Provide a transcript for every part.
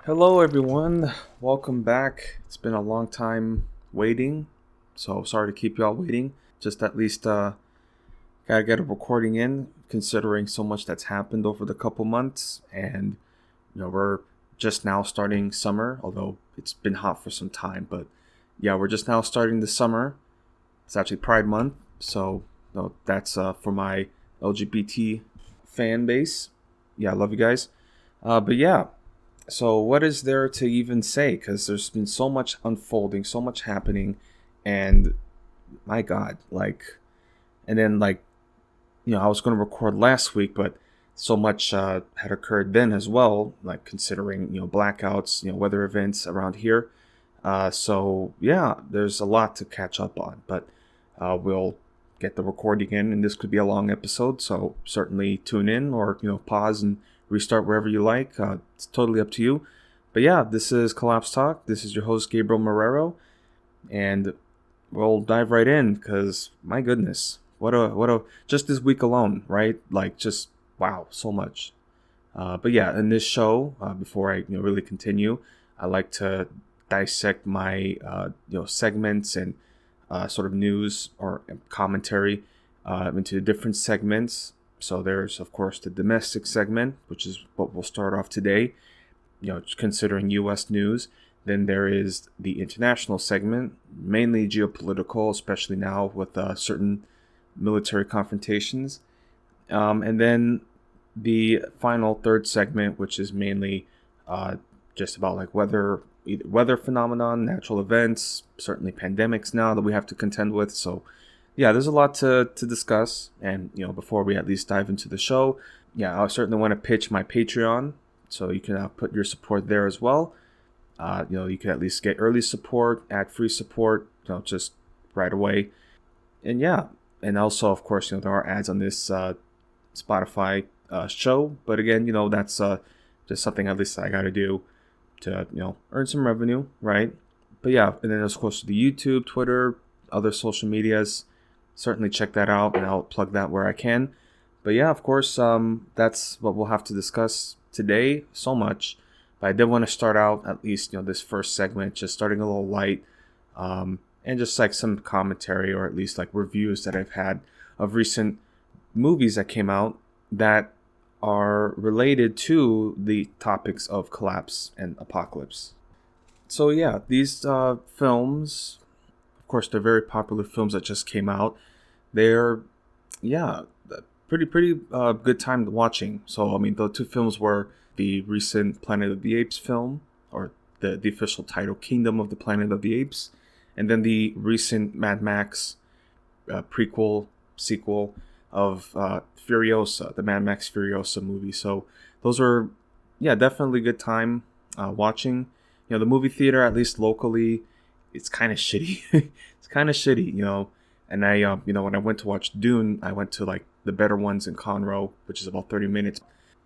Hello, everyone. Welcome back. It's been a long time waiting, so sorry to keep y'all waiting. Just at least gotta get a recording in, considering so much that's happened over the couple months, and we're just now starting summer. Although it's been hot for some time, but yeah, we're just now starting the summer. It's actually Pride Month, so that's for my LGBT fan base. Yeah, I love you guys. But yeah. So, what is there to even say? Because there's been so much unfolding, so much happening, and my God, and then I was going to record last week, but so much had occurred then as well, like considering blackouts, weather events around here. So yeah, there's a lot to catch up on, but we'll get the recording in, and this could be a long episode, so certainly tune in or pause and restart wherever you like. It's totally up to you. But yeah, this is Collapse Talk. This is your host Gabriel Marrero, and we'll dive right in because my goodness, what a just this week alone, right? Like just wow, so much. But yeah, in this show, before I really continue, I like to dissect my segments and sort of news or commentary into different segments. So there's of course the domestic segment, which is what we'll start off today. Considering U.S. news. Then there is the international segment, mainly geopolitical, especially now with certain military confrontations. And then the final third segment, which is mainly just about like weather phenomenon, natural events, certainly pandemics now that we have to contend with. So yeah, there's a lot to discuss. And before we at least dive into the show, yeah, I certainly want to pitch my Patreon, so you can put your support there as well. You can at least get early support, ad-free support, just right away. And yeah, and also of course there are ads on this Spotify show, but again that's just something at least I got to do to earn some revenue, right? But yeah, and then of course the YouTube, Twitter, other social medias, certainly check that out, and I'll plug that where I can. But yeah, of course, that's what we'll have to discuss today. So much, but I did want to start out at least this first segment, just starting a little light, and just like some commentary or at least like reviews that I've had of recent movies that came out that are related to the topics of collapse and apocalypse. So yeah, these films, of course, they're very popular films that just came out. They're yeah, pretty good time watching. So I mean, the two films were the recent Planet of the Apes film, or the official title, Kingdom of the Planet of the Apes, and then the recent Mad Max prequel sequel of Furiosa, the Mad Max Furiosa movie. So those were definitely good time watching. The movie theater, at least locally, it's kind of shitty. It's kind of shitty, And I, when I went to watch Dune, I went to like the better ones in Conroe, which is about 30 minutes.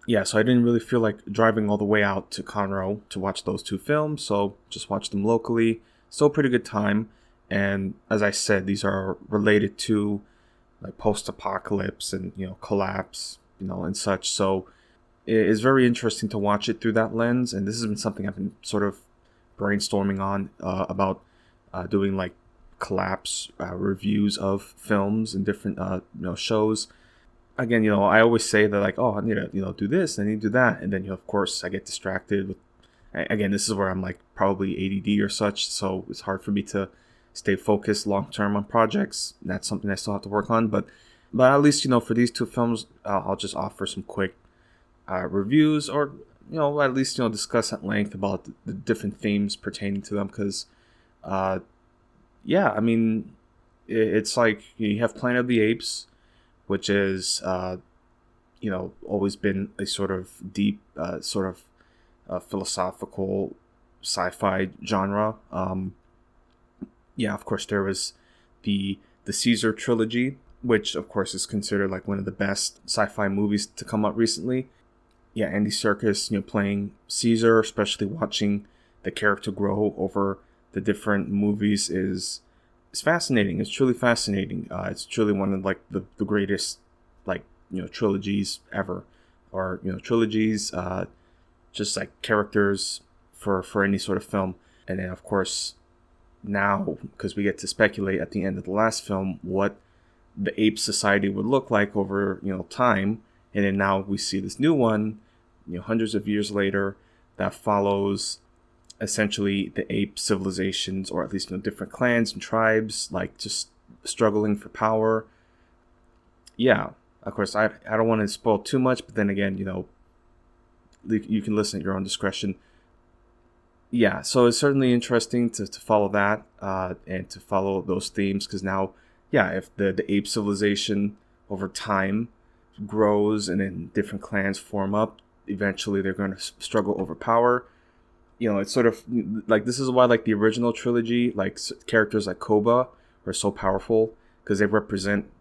Yeah, so I didn't really feel like driving all the way out to Conroe to watch those two films, so just watched them locally. Still pretty good time. And as I said, these are related to like post-apocalypse and collapse, and such. So it is very interesting to watch it through that lens. And this has been something I've been sort of brainstorming on about doing like collapse reviews of films and different shows. Again, I always say that like, oh, I need to do this, I need to do that, and then of course I get distracted with. Again, this is where I'm like probably ADD or such, so it's hard for me to stay focused long term on projects. That's something I still have to work on, but at least for these two films, I'll just offer some quick reviews, or at least discuss at length about the different themes pertaining to them, because I mean, it's like you have Planet of the Apes, which is always been a sort of deep philosophical sci-fi genre. Of course there was the Caesar trilogy, which of course is considered like one of the best sci-fi movies to come out recently. Yeah, Andy Serkis, playing Caesar, especially watching the character grow over the different movies is fascinating. It's truly fascinating. It's truly one of like the greatest like trilogies ever, or trilogies. Just like characters for any sort of film. And then of course now, because we get to speculate at the end of the last film what the ape society would look like over time, and then now we see this new one, hundreds of years later, that follows essentially the ape civilizations, or at least different clans and tribes, like just struggling for power. Yeah, of course I don't want to spoil too much, but then again, you can listen at your own discretion. Yeah, so it's certainly interesting to follow that and to follow those themes, because now, yeah, if the ape civilization over time grows and then different clans form up, eventually they're going to struggle over power. It's sort of like, this is why like the original trilogy, like characters like Koba are so powerful, because they represent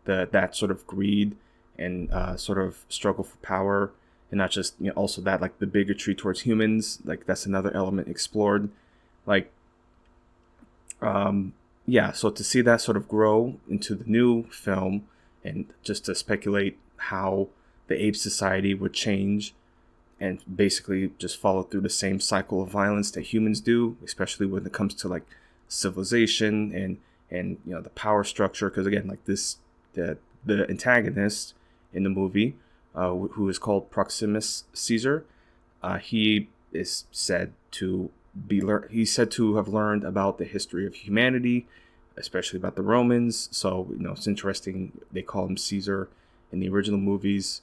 that sort of greed and sort of struggle for power. And not just, also that, like, the bigotry towards humans, like, that's another element explored. Like, yeah, so to see that sort of grow into the new film, and just to speculate how the ape society would change and basically just follow through the same cycle of violence that humans do, especially when it comes to, like, civilization and the power structure. Because, again, like, the antagonist in the movie, who is called Proximus Caesar, he is said to have learned about the history of humanity, especially about the Romans. So it's interesting they call him Caesar in the original movies,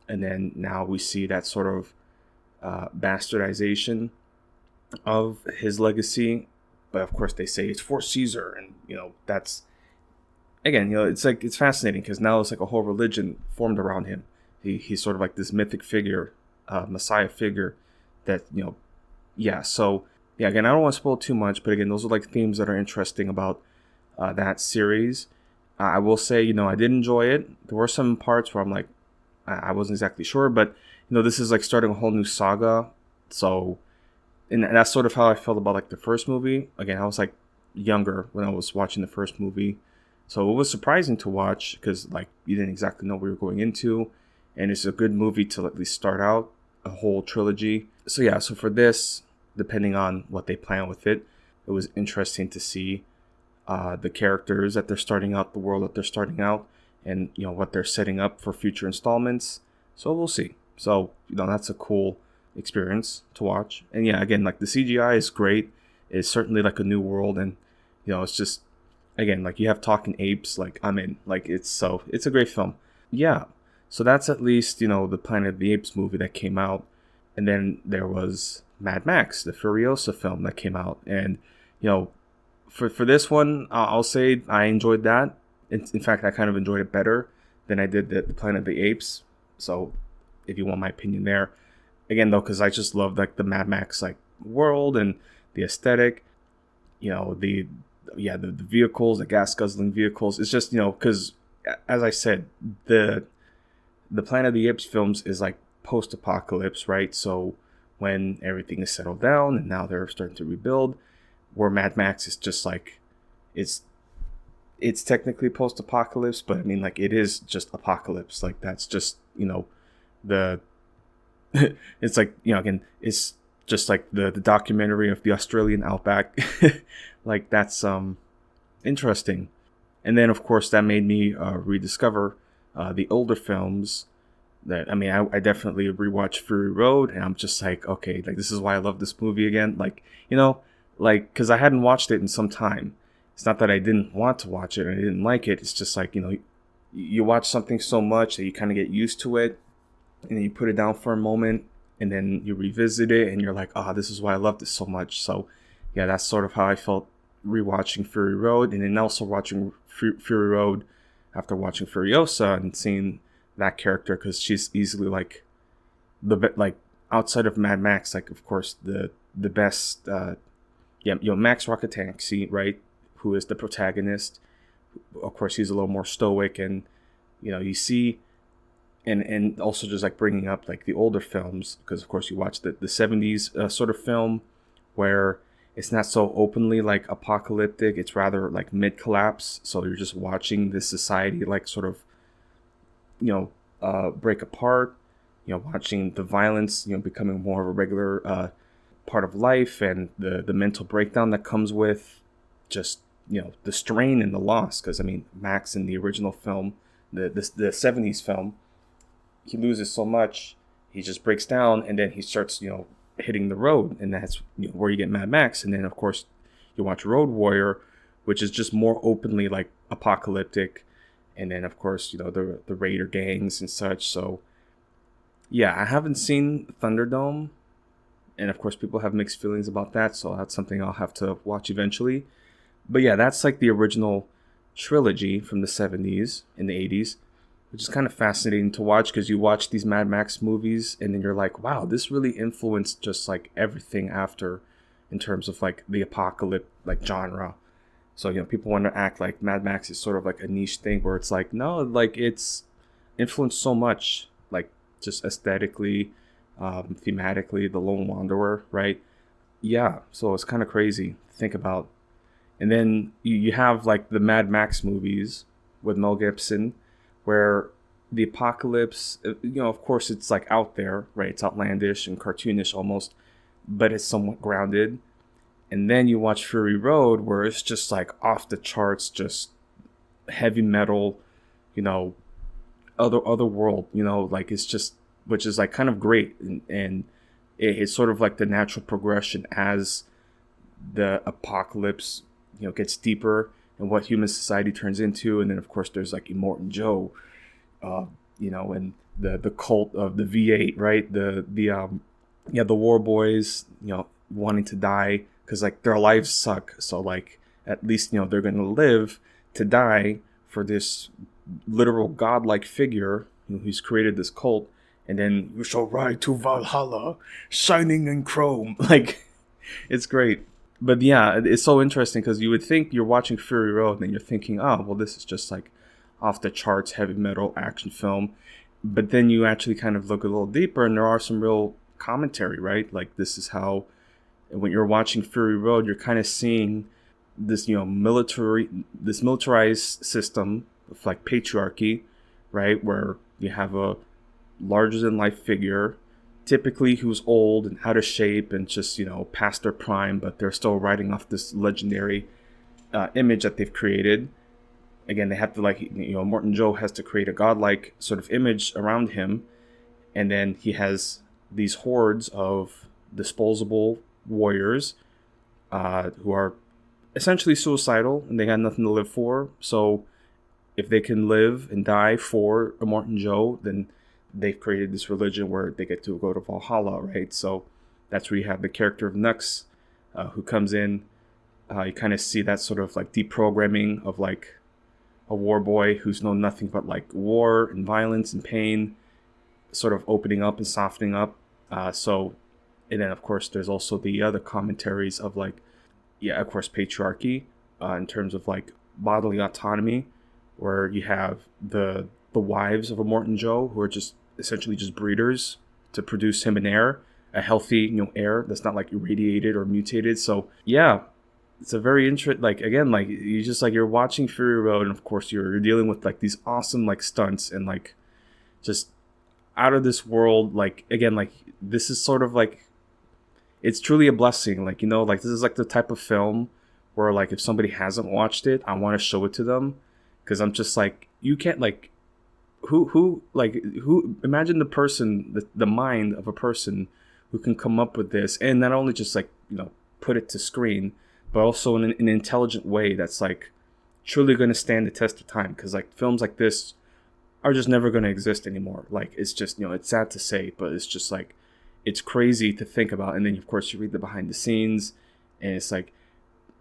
and then now we see that sort of bastardization of his legacy. But of course they say it's for Caesar, and that's, again, it's fascinating, because now it's like a whole religion formed around him. He's sort of like this mythic figure, messiah figure that, yeah. So, yeah, again, I don't want to spoil too much, but again, those are like themes that are interesting about that series. I will say, I did enjoy it. There were some parts where I'm like, I wasn't exactly sure, but, this is like starting a whole new saga. So, and that's sort of how I felt about like the first movie. Again, I was like younger when I was watching the first movie. So it was surprising to watch, because like you didn't exactly know what you were going into. And it's a good movie to at least start out a whole trilogy. So yeah, so for this, depending on what they plan with it, it was interesting to see the characters that they're starting out, the world that they're starting out, and what they're setting up for future installments. So we'll see. So that's a cool experience to watch. And yeah, again, like the CGI is great. It's certainly like a new world, and it's just, again, like you have talking apes, like I'm in. Like it's a great film. Yeah. So that's at least, the Planet of the Apes movie that came out. And then there was Mad Max, the Furiosa film that came out. And, for this one, I'll say I enjoyed that. In fact, I kind of enjoyed it better than I did the Planet of the Apes. So if you want my opinion there. Again, though, because I just love like the Mad Max like world and the aesthetic, the vehicles, the gas guzzling vehicles. It's just, because as I said, the Planet of the Apes films is like post-apocalypse, right? So when everything is settled down and now they're starting to rebuild, where Mad Max is just like, it's technically post-apocalypse, but I mean, like, it is just apocalypse. Like, that's just, the it's like, again, it's just like the documentary of the Australian outback. Like, that's interesting. And then of course that made me rediscover the older films. That, I mean, I definitely rewatched Fury Road, and I'm just like, okay, like, this is why I love this movie again. Like, like, because I hadn't watched it in some time. It's not that I didn't want to watch it or I didn't like it. It's just like, you watch something so much that you kind of get used to it, and then you put it down for a moment, and then you revisit it, and you're like, this is why I love this so much. So yeah, that's sort of how I felt rewatching Fury Road, and then also watching Fury Road after watching Furiosa and seeing that character, because she's easily like like outside of Mad Max, like, of course, the best. Max Rockatansky, right, who is the protagonist. Of course, he's a little more stoic, and you see, and also just like bringing up like the older films, because of course you watch the 70s sort of film where it's not so openly like apocalyptic. It's rather like mid-collapse. So you're just watching this society like sort of, break apart. Watching the violence, becoming more of a regular part of life, and the mental breakdown that comes with just, the strain and the loss. Because I mean, Max in the original film, the 70s film, he loses so much, he just breaks down, and then he starts, hitting the road, and that's where you get Mad Max. And then of course you watch Road Warrior, which is just more openly like apocalyptic, and then of course the Raider gangs and such. So yeah, I haven't seen Thunderdome, and of course people have mixed feelings about that, so that's something I'll have to watch eventually. But yeah, that's like the original trilogy from the 70s and the 80s, which is kind of fascinating to watch, because you watch these Mad Max movies and then you're like, wow, this really influenced just like everything after, in terms of like the apocalypse like genre. So people want to act like Mad Max is sort of like a niche thing, where it's like, no, like it's influenced so much, like just aesthetically, thematically, The Lone Wanderer, right? Yeah, so it's kind of crazy to think about. And then you have like the Mad Max movies with Mel Gibson, where the apocalypse, of course it's like out there, right? It's outlandish and cartoonish almost, but it's somewhat grounded. And then you watch Fury Road, where it's just like off the charts, just heavy metal, other world, like it's just, which is like kind of great. And it's sort of like the natural progression as the apocalypse, gets deeper, and what human society turns into. And then of course there's like Immortan Joe, and the cult of the V8, right? The war boys, wanting to die because like their lives suck. So like at least they're gonna live to die for this literal godlike figure who's created this cult. And then you shall ride to Valhalla, shining in chrome. Like, it's great. But yeah, it's so interesting, because you would think you're watching Fury Road and you're thinking, oh, well, this is just like off the charts heavy metal action film. But then you actually kind of look a little deeper, and there are some real commentary, right? Like, this is how, when you're watching Fury Road, you're kind of seeing this, this militarized system of like patriarchy, right? Where you have a larger than life figure, typically who's old and out of shape and just past their prime, but they're still riding off this legendary image that they've created. Again, they have to Immortan Joe has to create a godlike sort of image around him, and then he has these hordes of disposable warriors who are essentially suicidal, and they got nothing to live for. So if they can live and die for Immortan Joe, then they've created this religion where they get to go to Valhalla, right? So that's where you have the character of Nux, who comes in. You kind of see that sort of like deprogramming of like a war boy who's known nothing but like war and violence and pain, sort of opening up and softening up. And then of course there's also the other commentaries of like, yeah, of course, patriarchy, in terms of like bodily autonomy, where you have the wives of Immortan Joe, who are just essentially just breeders to produce him an heir, a healthy heir that's not like irradiated or mutated. So yeah, it's a very interesting, like, again, like you just like, you're watching Fury Road, and of course you're dealing with like these awesome like stunts and like just out of this world. Like, again, like this is sort of like, it's truly a blessing. Like, like this is like the type of film where like if somebody hasn't watched it, I want to show it to them, because I'm just like, you can't like, who imagine the mind of a person who can come up with this, and not only just like put it to screen, but also in an intelligent way that's like truly going to stand the test of time. Because like films like this are just never going to exist anymore. Like, it's just it's sad to say, but it's just like, it's crazy to think about. And then of course you read the behind the scenes, and it's like,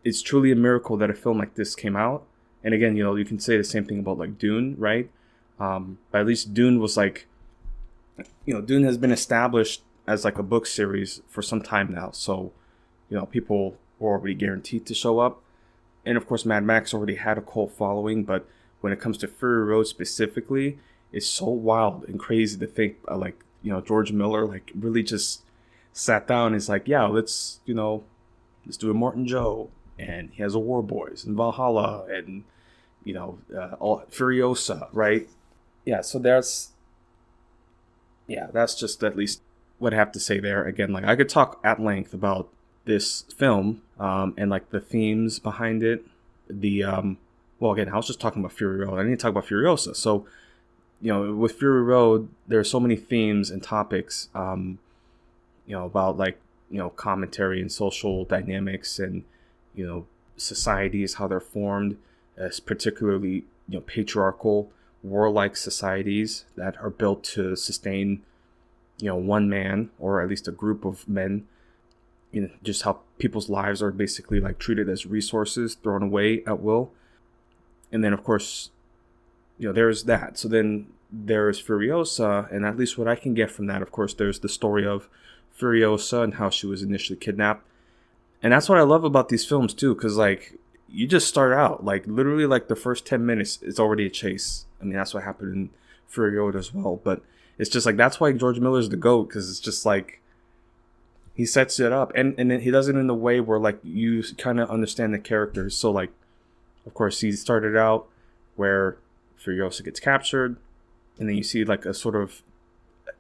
it's truly a miracle that a film like this came out. And again, you can say the same thing about like Dune, right? But at least Dune was like, Dune has been established as like a book series for some time now. So, people were already guaranteed to show up. And of course, Mad Max already had a cult following. But when it comes to Fury Road specifically, it's so wild and crazy to think like, George Miller like really just sat down and is like, yeah, let's do Immortan Joe. And he has a War Boys and Valhalla and, all Furiosa, right? Yeah, so that's just at least what I have to say there. Again, like I could talk at length about this film and like the themes behind it. Well, again, I was just talking about Fury Road. I need to talk about Furiosa. So, with Fury Road, there are so many themes and topics, about like, commentary and social dynamics and, societies, how they're formed, as particularly, patriarchal, warlike societies that are built to sustain, one man or at least a group of men. Just how people's lives are basically like treated as resources thrown away at will. And then, of course, there's that. So then there's Furiosa, and at least what I can get from that, of course, there's the story of Furiosa and how she was initially kidnapped. And that's what I love about these films too, because like you just start out like literally like the first 10 minutes it's already a chase. I mean, that's what happened in Fury Road as well. But it's just like that's why George Miller's the GOAT, because it's just like he sets it up, and then he does it in a way where like you kind of understand the characters. So like, of course, he started out where Furiosa gets captured, and then you see like a sort of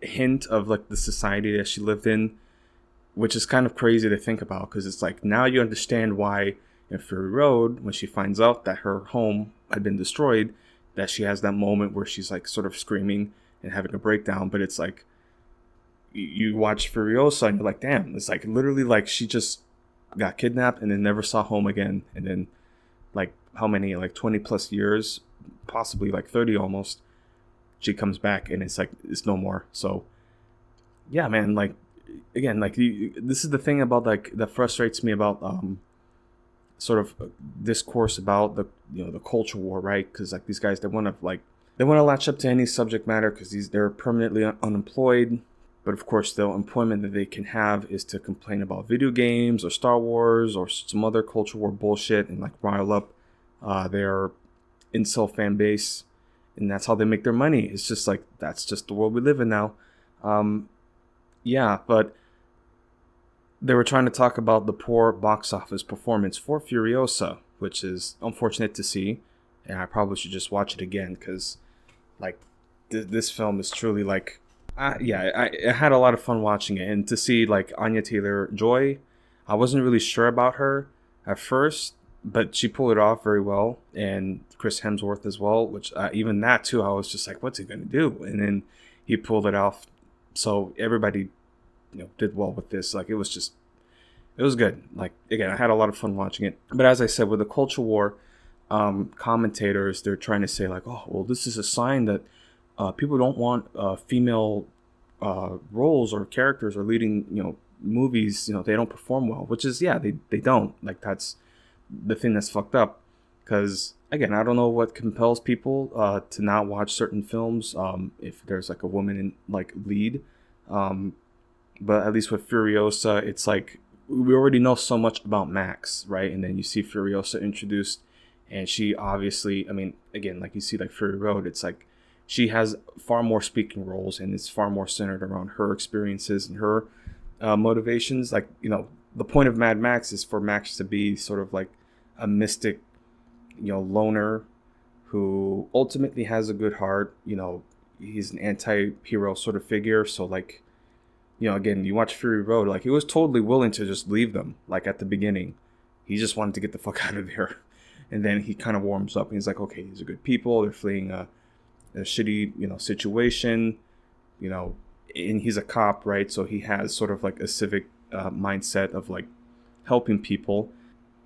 hint of like the society that she lived in, which is kind of crazy to think about, because it's like now you understand why in Fury Road, when she finds out that her home had been destroyed, that she has that moment where she's like sort of screaming and having a breakdown. But it's like you watch Furiosa and you're like, damn, it's like literally like she just got kidnapped and then never saw home again. And then like how many, like 20 plus years, possibly like 30 almost, she comes back and it's like it's no more. So yeah, man, like again, like this is the thing about like that frustrates me about sort of discourse about the the culture war, right? Because like these guys, they want to latch up to any subject matter because they're permanently unemployed. But of course, the employment that they can have is to complain about video games or Star Wars or some other culture war bullshit and like rile up their incel fan base, and that's how they make their money. It's just like that's just the world we live in now. Yeah, but they were trying to talk about the poor box office performance for Furiosa, which is unfortunate to see, and I probably should just watch it again because like this film is truly like. I had a lot of fun watching it, and to see like Anya Taylor-Joy, I wasn't really sure about her at first, but she pulled it off very well, and Chris Hemsworth as well, which even that too, I was just like, what's he gonna do? And then he pulled it off. So everybody, did well with this. Like it was good. Like again, I had a lot of fun watching it. But as I said, with the culture war, commentators, they're trying to say like, oh, well, this is a sign that people don't want female roles or characters or leading, movies. They don't perform well, which is, yeah, they don't. Like that's the thing that's fucked up. Because again, I don't know what compels people to not watch certain films if there's like a woman in like lead. But at least with Furiosa, it's like we already know so much about Max, right? And then you see Furiosa introduced, and she obviously, I mean, again, like you see like Fury Road, it's like she has far more speaking roles, and it's far more centered around her experiences and her motivations. Like, the point of Mad Max is for Max to be sort of like a mystic, loner who ultimately has a good heart. He's an anti-hero sort of figure. So like, again, you watch Fury Road, like he was totally willing to just leave them. Like at the beginning, he just wanted to get the fuck out of there. And then he kind of warms up and he's like, okay, these are good people. They're fleeing a shitty, situation, and he's a cop, right? So he has sort of like a civic mindset of like helping people.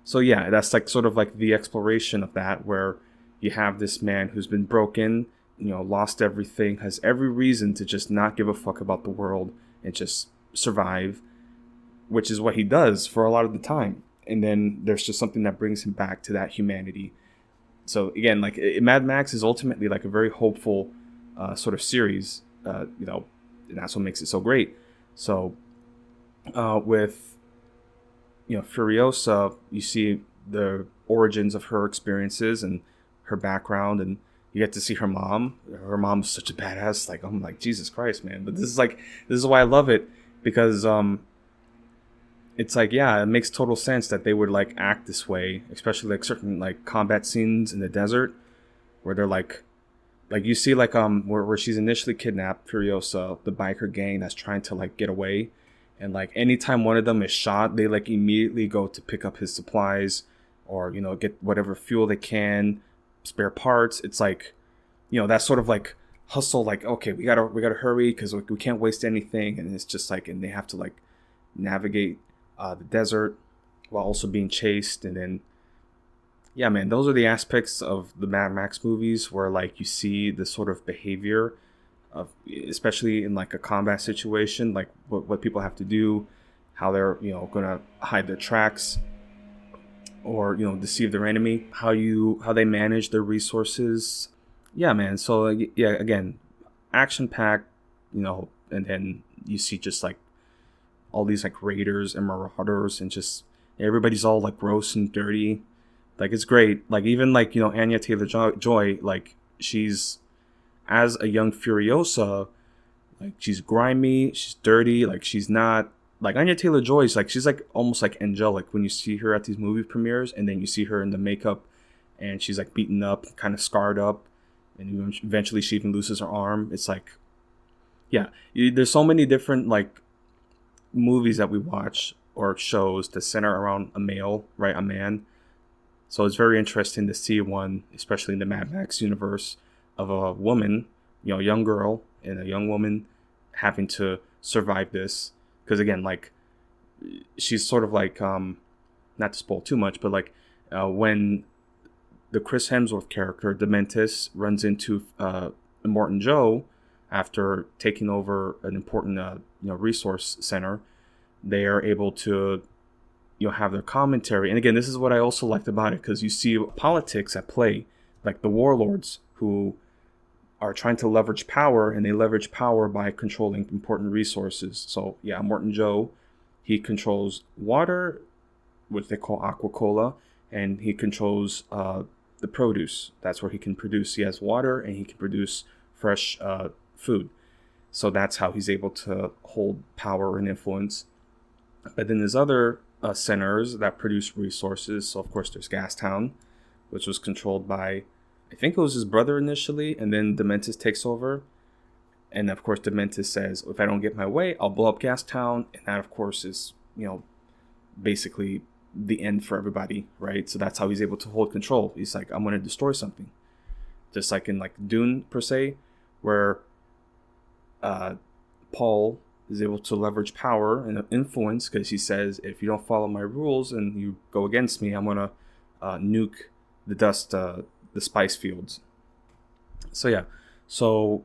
So yeah, that's like sort of like the exploration of that, where you have this man who's been broken, lost everything, has every reason to just not give a fuck about the world and just survive, which is what he does for a lot of the time. And then there's just something that brings him back to that humanity. So again, like Mad Max is ultimately like a very hopeful sort of series, and that's what makes it so great. So with Furiosa, you see the origins of her experiences and her background, and you get to see her mom. Her mom's such a badass. Like I'm like, Jesus Christ, man. But this is why I love it, because it's like, yeah, it makes total sense that they would like act this way, especially like certain like combat scenes in the desert where they're like, like you see like where she's initially kidnapped, Furiosa, the biker gang that's trying to like get away, and like anytime one of them is shot, they like immediately go to pick up his supplies, or get whatever fuel they can, spare parts. It's like, that sort of like hustle, like, okay, we gotta hurry because we can't waste anything. And it's just like, and they have to like navigate the desert while also being chased. And then, yeah, man, those are the aspects of the Mad Max movies where like you see the sort of behavior of, especially in like a combat situation, like what people have to do, how they're gonna hide their tracks, or deceive their enemy, how they manage their resources. Yeah, man. So like, yeah, again, action packed, and then you see just like all these like raiders and marauders, and just everybody's all like gross and dirty. Like, it's great. Like, even like Anya Taylor-Joy, like, she's, as a young Furiosa, like, she's grimy, she's dirty. Like, she's not like Anya Taylor-Joy is like, she's like almost like angelic when you see her at these movie premieres, and then you see her in the makeup and she's like beaten up, kind of scarred up, and eventually she even loses her arm. It's like, yeah, there's so many different like movies that we watch or shows that center around a male, right? A man. So it's very interesting to see one, especially in the Mad Max universe, of a woman, young girl and a young woman having to survive this. Because again, like, she's sort of like, not to spoil too much, but like when the Chris Hemsworth character, Dementis, runs into Immortan Joe after taking over an important resource center, they are able to have their commentary. And again, this is what I also liked about it, because you see politics at play, like the warlords who are trying to leverage power, and they leverage power by controlling important resources. So yeah, Immortan Joe, he controls water, which they call aquacola, and he controls the produce. That's where he can produce. He has water and he can produce fresh food. So that's how he's able to hold power and influence. But then there's other centers that produce resources. So of course there's Gastown, which was controlled by, I think it was his brother initially, and then Dementis takes over. And of course Dementis says, if I don't get my way, I'll blow up Gastown. And that of course is, basically the end for everybody, right? So that's how he's able to hold control. He's like, I'm going to destroy something. Just like in like Dune per se, where Paul is able to leverage power and influence, because he says, if you don't follow my rules and you go against me, I'm going to nuke the spice fields. So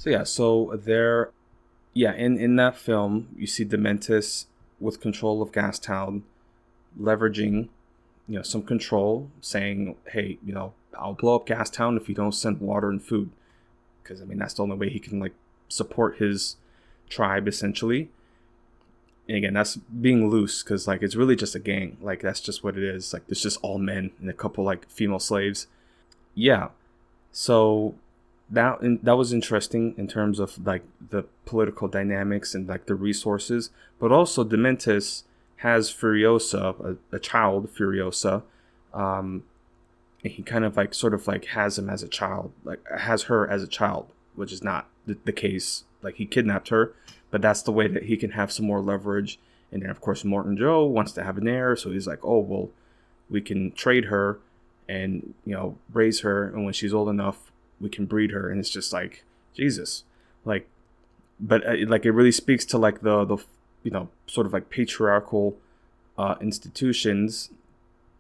there, in that film, you see Dementis with control of Gastown, leveraging, some control, saying, hey, I'll blow up Gastown if you don't send water and food. Because, that's the only way he can, like, support his tribe, essentially. And again, that's being loose, because, like, it's really just a gang. Like, that's just what it is. Like, there's just all men and a couple, like, female slaves. Yeah. So that was interesting in terms of, like, the political dynamics and, like, the resources. But also, Dementis has Furiosa, a child, Furiosa, and he kind of, like, sort of, like, has him as a child, like, has her as a child, which is not the case. Like, he kidnapped her, but that's the way that he can have some more leverage. And then, of course, Immortan Joe wants to have an heir, so he's like, oh, well, we can trade her and, raise her, and when she's old enough, we can breed her. And it's just like, Jesus. Like, but, like, it really speaks to, like, the sort of, like, patriarchal institutions.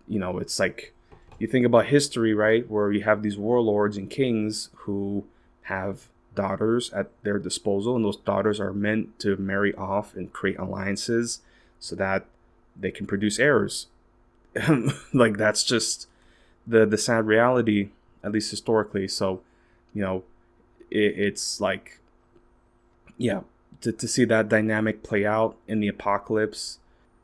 It's like, you think about history, right, where you have these warlords and kings who have daughters at their disposal, and those daughters are meant to marry off and create alliances so that they can produce heirs. Like, that's just the sad reality, at least historically. So, it's like, yeah, to see that dynamic play out in the apocalypse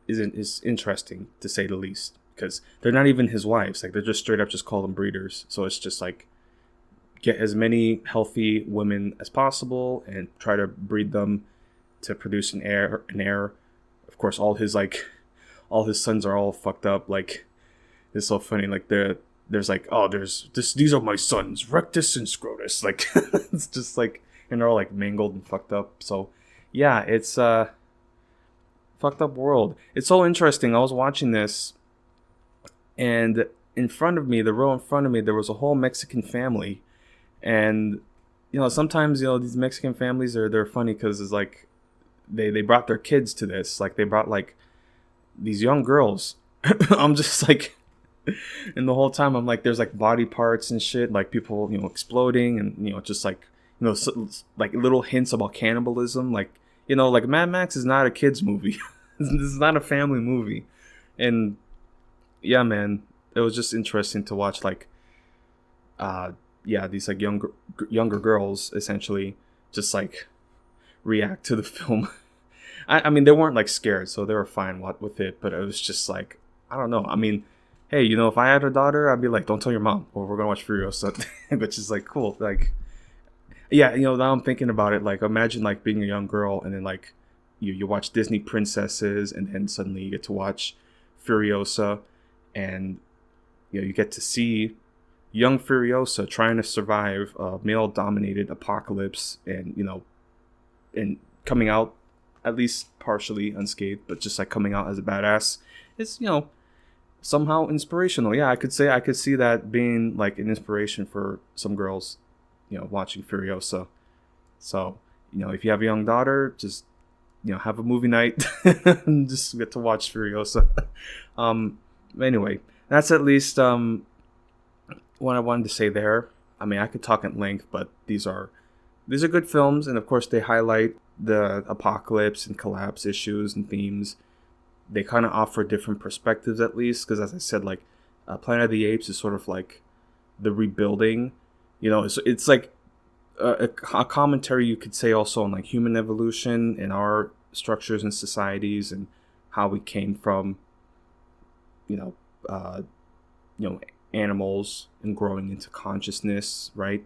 is interesting, to say the least, because they're not even his wives. Like, they're just straight up just call them breeders. So it's just like, get as many healthy women as possible and try to breed them to produce an heir. Of course, all his sons are all fucked up. Like, it's so funny. Like, the there's like, oh, there's this, these are my sons, Rectus and Scrotus. Like, it's just like, and they're all like mangled and fucked up. So yeah, it's fucked up world. It's so interesting. I was watching this, and in front of me, the row in front of me, there was a whole Mexican family. And sometimes these Mexican families they're funny because it's like they brought their kids to this. Like they brought like these young girls. I'm just like, and the whole time I'm like, there's like body parts and shit, like people exploding, and just like like little hints about cannibalism. Like like Mad Max is not a kids movie. This is not a family movie. And yeah, man, it was just interesting to watch like these like younger girls essentially just like react to the film. I mean, they weren't like scared, so they were fine with it, but it was just like, I don't know. I mean, hey, if I had a daughter, I'd be like, don't tell your mom, or we're gonna watch Furiosa, which is like cool. Like, yeah, now I'm thinking about it. Like, imagine like being a young girl, and then like you watch Disney princesses, and then suddenly you get to watch Furiosa, and you get to see young Furiosa trying to survive a male-dominated apocalypse, and and coming out at least partially unscathed, but just like coming out as a badass is somehow inspirational. Yeah, I could see that being like an inspiration for some girls, watching Furiosa. So if you have a young daughter, just have a movie night and just get to watch Furiosa. Anyway, that's at least what I wanted to say there. I mean, I could talk at length, but these are good films, and of course they highlight the apocalypse and collapse issues and themes. They kind of offer different perspectives, at least, because as I said, like Planet of the Apes is sort of like the rebuilding. It's like a commentary, you could say, also on like human evolution and our structures and societies, and how we came from animals and growing into consciousness, right?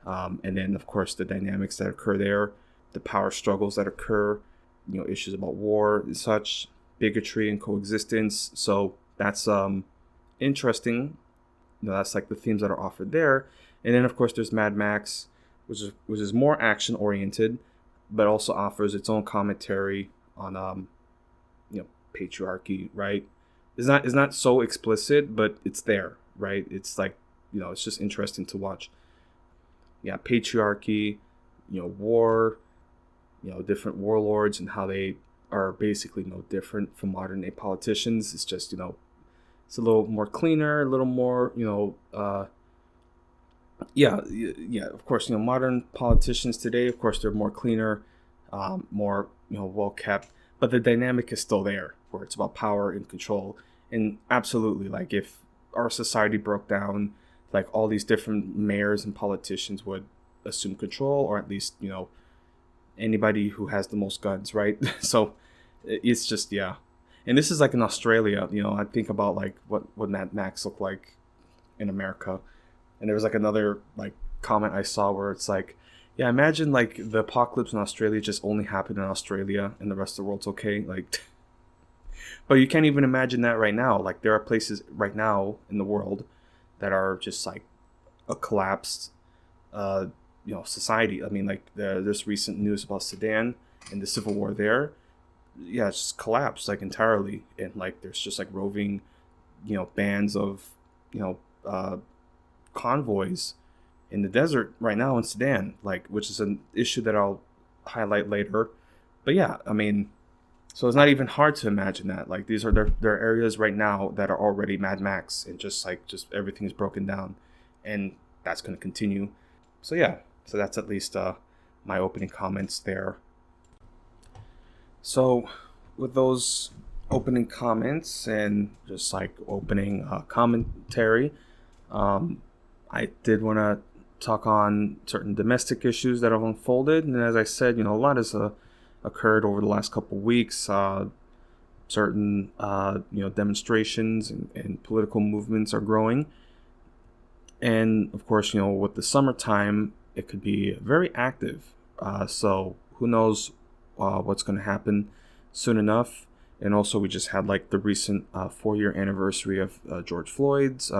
And then of course the dynamics that occur there, the power struggles that occur, issues about war and such, bigotry and coexistence. So that's interesting. That's like the themes that are offered there. And then of course there's Mad Max, which is more action oriented, but also offers its own commentary on patriarchy, right? It's not so explicit, but it's there, right? It's like, it's just interesting to watch. Yeah, patriarchy, war, different warlords, and how they are basically no different from modern day politicians. It's just, it's a little more cleaner, a little more, of course, modern politicians today, of course, they're more cleaner, more, well kept, but the dynamic is still there, where it's about power and control. And absolutely, like, if our society broke down, like, all these different mayors and politicians would assume control, or at least, anybody who has the most guns, right? So it's just, yeah. And this is like in Australia, I think about like what Mad Max looked like in America. And there was like another like comment I saw where it's like, yeah, imagine like the apocalypse in Australia just only happened in Australia and the rest of the world's okay. Like, but you can't even imagine that right now. Like, there are places right now in the world that are just like a collapsed, society. I mean, like there's recent news about Sudan and the civil war there. Yeah, it's just collapsed like entirely, and like there's just like roving, bands of, convoys in the desert right now in Sudan, like, which is an issue that I'll highlight later. But yeah, I mean, so it's not even hard to imagine that. Like, these are there are areas right now that are already Mad Max, and just everything is broken down, and that's going to continue. So yeah, so that's at least my opening comments there. So with those opening comments and just like opening commentary, I did want to talk on certain domestic issues that have unfolded. And as I said, a lot has occurred over the last couple of weeks. Certain, demonstrations and political movements are growing. And of course, with the summertime, it could be very active. So who knows what's going to happen soon enough. And also, we just had like the recent 4-year anniversary of George Floyd's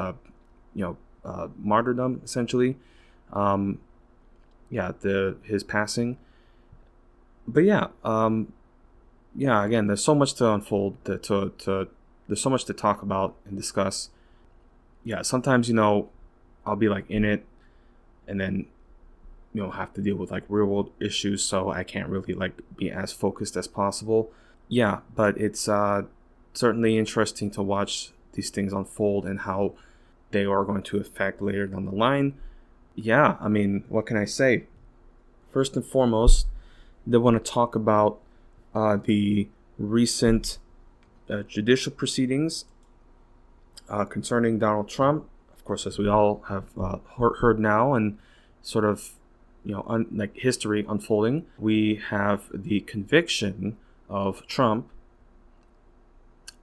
martyrdom essentially. His passing. But again, there's so much to unfold. There's so much to talk about and discuss. Yeah, sometimes I'll be like in it, and then have to deal with like real world issues, so I can't really like be as focused as possible. Yeah, but it's certainly interesting to watch these things unfold and how they are going to affect later down the line. Yeah, I mean, what can I say? First and foremost, they want to talk about the recent judicial proceedings concerning Donald Trump. Of course, as we all have heard now, and sort of like history unfolding, we have the conviction of Trump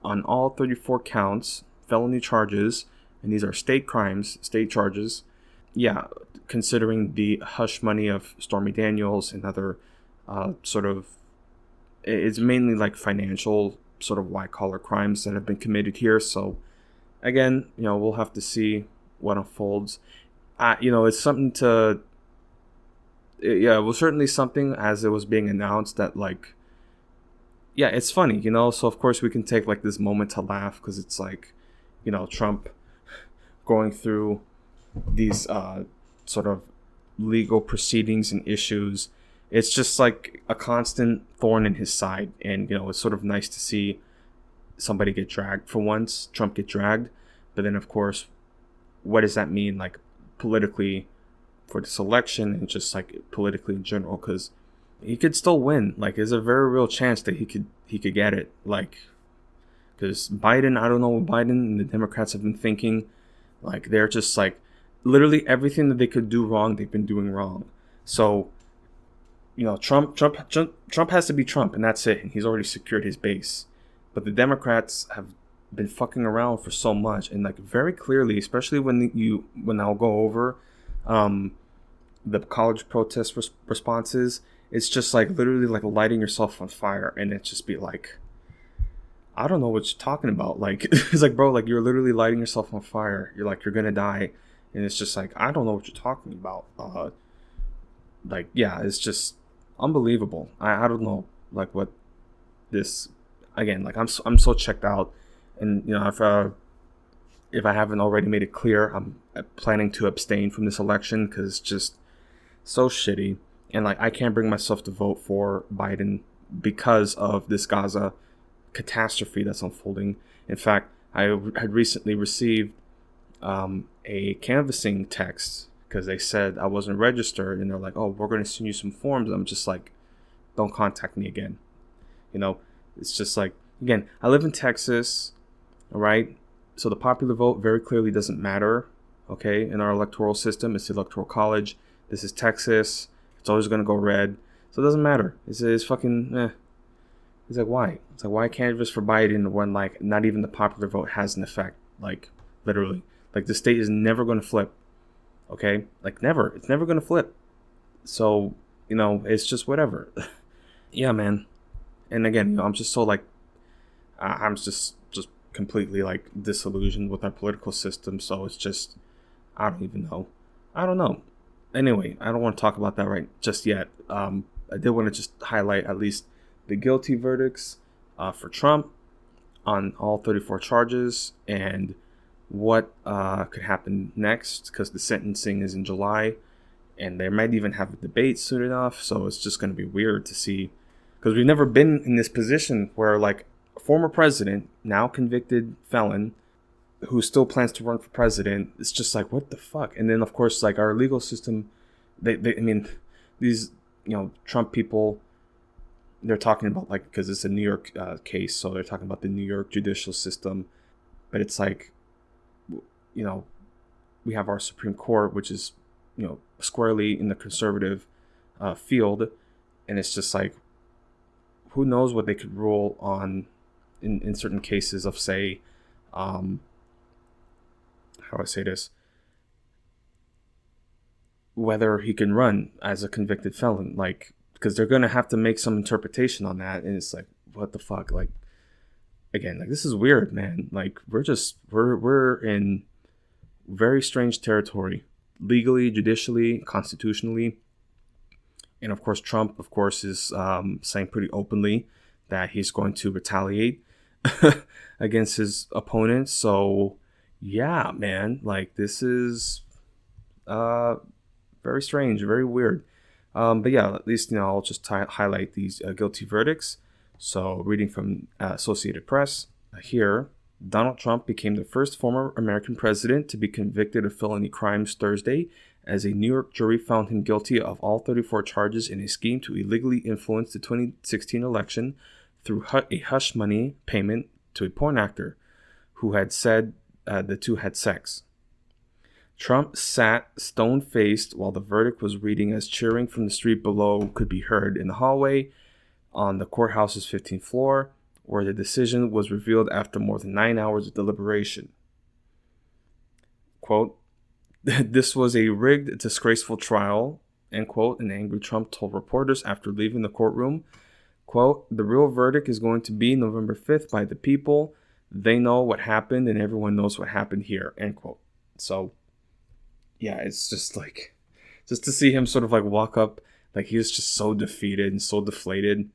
on all 34 counts, felony charges, and these are state crimes, state charges. Yeah, considering the hush money of Stormi Daniels and other it's mainly like financial sort of white collar crimes that have been committed here. So again, we'll have to see what unfolds. It's something to, it was certainly something as it was being announced that like, yeah, it's funny, so of course we can take like this moment to laugh because it's like, Trump going through these sort of legal proceedings and issues. It's just like a constant thorn in his side, and it's sort of nice to see somebody get dragged for once, Trump get dragged. But then of course, what does that mean like politically for this election and just like politically in general? Because he could still win. Like there's a very real chance that he could get it. Like, because Biden, I don't know what Biden and the Democrats have been thinking. Like they're just like literally everything that they could do wrong, they've been doing wrong. So Trump has to be Trump, and that's it. And he's already secured his base. But the Democrats have been fucking around for so much, and like very clearly, especially when I'll go over the college protest responses, it's just like literally like lighting yourself on fire, and it just be like, I don't know what you're talking about. Like it's like, bro, like you're literally lighting yourself on fire. You're like, you're gonna die, and it's just like, I don't know what you're talking about. Like yeah, it's just unbelievable. I don't know like what this, again, like I'm so checked out, and if I haven't already made it clear, I'm planning to abstain from this election because it's just so shitty, and like I can't bring myself to vote for Biden because of this Gaza catastrophe that's unfolding. In fact, I had recently received a canvassing text because they said I wasn't registered, and they're like, oh, we're going to send you some forms. I'm just like, don't contact me again. It's just like, again, I live in Texas, all right? So the popular vote very clearly doesn't matter, okay? In our electoral system, it's the electoral college. This is Texas. It's always going to go red. So it doesn't matter. It's fucking, It's like, why? It's like, why canvass for Biden when like not even the popular vote has an effect? Like literally, like the state is never going to flip. Okay, like never. It's never going to flip. So it's just whatever. Yeah, man. And again, I'm just so like, I'm just completely like disillusioned with our political system. So it's just, I don't even know. I don't know. Anyway, I don't want to talk about that right just yet. I did want to just highlight at least the guilty verdicts for Trump on all 34 charges and what could happen next, because the sentencing is in July and they might even have a debate soon enough. So it's just going to be weird to see, because we've never been in this position where like a former president, now convicted felon, who still plans to run for president. It's just like, what the fuck? And then of course, like our legal system, I mean, these Trump people, they're talking about like, because it's a New York case, so they're talking about the New York judicial system. But it's like, we have our Supreme Court, which is squarely in the conservative field, and it's just like, who knows what they could rule on in certain cases of, say, how do I say this, whether he can run as a convicted felon, like, because they're going to have to make some interpretation on that. And it's like, what the fuck? Like, again, like, this is weird, man. Like, we're in Very strange territory, legally, judicially, constitutionally. And of course, Trump, of course, is saying pretty openly that he's going to retaliate against his opponents. So, yeah, man, like this is very strange, very weird. But yeah, at least, I'll just highlight these guilty verdicts. So, reading from Associated Press here, Donald Trump became the first former American president to be convicted of felony crimes Thursday, as a New York jury found him guilty of all 34 charges in a scheme to illegally influence the 2016 election through a hush money payment to a porn actor who had said the two had sex. Trump sat stone-faced while the verdict was reading, as cheering from the street below could be heard in the hallway on the courthouse's 15th floor, where the decision was revealed after more than 9 hours of deliberation. Quote, "This was a rigged, disgraceful trial," end quote, an angry Trump told reporters after leaving the courtroom. Quote, "The real verdict is going to be November 5th by the people. They know what happened and everyone knows what happened here," end quote. So, yeah, it's just like, just to see him sort of like walk up, like he was just so defeated and so deflated.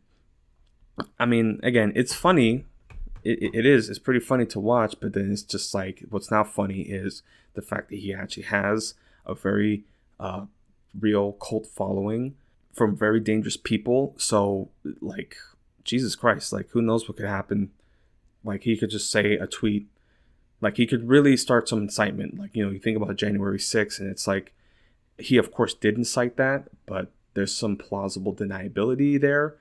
I mean, again, it's funny. It is. It's pretty funny to watch, but then it's just like, what's now funny is the fact that he actually has a very real cult following from very dangerous people. So, like, Jesus Christ, like, who knows what could happen? Like, he could just say a tweet. Like, he could really start some incitement. Like, you think about January 6th, and it's like, he, of course, did incite that, but there's some plausible deniability there.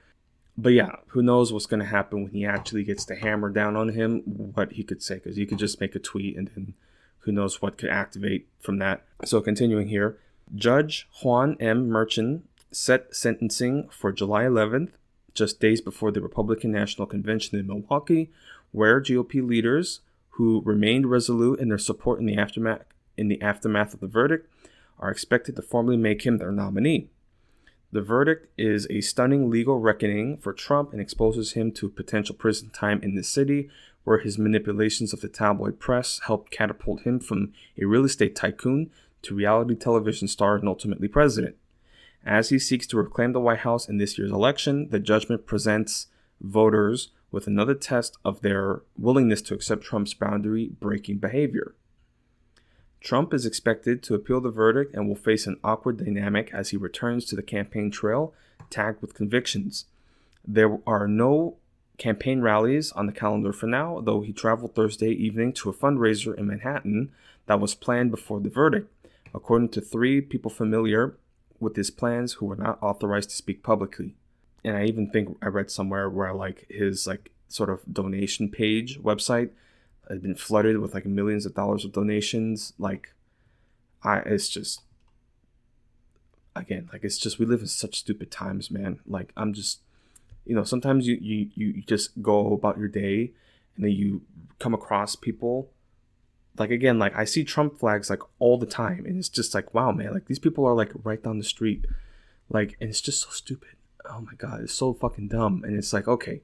But yeah, who knows what's going to happen when he actually gets the hammer down on him, what he could say, because he could just make a tweet and then who knows what could activate from that. So continuing here, Judge Juan M. Merchan set sentencing for July 11th, just days before the Republican National Convention in Milwaukee, where GOP leaders who remained resolute in their support in the aftermath of the verdict are expected to formally make him their nominee. The verdict is a stunning legal reckoning for Trump and exposes him to potential prison time in the city, where his manipulations of the tabloid press helped catapult him from a real estate tycoon to reality television star and ultimately president. As he seeks to reclaim the White House in this year's election, the judgment presents voters with another test of their willingness to accept Trump's boundary-breaking behavior. Trump is expected to appeal the verdict and will face an awkward dynamic as he returns to the campaign trail tagged with convictions. There are no campaign rallies on the calendar for now, though he traveled Thursday evening to a fundraiser in Manhattan that was planned before the verdict, according to 3 people familiar with his plans who were not authorized to speak publicly. And I even think I read somewhere where like his like sort of donation page website had been flooded with like millions of dollars of donations. It's just, again, like it's just, we live in such stupid times, man. Like I'm just, sometimes you just go about your day and then you come across people. Like, again, like I see Trump flags like all the time, and it's just like, wow, man, like these people are like right down the street. Like, and it's just so stupid. Oh my God, it's so fucking dumb. And it's like, okay,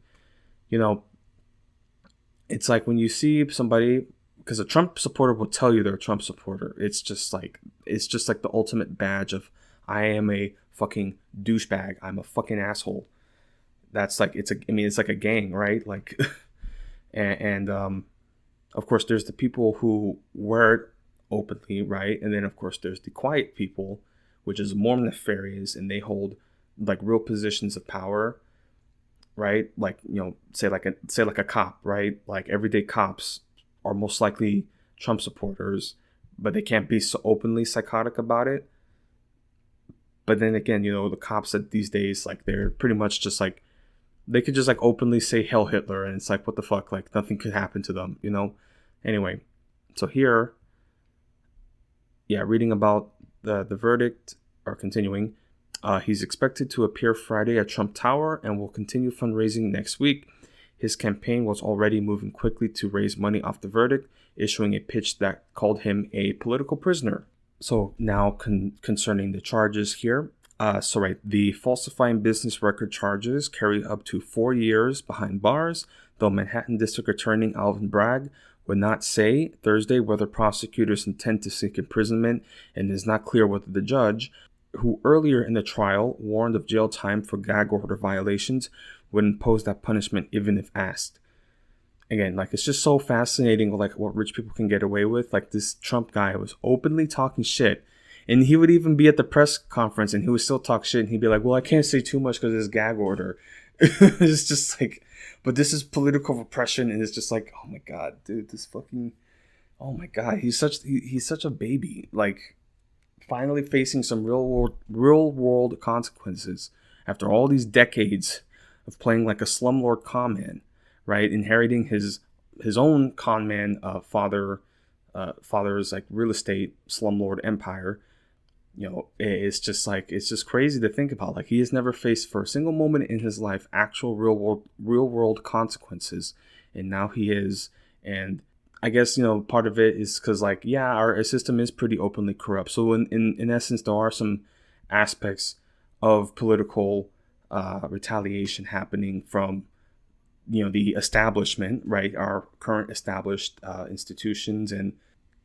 it's like when you see somebody, because a Trump supporter will tell you they're a Trump supporter. It's just like the ultimate badge of, I am a fucking douchebag. I'm a fucking asshole. That's like, it's like a gang, right? Like, and of course there's the people who wear it openly, right? And then of course there's the quiet people, which is more nefarious, and they hold like real positions of power, right? Like, say like a cop, right? Like everyday cops are most likely Trump supporters, but they can't be so openly psychotic about it. But then again, the cops that these days, like they're pretty much just like, they could just like openly say Hail Hitler, and it's like, what the fuck? Like nothing could happen to them, Anyway, so here, reading about the verdict, or continuing, he's expected to appear Friday at Trump Tower and will continue fundraising next week. His campaign was already moving quickly to raise money off the verdict, issuing a pitch that called him a political prisoner. So now concerning the charges here. The falsifying business record charges carry up to 4 years behind bars, though Manhattan District Attorney Alvin Bragg would not say Thursday whether prosecutors intend to seek imprisonment, and it is not clear whether the judge, who earlier in the trial warned of jail time for gag order violations, would impose that punishment even if asked. Again, like, it's just so fascinating, like, what rich people can get away with. Like, this Trump guy was openly talking shit, and he would even be at the press conference and he would still talk shit, and he'd be like, well, I can't say too much because there's gag order. It's just like, but this is political repression, and it's just like, oh my god, dude, this fucking, oh my god, he's such a baby, like, finally facing some real world consequences after all these decades of playing like a slumlord con man, right? Inheriting his own con man father's like real estate slumlord empire. You know, it's just crazy to think about. Like, he has never faced for a single moment in his life actual real world consequences, and now he is. And I guess, you know, part of it is because, like, yeah, our system is pretty openly corrupt. So in essence, there are some aspects of political retaliation happening from, you know, the establishment, right? Our current established institutions. And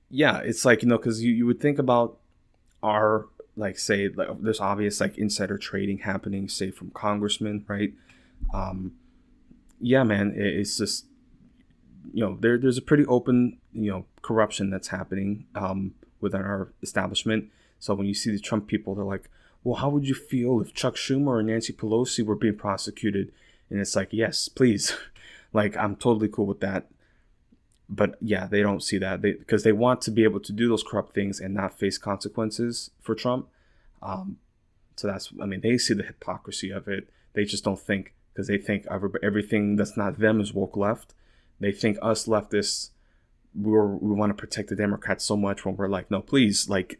yeah, it's like, you know, because you would think about our, like, say, like, there's obvious like insider trading happening, say, from congressmen, right? Yeah, man, it's just, you know, there's a pretty open, you know, corruption that's happening within our establishment. So when you see the Trump people, they're like, well, how would you feel if Chuck Schumer or Nancy Pelosi were being prosecuted? And it's like, yes, please. Like, I'm totally cool with that. But yeah, they don't see that, because they want to be able to do those corrupt things and not face consequences for Trump. So that's, I mean, they see the hypocrisy of it. They just don't think, because they think everything that's not them is woke left. They think us leftists, we want to protect the Democrats so much, when we're like, no, please, like,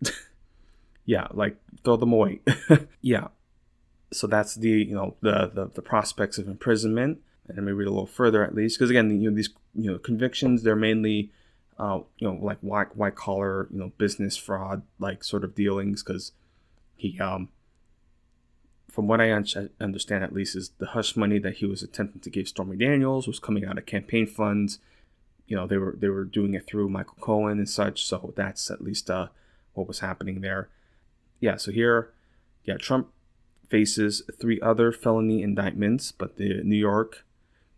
yeah, like, throw them away. Yeah. So that's the, you know, the prospects of imprisonment. And let me read a little further, at least, because again, you know, these, you know, convictions, they're mainly, you know, like white collar, you know, business fraud, like, sort of dealings, because he, from what I understand, at least, is the hush money that he was attempting to give Stormi Daniels was coming out of campaign funds. You know, they were doing it through Michael Cohen and such. So that's at least what was happening there. Yeah. So here, yeah, Trump faces 3 other felony indictments, but the New York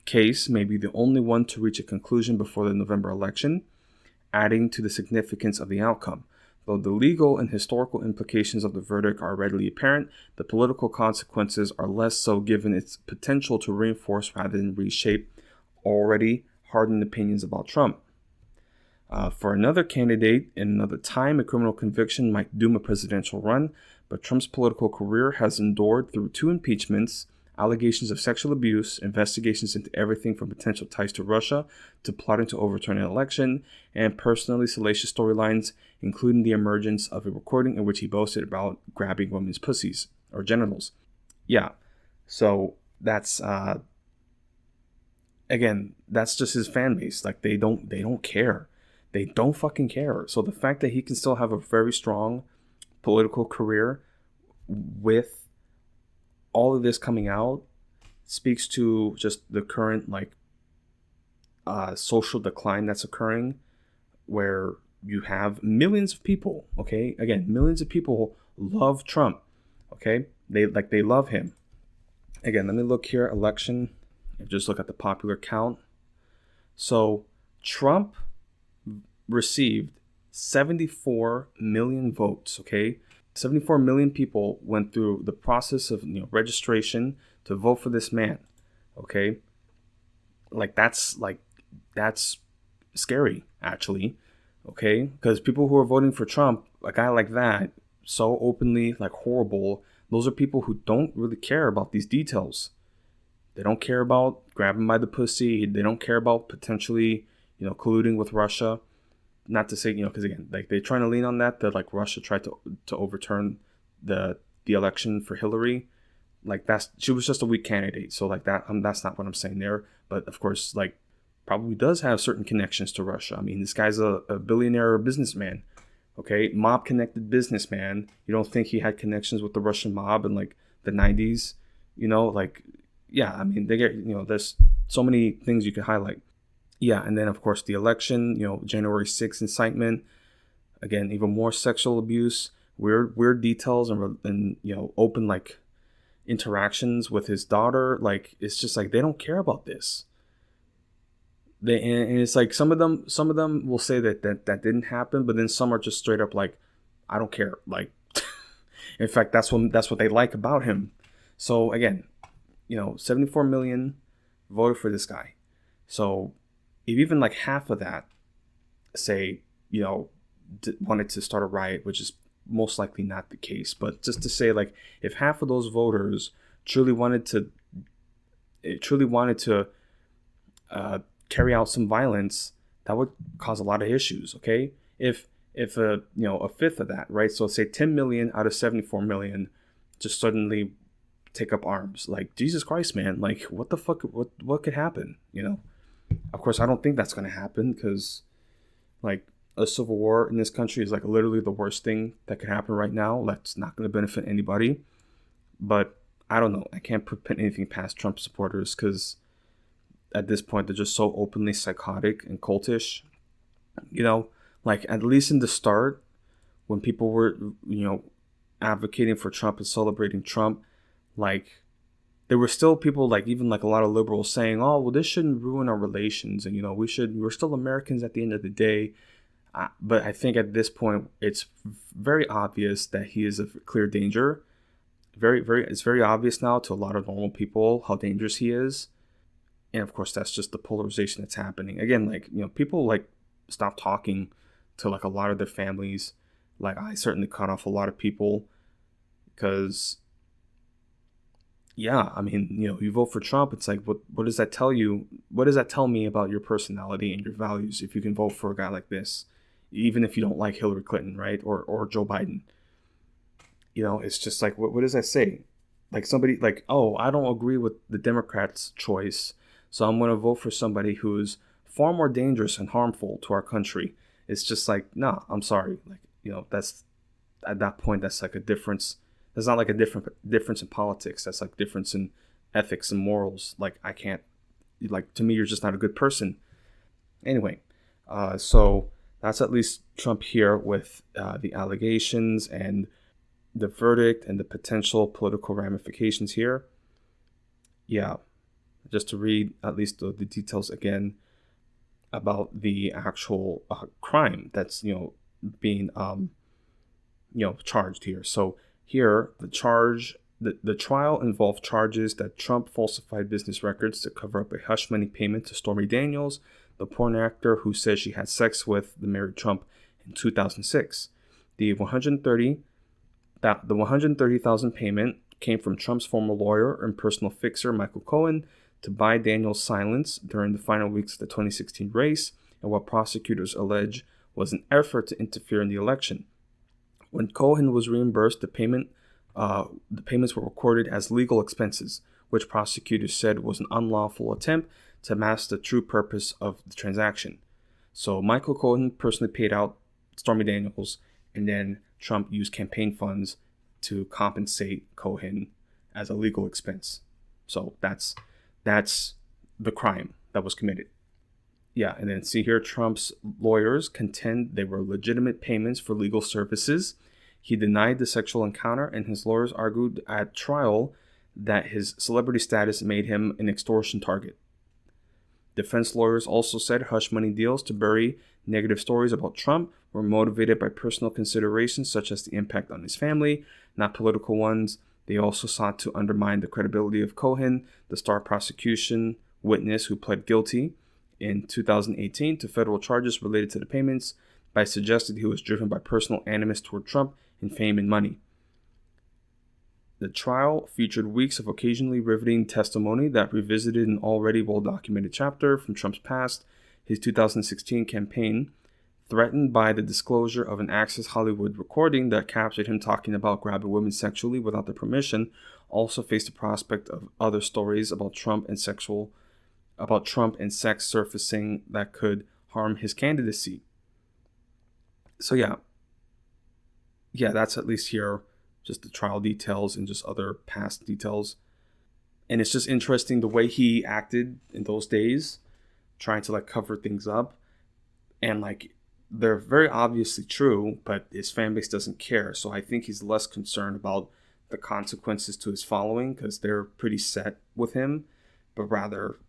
case may be the only one to reach a conclusion before the November election, adding to the significance of the outcome. Though the legal and historical implications of the verdict are readily apparent, the political consequences are less so, given its potential to reinforce rather than reshape already hardened opinions about Trump. For another candidate in another time, a criminal conviction might doom a presidential run, but Trump's political career has endured through 2 impeachments, allegations of sexual abuse, investigations into everything from potential ties to Russia to plotting to overturn an election, and personally salacious storylines, including the emergence of a recording in which he boasted about grabbing women's pussies or genitals. Yeah, so that's again, that's just his fan base. Like, they don't care. They don't fucking care. So the fact that he can still have a very strong political career with all of this coming out speaks to just the current, like, social decline that's occurring, where you have millions of people, okay? Again, millions of people love Trump, okay? They love him. Again, let me look here, election, just look at the popular count. So Trump received 74 million votes, okay? 74 million people went through the process of, you know, registration to vote for this man, okay? That's scary, actually, okay? Because people who are voting for Trump, a guy like that, so openly, like, horrible, those are people who don't really care about these details. They don't care about grabbing by the pussy. They don't care about potentially, you know, colluding with Russia. Not to say, you know, because again, like, they're trying to lean on that like Russia tried to overturn the election for Hillary. Like, she was just a weak candidate. So, like, that's not what I'm saying there. But of course, like, probably does have certain connections to Russia. I mean, this guy's a billionaire businessman, okay? Mob connected businessman. You don't think he had connections with the Russian mob in, like, the 90s? You know, like, yeah, I mean, they get, you know, there's so many things you could highlight. Yeah, and then of course the election, January 6th incitement, again, even more sexual abuse, weird details, and open like interactions with his daughter. Like, it's just like they don't care about this. And it's like some of them will say that didn't happen, but then some are just straight up like, I don't care. Like, in fact, that's what they like about him. So again, 74 million voted for this guy. So if even like half of that say, wanted to start a riot, which is most likely not the case, but just to say, like, if half of those voters truly wanted to carry out some violence, that would cause a lot of issues. Okay, if a fifth of that, right? So say 10 million out of 74 million just suddenly take up arms. Like, Jesus Christ, man! Like, what the fuck? What could happen? Of course, I don't think that's going to happen, because, like, a civil war in this country is like literally the worst thing that could happen right now. That's not going to benefit anybody. But I don't know. I can't put anything past Trump supporters, because at this point they're just so openly psychotic and cultish. Like, at least in the start, when people were advocating for Trump and celebrating Trump, like, there were still people, like, even like a lot of liberals saying, oh, well, this shouldn't ruin our relations, and we're still Americans at the end of the day. But I think at this point it's very obvious that he is a clear danger. It's very obvious now to a lot of normal people how dangerous he is. And of course, that's just the polarization that's happening. Again, like, people like stop talking to like a lot of their families. Like, I certainly cut off a lot of people because, yeah, I mean, you vote for Trump. It's like, what does that tell you? What does that tell me about your personality and your values if you can vote for a guy like this, even if you don't like Hillary Clinton, right? Or Joe Biden? It's just like, what does that say? Like, somebody like, oh, I don't agree with the Democrats' choice, so I'm going to vote for somebody who's far more dangerous and harmful to our country. It's just like, nah, I'm sorry. Like, that's, at that point, that's like a difference. That's not like a difference in politics. That's like difference in ethics and morals. Like, I can't, like, to me, you're just not a good person. Anyway, so that's at least Trump here with the allegations and the verdict and the potential political ramifications here. Yeah, just to read at least the details again about the actual crime that's being charged here. So here, the trial involved charges that Trump falsified business records to cover up a hush money payment to Stormi Daniels, the porn actor who says she had sex with the married Trump in 2006. The $130,000 payment came from Trump's former lawyer and personal fixer Michael Cohen to buy Daniels' silence during the final weeks of the 2016 race, and what prosecutors allege was an effort to interfere in the election. When Cohen was reimbursed, the payments were recorded as legal expenses, which prosecutors said was an unlawful attempt to mask the true purpose of the transaction. So Michael Cohen personally paid out Stormi Daniels, and then Trump used campaign funds to compensate Cohen as a legal expense. So that's the crime that was committed. Yeah, and then see here, Trump's lawyers contend they were legitimate payments for legal services. He denied the sexual encounter, and his lawyers argued at trial that his celebrity status made him an extortion target. Defense lawyers also said hush money deals to bury negative stories about Trump were motivated by personal considerations such as the impact on his family, not political ones. They also sought to undermine the credibility of Cohen, the star prosecution witness who pled guilty in 2018 to federal charges related to the payments by suggesting he was driven by personal animus toward Trump and fame and money. The trial featured weeks of occasionally riveting testimony that revisited an already well-documented chapter from Trump's past. His 2016 campaign, threatened by the disclosure of an Access Hollywood recording that captured him talking about grabbing women sexually without their permission, also faced the prospect of other stories about Trump and sex surfacing that could harm his candidacy. So yeah, that's at least here, just the trial details and just other past details. And it's just interesting the way he acted in those days, trying to like cover things up, and like they're very obviously true, but his fan base doesn't care. So I think he's less concerned about the consequences to his following because they're pretty set with him, but rather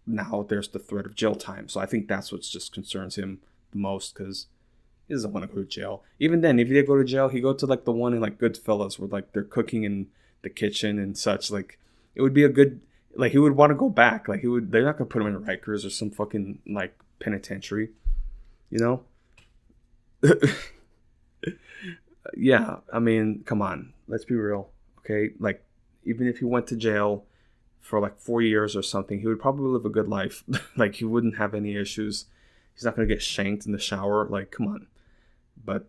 now there's the threat of jail time. So I think that's what just concerns him the most, because he doesn't want to go to jail. Even then, if he did go to jail, he go to like the one in like Goodfellas where like they're cooking in the kitchen and such. Like it would be a good, like he would want to go back. Like they're not gonna put him in Rikers or some fucking like penitentiary, you know? Yeah, I mean, come on, let's be real, okay? Like, even if he went to jail for like 4 years or something, he would probably live a good life. Like, he wouldn't have any issues. He's not gonna get shanked in the shower. Like, come on. But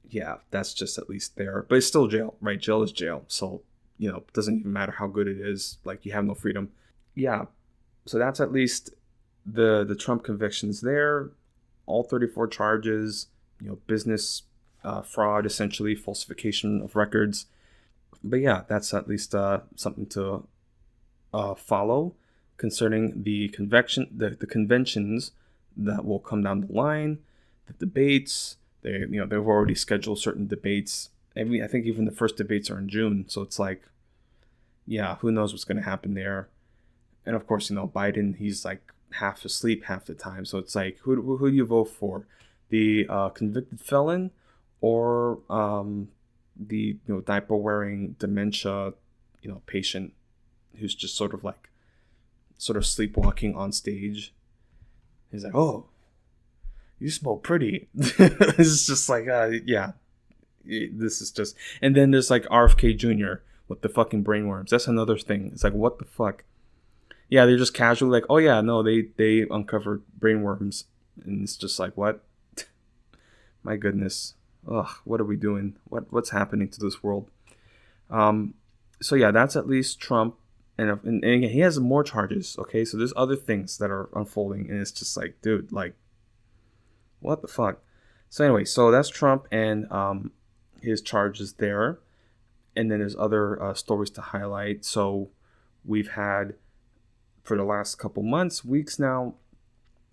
yeah, that's just at least there. But it's still jail, right? Jail is jail. So, you know, it doesn't even matter how good it is. Like, you have no freedom. Yeah. So that's at least the Trump convictions there. All 34 charges, you know, business fraud, essentially, falsification of records. But yeah, that's at least something to follow concerning the conventions that will come down the line, the debates. They've already scheduled certain debates. I mean, I think even the first debates are in June. So it's like, yeah, who knows what's going to happen there. And of course, you know, Biden, he's like half asleep half the time. So it's like, who do you vote for? The convicted felon or the diaper wearing dementia patient who's just sort of sleepwalking on stage. He's like, oh, you smell pretty. It's just like, yeah, this is just. And then there's like RFK Jr. with the fucking brainworms. That's another thing. It's like, what the fuck? Yeah, they're just casually like, oh yeah, no, they uncovered brainworms, and it's just like, what? My goodness, ugh, what are we doing? What's happening to this world? So yeah, that's at least Trump, and again, he has more charges. Okay, so there's other things that are unfolding, and it's just like, dude, like, what the fuck? So anyway, so that's Trump and his charges there, and then there's other stories to highlight. So we've had, for the last couple months, weeks now,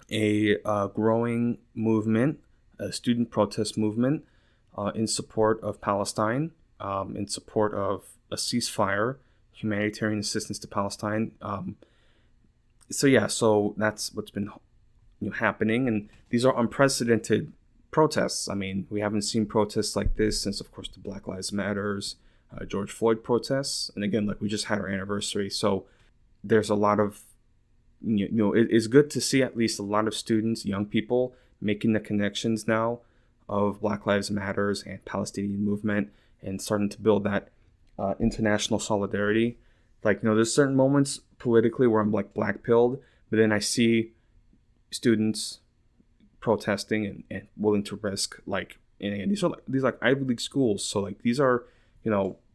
a growing movement, a student protest movement in support of Palestine, in support of a ceasefire, humanitarian assistance to Palestine. So that's what's been happening, and these are unprecedented protests. I mean, we haven't seen protests like this since, of course, the Black Lives Matters, George Floyd protests, and again, like, we just had our anniversary, so there's a lot of, it's good to see at least a lot of students, young people, making the connections now of Black Lives Matters and Palestinian movement and starting to build that international solidarity. Like, there's certain moments politically where I'm like black-pilled, but then I see students protesting and willing to risk, like, and these are like Ivy League schools, so like these are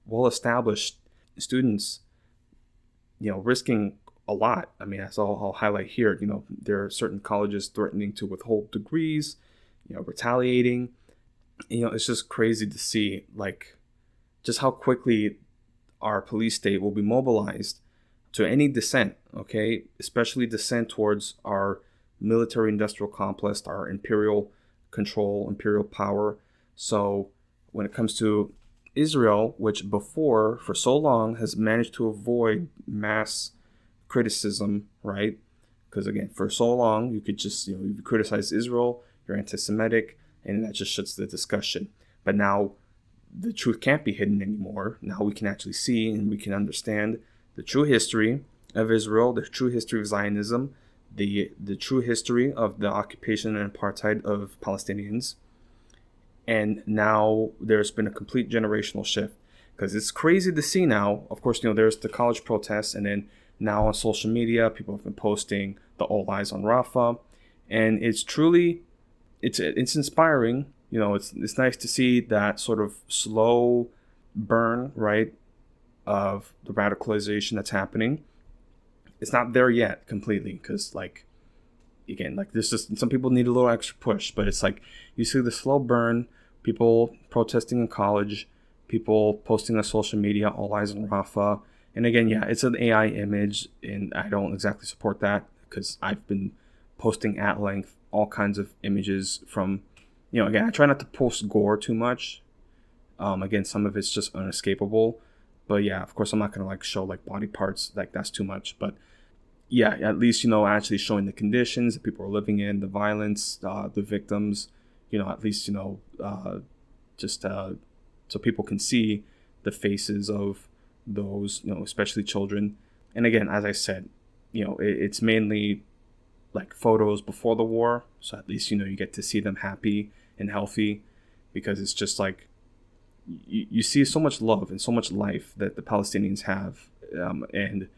well-established students risking a lot. I mean, that's all I'll highlight here. There are certain colleges threatening to withhold degrees, retaliating. It's just crazy to see, like, just how quickly our police state will be mobilized to any dissent, okay? Especially dissent towards our military-industrial complex, our imperial control, imperial power. So when it comes to Israel, which before, for so long, has managed to avoid mass criticism, right? Because again, for so long, you could just, you criticize Israel, you're anti-Semitic, and that just shuts the discussion. But now the truth can't be hidden anymore. Now we can actually see and we can understand the true history of Israel, the true history of Zionism, the true history of the occupation and apartheid of Palestinians. And now there's been a complete generational shift, because it's crazy to see now. Of course, there's the college protests, and then now on social media, people have been posting the All Eyes on Rafah, and it's truly, it's inspiring. It's nice to see that sort of slow burn, right, of the radicalization that's happening. It's not there yet completely, because, like, again, like, there's just some people need a little extra push, but it's like you see the slow burn, people protesting in college, people posting on social media, All Eyes on Rafah. And again, yeah, it's an AI image, and I don't exactly support that, because I've been posting at length all kinds of images from, again, I try not to post gore too much. Again, some of it's just unescapable. But yeah, of course, I'm not going to show body parts. That's too much. But yeah, at least, actually showing the conditions that people are living in, the violence, the victims, at least, just so people can see the faces of those, especially children. And again, as I said, it's mainly photos before the war. So at least, you get to see them happy and healthy, because it's just you see so much love and so much life that the Palestinians have. And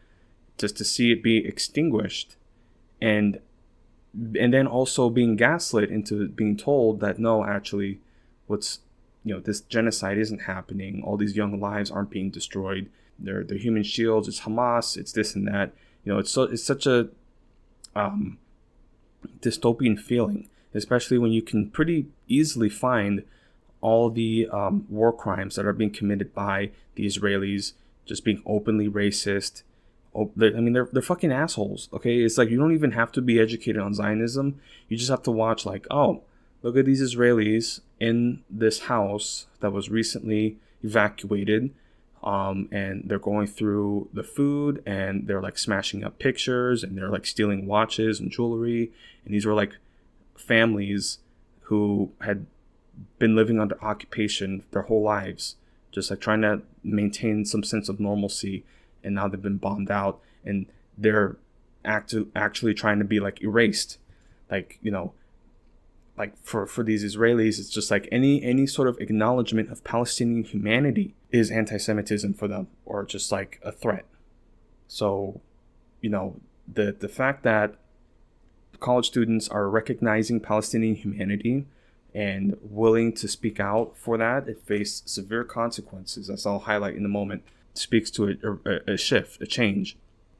just to see it be extinguished and then also being gaslit into being told that no, actually this genocide isn't happening. All these young lives aren't being destroyed. They're human shields. It's Hamas. It's this and that. It's such a dystopian feeling, especially when you can pretty easily find all the war crimes that are being committed by the Israelis, just being openly racist. They're fucking assholes. Okay, it's you don't even have to be educated on Zionism. You just have to watch oh, look at these Israelis in this house that was recently evacuated, and they're going through the food, and they're smashing up pictures, and they're stealing watches and jewelry. And these were families who had been living under occupation their whole lives, just trying to maintain some sense of normalcy. And now they've been bombed out, and they're actually trying to be erased. For these Israelis, it's just any sort of acknowledgement of Palestinian humanity is anti-Semitism for them, or just a threat. So, the fact that college students are recognizing Palestinian humanity and willing to speak out for that, it faced severe consequences, as I'll highlight in a moment, speaks to a shift, a change.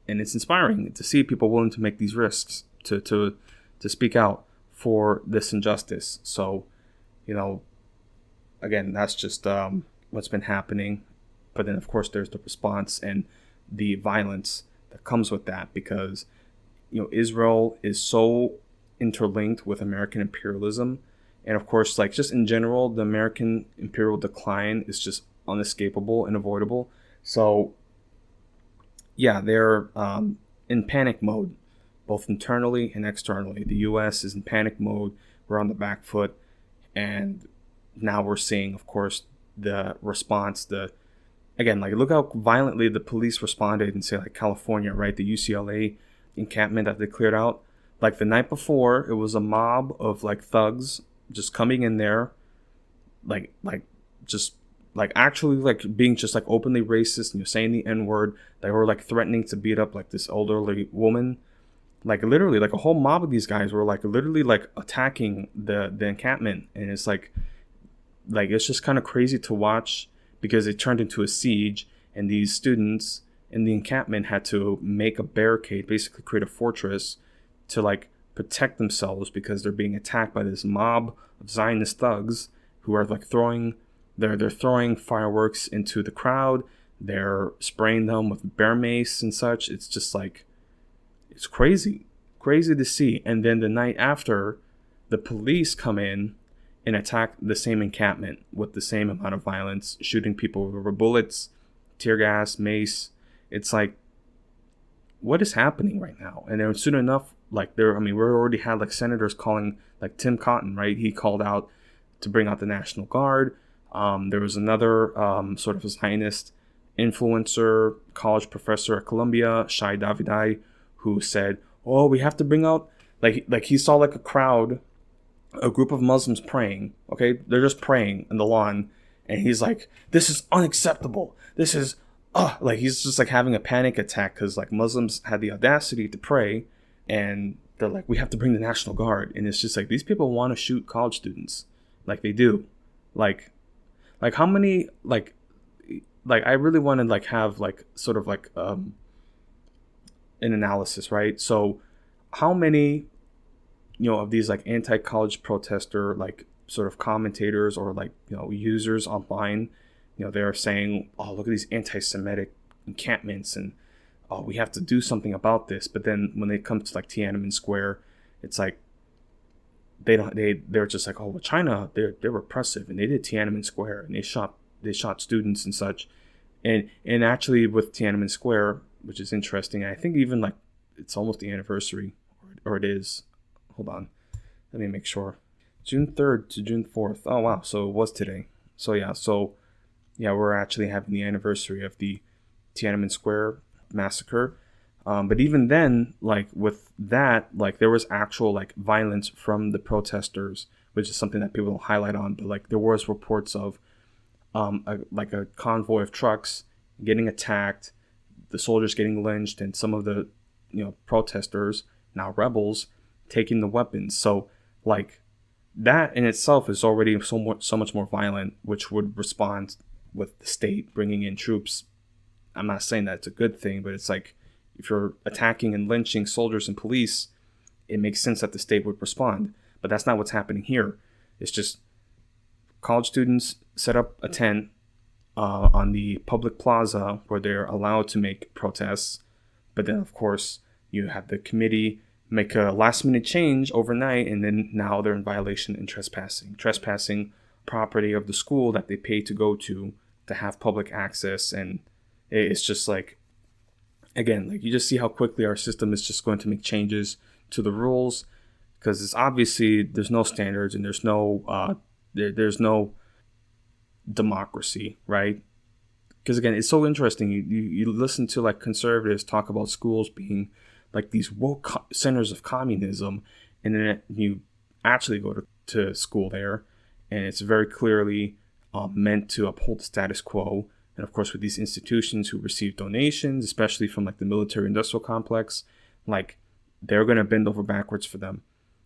And it's inspiring to see people willing to make these risks to speak out for this injustice. So, again, that's just what's been happening. But then, of course, there's the response and the violence that comes with that, because, Israel is so interlinked with American imperialism. And of course, just in general, the American imperial decline is just unescapable and avoidable. So, yeah, they're in panic mode, both internally and externally. The U.S. is in panic mode. We're on the back foot. And now we're seeing, of course, the response. Look how violently the police responded in, say, California, right? The UCLA encampment that they cleared out. The night before, it was a mob of, thugs just coming in there, actually being just openly racist, and saying the N-word. They were threatening to beat up this elderly woman. Literally, a whole mob of these guys were literally attacking the encampment. And it's it's just kind of crazy to watch, because it turned into a siege, and these students in the encampment had to make a barricade, basically create a fortress to protect themselves, because they're being attacked by this mob of Zionist thugs who are throwing fireworks into the crowd. They're spraying them with bear mace and such. It's just it's crazy to see. And then the night after, the police come in and attack the same encampment with the same amount of violence, shooting people with rubber bullets, tear gas, mace. It's what is happening right now? And then soon enough, we already had senators calling, Tim Cotton, right? He called out to bring out the National Guard. There was another sort of Zionist influencer, college professor at Columbia, Shai Davidai, who said, "Oh, we have to bring out," he saw a crowd, a group of Muslims praying. Okay, they're just praying on the lawn, and he's "This is unacceptable. This is he's just having a panic attack, because Muslims had the audacity to pray, and they're "We have to bring the National Guard." And it's just these people want to shoot college students, they do, how many I really want to have sort of an analysis, right? So how many of these anti-college protester sort of commentators or users online, they're saying, "Oh, look at these anti-Semitic encampments, and oh, we have to do something about this." But then when they come to Tiananmen Square it's like they're just like, oh, well, China, they're repressive, and they did Tiananmen Square, and they shot students and such. And actually with Tiananmen Square, which is interesting, I think even like it's almost the anniversary, or it is. Hold on, let me make sure. June 3rd to June 4th. Oh wow, so it was today. So yeah, we're actually having the anniversary of the Tiananmen Square massacre. But even then, like with that, like there was actual like violence from the protesters, which is something that people don't highlight on. But like there was reports of a convoy of trucks getting attacked, the soldiers getting lynched, and some of the protesters, now rebels, taking the weapons. So like that in itself is already so much more violent, which would respond with the state bringing in troops. I'm not saying that it's a good thing, but it's like if you're attacking and lynching soldiers and police, it makes sense that the state would respond. But that's not what's happening here. It's just college students set up a tent on the public plaza where they're allowed to make protests. But then, of course, you have the committee make a last minute change overnight, and then now they're in violation and trespassing property of the school that they pay to go to have public access. And it's just like, again, like you just see how quickly our system is just going to make changes to the rules, because it's obviously there's no standards and there's no democracy, right? Because again, it's so interesting. You listen to like conservatives talk about schools being like these woke centers of communism, and then you actually go to school there, and it's very clearly meant to uphold the status quo. And of course, with these institutions who receive donations, especially from like the military-industrial complex, like they're going to bend over backwards for them.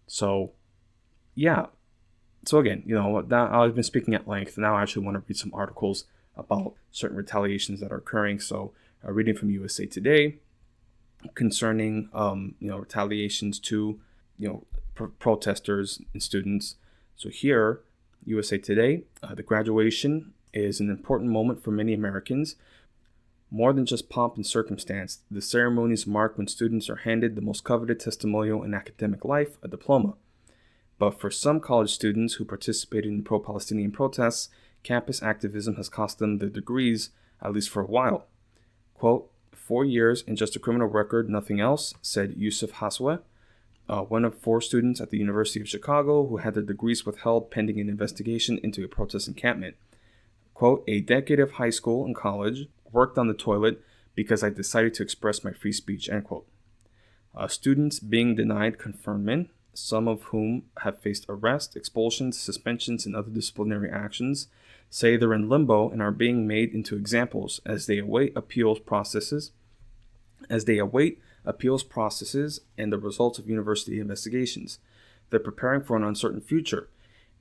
So, yeah. So again, I've been speaking at length. Now I actually want to read some articles about certain retaliations that are occurring. So, reading from USA Today concerning, retaliations to, protesters and students. So here, USA Today, the graduation is an important moment for many Americans. More than just pomp and circumstance, the ceremonies mark when students are handed the most coveted testimonial in academic life, a diploma. But for some college students who participated in pro-Palestinian protests, campus activism has cost them their degrees, at least for a while. Quote, 4 years and just a criminal record, nothing else, said Yusuf Haswe, one of 4 students at the University of Chicago who had their degrees withheld pending an investigation into a protest encampment. Quote, a decade of high school and college, worked on the toilet because I decided to express my free speech, end quote. Students being denied conferment, some of whom have faced arrest, expulsions, suspensions, and other disciplinary actions, say they're in limbo and are being made into examples as they await appeals processes and the results of university investigations. They're preparing for an uncertain future.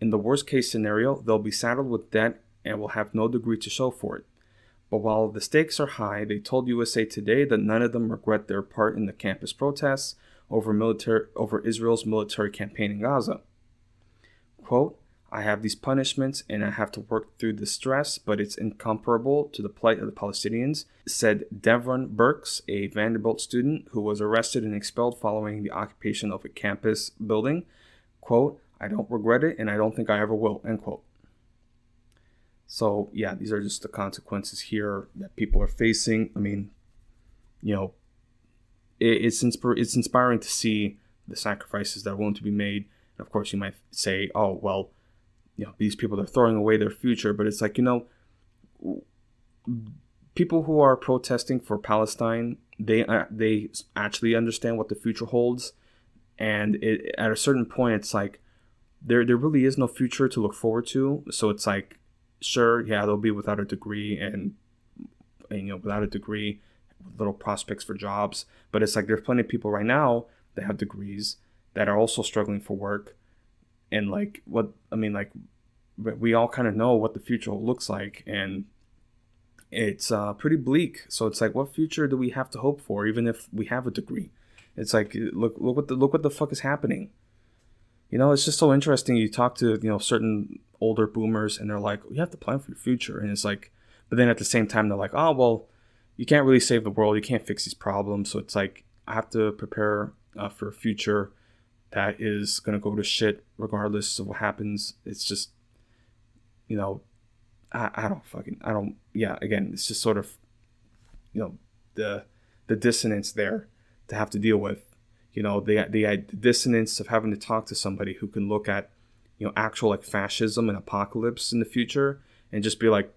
In the worst case scenario, they'll be saddled with debt and will have no degree to show for it. But while the stakes are high, they told USA Today that none of them regret their part in the campus protests over Israel's military campaign in Gaza. Quote, I have these punishments and I have to work through the stress, but it's incomparable to the plight of the Palestinians, said Devron Burks, a Vanderbilt student who was arrested and expelled following the occupation of a campus building. Quote, I don't regret it and I don't think I ever will, end quote. So, yeah, these are just the consequences here that people are facing. I mean, it's inspiring to see the sacrifices that are willing to be made. And of course, you might say, oh, well, these people are throwing away their future. But it's like, people who are protesting for Palestine, they actually understand what the future holds. And at a certain point, it's like there really is no future to look forward to. So it's like, sure, yeah, they'll be without a degree and without a degree, with little prospects for jobs. But it's like there's plenty of people right now that have degrees that are also struggling for work. And we all kind of know what the future looks like, and it's pretty bleak. So it's like, what future do we have to hope for, even if we have a degree? It's like, look what the fuck is happening. It's just so interesting. You talk to certain older boomers, and they're like, you have to plan for your future. And it's like, but then at the same time, they're like, oh well, you can't really save the world. You can't fix these problems. So it's like, I have to prepare for a future that is going to go to shit regardless of what happens. It's just, again, it's just sort of, the dissonance there to have to deal with, the dissonance of having to talk to somebody who can look at, actual like fascism and apocalypse in the future and just be like,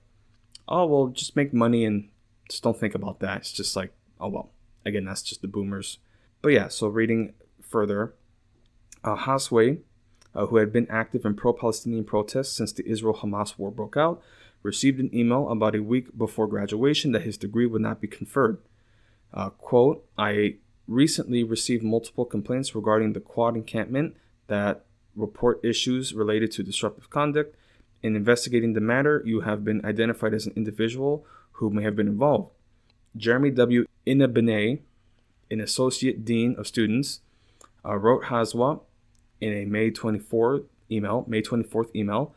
oh, well, just make money and just don't think about that. It's just like, oh, well, again, that's just the boomers. But yeah, so reading further, Hasway, who had been active in pro-Palestinian protests since the Israel-Hamas war broke out, received an email about a week before graduation that his degree would not be conferred. Quote, I recently received multiple complaints regarding the Quad encampment that report issues related to disruptive conduct. In investigating the matter, you have been identified as an individual who may have been involved. Jeremy W. Inabene, an associate dean of students, wrote Haswa in a May 24th email,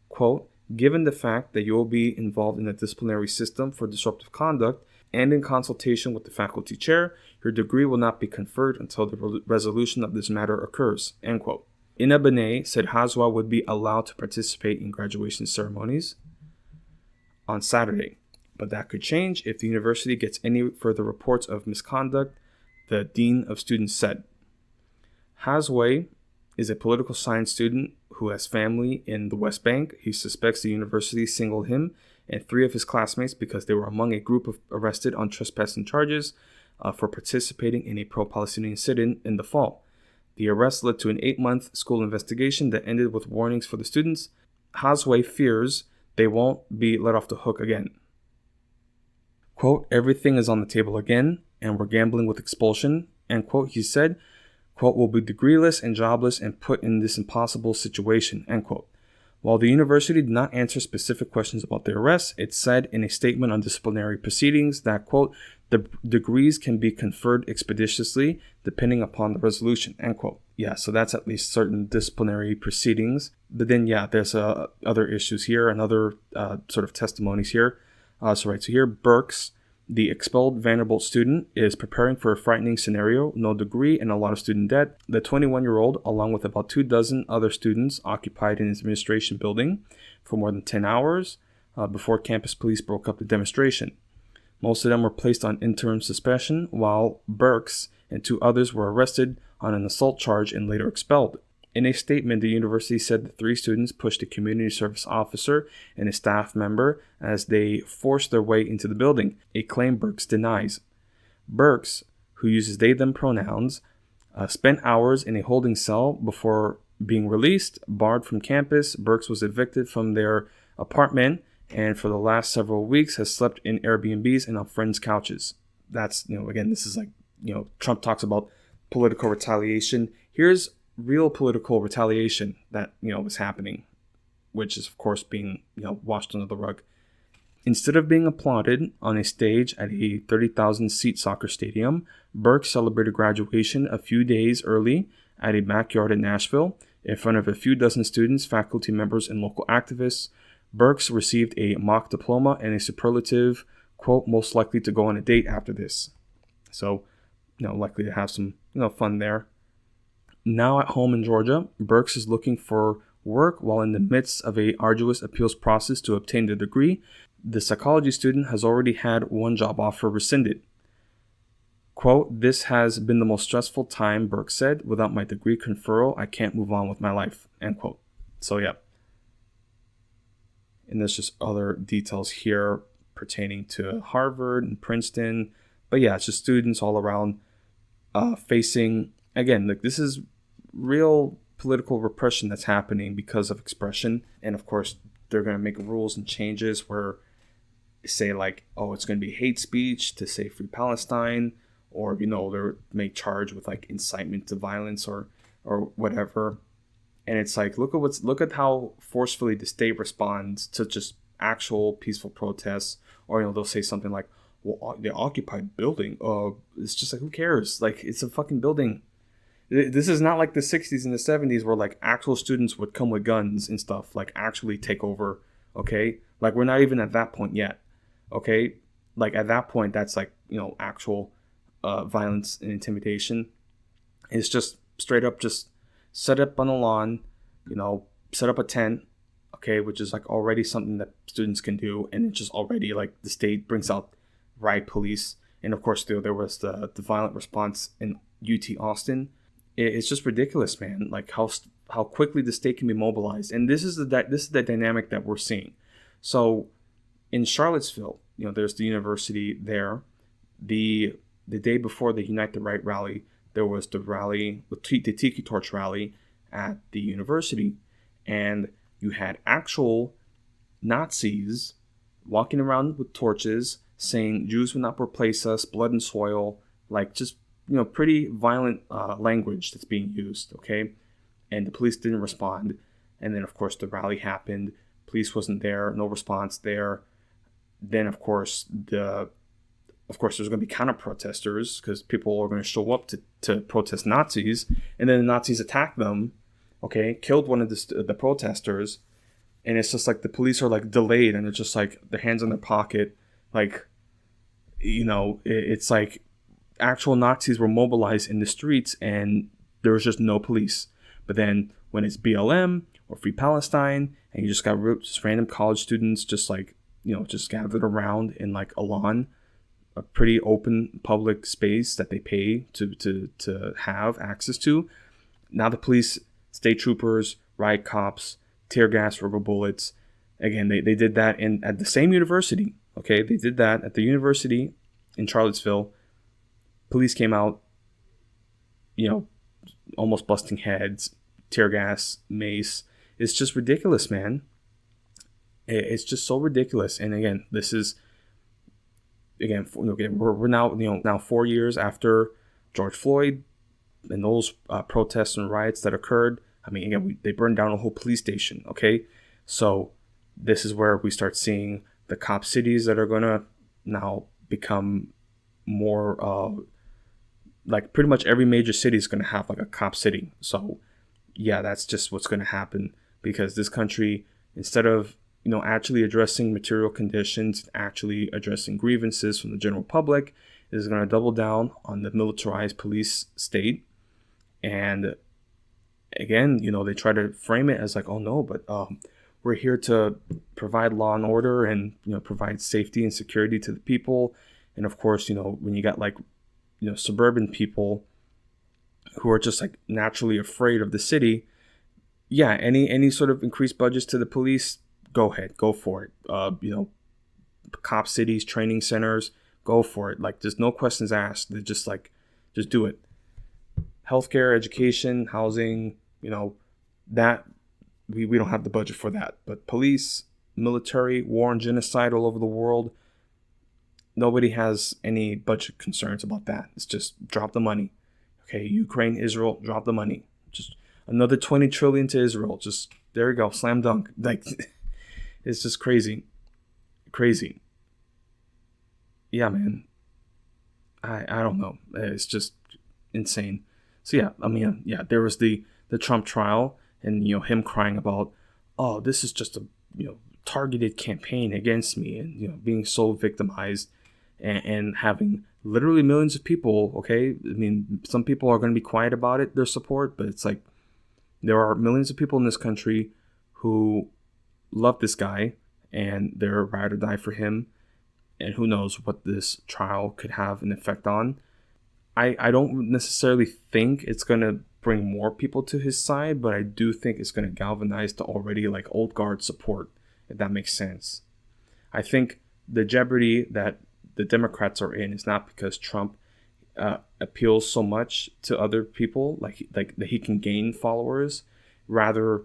quote, given the fact that you will be involved in the disciplinary system for disruptive conduct and in consultation with the faculty chair, your degree will not be conferred until the resolution of this matter occurs, end quote. Inabene said Haswa would be allowed to participate in graduation ceremonies on Saturday, but that could change if the university gets any further reports of misconduct, the dean of students said. Hasway is a political science student who has family in the West Bank. He suspects the university singled him and 3 of his classmates because they were among a group of arrested on trespassing charges for participating in a pro-Palestinian sit-in in the fall. The arrest led to an 8-month school investigation that ended with warnings for the students. Hasway fears they won't be let off the hook again. Quote, everything is on the table again, and we're gambling with expulsion, end quote, he said. Quote, we'll be degreeless and jobless and put in this impossible situation, end quote. While the university did not answer specific questions about the arrest, it said in a statement on disciplinary proceedings that, quote, the degrees can be conferred expeditiously depending upon the resolution, end quote. Yeah, so that's at least certain disciplinary proceedings. But then, yeah, there's other issues here and other sort of testimonies here. So here, Burks, the expelled Vanderbilt student, is preparing for a frightening scenario, no degree and a lot of student debt. The 21-year-old, along with about 24 other students, occupied an administration building for more than 10 hours before campus police broke up the demonstration. Most of them were placed on interim suspension, while Burks and 2 others were arrested on an assault charge and later expelled. In a statement, the university said that 3 students pushed a community service officer and a staff member as they forced their way into the building, a claim Burks denies. Burks, who uses they-them pronouns, spent hours in a holding cell before being released. Barred from campus, Burks was evicted from their apartment and for the last several weeks has slept in Airbnbs and on friends' couches. That's, again, this is like, Trump talks about political retaliation. Here's real political retaliation that, was happening, which is, of course, being, washed under the rug. Instead of being applauded on a stage at a 30,000-seat soccer stadium, Burke celebrated graduation a few days early at a backyard in Nashville in front of a few dozen students, faculty members, and local activists. Burks received a mock diploma and a superlative, quote, most likely to go on a date after this. So, likely to have some, fun there. Now at home in Georgia, Burks is looking for work while in the midst of a arduous appeals process to obtain the degree. The psychology student has already had 1 job offer rescinded. Quote, this has been the most stressful time, Burks said. Without my degree conferral, I can't move on with my life, end quote. So yeah. And there's just other details here pertaining to Harvard and Princeton. But yeah, it's just students all around facing, again, like this is real political repression that's happening because of expression. And of course, they're going to make rules and changes where say like, oh, it's going to be hate speech to say free Palestine, or, they're may charge with like incitement to violence or whatever. And it's like, look at how forcefully the state responds to just actual peaceful protests. Or, they'll say something like, well, the occupied building. It's just like, who cares? Like, it's a fucking building. This is not like the 60s and the 70s where like actual students would come with guns and stuff, like actually take over. Okay. Like, we're not even at that point yet. Okay. Like at that point, that's like, actual violence and intimidation. It's just straight up just set up on the lawn, set up a tent, okay, which is like already something that students can do, and it's just already like the state brings out riot police, and of course there was the violent response in UT Austin. It's just ridiculous, man. Like how quickly the state can be mobilized, and this is the dynamic that we're seeing. So in Charlottesville, there's the university there. The day before the Unite the Right rally, there was the Tiki Torch rally at the university, and you had actual Nazis walking around with torches saying Jews will not replace us, blood and soil, like just pretty violent language that's being used, okay? And the police didn't respond. And then of course the rally happened. Police wasn't there, no response there. Then of course there's going to be counter-protestors because people are going to show up to protest Nazis, and then the Nazis attack them, okay, killed one of the protesters, and it's just like the police are like delayed, and it's just like their hands in their pocket, like, it's like actual Nazis were mobilized in the streets and there was just no police. But then when it's BLM or Free Palestine, and you just got just random college students just like, just gathered around in like a lawn, a pretty open public space that they pay to have access to. Now the police, state troopers, riot cops, tear gas, rubber bullets. Again, they did that at the same university. Okay, they did that at the university in Charlottesville. Police came out, almost busting heads, tear gas, mace. It's just ridiculous, man. It's just so ridiculous. And again, this is, we're now 4 years after George Floyd and those protests and riots that occurred. I mean, again, they burned down a whole police station. Okay, so this is where we start seeing the cop cities that are gonna now become more like pretty much every major city is gonna have like a cop city. So yeah, that's just what's gonna happen, because this country, instead of actually addressing material conditions, actually addressing grievances from the general public, is going to double down on the militarized police state. And again, they try to frame it as like, oh no, but we're here to provide law and order and provide safety and security to the people. And of course, when you got like suburban people who are just like naturally afraid of the city, yeah, any sort of increased budgets to the police, go ahead, go for it. Cop cities, training centers, go for it. Like, there's no questions asked. They just do it. Healthcare, education, housing, that we don't have the budget for that. But police, military, war and genocide all over the world, nobody has any budget concerns about that. It's just drop the money. Okay, Ukraine, Israel, drop the money. Just another 20 trillion to Israel. Just there you go, slam dunk. Like, it's just crazy. Yeah, man. I don't know. It's just insane. So yeah, I mean, yeah, there was the Trump trial, and him crying about, oh, this is just a targeted campaign against me, and being so victimized, and having literally millions of people. Okay, I mean, some people are going to be quiet about it, their support, but it's like there are millions of people in this country who love this guy, and they're ride or die for him. And who knows what this trial could have an effect on. I don't necessarily think it's going to bring more people to his side, but I do think it's going to galvanize the already like old guard support, if that makes sense. I think the jeopardy that the Democrats are in is not because Trump appeals so much to other people, like that he can gain followers. Rather,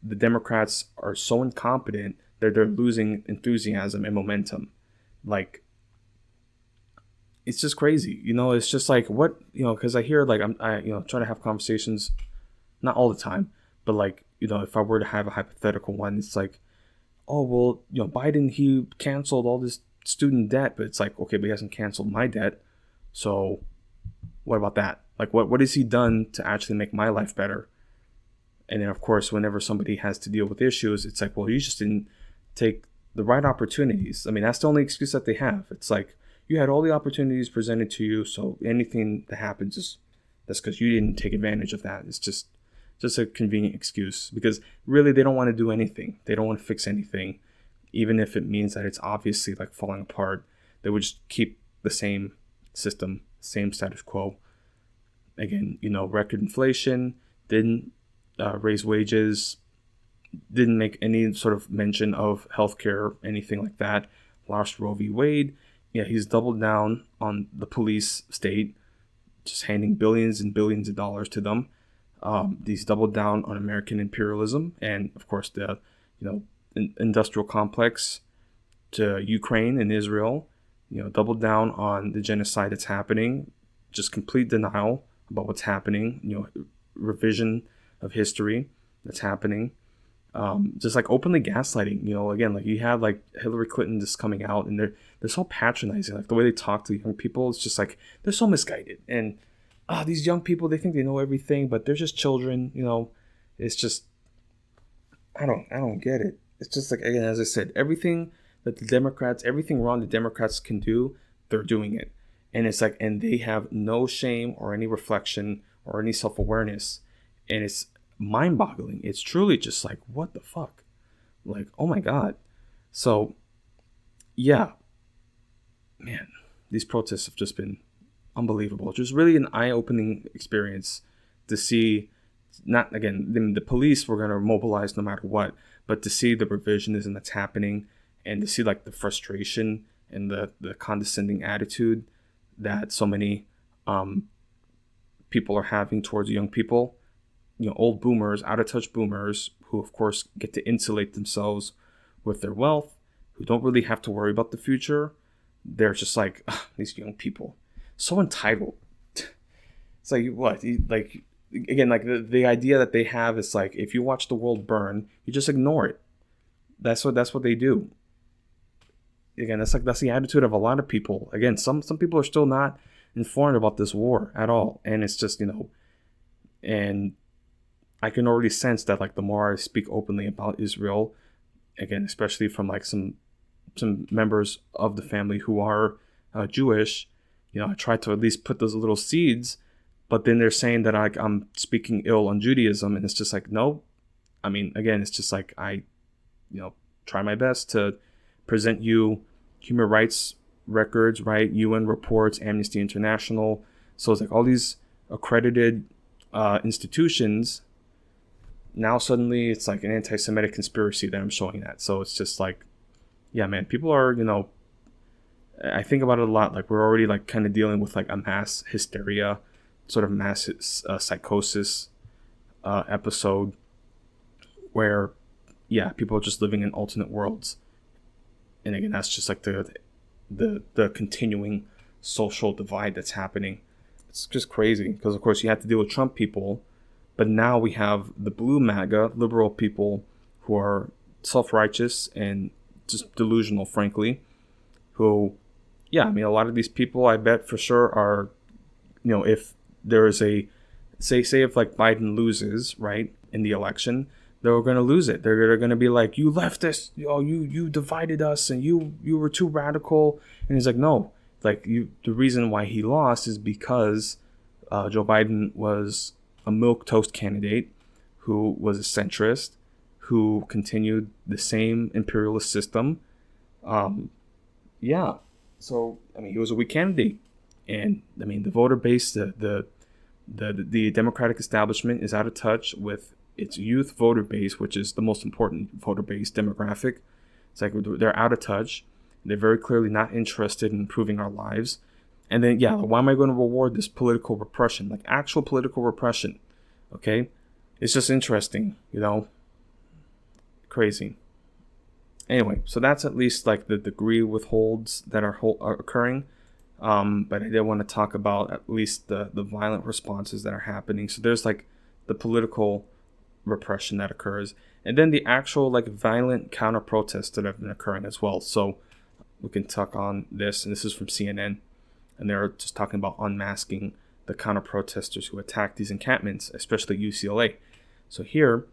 the Democrats are so incompetent that they're losing enthusiasm and momentum. Like, it's just crazy. It's just like, what, because I hear, like, I trying to have conversations, not all the time, but like, if I were to have a hypothetical one, it's like, oh, well, Biden, he canceled all this student debt, but it's like, okay, but he hasn't canceled my debt. So what about that? Like, what has he done to actually make my life better? And then, of course, whenever somebody has to deal with issues, it's like, well, you just didn't take the right opportunities. I mean, that's the only excuse that they have. It's like, you had all the opportunities presented to you, so anything that happens that's because you didn't take advantage of that. It's just just a convenient excuse, because really they don't want to do anything. They don't want to fix anything, even if it means that it's obviously like falling apart. They would just keep the same system, same status quo. Again, record inflation, didn't raise wages, didn't make any sort of mention of healthcare, anything like that. Lost Roe v. Wade. Yeah, he's doubled down on the police state, just handing billions and billions of dollars to them. He's doubled down on American imperialism and, of course, the industrial complex to Ukraine and Israel. Doubled down on the genocide that's happening, just complete denial about what's happening. Revision of history that's happening. Just like openly gaslighting. Again, like you have like Hillary Clinton just coming out, and they're so patronizing. Like the way they talk to young people, it's just like they're so misguided. And these young people, they think they know everything, but they're just children. It's just I don't get it. It's just like, again, as I said, everything wrong the Democrats can do, they're doing it. And it's like, and they have no shame or any reflection or any self-awareness. And it's mind-boggling. It's truly just like, what the fuck? Like, oh my God. So, yeah. Man, these protests have just been unbelievable. Just really an eye-opening experience to see, not, again, the police were going to mobilize no matter what, but to see the revisionism that's happening and to see like the frustration and the condescending attitude that so many people are having towards young people, old boomers, out-of-touch boomers, who of course get to insulate themselves with their wealth, who don't really have to worry about the future. They're just like, these young people, so entitled. It's like, what? Like, again, like the idea that they have is like, if you watch the world burn, you just ignore it. That's what they do. Again, that's the attitude of a lot of people. Again, some people are still not informed about this war at all, and it's just and I can already sense that like the more I speak openly about Israel, again, especially from like some members of the family who are Jewish, I try to at least put those little seeds, but then they're saying that I'm speaking ill on Judaism, and it's just like, no. I mean, again, it's just like I try my best to present you human rights records, right? UN reports, Amnesty International. So it's like all these accredited institutions. Now suddenly it's like an anti-Semitic conspiracy that I'm showing that. So it's just like, yeah, man, people are, I think about it a lot. Like we're already like kind of dealing with like a mass hysteria, sort of mass psychosis episode where, yeah, people are just living in alternate worlds. And again, that's just like the continuing social divide that's happening. It's just crazy because, of course, you have to deal with Trump people, but now we have the blue MAGA liberal people who are self-righteous and just delusional, frankly, who, yeah, I mean, a lot of these people, I bet for sure are, if there is say if like Biden loses, right, in the election, they're going to lose it. They're going to be like, you leftists, you divided us and you were too radical. And he's like, no, like the reason why he lost is because Joe Biden was a milquetoast candidate who was a centrist, who continued the same imperialist system. Yeah. So, I mean, he was a weak candidate. And I mean, the voter base, the Democratic establishment is out of touch with its youth voter base, which is the most important voter base demographic. It's like they're out of touch. They're very clearly not interested in improving our lives. And then, yeah, why am I going to reward this political repression? Like actual political repression. Okay? It's just interesting, Crazy. Anyway, so that's at least like the degree withholds that are occurring. But I did want to talk about at least the violent responses that are happening. So there's like the political repression that occurs, and then the actual like violent counter protests that have been occurring as well. So we can talk on this, and this is from CNN, and they're just talking about unmasking the counter protesters who attacked these encampments, especially UCLA. So here,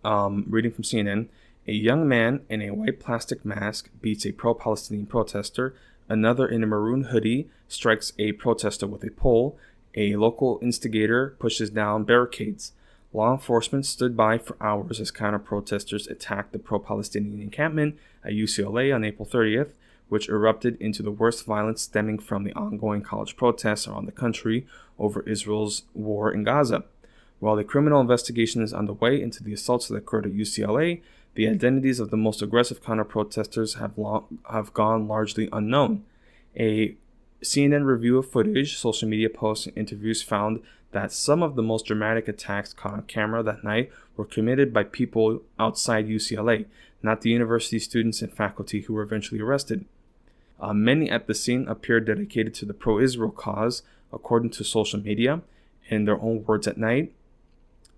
reading from CNN, a young man in a white plastic mask beats a pro-Palestinian protester. Another in a maroon hoodie strikes a protester with a pole. A local instigator pushes down barricades. Law enforcement stood by for hours as counter-protesters attacked the pro-Palestinian encampment at UCLA on April 30th, which erupted into the worst violence stemming from the ongoing college protests around the country over Israel's war in Gaza. While the criminal investigation is underway into the assaults that occurred at UCLA, the identities of the most aggressive counter-protesters have gone largely unknown. A CNN review of footage, social media posts, and interviews found that some of the most dramatic attacks caught on camera that night were committed by people outside UCLA, not the university students and faculty who were eventually arrested. Many at the scene appeared dedicated to the pro-Israel cause, according to social media. In their own words at night,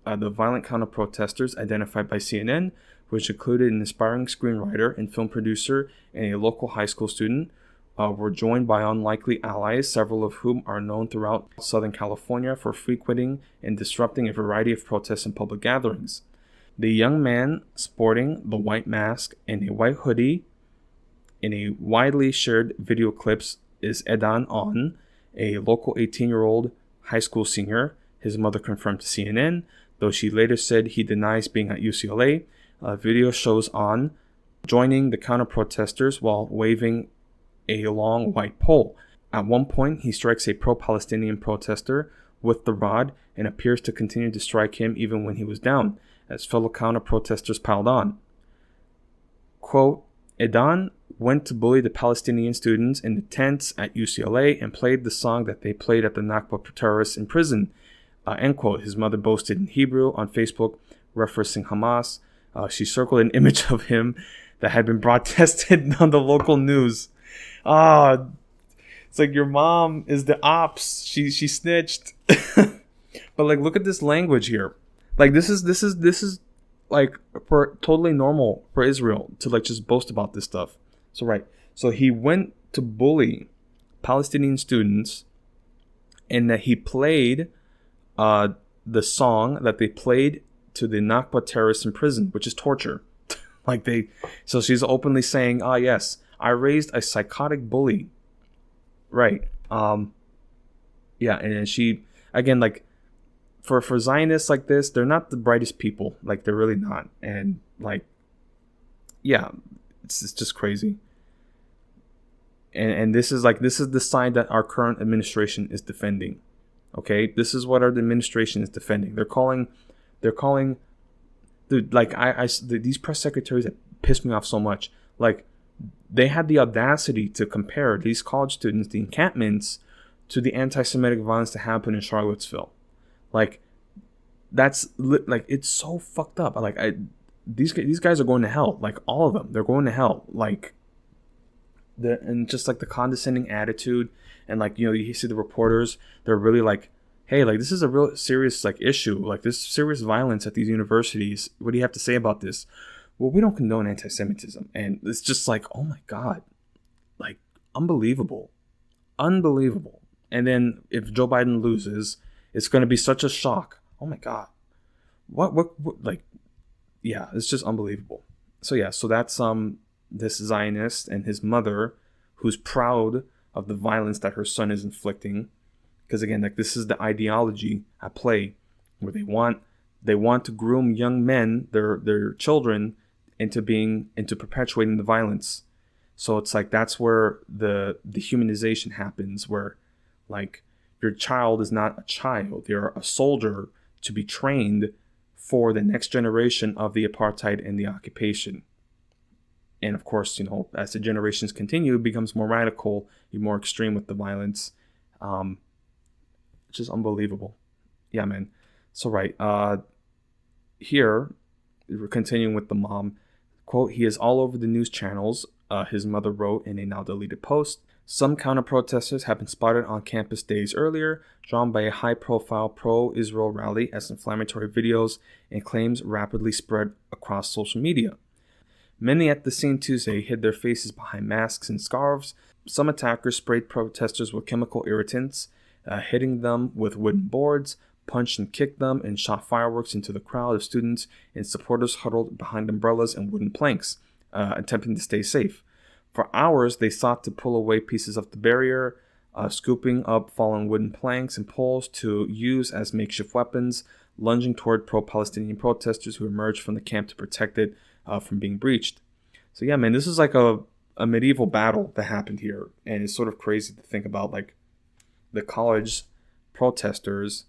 the violent counter-protesters identified by CNN, which included an aspiring screenwriter and film producer and a local high school student, were joined by unlikely allies, several of whom are known throughout Southern California for frequenting and disrupting a variety of protests and public gatherings. The young man sporting the white mask and a white hoodie in a widely shared video clips is Edan On, a local 18-year-old high school senior. His mother confirmed to CNN, though she later said he denies being at UCLA. A video shows On joining the counter-protesters while waving a long white pole. At one point, he strikes a pro-Palestinian protester with the rod and appears to continue to strike him even when he was down, as fellow counter-protesters piled on. Quote, Edan went to bully the Palestinian students in the tents at UCLA and played the song that they played at the Nakba terrorists in prison. End quote. His mother boasted in Hebrew on Facebook, referencing Hamas. She circled an image of him that had been broadcasted on the local news. It's like your mom is the ops. She snitched. But like, look at this language here. Like this is like for totally normal for Israel to like just boast about this stuff. So he went to bully Palestinian students, and that he played the song that they played to the Nakba terrorists in prison, which is torture. So she's openly saying, yes, I raised a psychotic bully. Right. Yeah, and then she, again, like, for Zionists like this, they're not the brightest people. Like, they're really not. And, like, yeah, it's just crazy. And this is the side that our current administration is defending. Okay? This is what our administration is defending. They're calling these press secretaries that piss me off so much. Like, they had the audacity to compare these college students, the encampments, to the anti-Semitic violence that happened in Charlottesville. Like, that's like, it's so fucked up. Like, these guys are going to hell. Like, all of them, they're going to hell. Like, and just like the condescending attitude, and like, you know, you see the reporters, they're really like, hey, like, this is a real serious like issue. Like, this serious violence at these universities. What do you have to say about this? Well, we don't condone anti-Semitism. And it's just like, oh my God, like, unbelievable. And then if Joe Biden loses, it's going to be such a shock. Oh my God. What, like, yeah, it's just unbelievable. So yeah, so that's this Zionist and his mother, who's proud of the violence that her son is inflicting. Because again, like, this is the ideology at play, where they want to groom young men, their children, into perpetuating the violence. So it's like, that's where the humanization happens, where like, your child is not a child, they're a soldier to be trained for the next generation of the apartheid and the occupation. And of course, you know, as the generations continue, it becomes more radical, more extreme with the violence. Just unbelievable. Yeah, man. So right, here we're continuing with the mom. Quote, he is all over the news channels, his mother wrote in a now deleted post. Some counter-protesters have been spotted on campus days earlier, drawn by a high-profile pro-Israel rally as inflammatory videos and claims rapidly spread across social media. Many at the scene Tuesday hid their faces behind masks and scarves. Some attackers sprayed protesters with chemical irritants, hitting them with wooden boards, punched and kicked them, and shot fireworks into the crowd of students and supporters huddled behind umbrellas and wooden planks, attempting to stay safe. For hours, they sought to pull away pieces of the barrier, scooping up fallen wooden planks and poles to use as makeshift weapons, lunging toward pro-Palestinian protesters who emerged from the camp to protect it from being breached. So yeah, man, this is like a medieval battle that happened here, and it's sort of crazy to think about, like, the college protesters.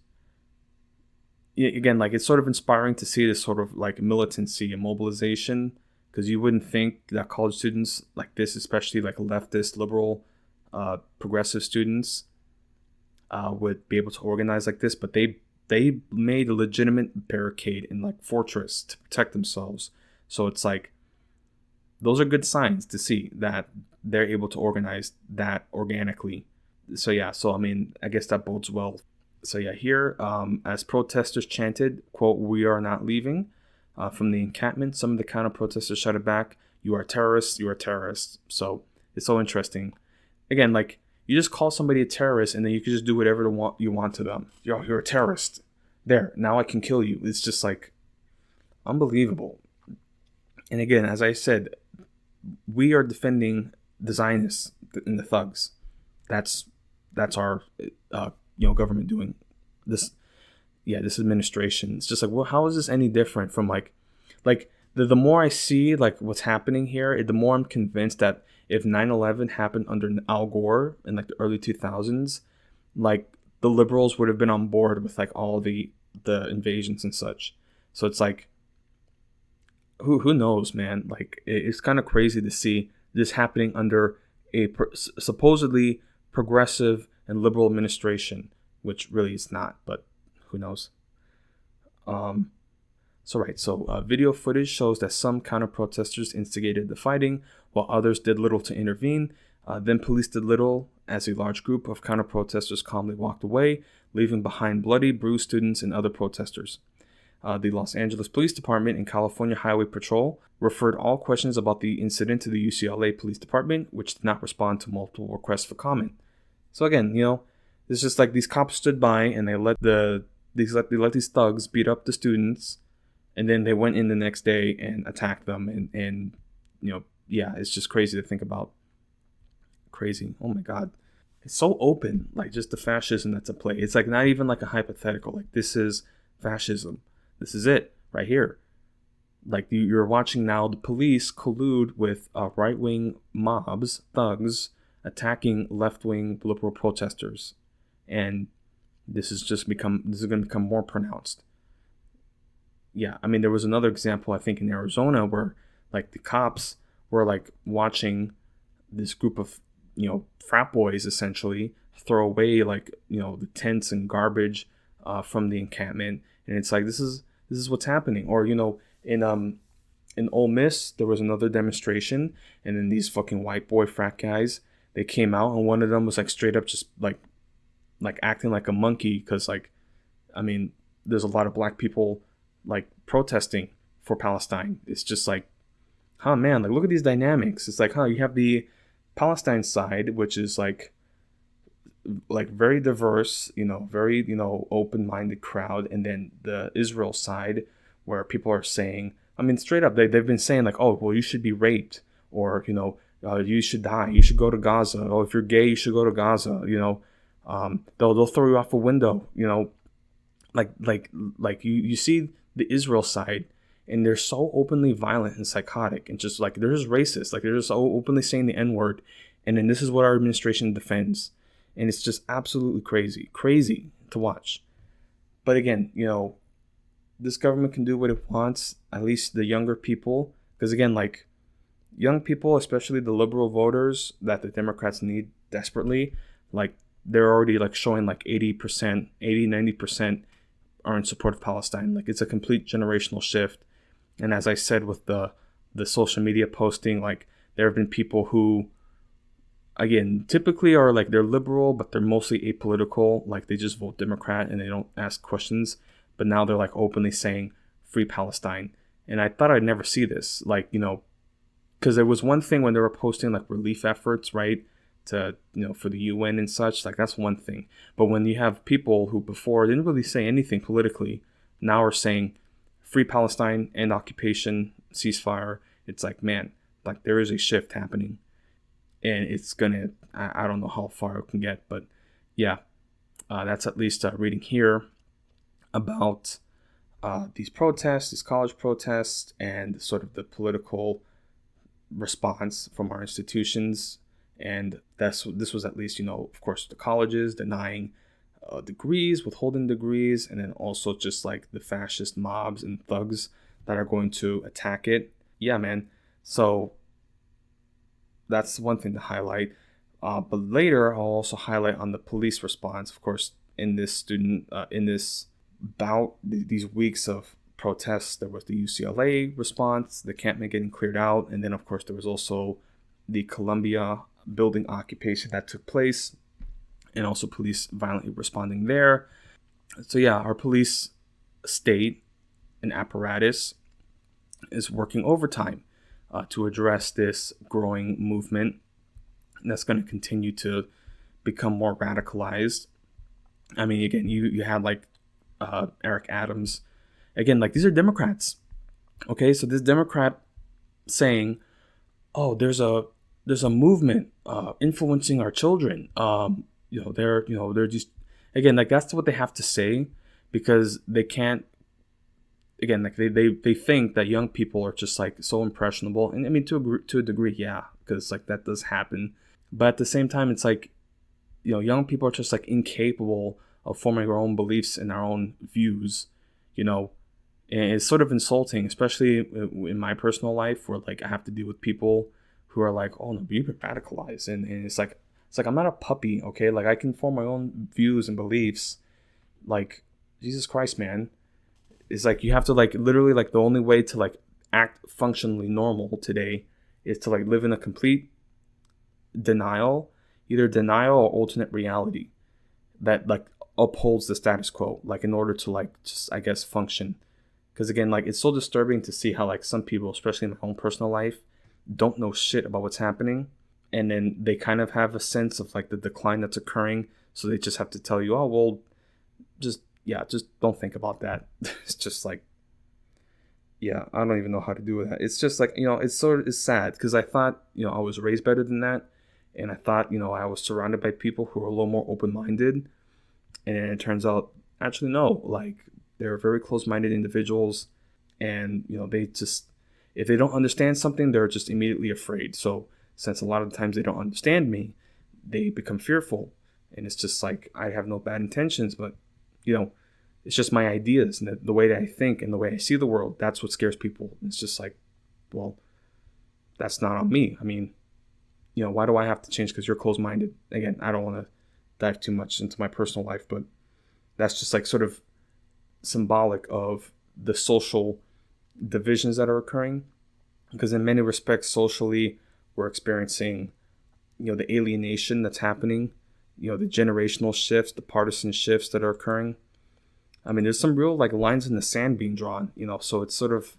Again, like, it's sort of inspiring to see this sort of like militancy and mobilization, because you wouldn't think that college students like this, especially like leftist, liberal, progressive students, would be able to organize like this, but they made a legitimate barricade and like fortress to protect themselves. So it's like, those are good signs to see that they're able to organize that organically. So yeah, so I mean, I guess that bodes well. So yeah, here, as protesters chanted, quote, "We are not leaving," from the encampment, some of the counter-protesters shouted back, "You are terrorists, you are terrorists." So it's so interesting. Again, like, you just call somebody a terrorist and then you can just do whatever you want to them. You're a terrorist. There, now I can kill you. It's just like unbelievable. And again, as I said, we are defending the Zionists and the thugs. That's our government doing this. Yeah, this administration. It's just like, well, how is this any different from like the more I see like what's happening here, the more I'm convinced that if 9/11 happened under Al Gore in like the early 2000s, like the liberals would have been on board with like all the invasions and such. So it's like, who knows, man? Like, it's kind of crazy to see this happening under a supposedly progressive and liberal administration, which really is not, but who knows? So video footage shows that some counter-protesters instigated the fighting, while others did little to intervene. Then police did little, as a large group of counter-protesters calmly walked away, leaving behind bloody, bruised students and other protesters. The Los Angeles Police Department and California Highway Patrol referred all questions about the incident to the UCLA Police Department, which did not respond to multiple requests for comment. So again, it's just like these cops stood by and they let these thugs beat up the students, and then they went in the next day and attacked them, and yeah, it's just crazy to think about. Crazy. Oh my God. It's so open, like just the fascism that's at play. It's like not even like a hypothetical. Like, this is fascism. This is it right here. Like, you're watching now the police collude with right-wing mobs, thugs, attacking left-wing liberal protesters. And this is going to become more pronounced. Yeah, I mean, there was another example, I think, in Arizona where like the cops were like watching this group of, frat boys essentially throw away like, the tents and garbage from the encampment. And it's like, this is what's happening. Or, in Ole Miss, there was another demonstration, and then these fucking white boy frat guys, they came out, and one of them was like straight up just like acting like a monkey, because like, I mean, there's a lot of black people like protesting for Palestine. It's just like, man, like, look at these dynamics. It's like, you have the Palestine side, which is like very diverse, very, open-minded crowd. And then the Israel side, where people are saying, I mean, straight up, they've been saying like, oh, well, you should be raped, or, you should die. You should go to Gaza. Oh, if you're gay, you should go to Gaza. They'll throw you off a window, like you see the Israel side, and they're so openly violent and psychotic, and just like, they're just racist. Like, they're just so openly saying the N-word. And then this is what our administration defends. And it's just absolutely crazy to watch. But again, this government can do what it wants, at least the younger people. Because again, like, young people, especially the liberal voters that the Democrats need desperately, like, they're already like showing like 90% are in support of Palestine. Like, it's a complete generational shift. And as I said with the social media posting, like, there have been people who, again, typically are like, they're liberal, but they're mostly apolitical. Like, they just vote Democrat and they don't ask questions. But now they're like openly saying free Palestine. And I thought I'd never see this. Like, because there was one thing when they were posting like relief efforts, right? To, for the UN and such, like, that's one thing. But when you have people who before didn't really say anything politically, now are saying free Palestine, end occupation, ceasefire, it's like, man, like, there is a shift happening. And it's gonna, I don't know how far it can get, but yeah, that's at least reading here about these protests, these college protests, and sort of the political response from our institutions. And this was at least, of course, the colleges denying degrees, withholding degrees, and then also just like the fascist mobs and thugs that are going to attack it. Yeah, man. So that's one thing to highlight. But later, I'll also highlight on the police response. Of course, in this bout, these weeks of protests, there was the UCLA response, the campment getting cleared out, and then of course there was also the Columbia building occupation that took place, and also police violently responding there. So yeah, our police state and apparatus is working overtime to address this growing movement that's going to continue to become more radicalized. I mean, again, you had like Eric Adams. Again, like, these are Democrats. Okay, so this Democrat saying, "Oh, there's a movement influencing our children." They're just, again, like, that's what they have to say, because they can't. Again, like, they think that young people are just like so impressionable, and I mean, to a degree, yeah, because like that does happen. But at the same time, it's like, young people are just like incapable of forming their own beliefs and their own views, and it's sort of insulting, especially in my personal life, where like I have to deal with people who are like, "Oh no, but you've been radicalized," and it's like I'm not a puppy, okay? Like, I can form my own views and beliefs. Like, Jesus Christ, man. It's like you have to, like, literally, like, the only way to like act functionally normal today is to like live in a complete denial, either denial or alternate reality that like upholds the status quo, like, in order to like just, I guess, function. Because again, like, it's so disturbing to see how like some people, especially in my own personal life, don't know shit about what's happening, and then they kind of have a sense of like the decline that's occurring, so they just have to tell you, "Oh well, just don't think about that." It's just like, yeah, I don't even know how to do with that. It's just like, it's sad, because I thought, I was raised better than that, and I thought, I was surrounded by people who were a little more open-minded, and it turns out, actually, no, like, they're very close-minded individuals, and, they just, if they don't understand something, they're just immediately afraid. So since a lot of the times they don't understand me, they become fearful, and it's just like, I have no bad intentions, but, it's just my ideas and the way that I think and the way I see the world. That's what scares people. It's just like, well, that's not on me. I mean, why do I have to change because you're closed-minded? Again, I don't want to dive too much into my personal life, but that's just like sort of symbolic of the social divisions that are occurring. Because in many respects, socially, we're experiencing, the alienation that's happening, the generational shifts, the partisan shifts that are occurring. I mean, there's some real like lines in the sand being drawn, so it's sort of,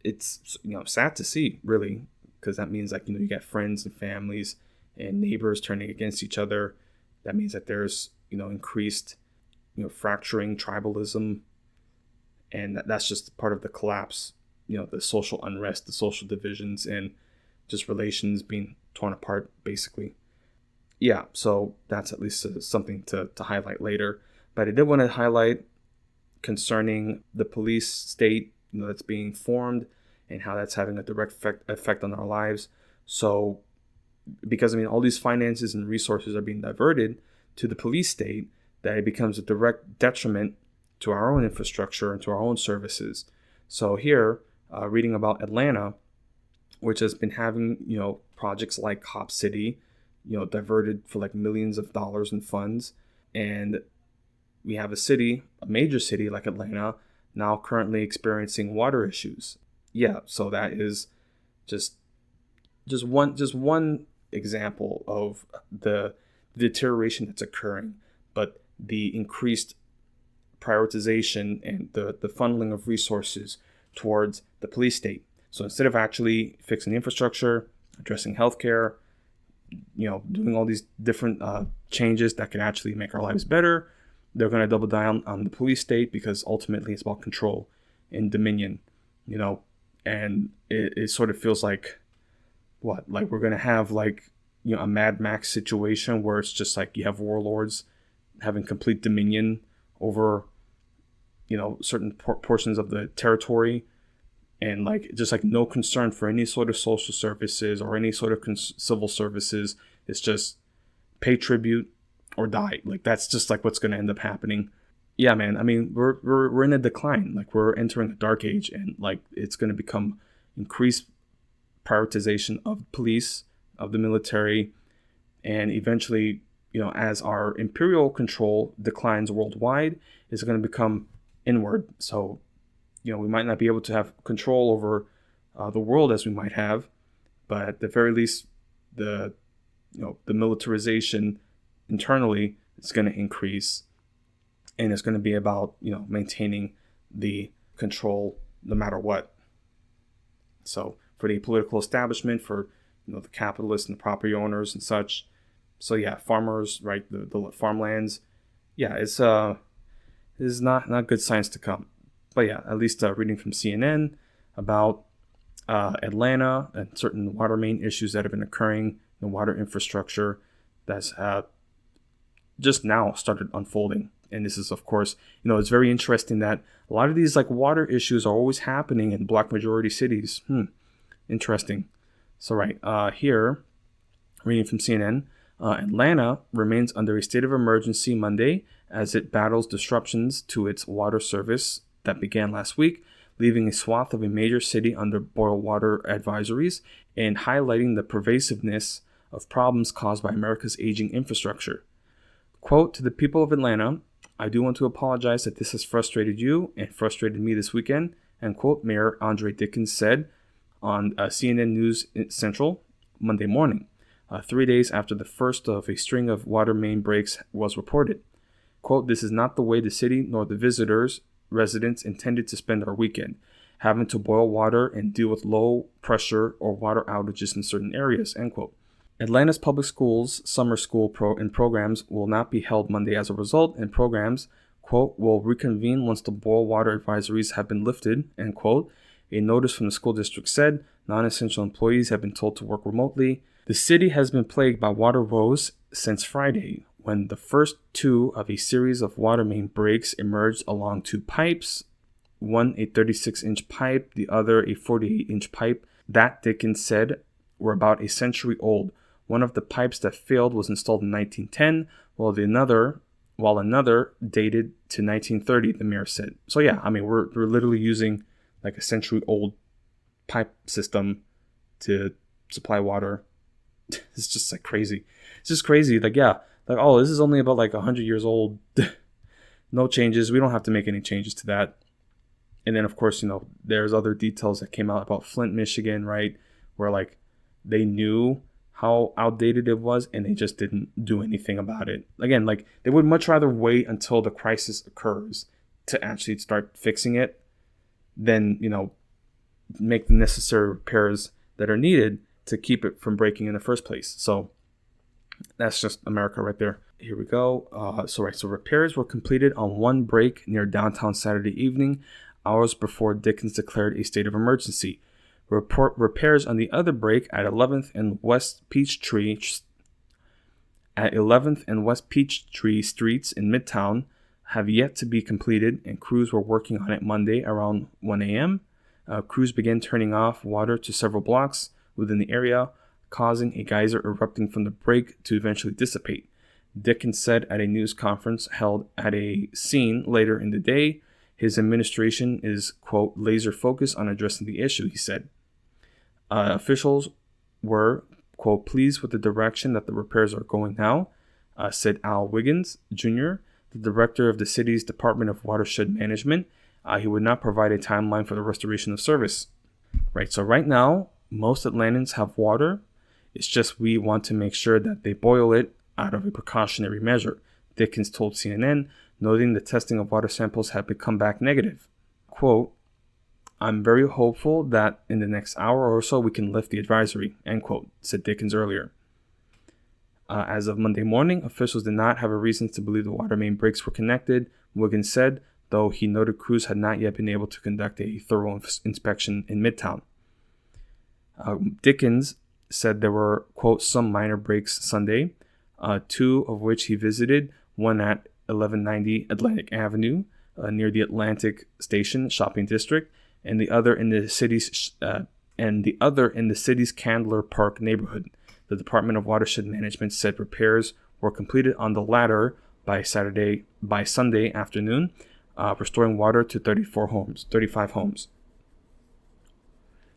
it's, sad to see, really, because that means like, you get friends and families and neighbors turning against each other. That means that there's, increased, fracturing, tribalism, and that's just part of the collapse, the social unrest, the social divisions, and just relations being torn apart, basically. Yeah, so that's at least something to highlight later. But I did want to highlight concerning the police state, that's being formed, and how that's having a direct effect on our lives. So, because, I mean, all these finances and resources are being diverted to the police state, that it becomes a direct detriment to our own infrastructure and to our own services. So here, reading about Atlanta, which has been having, projects like Cop City, diverted for like millions of dollars in funds. And we have a major city like Atlanta, now currently experiencing water issues. Yeah, so that is just one example of the deterioration that's occurring, but the increased prioritization and the funneling of resources towards the police state. So instead of actually fixing the infrastructure, addressing healthcare, doing all these different changes that can actually make our lives better, they're going to double down on the police state, because ultimately it's about control and dominion, and it sort of feels like, like we're going to have like, a Mad Max situation where it's just like you have warlords having complete dominion over certain portions of the territory, and like just like no concern for any sort of social services or any sort of civil services. It's just pay tribute or die. Like that's just like what's going to end up happening. Yeah, man. I mean, we're in a decline. Like we're entering a dark age, and like it's going to become increased prioritization of police, of the military, and eventually, as our imperial control declines worldwide, it's going to become inward. So, we might not be able to have control over the world as we might have, but at the very least, the militarization internally is going to increase, and it's going to be about maintaining the control no matter what. So for the political establishment, for the capitalists and the property owners and such. So yeah, farmers, right? The farmlands. Yeah, it's not good science to come. But yeah, at least reading from CNN about Atlanta and certain water main issues that have been occurring in the water infrastructure that's just now started unfolding. And this is, of course, it's very interesting that a lot of these like water issues are always happening in Black majority cities. Interesting. So right here, reading from CNN, Atlanta remains under a state of emergency Monday as it battles disruptions to its water service that began last week, leaving a swath of a major city under boil water advisories and highlighting the pervasiveness of problems caused by America's aging infrastructure. Quote, to the people of Atlanta, I do want to apologize that this has frustrated you and frustrated me this weekend, end quote, Mayor Andre Dickens said on CNN News Central Monday morning, 3 days after the first of a string of water main breaks was reported. Quote, this is not the way the city nor the residents intended to spend our weekend, having to boil water and deal with low pressure or water outages in certain areas, end quote. Atlanta's public schools summer school programs will not be held Monday as a result, and programs, quote, will reconvene once the boil water advisories have been lifted, end quote. A notice from the school district said non-essential employees have been told to work remotely. The city has been plagued by water woes since Friday, when the first two of a series of water main breaks emerged along two pipes, one a 36-inch pipe, the other a 48-inch pipe that, Dickens said, were about a century old. One of the pipes that failed was installed in 1910, while another dated to 1930, the mayor said. So yeah, I mean, we're literally using like a century-old pipe system to supply water. It's just like crazy. It's just crazy. Like, yeah, like, oh, this is only about like 100 years old. No changes. We don't have to make any changes to that. And then, of course, there's other details that came out about Flint, Michigan, right? Where like they knew how outdated it was and they just didn't do anything about it. Again, like they would much rather wait until the crisis occurs to actually start fixing it than, make the necessary repairs that are needed to keep it from breaking in the first place. So that's just America right there. Here we go. So repairs were completed on one break near downtown Saturday evening, hours before Dickens declared a state of emergency. Repairs on the other break at 11th and West Peachtree streets in Midtown have yet to be completed, and crews were working on it Monday around 1 a.m. Crews began turning off water to several blocks within the area, causing a geyser erupting from the break to eventually dissipate. Dickens said at a news conference held at a scene later in the day, his administration is, quote, laser focused on addressing the issue, he said. Officials were, quote, pleased with the direction that the repairs are going now, said Al Wiggins, Jr., the director of the city's Department of Watershed Management. He would not provide a timeline for the restoration of service. Right, so right now, most Atlantans have water. It's just we want to make sure that they boil it out of a precautionary measure, Dickens told CNN, noting the testing of water samples had come back negative. Quote, I'm very hopeful that in the next hour or so we can lift the advisory, end quote, said Dickens earlier. As of Monday morning, officials did not have a reason to believe the water main breaks were connected, Wiggins said, though he noted crews had not yet been able to conduct a thorough inspection in Midtown. Dickens said there were, quote, some minor breaks Sunday, two of which he visited, one at 1190 Atlantic Avenue, near the Atlantic Station shopping district, and the other in the city's Candler Park neighborhood. The Department of Watershed Management said repairs were completed on the latter by Sunday afternoon, restoring water to 35 homes.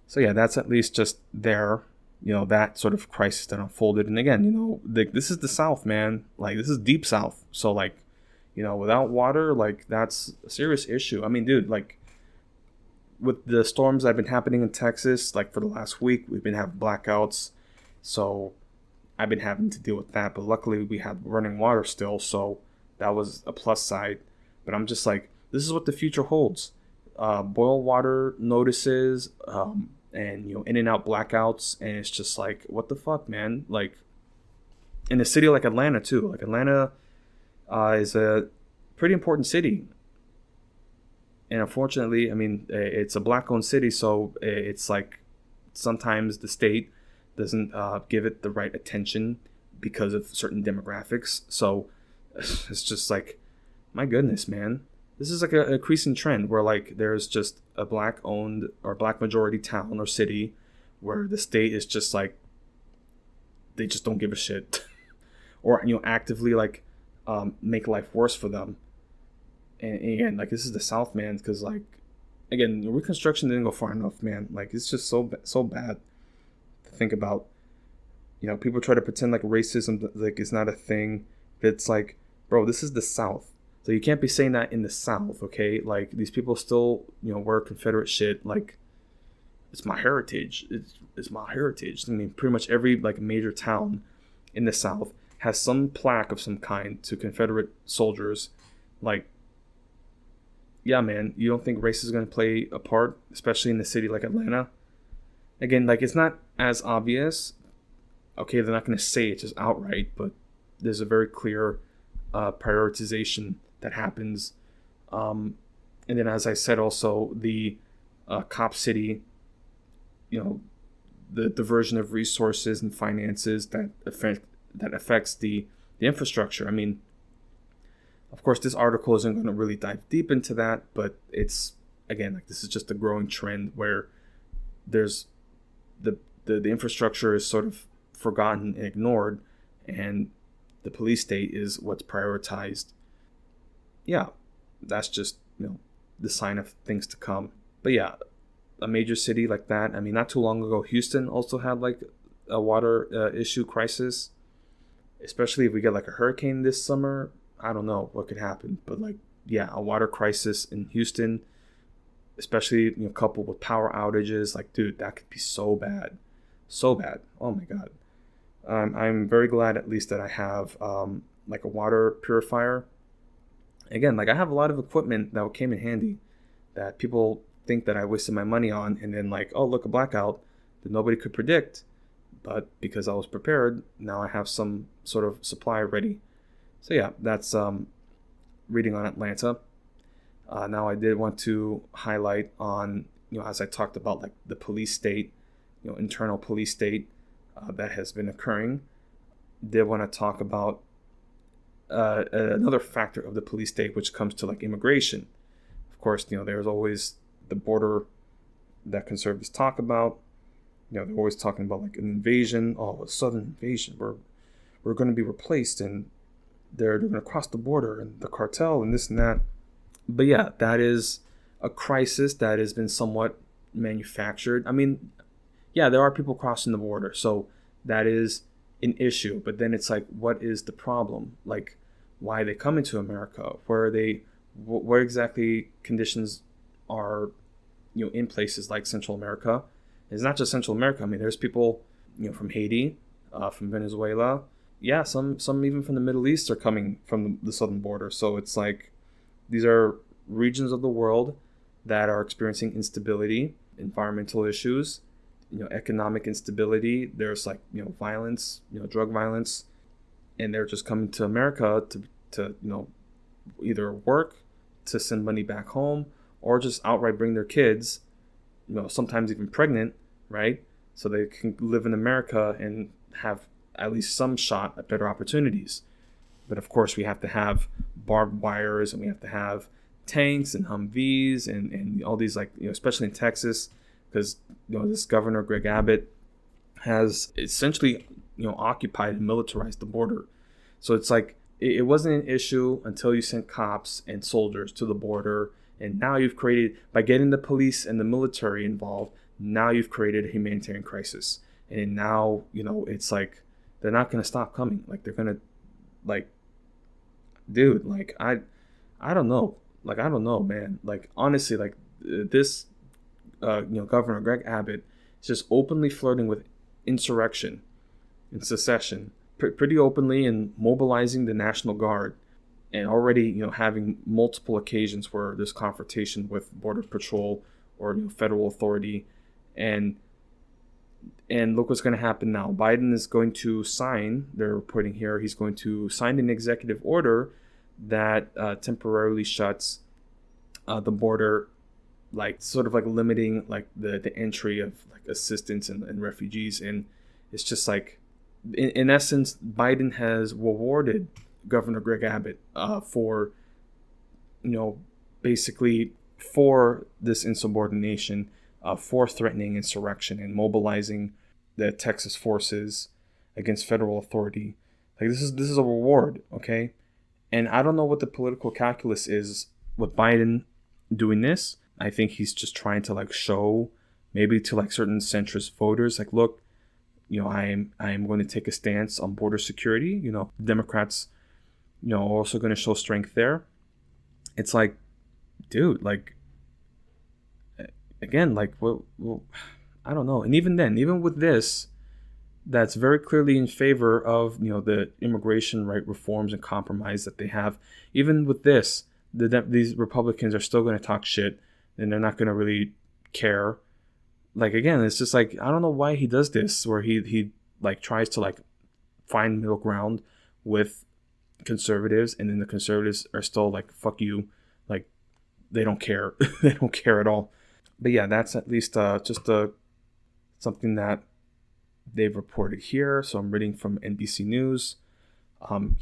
So yeah, that's at least just there, that sort of crisis that unfolded. And again, this is the South, man. Like, this is deep South. So like, without water, like, that's a serious issue. I mean, dude, like, with the storms that have been happening in Texas, like for the last week, we've been having blackouts. So I've been having to deal with that. But luckily, we had running water still. So that was a plus side. But I'm just like, this is what the future holds. Boil water notices, and in and out blackouts, and it's just like, what the fuck, man? Like, in a city like Atlanta too. Like, Atlanta is a pretty important city, and unfortunately, I mean, it's a black-owned city, so it's like sometimes the state doesn't give it the right attention because of certain demographics. So it's just like, my goodness, man. This is like a increasing trend where like there's just a black-owned or black majority town or city where the state is just like, they just don't give a shit, or actively like make life worse for them. And again, like, this is the South, man, because like, again, Reconstruction didn't go far enough, man. Like, it's just so bad to think about. People try to pretend like racism like is not a thing. It's like, bro, this is the South. So you can't be saying that in the South, okay? Like, these people still, wear Confederate shit. Like, it's my heritage. It's my heritage. I mean, pretty much every like major town in the South has some plaque of some kind to Confederate soldiers. Like, yeah, man, you don't think race is going to play a part, especially in a city like Atlanta? Again, like, it's not as obvious. Okay, they're not going to say it just outright, but there's a very clear prioritization that happens. And then, as I said, also the Cop City, the diversion of resources and finances that affects the infrastructure. I mean, of course, this article isn't going to really dive deep into that, but it's, again, like, this is just a growing trend where there's the infrastructure is sort of forgotten and ignored, and the police state is what's prioritized. Yeah, that's just, the sign of things to come. But yeah, a major city like that. I mean, not too long ago, Houston also had like a water issue crisis. Especially if we get like a hurricane this summer, I don't know what could happen. But like, yeah, a water crisis in Houston, especially coupled with power outages. Like, dude, that could be so bad, so bad. Oh my God. I'm very glad at least that I have like a water purifier. Again, like, I have a lot of equipment that came in handy that people think that I wasted my money on, and then like, oh, look, a blackout that nobody could predict. But because I was prepared, now I have some sort of supply ready. So yeah, that's reading on Atlanta. Now I did want to highlight on, as I talked about, like, the police state, internal police state that has been occurring. Did want to talk about another factor of the police state, which comes to like immigration. Of course, there's always the border that conservatives talk about. They're always talking about like an invasion, a sudden invasion. We're going to be replaced, and they're going to cross the border, and the cartel, and this and that. But yeah, that is a crisis that has been somewhat manufactured. I mean, yeah, there are people crossing the border, so that is an issue. But then it's like, what is the problem? Like, why are they coming to America? Where are they? Where exactly conditions are, in places like Central America? It's not just Central America. I mean, there's people, from Haiti, from Venezuela. Yeah, some even from the Middle East are coming from the southern border. So it's like, these are regions of the world that are experiencing instability, environmental issues, economic instability. There's like, violence, drug violence, and they're just coming to America to either work, to send money back home, or just outright bring their kids, sometimes even pregnant, right? So they can live in America and have at least some shot at better opportunities. But of course, we have to have barbed wires, and we have to have tanks and Humvees and all these, like, especially in Texas, because this governor Greg Abbott has essentially occupied and militarized the border. So it's like it wasn't an issue until you sent cops and soldiers to the border, and now you've created, by getting the police and the military involved, now you've created a humanitarian crisis. And now it's like they're not going to stop coming. Like, they're going to, like, dude, like, I don't know. Like, I don't know, man. Like, honestly, like, this Governor Greg Abbott is just openly flirting with insurrection and secession pretty openly, and mobilizing the National Guard, and already having multiple occasions where there's confrontation with Border Patrol or federal authority, and look what's going to happen now. Biden is going to sign, they're reporting here, he's going to sign an executive order that temporarily shuts the border, like sort of like limiting like the entry of like assistance and refugees. And it's just like, in essence, Biden has rewarded Governor Greg Abbott for basically for this insubordination, for threatening insurrection and mobilizing the Texas forces against federal authority. Like, this is a reward, okay? And I don't know what the political calculus is with Biden doing this. I think he's just trying to like show maybe to like certain centrist voters, like, look, I am going to take a stance on border security. Democrats, are also going to show strength there. It's like, dude, like, again, like, well, I don't know. And even then, even with this, that's very clearly in favor of, the immigration right reforms and compromise that they have. Even with this, these Republicans are still going to talk shit, and they're not going to really care. Like, again, it's just like, I don't know why he does this, where he like tries to like find middle ground with conservatives, and then the conservatives are still like, fuck you, like, they don't care. They don't care at all. But yeah, that's at least just something that they've reported here. So I'm reading from NBC News.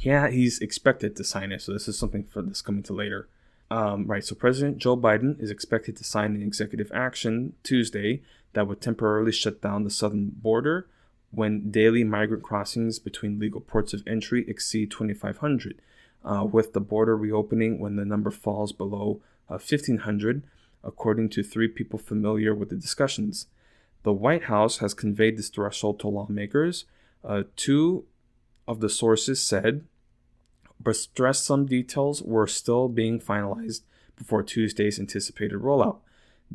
Yeah, he's expected to sign it. So this is something for this coming to later. Right, so President Joe Biden is expected to sign an executive action Tuesday that would temporarily shut down the southern border when daily migrant crossings between legal ports of entry exceed 2,500, with the border reopening when the number falls below 1,500, according to 3 people familiar with the discussions. The White House has conveyed this threshold to lawmakers. 2 of the sources said, but stressed some details were still being finalized before Tuesday's anticipated rollout.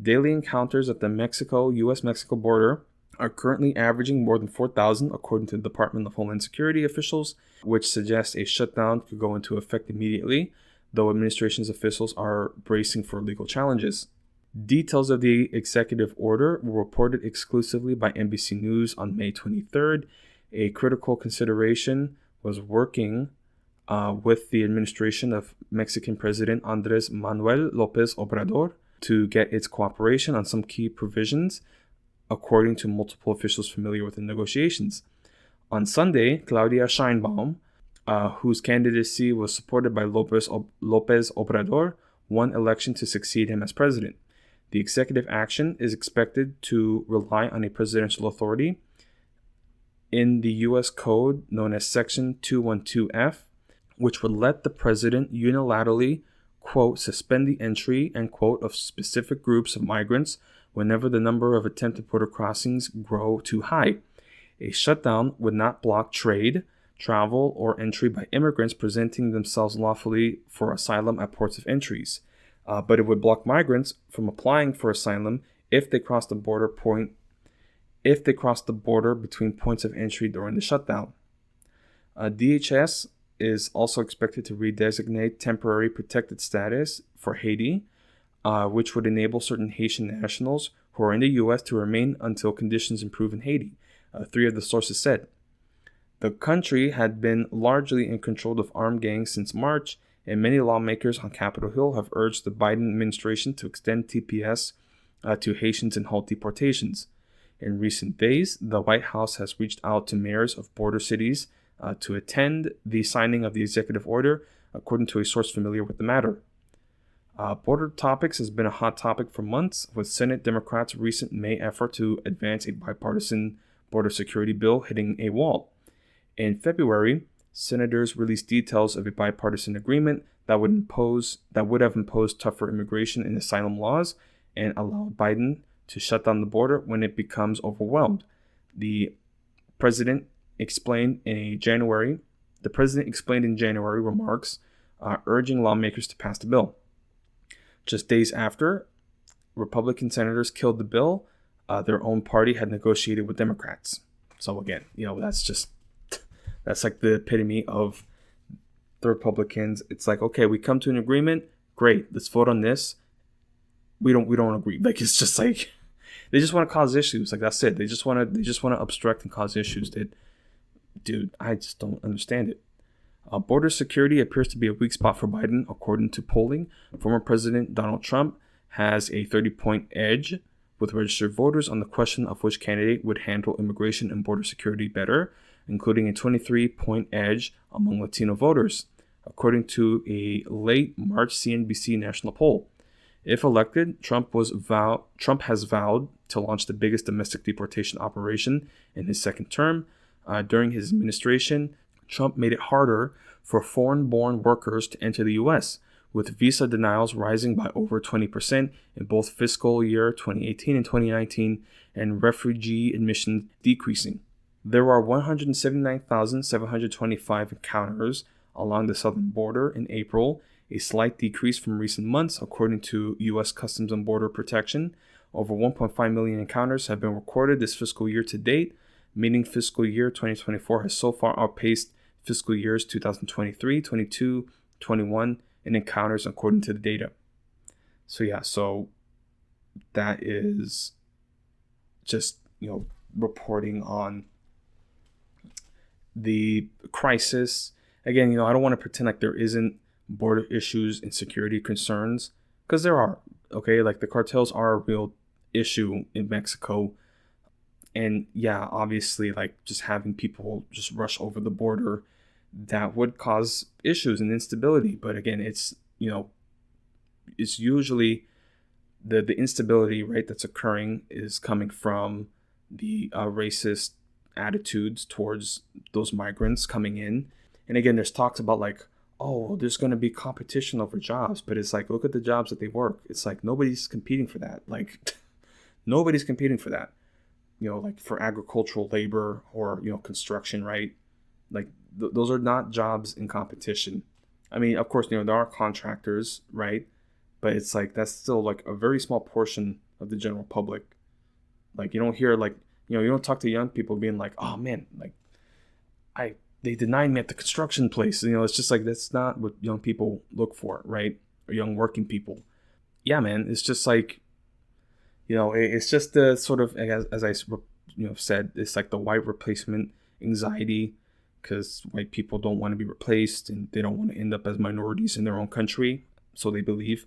Daily encounters at the U.S.-Mexico border are currently averaging more than 4,000, according to the Department of Homeland Security officials, which suggests a shutdown could go into effect immediately, though administration's officials are bracing for legal challenges. Details of the executive order were reported exclusively by NBC News on May 23rd. A critical consideration was working with the administration of Mexican President Andrés Manuel López Obrador to get its cooperation on some key provisions, according to multiple officials familiar with the negotiations. On Sunday, Claudia Sheinbaum, whose candidacy was supported by López Obrador, won election to succeed him as president. The executive action is expected to rely on a presidential authority in the U.S. Code known as Section 212F, which would let the president unilaterally, quote, suspend the entry, end quote, of specific groups of migrants whenever the number of attempted border crossings grow too high. A shutdown would not block trade, travel, or entry by immigrants presenting themselves lawfully for asylum at ports of entries, but it would block migrants from applying for asylum if they cross the border between points of entry during the shutdown. DHS is also expected to redesignate temporary protected status for Haiti, which would enable certain Haitian nationals who are in the U.S. to remain until conditions improve in Haiti, 3 of the sources said. The country had been largely in control of armed gangs since March, and many lawmakers on Capitol Hill have urged the Biden administration to extend TPS to Haitians and halt deportations. In recent days, the White House has reached out to mayors of border cities to attend the signing of the executive order, according to a source familiar with the matter. Border topics has been a hot topic for months, with Senate Democrats' recent May effort to advance a bipartisan border security bill hitting a wall. In February, senators released details of a bipartisan agreement that would have imposed tougher immigration and asylum laws and allowed Biden to shut down the border when it becomes overwhelmed. The president explained in January remarks urging lawmakers to pass the bill. Just days after, Republican senators killed the bill. Their own party had negotiated with Democrats. So again, that's like the epitome of the Republicans. It's like, okay, we come to an agreement. Great, let's vote on this. We don't agree. Like, it's just like they just want to cause issues. Like, that's it. They just want to obstruct and cause issues. Dude, I just don't understand it. Border security appears to be a weak spot for Biden, according to polling. Former President Donald Trump has a 30-point edge with registered voters on the question of which candidate would handle immigration and border security better, including a 23-point edge among Latino voters, according to a late March CNBC national poll. If elected, Trump has vowed to launch the biggest domestic deportation operation in his second term. During his administration, Trump made it harder for foreign-born workers to enter the U.S., with visa denials rising by over 20% in both fiscal year 2018 and 2019, and refugee admissions decreasing. There are 179,725 encounters along the southern border in April, a slight decrease from recent months, according to U.S. Customs and Border Protection. Over 1.5 million encounters have been recorded this fiscal year to date, meaning fiscal year 2024 has so far outpaced fiscal years 2023, 22, 21 in encounters according to the data. So that is just, reporting on the crisis. Again, I don't want to pretend like there isn't border issues and security concerns, because there are. Okay, like the cartels are a real issue in Mexico. And yeah, obviously, like just having people just rush over the border, that would cause issues and instability. But again, it's usually the instability, right, that's occurring is coming from the racist attitudes towards those migrants coming in. And again, there's talks about like, oh, there's going to be competition over jobs, but it's like, look at the jobs that they work. It's like nobody's competing for that. Like nobody's competing for that. Like for agricultural labor or, construction, right? Like those are not jobs in competition. I mean, of course, there are contractors, right? But it's like, that's still like a very small portion of the general public. Like you don't hear like, you don't talk to young people being like, oh man, like they denied me at the construction place. It's just like, that's not what young people look for, right? Or young working people. Yeah, man. It's just like, it's just the sort of, as I said, it's like the white replacement anxiety, because white people don't want to be replaced and they don't want to end up as minorities in their own country, so they believe.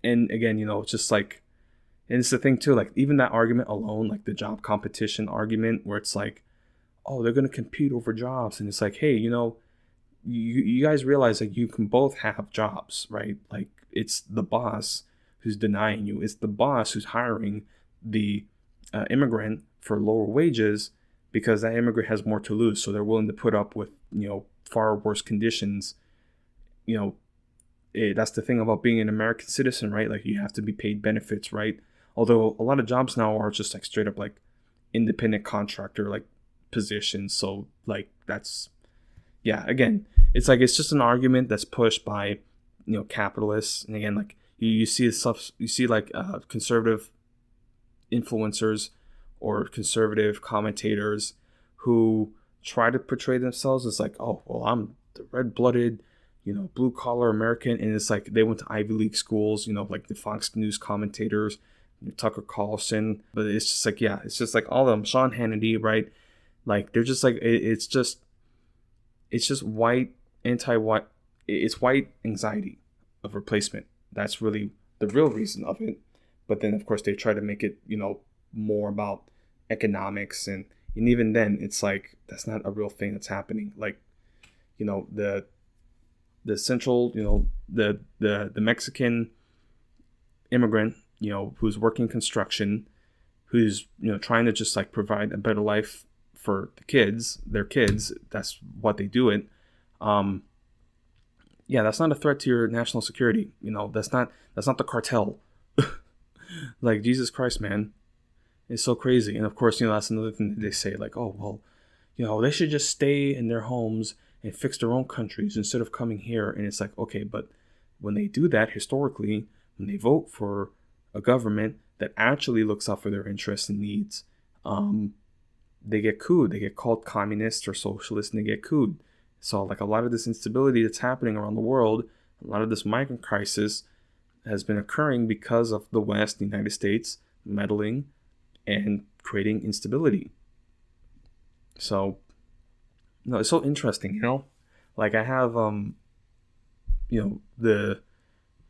And again, it's just like, and it's the thing too, like even that argument alone, like the job competition argument, where it's like, oh, they're going to compete over jobs. And it's like, hey, you guys realize that you can both have jobs, right? Like it's the boss who's denying you. It's the boss who's hiring the immigrant for lower wages, because that immigrant has more to lose. So they're willing to put up with, far worse conditions. That's the thing about being an American citizen, right? Like you have to be paid benefits, right? Although a lot of jobs now are just like straight up like independent contractor, like positions. So like that's, yeah, again, it's like, it's just an argument that's pushed by, capitalists. And again, like you see stuff, you see like conservative influencers or conservative commentators who try to portray themselves as like, oh, well, I'm the red-blooded, blue collar American. And it's like they went to Ivy League schools, like the Fox News commentators, Tucker Carlson. But it's just like, yeah, it's just like all of them, Sean Hannity, right? Like they're just like, it's just white, anti-white, it's white anxiety of replacement. That's really the real reason of it. But then of course they try to make it, more about economics, and even then it's like, that's not a real thing that's happening. Like, the central, the Mexican immigrant, who's working construction, who's, trying to just like provide a better life for their kids. That's what they do it. Yeah, that's not a threat to your national security. That's not the cartel. Like, Jesus Christ, man. It's so crazy. And of course, that's another thing that they say, like, oh, well, they should just stay in their homes and fix their own countries instead of coming here. And it's like, okay, but when they do that, historically, when they vote for a government that actually looks out for their interests and needs, they get cooed. They get called communist or socialist, and they get cooed. So, like, a lot of this instability that's happening around the world, a lot of this migrant crisis has been occurring because of the West, the United States, meddling and creating instability. So, it's so interesting, Like, I have,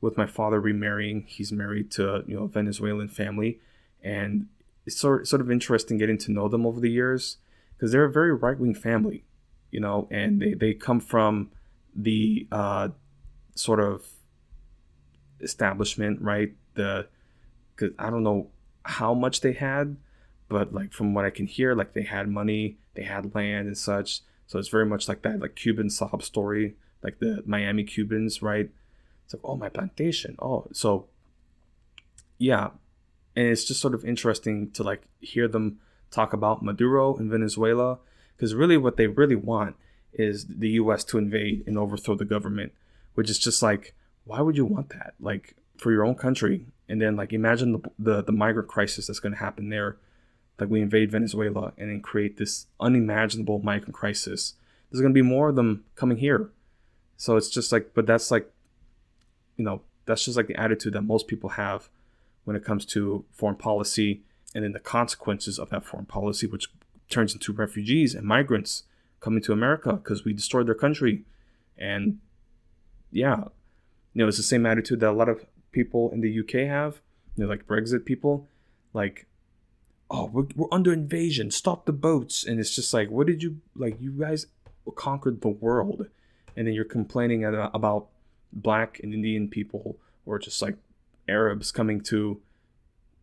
with my father remarrying, he's married to, a Venezuelan family. And it's sort of interesting getting to know them over the years, because they're a very right-wing family, and they come from the sort of establishment, right? Because I don't know how much they had, but like from what I can hear, like they had money, they had land and such. So it's very much like that, like Cuban sob story, like the Miami Cubans, right? It's like, oh, my plantation. Oh, so yeah. And it's just sort of interesting to like hear them talk about Maduro in Venezuela, because really what they really want is the US to invade and overthrow the government, which is just like, why would you want that? Like, for your own country. And then like imagine the migrant crisis that's going to happen there. Like, we invade Venezuela and then create this unimaginable migrant crisis. There's going to be more of them coming here. So it's just like, but that's like, that's just like the attitude that most people have when it comes to foreign policy, and then the consequences of that foreign policy, which turns into refugees and migrants coming to America because we destroyed their country. And yeah, it's the same attitude that a lot of people in the UK have, like Brexit people, like, oh, we're under invasion, stop the boats. And it's just like, what did you, like, you guys conquered the world, and then you're complaining about Black and Indian people, or just like Arabs coming to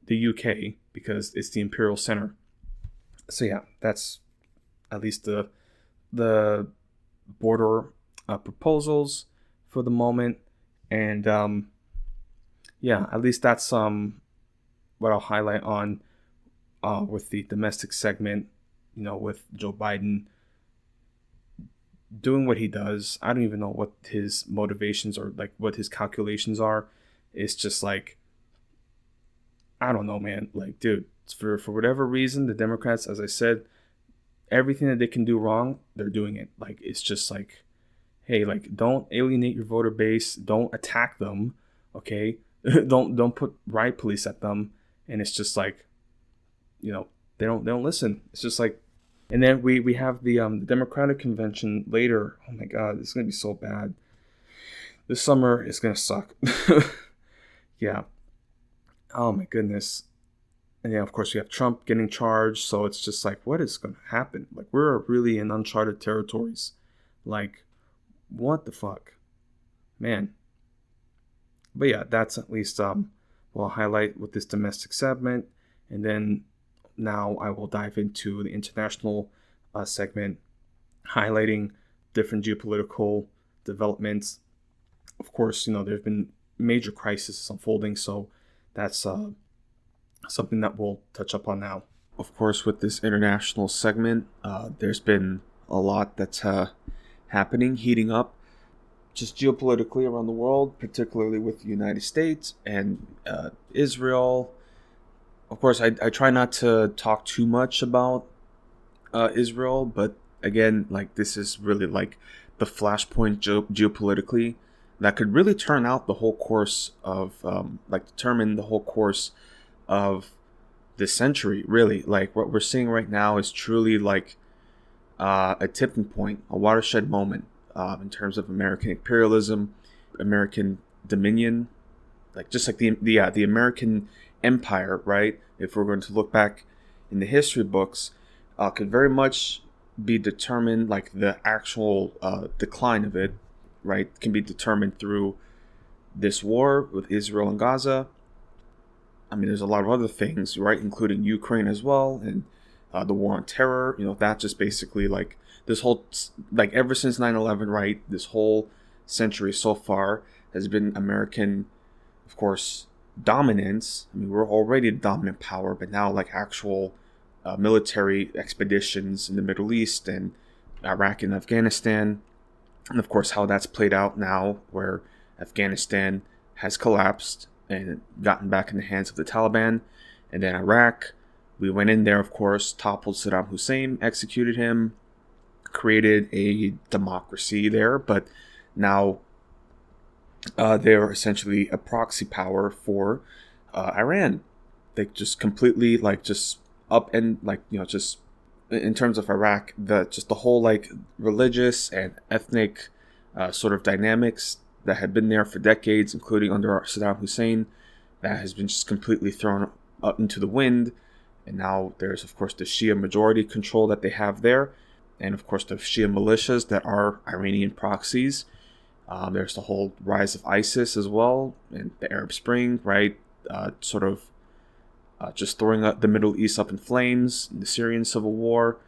the UK because it's the imperial center. So yeah, that's at least the border proposals for the moment. And yeah, at least that's what I'll highlight on with the domestic segment, with Joe Biden doing what he does. I don't even know what his motivations or like what his calculations are. It's just like, I don't know, man. Like, dude, for whatever reason, the Democrats, as I said, everything that they can do wrong, they're doing it. Like, it's just like, hey, like, don't alienate your voter base, don't attack them, okay? don't put riot police at them. And it's just like, they don't listen. It's just like, and then we have the Democratic convention later. Oh my God, it's gonna be so bad. This summer is gonna suck. Yeah. Oh my goodness. And yeah, of course, we have Trump getting charged. So it's just like, what is gonna happen? Like, we're really in uncharted territories. Like, what the fuck, man. But yeah, that's at least what I'll highlight with this domestic segment, and then now I will dive into the international segment, highlighting different geopolitical developments. Of course, there have been major crises unfolding, so that's something that we'll touch up on now. Of course, with this international segment, there's been a lot that's happening, heating up, just geopolitically around the world, particularly with the United States and Israel. Of course, I try not to talk too much about Israel, but again, like, this is really like the flashpoint geopolitically that could really turn out the whole course of, determine the whole course of this century, really. Like, what we're seeing right now is truly like a tipping point, a watershed moment in terms of American imperialism, American dominion, like just like the American empire, right? If we're going to look back in the history books, could very much be determined, like the actual decline of it, right, can be determined through this war with Israel and Gaza, I mean, there's a lot of other things, right, including Ukraine as well, and the war on terror. That just basically like this whole, like ever since 9/11, right, this whole century so far has been American, of course, dominance. I mean, we're already a dominant power, but now like actual military expeditions in the Middle East and Iraq and Afghanistan, and of course how that's played out now, where Afghanistan has collapsed and gotten back in the hands of the Taliban, and then Iraq, we went in there, of course, toppled Saddam Hussein, executed him, created a democracy there, but now they're essentially a proxy power for Iran. They just completely like just up and like just in terms of Iraq, the whole like religious and ethnic sort of dynamics that had been there for decades, including under Saddam Hussein, that has been just completely thrown up into the wind. And now there's, of course, the Shia majority control that they have there. And, of course, the Shia militias that are Iranian proxies. There's the whole rise of ISIS as well, and the Arab Spring, right? Just throwing the Middle East up in flames, the Syrian civil war.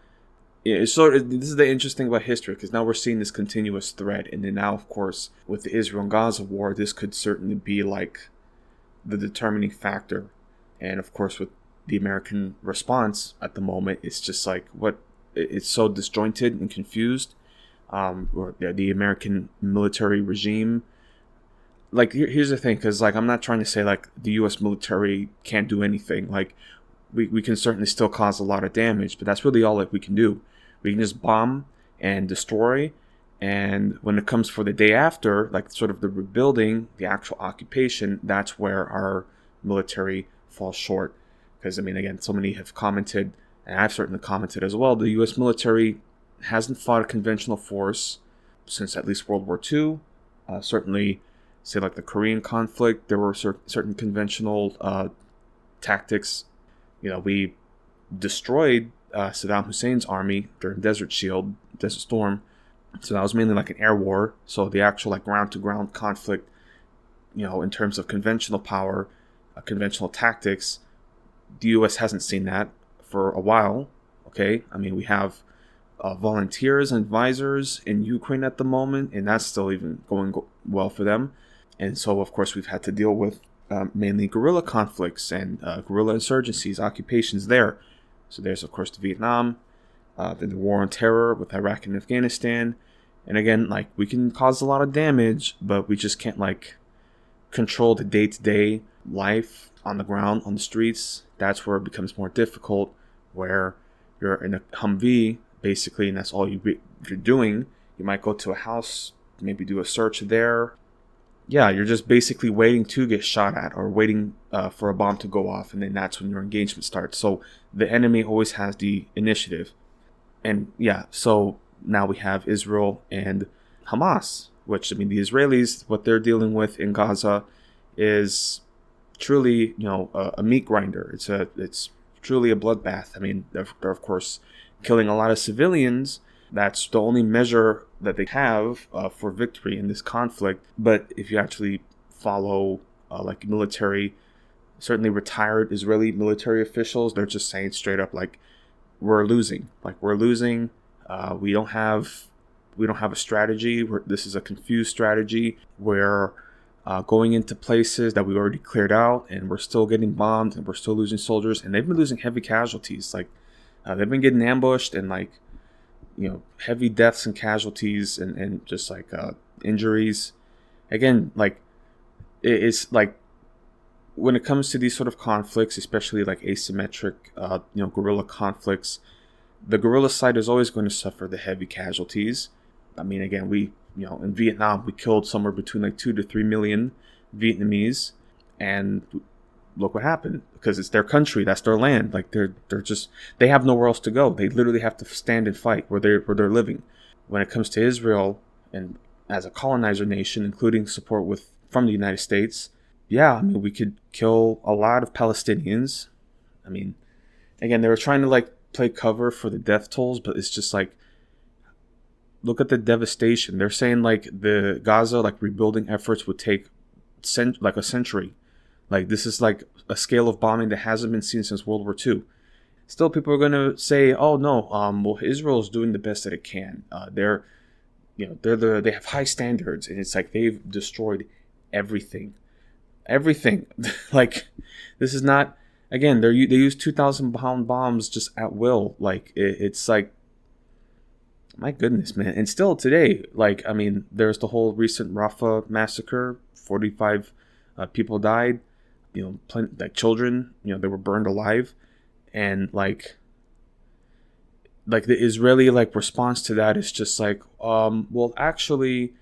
This is the interesting about history, because now we're seeing this continuous thread. And then now, of course, with the Israel and Gaza war, this could certainly be like the determining factor. And, of course, with the American response at the moment, it's just like it's so disjointed and confused. The American military regime. Like, here's the thing, because like I'm not trying to say like the U.S. military can't do anything. Like we can certainly still cause a lot of damage, but that's really all that we can do. We can just bomb and destroy, and when it comes for the day after, like sort of the rebuilding, the actual occupation, that's where our military falls short. Because I mean, again, so many have commented, and I've certainly commented as well, the U.S. military hasn't fought a conventional force since at least World War II. Certainly, say like the Korean conflict, there were certain conventional tactics. We destroyed Saddam Hussein's army during Desert Storm. So that was mainly like an air war. So the actual like ground-to-ground conflict, in terms of conventional power, conventional tactics, the U.S. hasn't seen that for a while. Okay, I mean, we have volunteers and advisors in Ukraine at the moment, and that's still even going well for them. And so, of course, we've had to deal with mainly guerrilla conflicts and guerrilla insurgencies, occupations there. So there's, of course, the Vietnam, then the war on terror with Iraq and Afghanistan. And again, like, we can cause a lot of damage, but we just can't, like, control the day-to-day life on the ground, on the streets. That's where it becomes more difficult, where you're in a Humvee, basically, and that's all you're doing. You might go to a house, maybe do a search there. Yeah, you're just basically waiting to get shot at, or waiting for a bomb to go off, and then that's when your engagement starts. So the enemy always has the initiative. And yeah, so now we have Israel and Hamas, which, I mean, the Israelis, what they're dealing with in Gaza is truly, a meat grinder. It's truly a bloodbath. I mean, they're of course killing a lot of civilians. That's the only measure that they have for victory in this conflict. But if you actually follow like military, certainly retired Israeli military officials, they're just saying straight up, like, we're losing. We don't have a strategy. This is a confused strategy. We're going into places that we already cleared out, and we're still getting bombed, and we're still losing soldiers, and they've been losing heavy casualties. Like, they've been getting ambushed, and like, heavy deaths and casualties, and just like injuries. Again, like, it's like, when it comes to these sort of conflicts, especially like asymmetric, guerrilla conflicts, the guerrilla side is always going to suffer the heavy casualties. I mean, again, in Vietnam, we killed somewhere between like 2 to 3 million Vietnamese, and look what happened, because it's their country, that's their land. Like, they have nowhere else to go. They literally have to stand and fight where they're living. When it comes to Israel, and as a colonizer nation, including support from the United States, yeah, I mean, we could kill a lot of Palestinians. I mean, again, they were trying to like play cover for the death tolls, but it's just like, look at the devastation. They're saying like the Gaza like rebuilding efforts would take like a century. Like, this is like a scale of bombing that hasn't been seen since World War II. Still, people are going to say, "Oh no, well, Israel's doing the best that it can. They have high standards," and it's like they've destroyed everything, everything. Like, this is not. Again, they use 2,000-pound bombs just at will. Like, it's like, my goodness, man. And still today, like, I mean, there's the whole recent Rafah massacre. 45 people died. Like children. They were burned alive. And like the Israeli like response to that is just like, well, actually,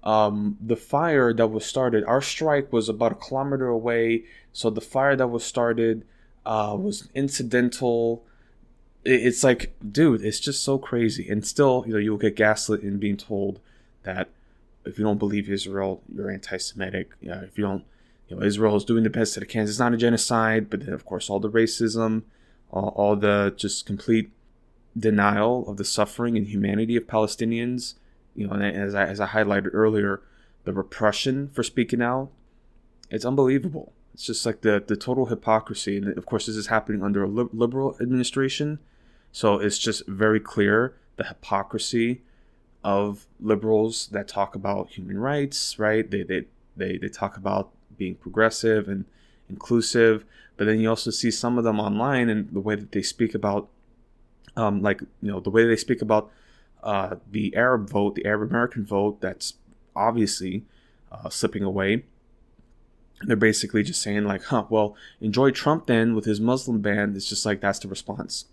the fire that was started, our strike was about a kilometer away, so the fire that was started was incidental. It's like, dude, it's just so crazy. And still, you'll get gaslit in being told that if you don't believe Israel, you're anti-Semitic. If you don't, Israel is doing the best that it can. It's not a genocide, but then of course all the racism, all the just complete denial of the suffering and humanity of Palestinians. And as I highlighted earlier, the repression for speaking out, it's unbelievable. It's just like the total hypocrisy. And of course, this is happening under a liberal administration. So it's just very clear the hypocrisy of liberals that talk about human rights, right? They talk about being progressive and inclusive, but then you also see some of them online and the way that they speak about, the way they speak about the Arab vote, the Arab American vote, that's obviously slipping away. They're basically just saying like, well, enjoy Trump then with his Muslim ban. It's just like, that's the response.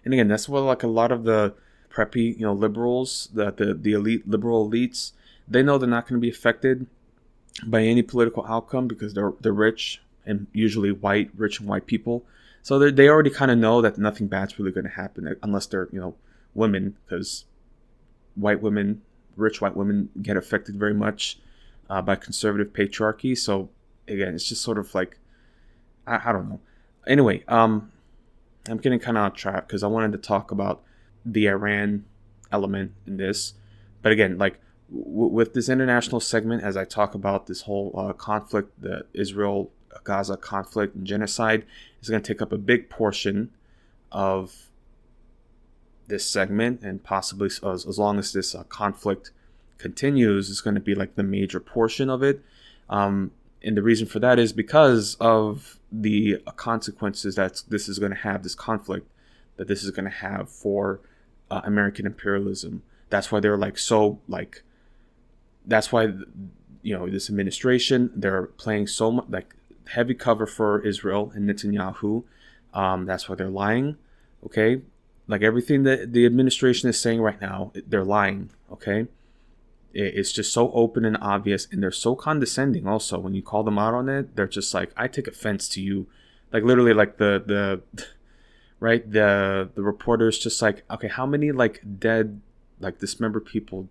And again, that's what like a lot of the preppy, liberals, the elite liberal elites, they know they're not going to be affected by any political outcome because they're rich and usually rich and white people. So they already kind of know that nothing bad's really going to happen unless they're, women, because rich white women get affected very much by conservative patriarchy. So again, it's just sort of like, I don't know. Anyway, I'm getting kind of off track because I wanted to talk about the Iran element in this. But again, like with this international segment, as I talk about this whole conflict, the Israel-Gaza conflict and genocide, is going to take up a big portion of this segment, and possibly as long as this conflict continues, it's going to be like the major portion of it. And the reason for that is because of the consequences that this is going to have, this conflict that this is going to have for American imperialism. That's why they're like so like. That's why this administration, they're playing so much like heavy cover for Israel and Netanyahu. That's why they're lying. Okay, like everything that the administration is saying right now, they're lying. Okay. It's just so open and obvious, and they're so condescending also. When you call them out on it, they're just like, I take offense to you. Like literally like the right, the reporter's just like, okay, how many like dead, like dismembered people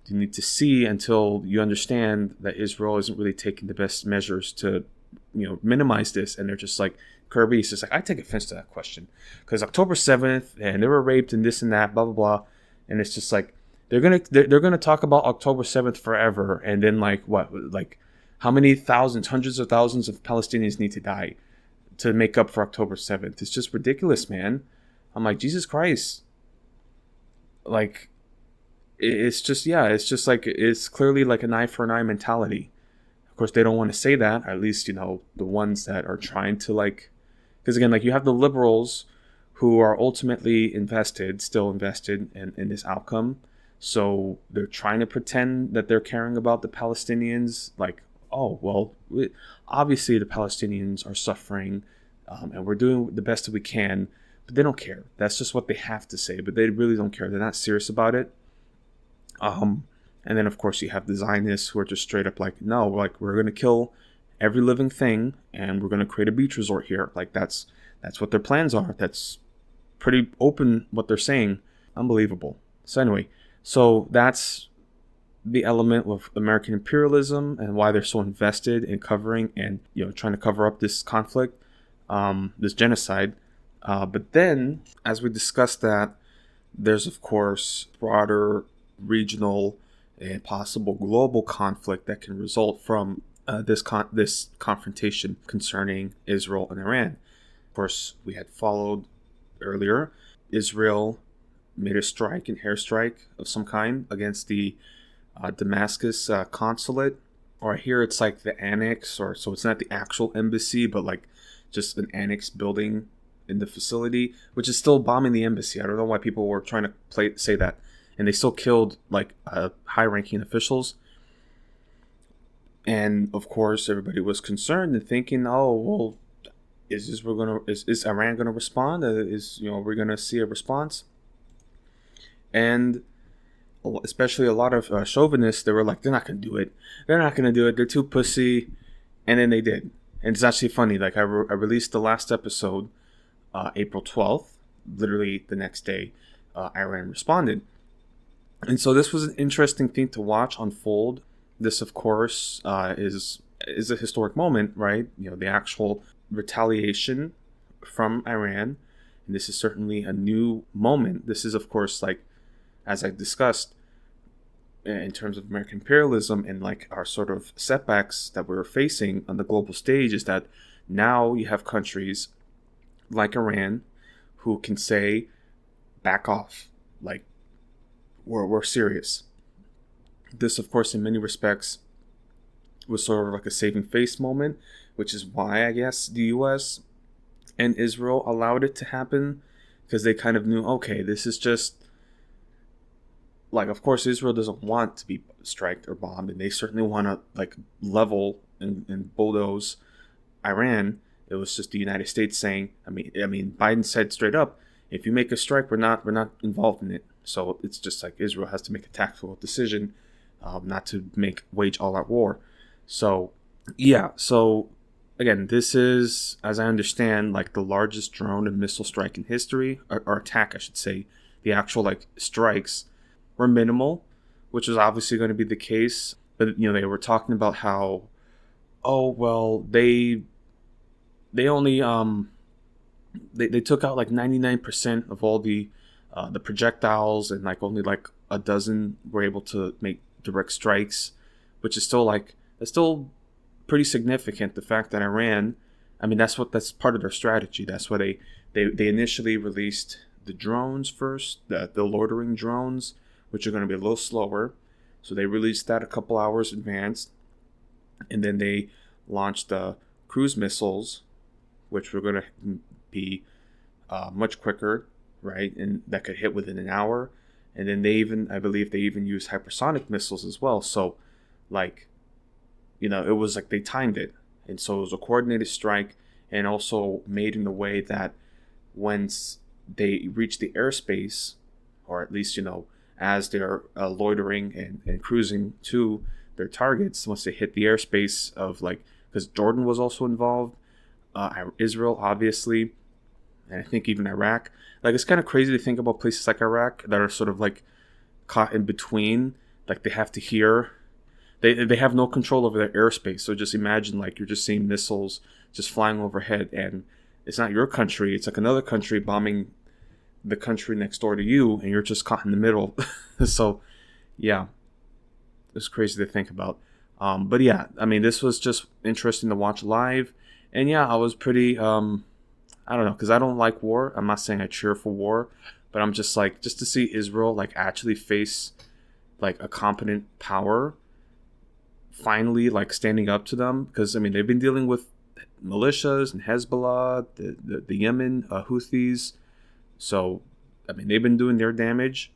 do you need to see until you understand that Israel isn't really taking the best measures to, minimize this? And they're just like, Kirby's just like, I take offense to that question because October 7th and they were raped and this and that, blah, blah, blah. And it's just like, they're gonna talk about October 7th forever, and then like what, like how many thousands, hundreds of thousands of Palestinians need to die to make up for October 7th? It's just ridiculous, man. I'm like, Jesus Christ. Like, it's just like, it's clearly like an eye for an eye mentality. Of course, they don't want to say that. At least the ones that are trying to like, because again, like you have the liberals who are ultimately still invested in this outcome. So they're trying to pretend that they're caring about the Palestinians. Like, oh, well, obviously the Palestinians are suffering and we're doing the best that we can. But they don't care. That's just what they have to say. But they really don't care. They're not serious about it. And then, of course, you have the Zionists who are just straight up like, no, like we're going to kill every living thing and we're going to create a beach resort here. Like that's what their plans are. That's pretty open what they're saying. Unbelievable. So anyway, so that's the element of American imperialism and why they're so invested in covering and trying to cover up this conflict, this genocide. But then, as we discussed that, there's of course broader regional and possible global conflict that can result from this confrontation concerning Israel and Iran. Of course, we had followed earlier. Israel made a strike, an airstrike of some kind, against the Damascus consulate, or here it's like the annex, or so it's not the actual embassy, but like just an annex building in the facility, which is still bombing the embassy. I don't know why people were trying to say that, and they still killed like high-ranking officials. And of course, everybody was concerned and thinking, "Oh, well, is Iran gonna respond? We're gonna see a response?" And especially a lot of chauvinists, they were like, "They're not gonna do it. They're not gonna do it. They're too pussy." And then they did. And it's actually funny. Like I released the last episode, April 12th. Literally the next day, Iran responded. And so this was an interesting thing to watch unfold. This, of course, is a historic moment, right? The actual retaliation from Iran. And this is certainly a new moment. This is, of course, like, as I discussed, in terms of American imperialism and like our sort of setbacks that we're facing on the global stage, is that now you have countries like Iran who can say, back off, like, we're serious. This, of course, in many respects was sort of like a saving face moment, which is why I guess the US and Israel allowed it to happen, because they kind of knew, okay, this is just like, of course, Israel doesn't want to be striked or bombed, and they certainly want to like level and bulldoze Iran. It was just the United States saying, I mean, Biden said straight up, if you make a strike, we're not involved in it. So it's just like Israel has to make a tactical decision, not to wage all-out war. So yeah, so again, this is, as I understand, like the largest drone and missile strike in history, or attack, I should say. The actual like strikes were minimal, which was obviously going to be the case. But they were talking about how, oh well, they only they took out like 99% of all the projectiles, and like only like a dozen were able to make direct strikes, which is still pretty significant. The fact that Iran, I mean, that's part of their strategy. That's why they initially released the drones first, the loitering drones, which are going to be a little slower. So they released that a couple hours advanced, and then they launched the cruise missiles, which were going to be much quicker, right? And that could hit within an hour. And then I believe they even used hypersonic missiles as well. So like, it was like they timed it. And so it was a coordinated strike, and also made in a way that once they reach the airspace, or at least, as they're loitering and cruising to their targets, once they hit the airspace of like, because Jordan was also involved, Israel, obviously, and I think even Iraq. Like, it's kind of crazy to think about places like Iraq that are sort of like caught in between. Like, they have to hear, they have no control over their airspace. So just imagine, like, you're just seeing missiles just flying overhead, and it's not your country, it's like another country bombing the country next door to you, and you're just caught in the middle. So yeah, it's crazy to think about. But yeah, I mean, this was just interesting to watch live. And yeah, I was pretty, I don't know, because I don't like war. I'm not saying I cheer for war, but I'm just like, just to see Israel like actually face like a competent power, finally like standing up to them. Because I mean, they've been dealing with militias and Hezbollah, the Yemen Houthis. So I mean, they've been doing their damage,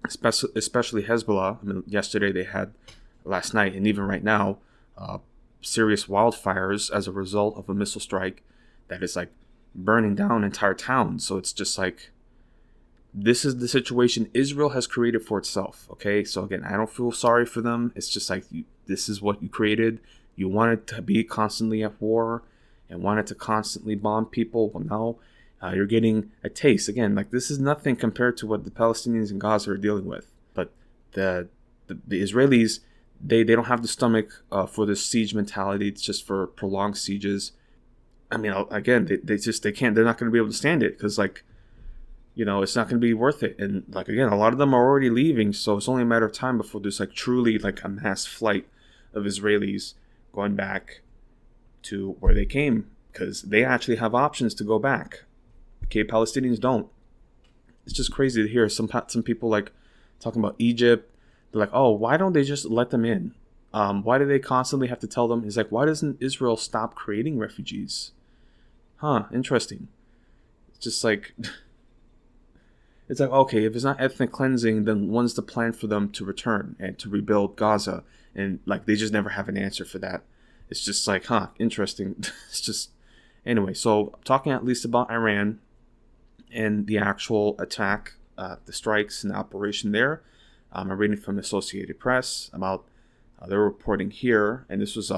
especially Hezbollah. I mean, last night, and even right now, serious wildfires as a result of a missile strike that is like burning down entire towns. So it's just like, this is the situation Israel has created for itself. Okay, so again, I don't feel sorry for them. It's just like, this is what you created. You wanted to be constantly at war and wanted to constantly bomb people. Well, now you're getting a taste. Again, like, this is nothing compared to what the Palestinians in Gaza are dealing with. But the Israelis, they don't have the stomach for this siege mentality. It's just for prolonged sieges. I mean, again, they can't. They're not going to be able to stand it, because like, it's not going to be worth it. And like, again, a lot of them are already leaving, so it's only a matter of time before there's like truly like a mass flight of Israelis going back to where they came, because they actually have options to go back. Okay, Palestinians don't. It's just crazy to hear some people like talking about Egypt. They're like, oh, why don't they just let them in? Why do they constantly have to tell them? It's like, why doesn't Israel stop creating refugees? Interesting. It's just like, it's like, okay, if it's not ethnic cleansing, then when's the plan for them to return and to rebuild Gaza? And like, they just never have an answer for that. It's just like, interesting. It's just, anyway, so talking at least about Iran and the actual attack, the strikes and the operation there. I'm reading from the Associated Press about they're reporting here, and this was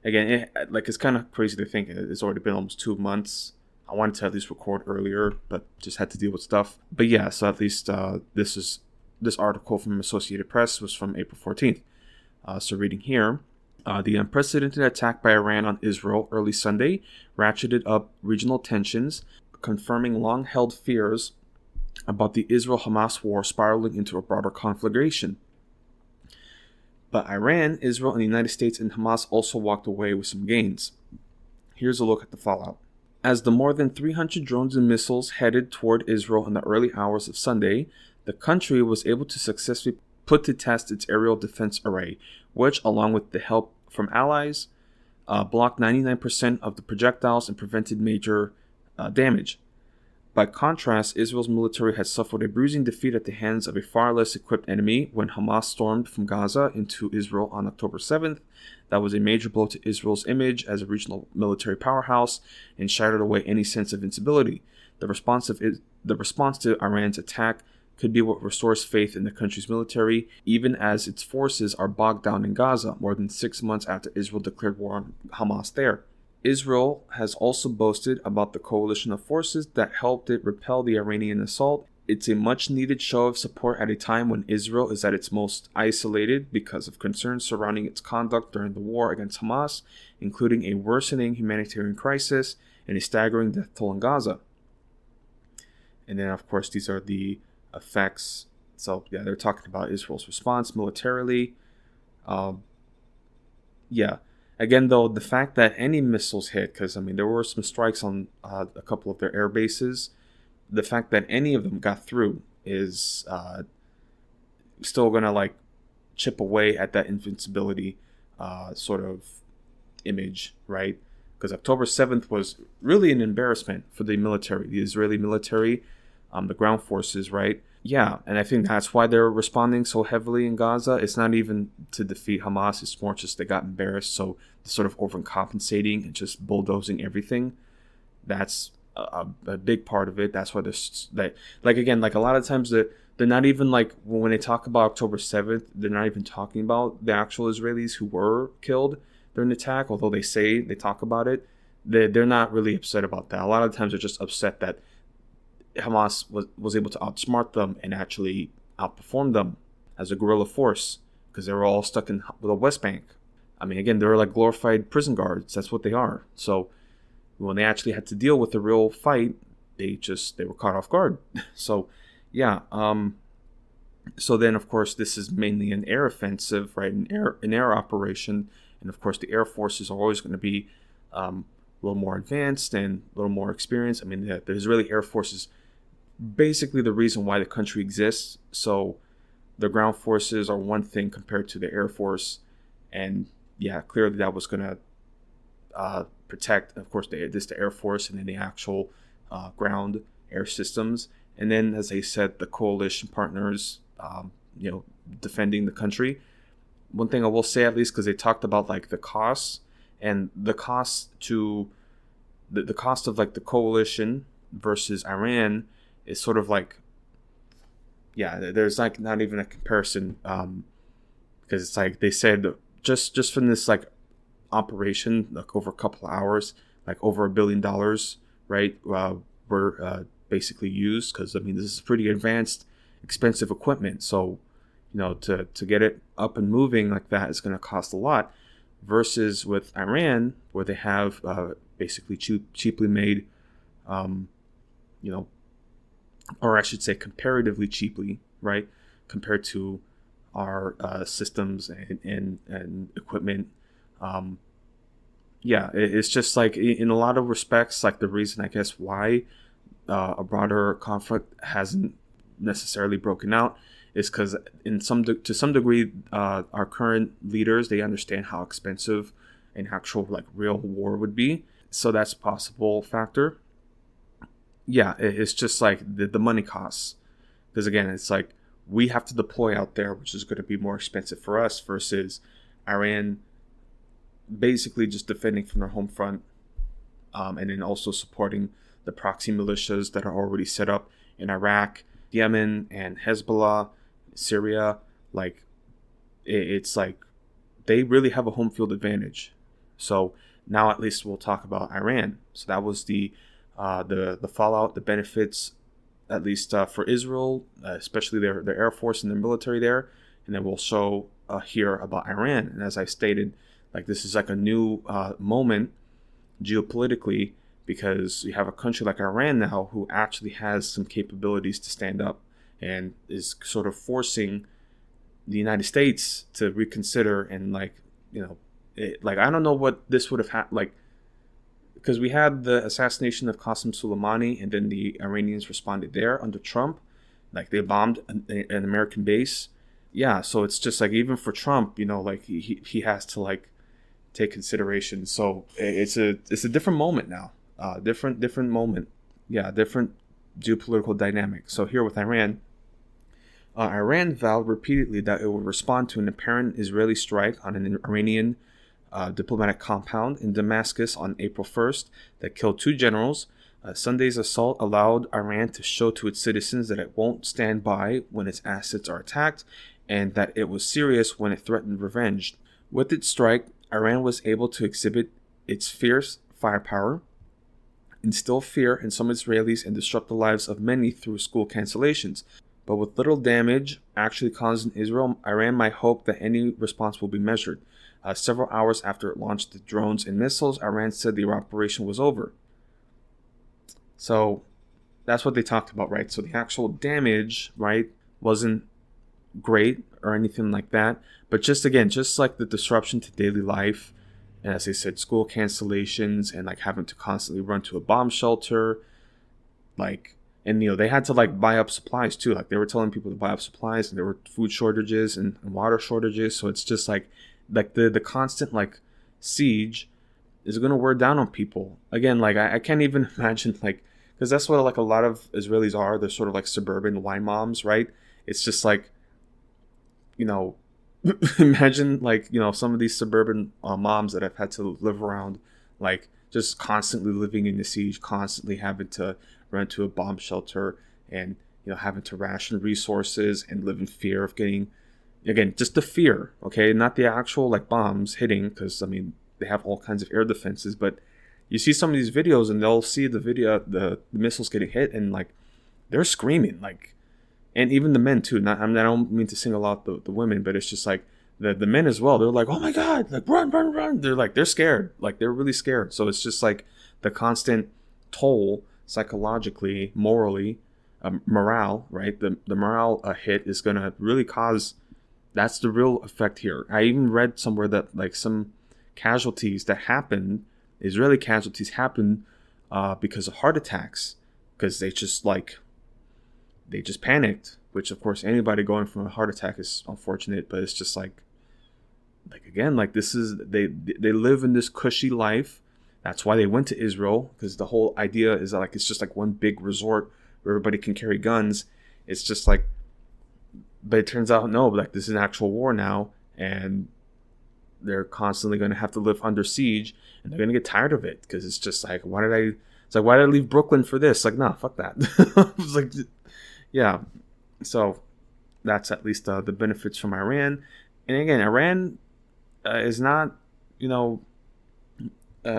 again, it's kind of crazy to think it's already been almost 2 months. I wanted to at least record earlier, but just had to deal with stuff. But yeah, so at least this article from Associated Press was from April 14th. So reading here. The unprecedented attack by Iran on Israel early Sunday ratcheted up regional tensions, confirming long-held fears about the Israel-Hamas war spiraling into a broader conflagration. But Iran, Israel, and the United States and Hamas also walked away with some gains. Here's a look at the fallout. As the more than 300 drones and missiles headed toward Israel in the early hours of Sunday, the country was able to successfully put to test its aerial defense array, which, along with the help from allies, blocked 99% of the projectiles and prevented major damage. By contrast, Israel's military had suffered a bruising defeat at the hands of a far less equipped enemy when Hamas stormed from Gaza into Israel on October 7th. That was a major blow to Israel's image as a regional military powerhouse and shattered away any sense of invincibility. The response to Iran's attack could be what restores faith in the country's military, even as its forces are bogged down in Gaza more than 6 months after Israel declared war on Hamas there. Israel has also boasted about the coalition of forces that helped it repel the Iranian assault. It's a much-needed show of support at a time when Israel is at its most isolated because of concerns surrounding its conduct during the war against Hamas, including a worsening humanitarian crisis and a staggering death toll in Gaza. And then, of course, these are the effects. So, yeah, they're talking about Israel's response militarily. Again, though, the fact that any missiles hit, because, there were some strikes on a couple of their air bases, the fact that any of them got through is still going to, chip away at that invincibility sort of image, right? Because October 7th was really an embarrassment for the military, the Israeli military, the ground forces, right? Yeah, and I think that's why they're responding so heavily in Gaza. It's not even to defeat Hamas. It's more just they got embarrassed, so they're sort of overcompensating and just bulldozing everything. That's a big part of it. That's why there's a lot of times they're not even when they talk about October 7th, they're not even talking about the actual Israelis who were killed during the attack, although they say they talk about it. They're not really upset about that. A lot of times they're just upset that Hamas was able to outsmart them and actually outperform them as a guerrilla force because they were all stuck in the West Bank. Again, they're like glorified prison guards. That's what they are. So when they actually had to deal with the real fight, they were caught off guard. So, yeah. So then, of course, this is mainly an air offensive, right? An air operation. And, of course, the Air Forces are always going to be a little more advanced and a little more experienced. The Israeli Air Force is basically the reason why the country exists. So the ground forces are one thing compared to the Air Force. And, yeah, clearly that was going to protect, of course, the Air Force and then the actual ground air systems. And then, as I said, the coalition partners, defending the country. One thing I will say, at least, because they talked about the costs and the cost to the cost of the coalition versus Iran is sort of there's not even a comparison because it's they said just from this operation over a couple of hours over $1 billion, right, were basically used because this is pretty advanced, expensive equipment. So to get it up and moving like that is going to cost a lot, versus with Iran where they have basically cheaply made, or I should say comparatively cheaply, right, compared to our systems and equipment. Yeah, it's just like in a lot of respects, like the reason I guess why a broader conflict hasn't necessarily broken out is because to some degree, our current leaders, they understand how expensive an actual like real war would be. So that's a possible factor. Yeah, it's just like the money costs. Because again, it's like we have to deploy out there, which is going to be more expensive for us versus Iran basically just defending from their home front, and then also supporting the proxy militias that are already set up in Iraq, Yemen, and Hezbollah, Syria. Like it's like they really have a home field advantage. So now at least we'll talk about Iran. So that was the fallout, the benefits, at least for Israel, especially their air force and their military there. And then we'll show here about Iran. And as I stated, like this is like a new moment geopolitically, because you have a country like Iran now who actually has some capabilities to stand up and is sort of forcing the United States to reconsider. And like, like I don't know what this would have had, like, because we had the assassination of Qasem Soleimani, and then the Iranians responded there under Trump, like they bombed an American base. Yeah, so it's just like even for Trump, like he has to like take consideration. So it's a different moment now, different moment. Yeah, different geopolitical dynamic. So here with Iran, Iran vowed repeatedly that it would respond to an apparent Israeli strike on an Iranian diplomatic compound in Damascus on April 1st that killed 2 generals. Sunday's assault allowed Iran to show to its citizens that it won't stand by when its assets are attacked, and that it was serious when it threatened revenge. With its strike, Iran was able to exhibit its fierce firepower, instill fear in some Israelis, and disrupt the lives of many through school cancellations. But with little damage actually caused in Israel, Iran might hope that any response will be measured. Several hours after it launched the drones and missiles, Iran said the operation was over. So that's what they talked about, right? So the actual damage, right, wasn't great or anything like that. But just like the disruption to daily life, and as I said, school cancellations and like having to constantly run to a bomb shelter, like, and they had to like buy up supplies too. Like they were telling people to buy up supplies, and there were food shortages and water shortages. So it's just like the constant like siege is going to wear down on people. Again, like I can't even imagine, like, because that's what like a lot of Israelis are. They're sort of like suburban wine moms, right? It's just like, imagine like, some of these suburban moms that have had to live around, like just constantly living in the siege, constantly having to run to a bomb shelter, and having to ration resources and live in fear of getting, again, just the fear, okay, not the actual like bombs hitting, because I mean they have all kinds of air defenses. But you see some of these videos and they'll see the video, the missiles getting hit, and like they're screaming, like, and even the men too. I don't mean to single out the women, but it's just like the men as well. They're like, oh my god, like run, run, run. They're scared, like they're really scared. So it's just like the constant toll psychologically, morally, morale, right? The morale hit is gonna really cause. That's the real effect here. I even read somewhere that like some casualties that happen, Israeli casualties happen because of heart attacks, because they just panicked, which of course anybody going from a heart attack is unfortunate, but it's just like again, like this is, they live in this cushy life. That's why they went to Israel, because the whole idea is that like it's just like one big resort where everybody can carry guns. It's just like, but it turns out no, like this is an actual war now, and they're constantly going to have to live under siege, and they're going to get tired of it, because it's just like, why did I leave Brooklyn for this? Like, nah, fuck that. It's like, yeah. So that's at least the benefits from Iran. And again, Iran is not,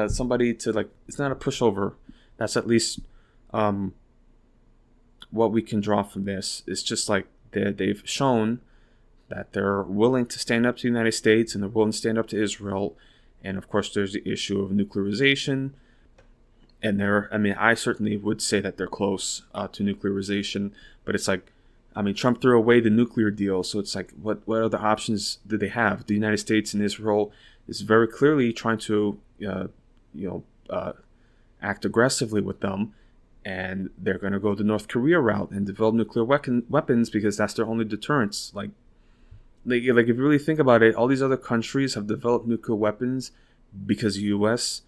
somebody to like, it's not a pushover. That's at least what we can draw from this. It's just like they've shown that they're willing to stand up to the United States, and they're willing to stand up to Israel. And of course, there's the issue of nuclearization. And I certainly would say that they're close to nuclearization, but it's like, Trump threw away the nuclear deal. So it's like, what other options do they have? The United States and Israel, is very clearly trying to, act aggressively with them, and they're going to go the North Korea route and develop nuclear weapons because that's their only deterrence. Like if you really think about it, all these other countries have developed nuclear weapons because the U.S.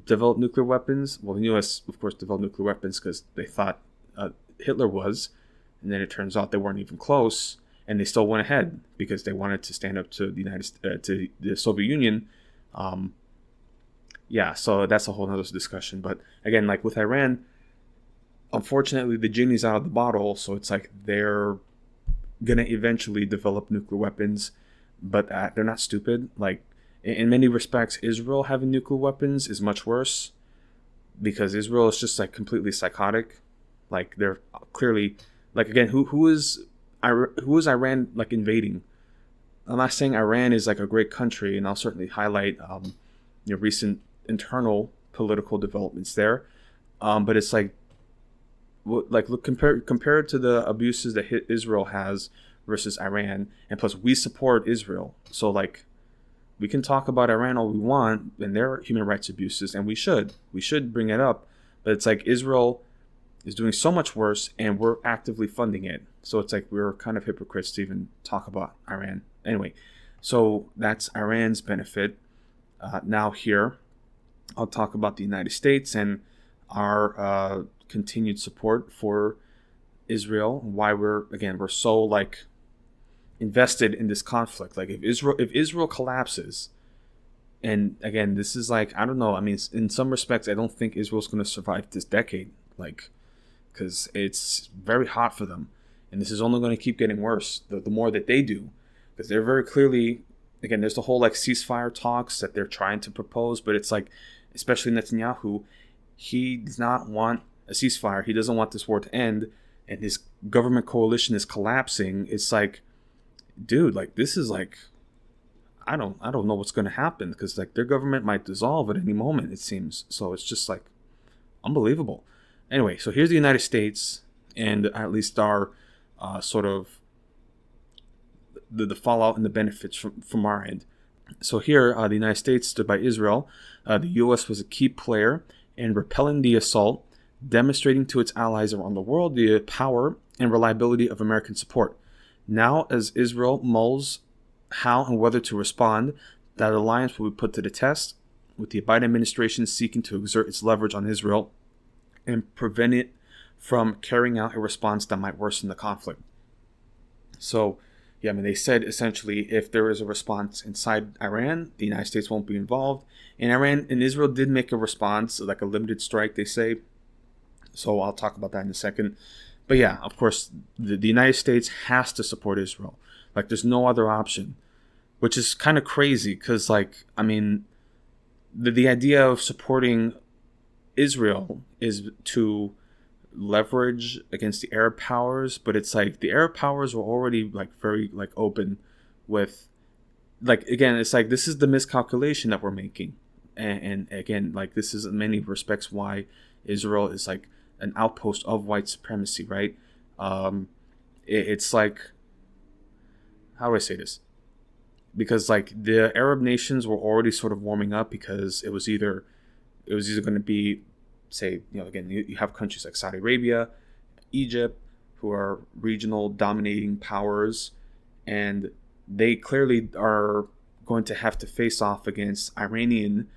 developed nuclear weapons. Well, the U.S. of course developed nuclear weapons because they thought Hitler was, and then it turns out they weren't even close, and they still went ahead because they wanted to stand up to to the Soviet Union. So that's a whole other discussion. But again, like with Iran, unfortunately, the genie's out of the bottle, so it's like they're gonna eventually develop nuclear weapons, but they're not stupid. Like in many respects, Israel having nuclear weapons is much worse because Israel is just like completely psychotic. Like they're clearly, like again, who is Iran like invading? I'm not saying Iran is like a great country, and I'll certainly highlight recent internal political developments there. But it's like look compared to the abuses that Israel has versus Iran, and plus we support Israel, so like we can talk about Iran all we want and their human rights abuses, and we should bring it up, but it's like Israel is doing so much worse and we're actively funding it, so it's like we're kind of hypocrites to even talk about Iran. Anyway, so that's Iran's benefit. Now here I'll talk about the United States and our continued support for Israel, why we're so like invested in this conflict. Like if Israel collapses, and again, this is like, I don't know, I mean, in some respects I don't think Israel's going to survive this decade, like because it's very hot for them, and this is only going to keep getting worse the more that they do, because they're very clearly, again, there's the whole like ceasefire talks that they're trying to propose, but it's like, especially Netanyahu, he does not want a ceasefire. He doesn't want this war to end, and his government coalition is collapsing. It's like, dude, like this is like, I don't know what's going to happen, because like their government might dissolve at any moment, it seems. So it's just like unbelievable. Anyway, so here's the United States, and at least our sort of the fallout and the benefits from our end. So here, the United States stood by Israel. The U.S. was a key player in repelling the assault, demonstrating to its allies around the world the power and reliability of American support. Now, as Israel mulls how and whether to respond, that alliance will be put to the test, with the Biden administration seeking to exert its leverage on Israel and prevent it from carrying out a response that might worsen the conflict. So, yeah, I mean, they said essentially if there is a response inside Iran, the United States won't be involved. And Israel did make a response, like a limited strike, they say. So I'll talk about that in a second. But yeah, of course, the United States has to support Israel. Like, there's no other option, which is kind of crazy because, like, I mean, the idea of supporting Israel is to leverage against the Arab powers, but it's like the Arab powers were already like very like open with, like, again, it's like this is the miscalculation that we're making, and again, like this is in many respects why Israel is like an outpost of white supremacy, right? It's like, how do I say this? Because like the Arab nations were already sort of warming up, because it was either going to be, say, again, you have countries like Saudi Arabia, Egypt, who are regional dominating powers, and they clearly are going to have to face off against Iranian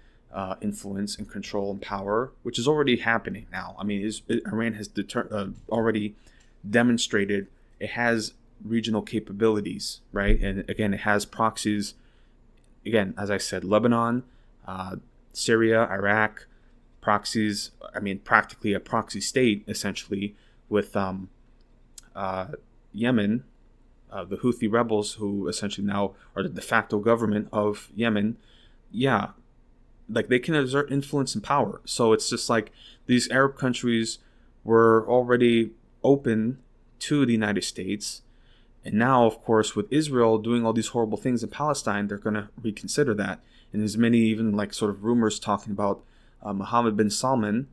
influence and control and power, which is already happening now. I mean, Iran has already demonstrated it has regional capabilities, right? And again, it has proxies. Again, as I said, Lebanon, Syria, Iraq, proxies. I mean, practically a proxy state, essentially, with Yemen, the Houthi rebels, who essentially now are the de facto government of Yemen. Yeah, like they can exert influence and power. So it's just like these Arab countries were already open to the United States. And now, of course, with Israel doing all these horrible things in Palestine, they're going to reconsider that. And there's many even like sort of rumors talking about Mohammed bin Salman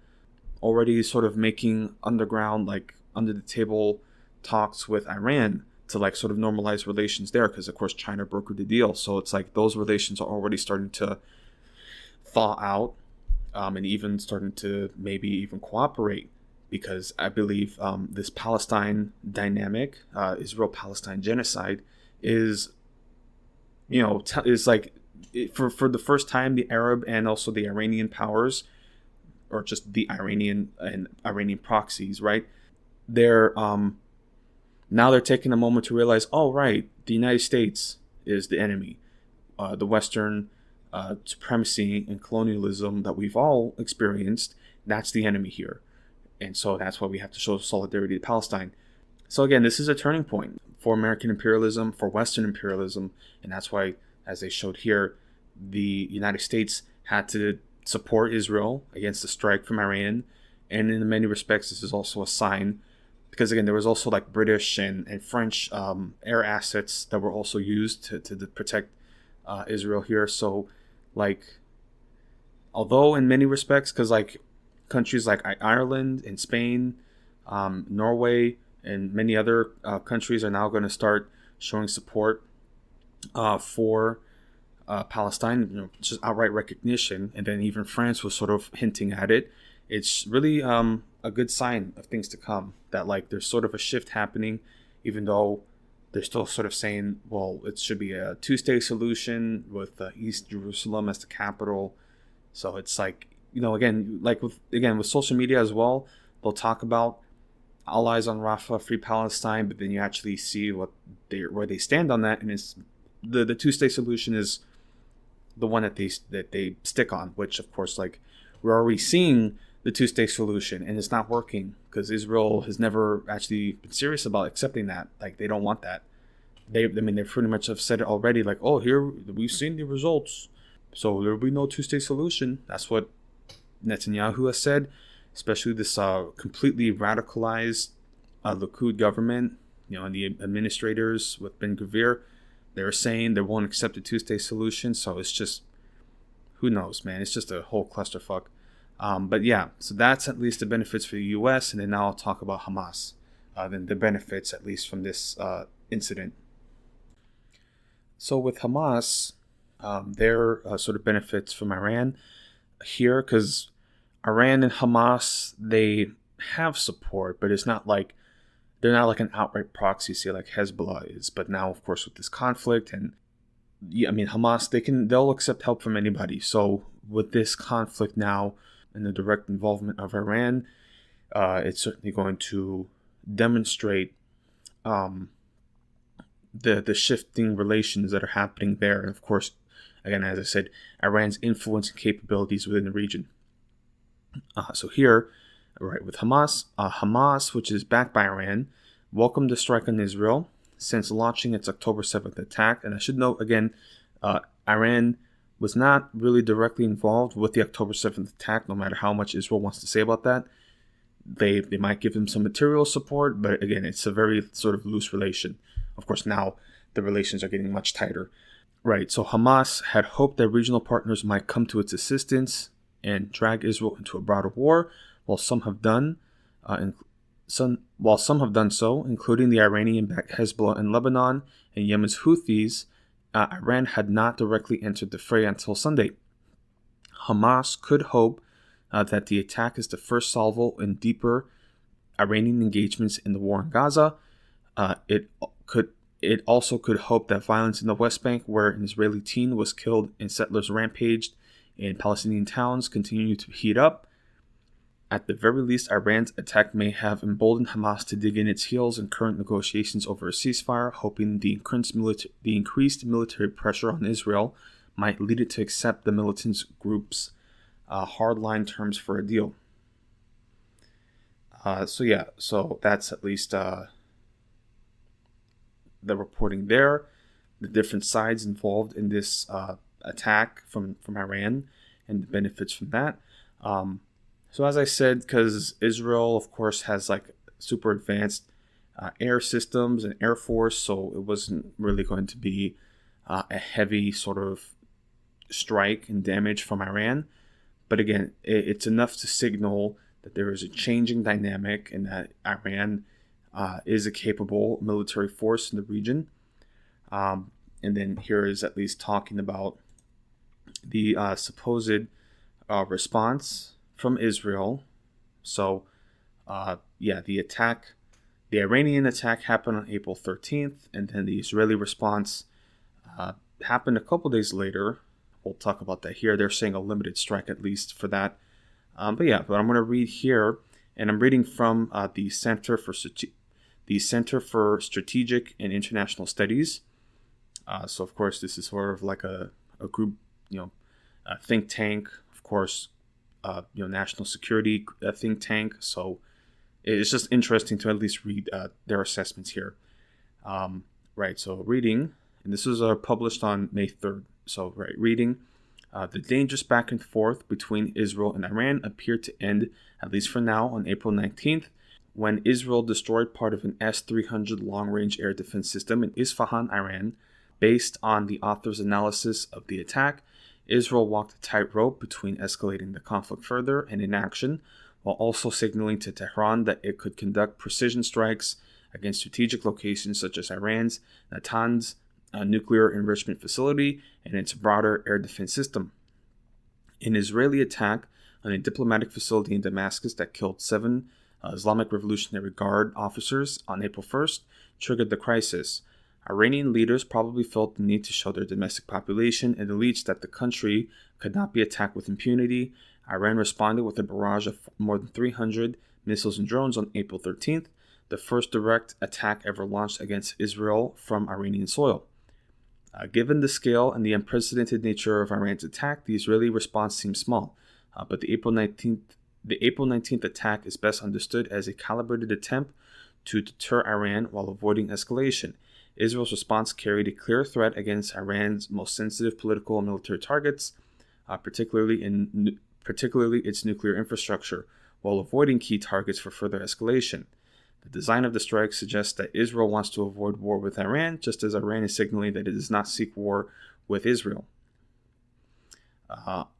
already sort of making underground, like under the table talks with Iran to like sort of normalize relations there, because of course China brokered the deal. So it's like those relations are already starting to thaw out, and even starting to maybe even cooperate, because I believe this Palestine dynamic, Israel-Palestine genocide, is, is like, for the first time, the Arab and also the Iranian powers, or just the Iranian and Iranian proxies, right? They're now they're taking a moment to realize, oh right, the United States is the enemy. The Western supremacy and colonialism that we've all experienced, that's the enemy here. And so that's why we have to show solidarity to Palestine. So again, this is a turning point for American imperialism, for Western imperialism, and that's why, as they showed here, the United States had to support Israel against the strike from Iran. And in many respects, this is also a sign, because again, there was also like British and French air assets that were also used to protect Israel here. So like, although in many respects, because like countries like Ireland and Spain, Norway, and many other countries are now going to start showing support for Palestine, just outright recognition, and then even France was sort of hinting at it. It's really a good sign of things to come, that like there's sort of a shift happening, even though they're still sort of saying, well, it should be a two-state solution with East Jerusalem as the capital. So it's like, again, like with social media as well, they'll talk about allies on Rafah, free Palestine, but then you actually see where they stand on that, and it's the two-state solution is the one that they stick on, which of course, like, we're already seeing the two-state solution, and it's not working because Israel has never actually been serious about accepting that. Like, they don't want that. They pretty much have said it already. Like, oh, here we've seen the results, so there will be no two-state solution. That's what Netanyahu has said, especially this completely radicalized Likud government, and the administrators with Ben Gvir. They're saying they won't accept a two-state solution. So it's just, who knows, man? It's just a whole clusterfuck. But yeah, so that's at least the benefits for the U.S. And then now I'll talk about Hamas, then the benefits at least from this incident. So with Hamas, their sort of benefits from Iran here, because Iran and Hamas, they have support, but it's not like, they're not like an outright proxy, say like Hezbollah is. But now, of course, with this conflict, and Hamas, they'll accept help from anybody. So with this conflict now and the direct involvement of Iran, it's certainly going to demonstrate the shifting relations that are happening there. And of course, again, as I said, Iran's influence and capabilities within the region. So here, right, with Hamas, which is backed by Iran, welcomed the strike on Israel since launching its October 7th attack. And I should note again, Iran was not really directly involved with the October 7th attack, no matter how much Israel wants to say about that. They might give them some material support, but again, it's a very sort of loose relation. Of course, now the relations are getting much tighter. Right, so Hamas had hoped that regional partners might come to its assistance and drag Israel into a broader war, while some have done so, including the Iranian-backed Hezbollah in Lebanon and Yemen's Houthis. Iran had not directly entered the fray until Sunday. Hamas could hope that the attack is the first salvo in deeper Iranian engagements in the war in Gaza. It also could hope that violence in the West Bank, where an Israeli teen was killed and settlers rampaged in Palestinian towns, continue to heat up. At the very least, Iran's attack may have emboldened Hamas to dig in its heels in current negotiations over a ceasefire, hoping the increased military pressure on Israel might lead it to accept the militant group's hardline terms for a deal. So that's at least the reporting there. The different sides involved in this attack from Iran and the benefits from that. So as I said, because Israel, of course, has like super advanced air systems and air force, so it wasn't really going to be a heavy sort of strike and damage from Iran. But again, it's enough to signal that there is a changing dynamic and that Iran is a capable military force in the region. And then here is at least talking about the supposed response from Israel. So, the Iranian attack happened on April 13th, and then the Israeli response happened a couple days later. We'll talk about that here. They're saying a limited strike at least for that. But I'm going to read here, and I'm reading from the Center for Strategic and International Studies. So of course, this is sort of like a group, a think tank, of course, national security think tank. So it's just interesting to at least read their assessments here. So reading, and this was published on May 3rd. So, reading, the dangerous back and forth between Israel and Iran appeared to end, at least for now, on April 19th, when Israel destroyed part of an S-300 long-range air defense system in Isfahan, Iran. Based on the author's analysis of the attack, Israel walked a tightrope between escalating the conflict further and inaction, while also signaling to Tehran that it could conduct precision strikes against strategic locations such as Iran's Natanz nuclear enrichment facility and its broader air defense system. An Israeli attack on a diplomatic facility in Damascus that killed 7 Islamic Revolutionary Guard officers on April 1st triggered the crisis. Iranian leaders probably felt the need to show their domestic population and elites that the country could not be attacked with impunity. Iran responded with a barrage of more than 300 missiles and drones on April 13th, the first direct attack ever launched against Israel from Iranian soil. Given the scale and the unprecedented nature of Iran's attack, the Israeli response seems small, but the April 19th attack is best understood as a calibrated attempt to deter Iran while avoiding escalation. Israel's response carried a clear threat against Iran's most sensitive political and military targets, particularly its nuclear infrastructure, while avoiding key targets for further escalation. The design of the strike suggests that Israel wants to avoid war with Iran, just as Iran is signaling that it does not seek war with Israel.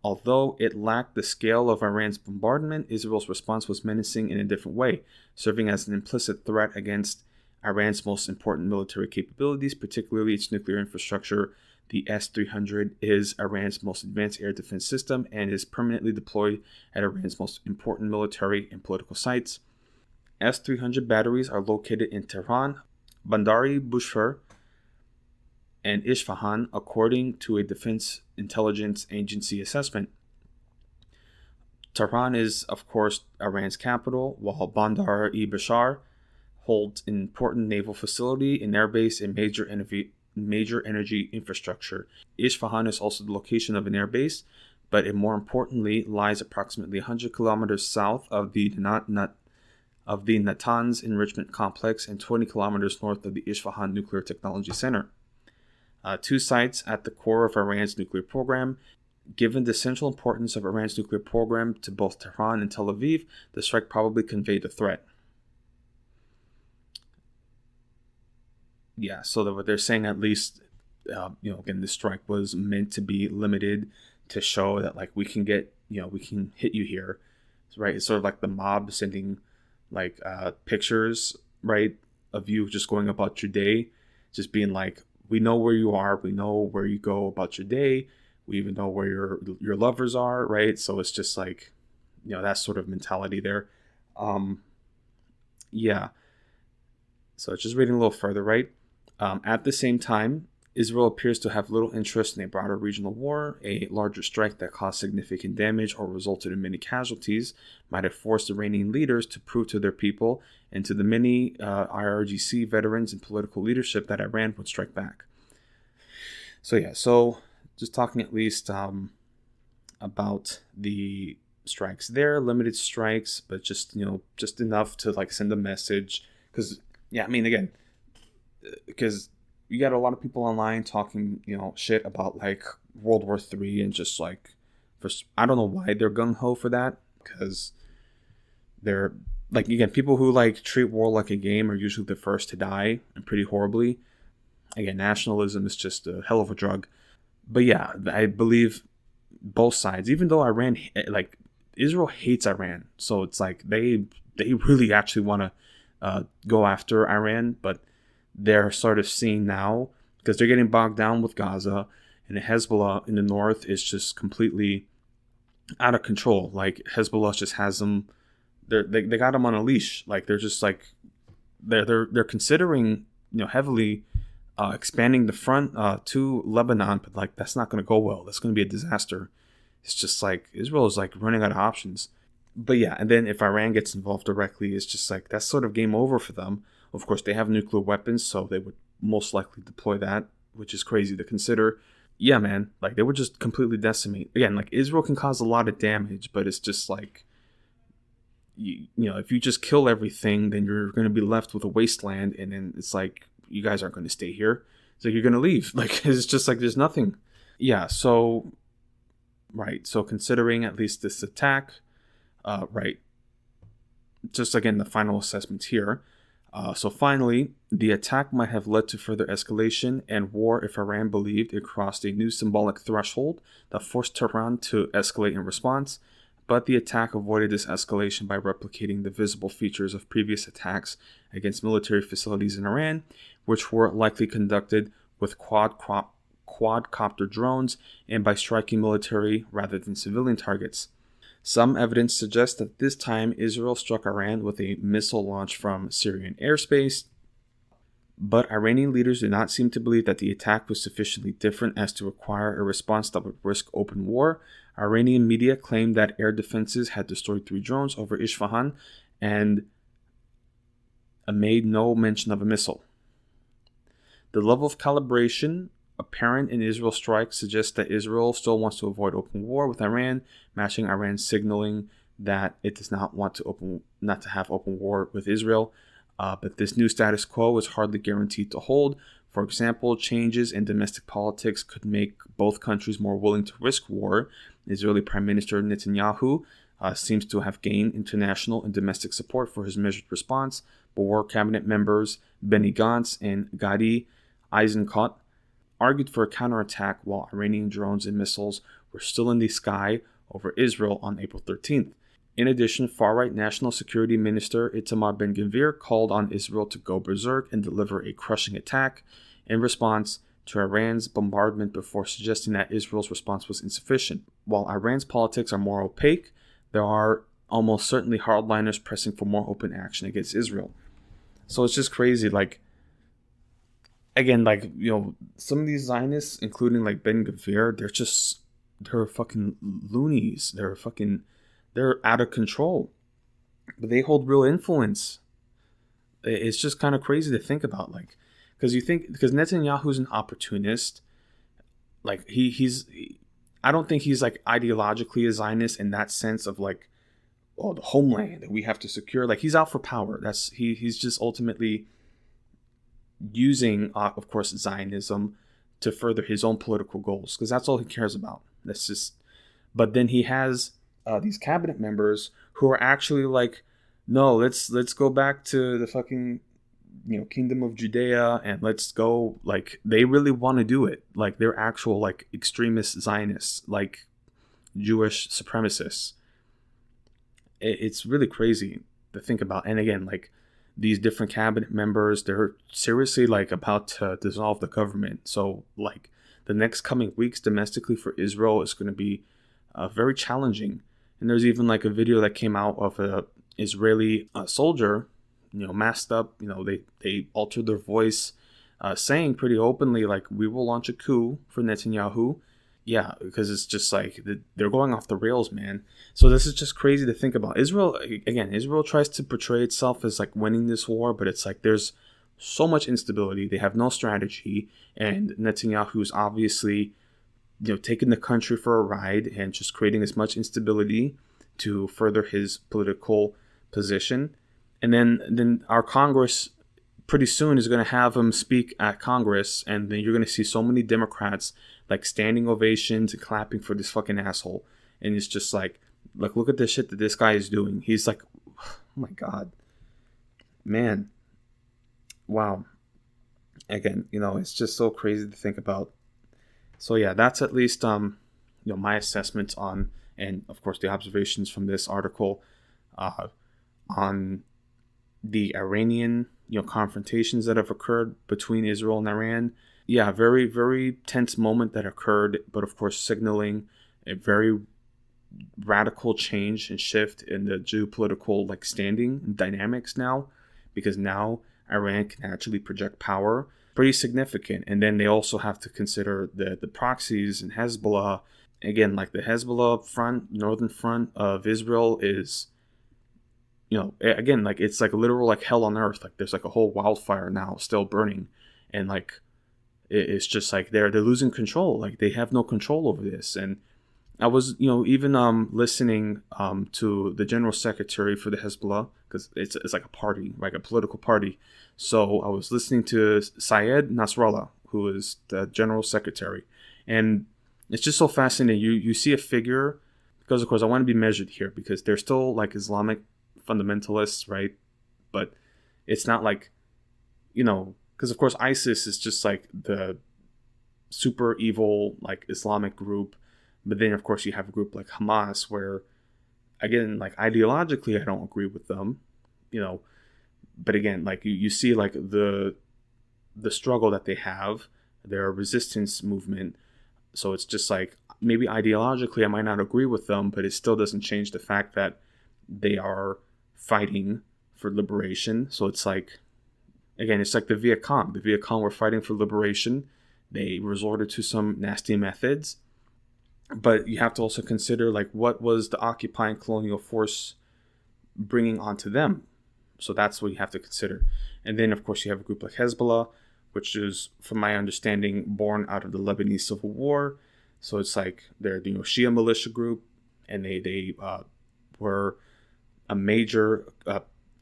Although it lacked the scale of Iran's bombardment, Israel's response was menacing in a different way, serving as an implicit threat against Iran's most important military capabilities, particularly its nuclear infrastructure. The S-300 is Iran's most advanced air defense system and is permanently deployed at Iran's most important military and political sites. S-300 batteries are located in Tehran, Bandari Bushehr, and Isfahan, according to a Defense Intelligence Agency assessment. Tehran is, of course, Iran's capital, while Bandar-e-Bushehr holds an important naval facility, an airbase, and major energy infrastructure. Isfahan is also the location of an airbase, but it more importantly lies approximately 100 kilometers south of the Natanz enrichment complex and 20 kilometers north of the Isfahan Nuclear Technology Center. 2 sites at the core of Iran's nuclear program. Given the central importance of Iran's nuclear program to both Tehran and Tel Aviv, the strike probably conveyed the threat. Yeah, so what they're saying, at least, again, this strike was meant to be limited to show that, like, we can hit you here, right? It's sort of like the mob sending, like, pictures, right, of you just going about your day, just being like, we know where you are, we know where you go about your day, we even know where your lovers are, right? So it's just like, that sort of mentality there. Yeah. So just reading a little further, right? At the same time, Israel appears to have little interest in a broader regional war. A larger strike that caused significant damage or resulted in many casualties might have forced Iranian leaders to prove to their people and to the many IRGC veterans and political leadership that Iran would strike back. So just talking at least about the strikes there, limited strikes, but just enough to, like, send a message. Because you got a lot of people online talking, shit about, like, World War III, and just, like, I don't know why they're gung-ho for that, because they're, like, again, people who, like, treat war like a game are usually the first to die, and pretty horribly. Again, nationalism is just a hell of a drug. But yeah, I believe both sides, even though Israel hates Iran, so it's like they really actually want to go after Iran, but they're sort of seeing now, because they're getting bogged down with Gaza, and Hezbollah in the north is just completely out of control. Like Hezbollah just has them, they got them on a leash. Like they're just like they're considering heavily expanding the front to Lebanon, but like that's not going to go well. That's going to be a disaster. It's just like Israel is like running out of options. But yeah, and then if Iran gets involved directly, it's just like that's sort of game over for them. Of course, they have nuclear weapons, so they would most likely deploy that, which is crazy to consider. Yeah, man, like they would just completely decimate. Again, like Israel can cause a lot of damage, but it's just like, if you just kill everything, then you're going to be left with a wasteland, and then it's like you guys aren't going to stay here. It's like you're going to leave. Like it's just like there's nothing. Yeah, so right. So considering at least this attack, right. Just again the final assessment here. So finally, the attack might have led to further escalation and war if Iran believed it crossed a new symbolic threshold that forced Tehran to escalate in response, but the attack avoided this escalation by replicating the visible features of previous attacks against military facilities in Iran, which were likely conducted with quadcopter drones and by striking military rather than civilian targets. Some evidence suggests that this time Israel struck Iran with a missile launch from Syrian airspace, but Iranian leaders do not seem to believe that the attack was sufficiently different as to require a response that would risk open war. Iranian media claimed that air defenses had destroyed 3 drones over Isfahan and made no mention of a missile. The level of calibration apparent in Israel's strike suggests that Israel still wants to avoid open war with Iran, matching Iran's signaling that it does not want to have open war with Israel. But this new status quo is hardly guaranteed to hold. For example, changes in domestic politics could make both countries more willing to risk war. Israeli Prime Minister Netanyahu seems to have gained international and domestic support for his measured response, but war cabinet members Benny Gantz and Gadi Eisenkot argued for a counterattack while Iranian drones and missiles were still in the sky over Israel on April 13th. In addition, far-right National Security Minister Itamar Ben-Gvir called on Israel to go berserk and deliver a crushing attack in response to Iran's bombardment before suggesting that Israel's response was insufficient. While Iran's politics are more opaque, there are almost certainly hardliners pressing for more open action against Israel. So it's just crazy, like, again, like, some of these Zionists, including like Ben-Gvir, they're fucking loonies. They're out of control. But they hold real influence. It's just kind of crazy to think about, like, because Netanyahu's an opportunist. Like I don't think he's like ideologically a Zionist in that sense of like, the homeland that we have to secure. Like he's out for power. He's just ultimately using, of course, Zionism to further his own political goals, because that's all he cares about. But then he has these cabinet members who are actually like, no, let's go back to the fucking kingdom of Judea, and let's go. Like they really want to do it. Like they're actual like extremist Zionists, like Jewish supremacists. It's really crazy to think about. And again, like, these different cabinet members, they're seriously like about to dissolve the government. So like the next coming weeks domestically for Israel is going to be very challenging. And there's even like a video that came out of a Israeli soldier, masked up. They altered their voice, saying pretty openly like, we will launch a coup for Netanyahu. Yeah, because it's just like they're going off the rails, man. So this is just crazy to think about. Israel tries to portray itself as like winning this war, but it's like there's so much instability. They have no strategy, and Netanyahu's obviously, taking the country for a ride and just creating as much instability to further his political position. And then our Congress pretty soon is going to have him speak at Congress, and then you're going to see so many Democrats like standing ovations and clapping for this fucking asshole. And it's just like look at the shit that this guy is doing. He's like, oh my God, man, wow. Again, it's just so crazy to think about. So yeah, that's at least my assessment on, and of course the observations from this article on the Iranian, confrontations that have occurred between Israel and Iran. Yeah, very, very tense moment that occurred, but of course signaling a very radical change and shift in the geopolitical standing and dynamics now, because now Iran can actually project power, pretty significant. And then they also have to consider the proxies and Hezbollah. Again, the Hezbollah front, northern front of Israel is, again, it's a literal hell on earth. There's a whole wildfire now still burning, and it's just they're losing control. They have no control over this. And I was, even listening to the general secretary for the Hezbollah, because it's like a party, like a political party. So I was listening to Syed Nasrallah, who is the general secretary, and it's just so fascinating. You see a figure, because of course I want to be measured here, because they're still Islamic fundamentalists, right? But it's not because of course ISIS is just the super evil Islamic group. But then, of course, you have a group like Hamas, where, again, ideologically, I don't agree with them, But again, you see, the struggle that they have, their resistance movement. So it's just maybe ideologically, I might not agree with them, but it still doesn't change the fact that they are fighting for liberation. So it's again, it's the Viet Cong. The Viet Cong were fighting for liberation. They resorted to some nasty methods. But you have to also consider what was the occupying colonial force bringing onto them. So that's what you have to consider. And then, of course, you have a group like Hezbollah, which is, from my understanding, born out of the Lebanese Civil War. So it's they're Shia militia group, and they were a major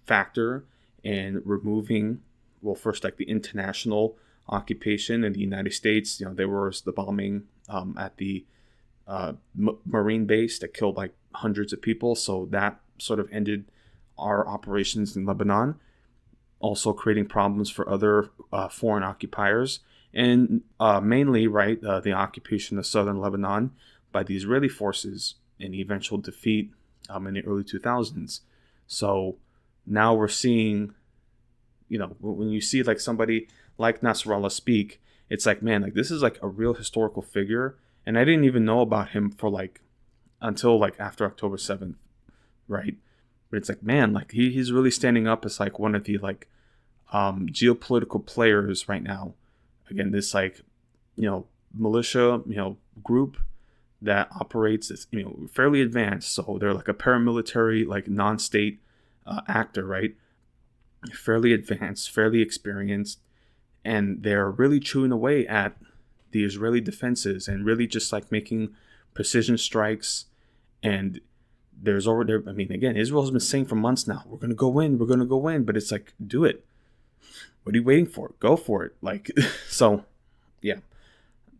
factor in removing, well, first the international occupation in the United States. There was the bombing at the Marine base that killed hundreds of people. So that sort of ended our operations in Lebanon, also creating problems for other foreign occupiers, and mainly, the occupation of southern Lebanon by the Israeli forces and the eventual defeat in the early 2000s. So now we're seeing, when you see somebody like Nasrallah speak, it's man, this is a real historical figure. And I didn't even know about him for until after October 7th, right? But it's man, he's really standing up as one of the geopolitical players right now. Again, this militia group that operates as fairly advanced. So they're a paramilitary non-state actor, right? Fairly advanced, fairly experienced, and they're really chewing away at the Israeli defenses and really just making precision strikes. And there's already, again, Israel has been saying for months now, we're going to go in, but it's do it. What are you waiting for? Go for it. So yeah,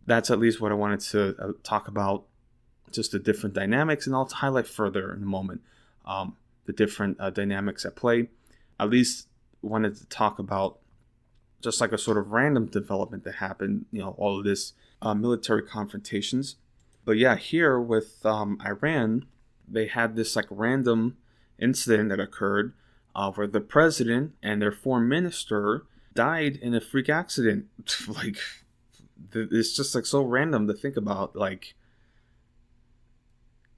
that's at least what I wanted to talk about, just the different dynamics, and I'll highlight further in a moment the different dynamics at play. At least wanted to talk about just a sort of random development that happened, all of this military confrontations. But yeah, here with Iran, they had this random incident that occurred where the president and their foreign minister died in a freak accident. It's just so random to think about.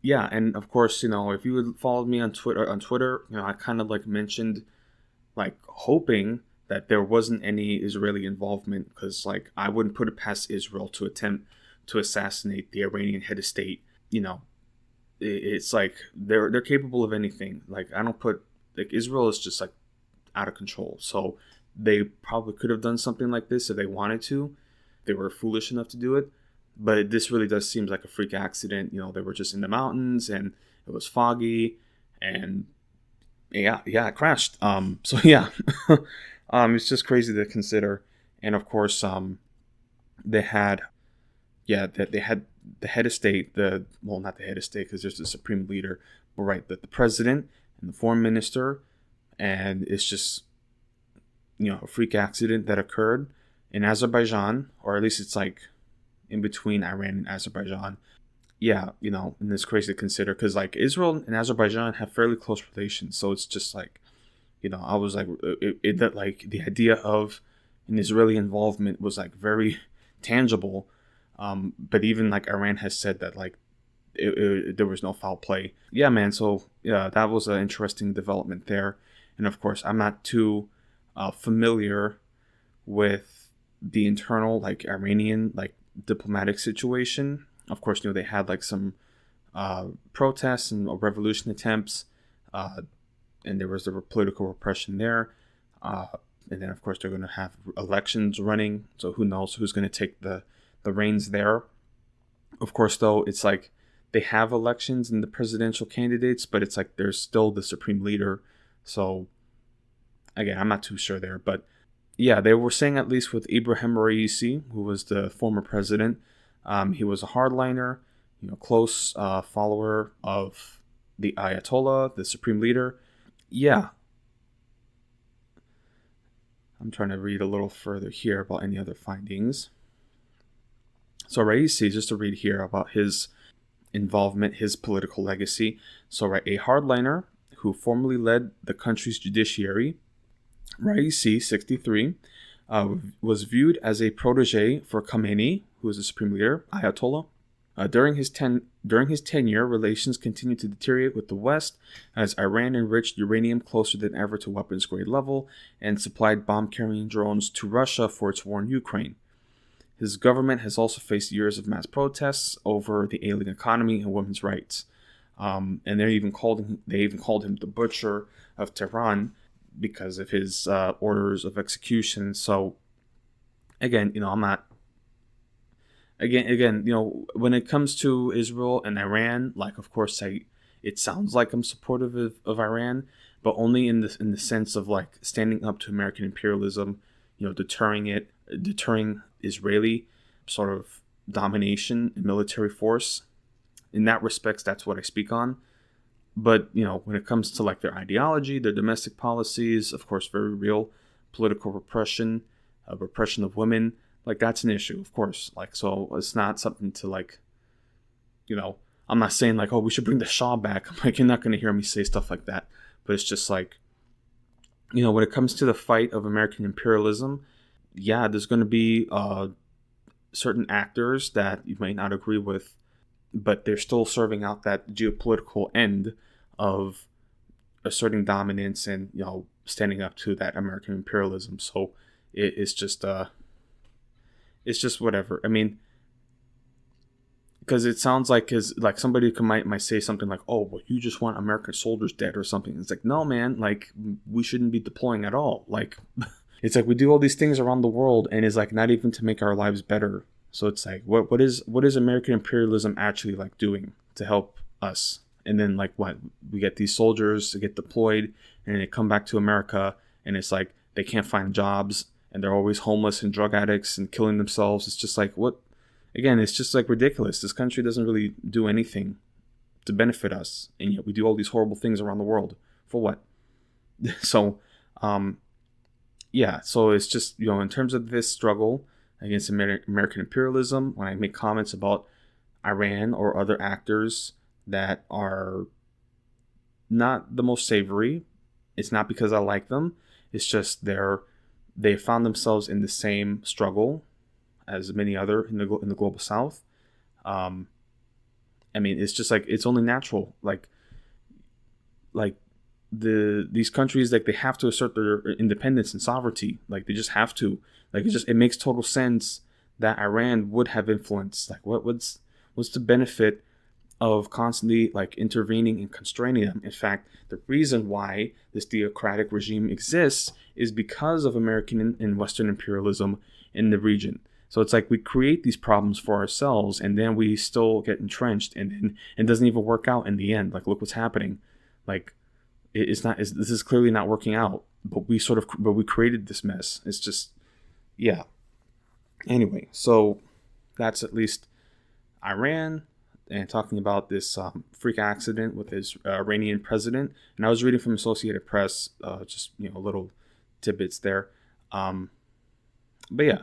Yeah, and of course, if you had followed me on Twitter, I kind of mentioned hoping that there wasn't any Israeli involvement, because I wouldn't put it past Israel to attempt to assassinate the Iranian head of state. It's they're capable of anything. I don't put Israel is just out of control. So they probably could have done something like this if they wanted to. They were foolish enough to do it. But this really does seem like a freak accident. They were just in the mountains and it was foggy, and yeah, it crashed. So yeah. It's just crazy to consider. And of course, they had the head of state, not the head of state, because there's the supreme leader, but right, the president and the foreign minister, and it's just, a freak accident that occurred in Azerbaijan, or at least it's in between Iran and Azerbaijan. Yeah, and it's crazy to consider, because Israel and Azerbaijan have fairly close relations, so it's just I was like, that like the idea of an Israeli involvement was like very tangible. But even like Iran has said that like there was no foul play. Yeah, man. So yeah, that was an interesting development there. And of course, I'm not too familiar with the internal like Iranian like diplomatic situation. Of course, they had like some protests and revolution attempts, and there was the political repression there. And then, of course, they're going to have elections running. So who knows who's going to take the reins there. Of course, though, it's like they have elections and the presidential candidates, but it's like there's still the supreme leader. So, again, I'm not too sure there. But, yeah, they were saying at least with Ibrahim Raisi, who was the former president, he was a hardliner, close follower of the Ayatollah, the supreme leader. Yeah. I'm trying to read a little further here about any other findings. So Raisi, just to read here about his involvement, his political legacy. So, right, a hardliner who formerly led the country's judiciary, Raisi, 63, was viewed as a protege for Khamenei, who was the supreme leader, Ayatollah. During his tenure, relations continued to deteriorate with the West as Iran enriched uranium closer than ever to weapons-grade level and supplied bomb-carrying drones to Russia for its war in Ukraine. His government has also faced years of mass protests over the ailing economy and women's rights. And they even called him the butcher of Tehran because of his orders of execution. So, again, I'm not. Again, when it comes to Israel and Iran, like, of course, it sounds like I'm supportive of Iran, but only in the sense of like standing up to American imperialism, deterring Israeli sort of domination and military force. In that respects, that's what I speak on. But when it comes to like their ideology, their domestic policies, of course, very real political repression of women. Like, that's an issue, of course. Like, so it's not something to, like, I'm not saying, like, oh, we should bring the Shah back. I'm like, you're not going to hear me say stuff like that. But it's just like, when it comes to the fight of American imperialism, yeah, there's going to be certain actors that you might not agree with, but they're still serving out that geopolitical end of asserting dominance and, standing up to that American imperialism. So it's just whatever. I mean, because it sounds like somebody might say something like, oh, well, you just want American soldiers dead or something. It's like, no, man, like, we shouldn't be deploying at all. Like, it's like we do all these things around the world and it's like not even to make our lives better. So it's like, what is American imperialism actually like doing to help us? And then like what? We get these soldiers to get deployed and they come back to America and it's like they can't find jobs. And they're always homeless and drug addicts and killing themselves. It's just like, what? Again, it's just like ridiculous. This country doesn't really do anything to benefit us. And yet we do all these horrible things around the world. For what? So, yeah. So it's just, in terms of this struggle against American imperialism, when I make comments about Iran or other actors that are not the most savory, it's not because I like them. It's just they found themselves in the same struggle as many other in the global South. I mean, it's just like it's only natural. Like these countries, like, they have to assert their independence and sovereignty. Like, they just have to. Like, it makes total sense that Iran would have influence. Like, what's the benefit of constantly like intervening and constraining them? In fact, the reason why this theocratic regime exists is because of American and Western imperialism in the region. So it's like we create these problems for ourselves and then we still get entrenched and then it doesn't even work out in the end. Like, look what's happening. Like, this is clearly not working out, but we created this mess. It's just, yeah. Anyway, so that's at least Iran. And talking about this freak accident with his Iranian president. And I was reading from Associated Press, just, little tidbits there. But yeah.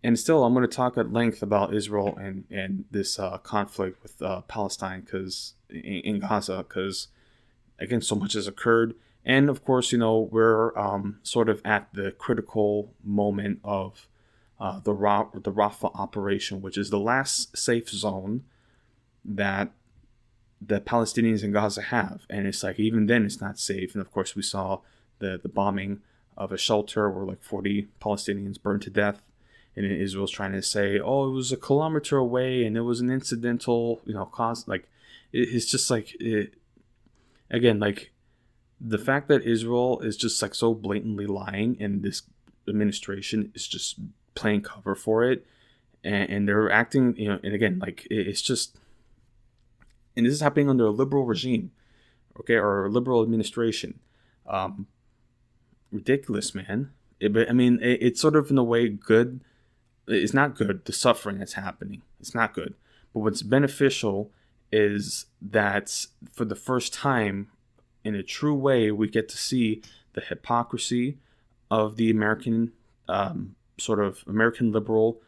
And still, I'm going to talk at length about Israel and this conflict with Palestine in Gaza, because, again, so much has occurred. And of course, we're sort of at the critical moment of the Rafah operation, which is the last safe zone that the Palestinians in Gaza have. And it's like, even then, it's not safe. And of course, we saw the bombing of a shelter where like 40 Palestinians burned to death. And Israel's trying to say, oh, it was a kilometer away and it was an incidental, cause. Like, it's just like, again, like, the fact that Israel is just like so blatantly lying and this administration is just playing cover for it. And they're acting, and again, like, it's just, and this is happening under a liberal regime, okay, or a liberal administration. Ridiculous, man. It's sort of in a way good. It's not good, the suffering that's happening. It's not good. But what's beneficial is that for the first time, in a true way, we get to see the hypocrisy of the American, sort of American liberal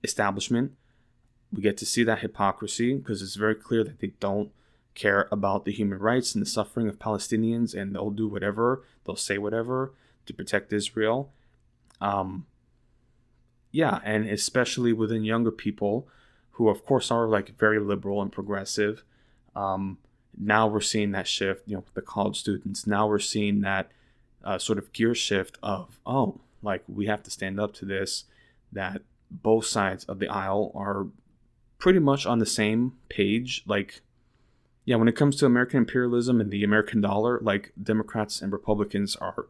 establishment. We get to see that hypocrisy because it's very clear that they don't care about the human rights and the suffering of Palestinians, and they'll do whatever, they'll say whatever to protect Israel. And especially within younger people who, of course, are like very liberal and progressive. Now we're seeing that shift, the college students. Now we're seeing that sort of gear shift of, like, we have to stand up to this, that both sides of the aisle are pretty much on the same page. Like, when it comes to American imperialism and the American dollar, like, Democrats and Republicans are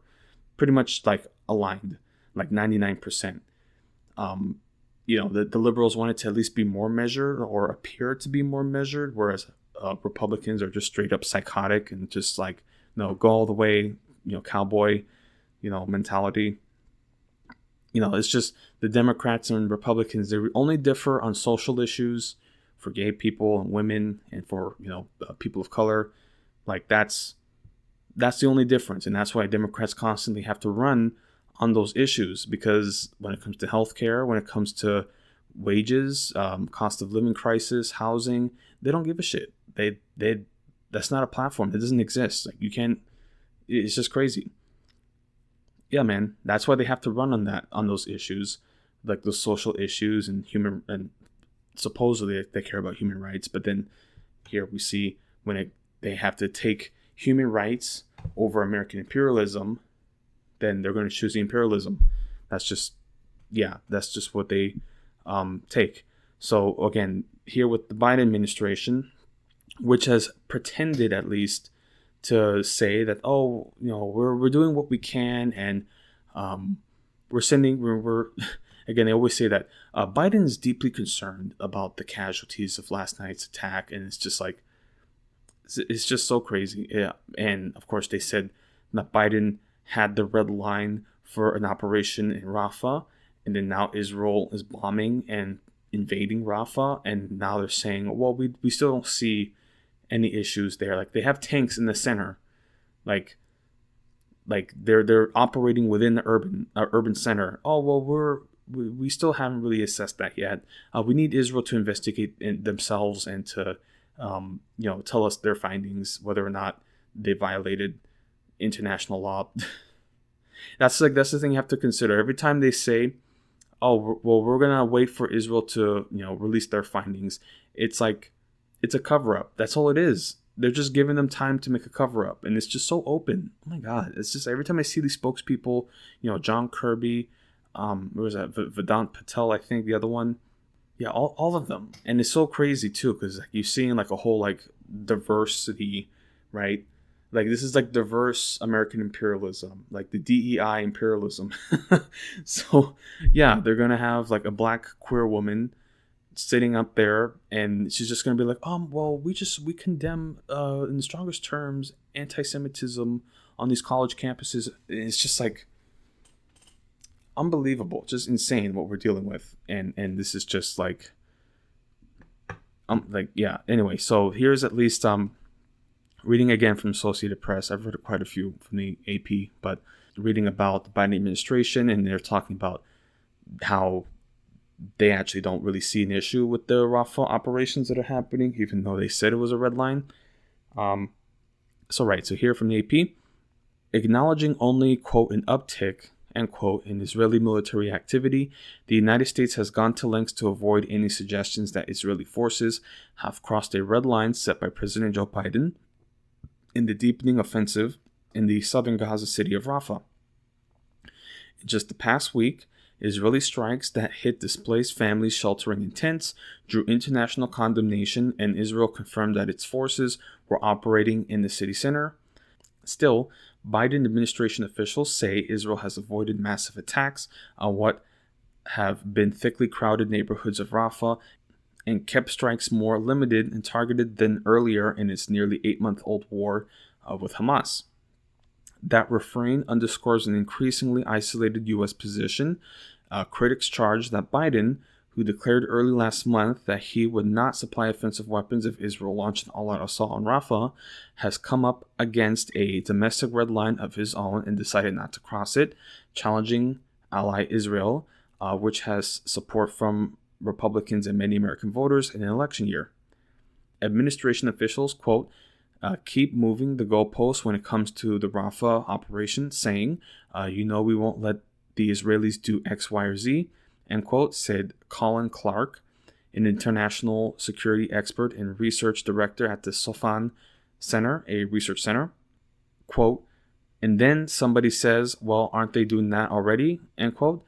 pretty much like aligned, like 99%. The liberals wanted to at least be more measured or appear to be more measured, whereas Republicans are just straight up psychotic and just like, no, go all the way, cowboy, mentality. It's just the Democrats and Republicans, they only differ on social issues for gay people and women and for, people of color. Like, that's the only difference. And that's why Democrats constantly have to run on those issues, because when it comes to healthcare, when it comes to wages, cost of living crisis, housing, they don't give a shit. They that's not a platform. It doesn't exist. Like, you can't. It's just crazy. Yeah, man. That's why they have to run on those issues, like those social issues and supposedly they care about human rights. But then here we see when they have to take human rights over American imperialism, then they're going to choose the imperialism. That's just what they take. So again, here with the Biden administration, which has pretended at least to say that, we're doing what we can, and we're again, they always say that Biden's deeply concerned about the casualties of last night's attack, and it's just like, it's just so crazy. Yeah. And of course they said that Biden had the red line for an operation in Rafah, and then now Israel is bombing and invading Rafah, and now they're saying, well, we still don't see any issues there. Like, they have tanks in the center, like they're operating within the urban center. Oh, well, we still haven't really assessed that yet. We need Israel to investigate themselves and to tell us their findings, whether or not they violated international law. That's the thing you have to consider. Every time they say, oh, well, we're gonna wait for Israel to release their findings, it's like, it's a cover-up. That's all it is. They're just giving them time to make a cover-up, and it's just so open. Oh my God, it's just, every time I see these spokespeople, John Kirby, what was that, Vedant Patel, I think the other one, all of them. And it's so crazy too, because like, you're seeing like a whole like diversity, right? Like, this is like diverse American imperialism, like the DEI imperialism. So they're gonna have like a black queer woman sitting up there, and she's just gonna be like, well, we condemn in the strongest terms anti-Semitism on these college campuses. It's just like unbelievable, just insane what we're dealing with, and this is just like Anyway, so here's at least reading again from Associated Press. I've read quite a few from the AP, but reading about the Biden administration, and they're talking about how they actually don't really see an issue with the Rafah operations that are happening, even though they said it was a red line. So here from the AP, acknowledging only, quote, an uptick, end quote, in Israeli military activity, the United States has gone to lengths to avoid any suggestions that Israeli forces have crossed a red line set by President Joe Biden in the deepening offensive in the southern Gaza city of Rafah. In just the past week, Israeli strikes that hit displaced families sheltering in tents drew international condemnation, and Israel confirmed that its forces were operating in the city center. Still, Biden administration officials say Israel has avoided massive attacks on what have been thickly crowded neighborhoods of Rafah and kept strikes more limited and targeted than earlier in its nearly 8-month-old war with Hamas. That refrain underscores an increasingly isolated U.S. position. Critics charge that Biden, who declared early last month that he would not supply offensive weapons if Israel launched an all-out assault on Rafah, has come up against a domestic red line of his own and decided not to cross it, challenging ally Israel, which has support from Republicans and many American voters in an election year. Administration officials, quote, keep moving the goalposts when it comes to the Rafah operation, saying, we won't let the Israelis do X, Y, or Z, end quote, said Colin Clark, an international security expert and research director at the Sofan Center, a research center. Quote, and then somebody says, well, aren't they doing that already? End quote.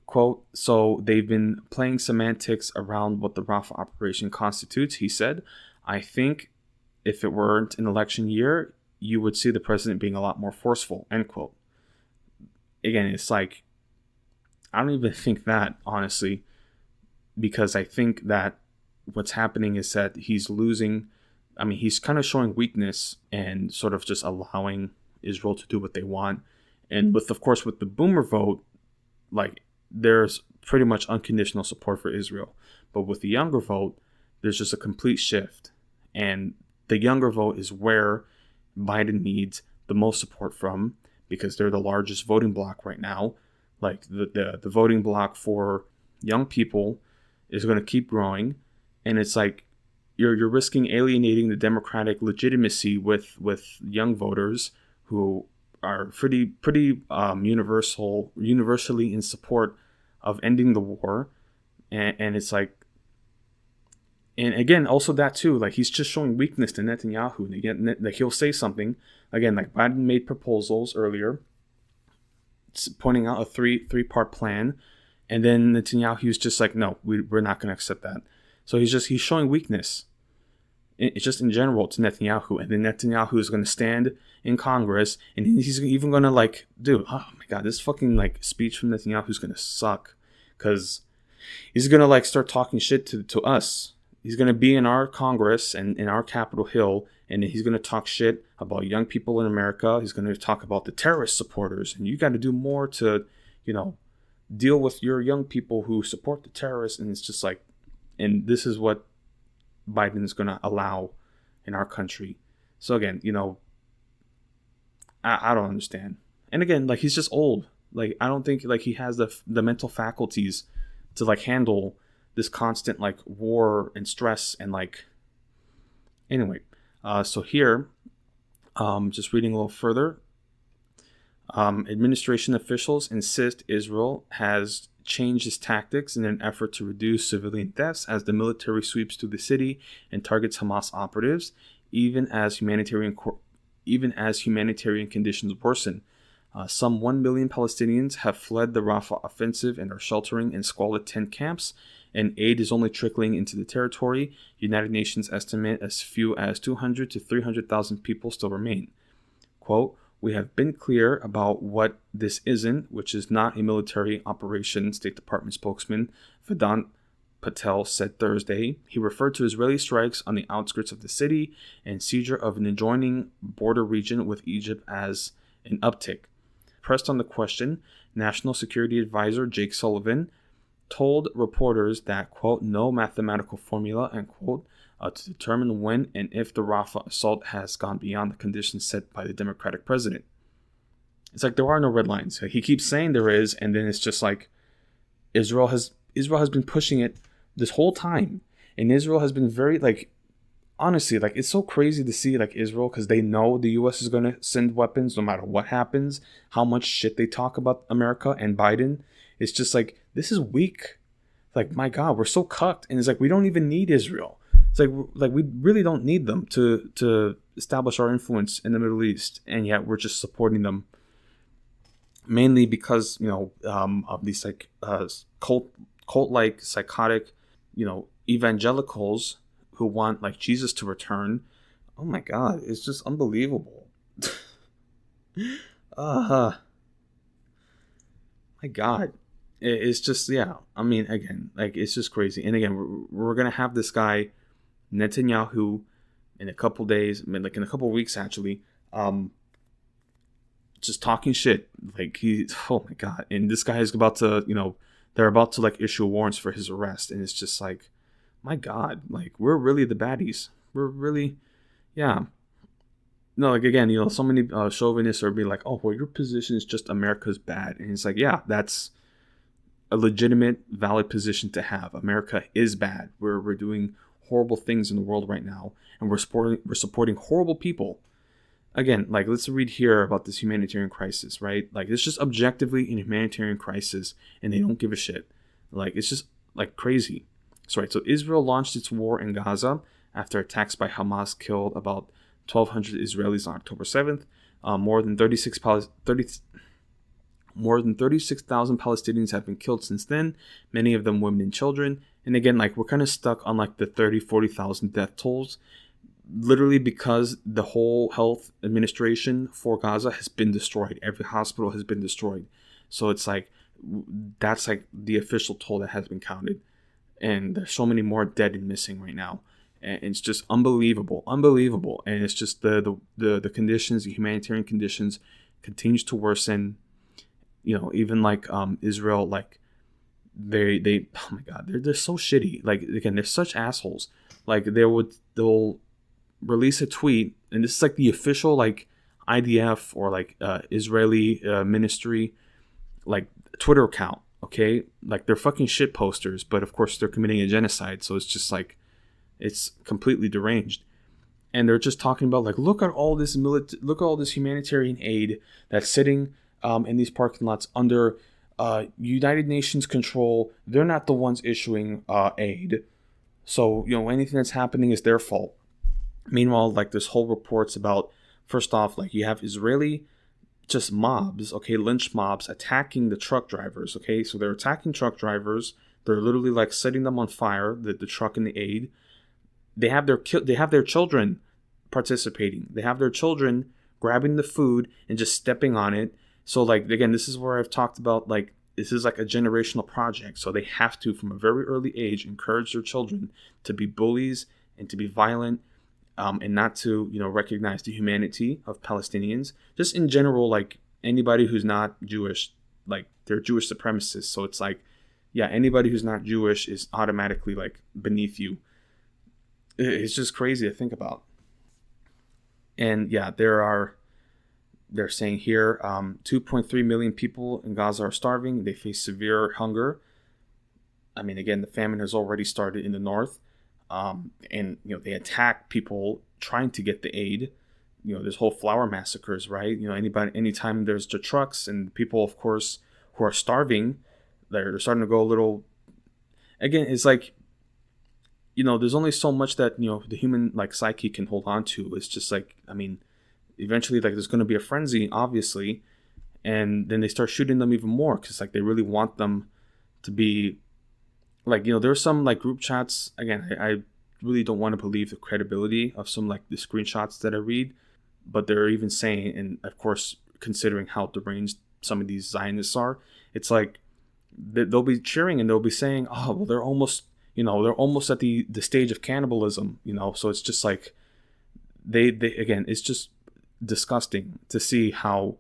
Quote, so they've been playing semantics around what the Rafah operation constitutes, he said. I think if it weren't an election year, you would see the president being a lot more forceful, end quote. Again, it's like, I don't even think that, honestly, because I think that what's happening is that he's kind of showing weakness and sort of just allowing Israel to do what they want. And with the boomer vote, like, there's pretty much unconditional support for Israel. But with the younger vote, there's just a complete shift. And the younger vote is where Biden needs the most support from, because they're the largest voting bloc right now. Like the voting bloc for young people is going to keep growing, and it's like you're risking alienating the democratic legitimacy with young voters who are pretty universally in support of ending the war, and it's like. And again, also that too, like he's just showing weakness to Netanyahu. And again, like he'll say something. Again, like Biden made proposals earlier, pointing out a three-part plan, and then Netanyahu's just like, no, we're not going to accept that. So he's showing weakness. It's just in general to Netanyahu, and then Netanyahu is going to stand in Congress, and he's even going to like, dude, oh my God, this fucking like speech from Netanyahu is going to suck, because he's going to like start talking shit to us. He's going to be in our Congress and in our Capitol Hill, and he's going to talk shit about young people in America. He's going to talk about the terrorist supporters, and you got to do more to, deal with your young people who support the terrorists. And it's just like, and this is what Biden is going to allow in our country. So again, I don't understand. And again, like he's just old. Like I don't think like he has the mental faculties to like handle this constant like war and stress and like. Anyway, so here, just reading a little further. Administration officials insist Israel has changed its tactics in an effort to reduce civilian deaths as the military sweeps through the city and targets Hamas operatives, even as humanitarian conditions worsen. Some 1 million Palestinians have fled the Rafah offensive and are sheltering in squalid tent camps, and aid is only trickling into the territory. United Nations estimate as few as 200 to 300,000 people still remain. Quote, we have been clear about what this isn't, which is not a military operation, State Department spokesman Vedant Patel said Thursday. He referred to Israeli strikes on the outskirts of the city and seizure of an adjoining border region with Egypt as an uptick. Pressed on the question, National Security Advisor Jake Sullivan told reporters that, quote, no mathematical formula, end quote, to determine when and if the Rafah assault has gone beyond the conditions set by the Democratic president. It's like there are no red lines. He keeps saying there is, and then it's just like Israel has been pushing it this whole time, and Israel has been very like honestly, like, it's so crazy to see, like, Israel, because they know the US is going to send weapons no matter what happens, how much shit they talk about America and Biden. It's just like, this is weak. Like, my God, we're so cucked. And it's like, we don't even need Israel. It's like we really don't need them to establish our influence in the Middle East. And yet we're just supporting them mainly because, of these, like, cult-like, psychotic, evangelicals who want, like, Jesus to return. Oh my God, it's just unbelievable. My God, it's just, yeah. I mean, again, like, it's just crazy. And again, we're gonna have this guy Netanyahu in a couple days, I mean, like in a couple weeks actually, just talking shit. Like, oh my God, and this guy is about to, they're about to, like, issue warrants for his arrest, and it's just like, my God, like, we're really the baddies. We're really, yeah. No, like, again, so many chauvinists are being like, oh, well, your position is just America's bad. And it's like, yeah, that's a legitimate, valid position to have. America is bad. We're doing horrible things in the world right now, and we're supporting horrible people. Again, like, let's read here about this humanitarian crisis, right? Like, it's just objectively a humanitarian crisis, and they don't give a shit. Like, it's just, like, crazy. So, right, so Israel launched its war in Gaza after attacks by Hamas killed about 1,200 Israelis on October 7th. More than 36,000 Palestinians have been killed since then, many of them women and children. And again, like, we're kind of stuck on, like, the 40,000 death tolls, literally because the whole health administration for Gaza has been destroyed. Every hospital has been destroyed. So it's like, that's like the official toll that has been counted. And there's so many more dead and missing right now. And it's just unbelievable. And it's just the conditions, the humanitarian conditions continues to worsen. Even like Israel, like, they oh my God, they're so shitty. Like, again, they're such assholes. Like, they'll release a tweet, and this is like the official, like, IDF or like Israeli ministry, like, Twitter account. Okay, like, they're fucking shit posters, but of course they're committing a genocide. So it's just like, it's completely deranged. And they're just talking about, like, look at all this humanitarian aid that's sitting in these parking lots under United Nations control. They're not the ones issuing aid, so anything that's happening is their fault. Meanwhile, like, this whole reports about, first off, like, you have Israeli just mobs, okay, lynch mobs attacking the truck drivers. Okay, so they're attacking truck drivers. They're literally, like, setting them on fire, the truck and the aid. They have their children participating. They have their children grabbing the food and just stepping on it. So, like, again, this is where I've talked about, like, this is like a generational project. So they have to, from a very early age, encourage their children to be bullies and to be violent, and not to, recognize the humanity of Palestinians. Just in general, like, anybody who's not Jewish, like, they're Jewish supremacists. So it's like, yeah, anybody who's not Jewish is automatically, like, beneath you. It's just crazy to think about. And yeah, they're saying here, 2.3 million people in Gaza are starving. They face severe hunger. I mean, again, the famine has already started in the north. And they attack people trying to get the aid. There's whole flour massacres, right? Anytime there's the trucks and people, of course, who are starving, they're starting to go a little. Again, it's like, there's only so much that the human, like, psyche can hold on to. It's just like, I mean, eventually, like, there's going to be a frenzy, obviously, and then they start shooting them even more because, like, they really want them to be. Like, there's some, like, group chats. Again, I really don't want to believe the credibility of some, like, the screenshots that I read, but they're even saying, and of course, considering how deranged some of these Zionists are, it's like they'll be cheering and they'll be saying, oh, well, they're almost at the stage of cannibalism, so it's just like they again, it's just disgusting to see how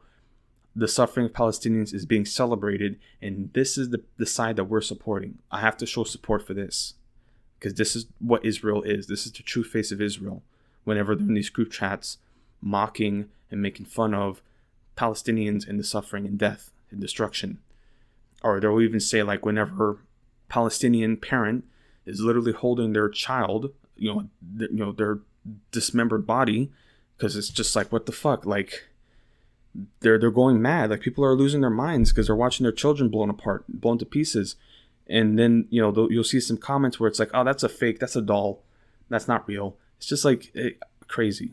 the suffering of Palestinians is being celebrated, and this is the side that we're supporting. I have to show support for this, because this is what Israel is. This is the true face of Israel. Whenever they're in these group chats, mocking and making fun of Palestinians and the suffering and death and destruction. Or they'll even say, like, whenever Palestinian parent is literally holding their child, their dismembered body, because it's just like, what the fuck, like they're going mad. Like people are losing their minds because they're watching their children blown apart, blown to pieces. And then you'll see some comments where it's like, oh, that's a fake, that's a doll, that's not real. It's just like crazy.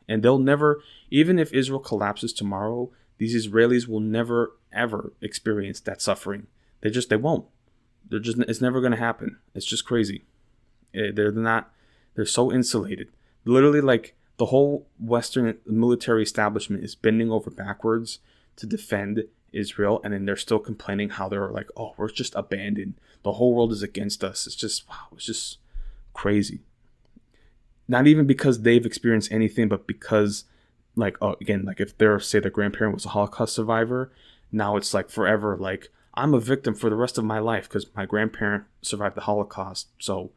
And they'll never, even if Israel collapses tomorrow, these Israelis will never ever experience that suffering. They won't. It's never going to happen. It's just crazy. They're so insulated. Literally, like the whole Western military establishment is bending over backwards to defend Israel, and then they're still complaining how they're like, oh, we're just abandoned. The whole world is against us. It's just, wow, it's just crazy. Not even because they've experienced anything, but because, like, oh, again, like if they're, say, their grandparent was a Holocaust survivor, now it's like forever, like, I'm a victim for the rest of my life because my grandparent survived the Holocaust, so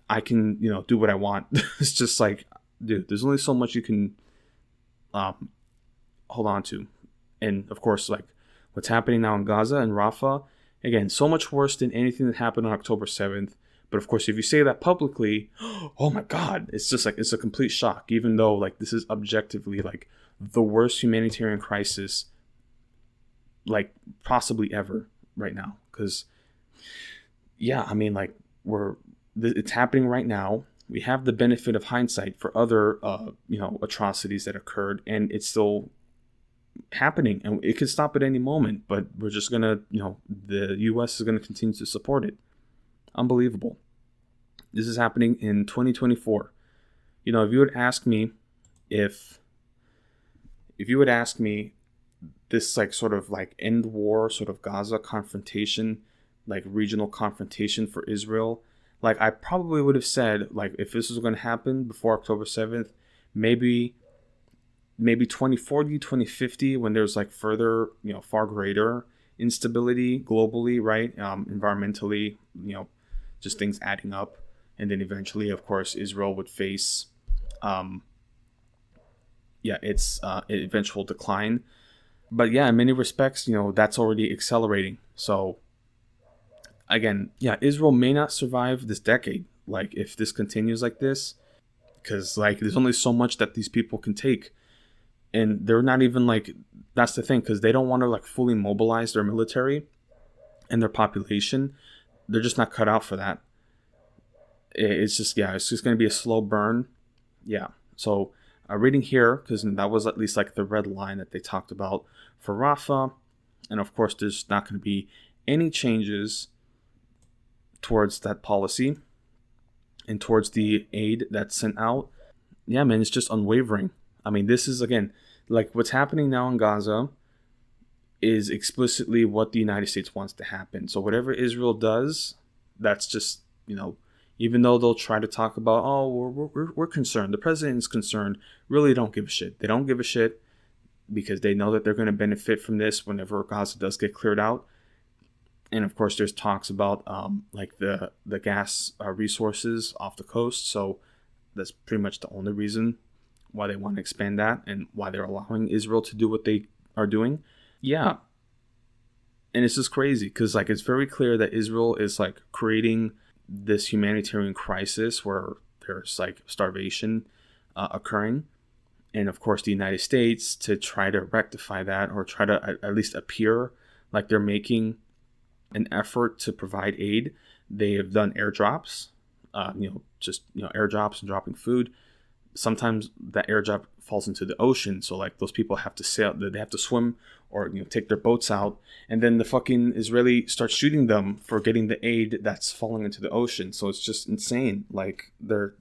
I can, do what I want. It's just like, dude, there's only so much you can hold on to. And of course, like what's happening now in Gaza and Rafah, again, so much worse than anything that happened on October 7th. But of course, if you say that publicly, oh my God, it's just like, it's a complete shock, even though like this is objectively like the worst humanitarian crisis like possibly ever right now. Because yeah, I mean, like it's happening right now. We have the benefit of hindsight for other atrocities that occurred, and it's still happening, and it could stop at any moment, but we're just gonna, the US is gonna continue to support it. Unbelievable. This is happening in 2024. If you would ask me if you would ask me this like sort of like end war sort of Gaza confrontation, like regional confrontation for Israel, like I probably would have said, like, if this was going to happen before October 7th, maybe 2040, 2050, when there's like further, far greater instability globally, right? Environmentally, just things adding up. And then eventually, of course, Israel would face, its eventual decline. But yeah, in many respects, that's already accelerating. So again, yeah, Israel may not survive this decade. Like if this continues like this, because like there's only so much that these people can take. And they're not even like, that's the thing, because they don't want to like fully mobilize their military and their population. They're just not cut out for that. It's just going to be a slow burn. Yeah. So reading here, because that was at least like the red line that they talked about for Rafah. And of course, there's not going to be any changes towards that policy and towards the aid that's sent out. Yeah, man, it's just unwavering. I mean, this is, again, like what's happening now in Gaza is explicitly what the United States wants to happen. So whatever Israel does, that's just, even though they'll try to talk about, oh, we're concerned, the president is concerned, really don't give a shit. They don't give a shit because they know that they're going to benefit from this whenever Gaza does get cleared out. And of course, there's talks about like the gas resources off the coast. So that's pretty much the only reason why they want to expand that and why they're allowing Israel to do what they are doing. Yeah. And it's just crazy because like it's very clear that Israel is like creating this humanitarian crisis where there's like starvation occurring. And of course, the United States, to try to rectify that or try to at least appear like they're making an effort to provide aid, they have done airdrops, airdrops and dropping food. Sometimes that airdrop falls into the ocean, so like those people have to sail, they have to swim or take their boats out, and then the fucking Israeli starts shooting them for getting the aid that's falling into the ocean. So it's just insane. Like they're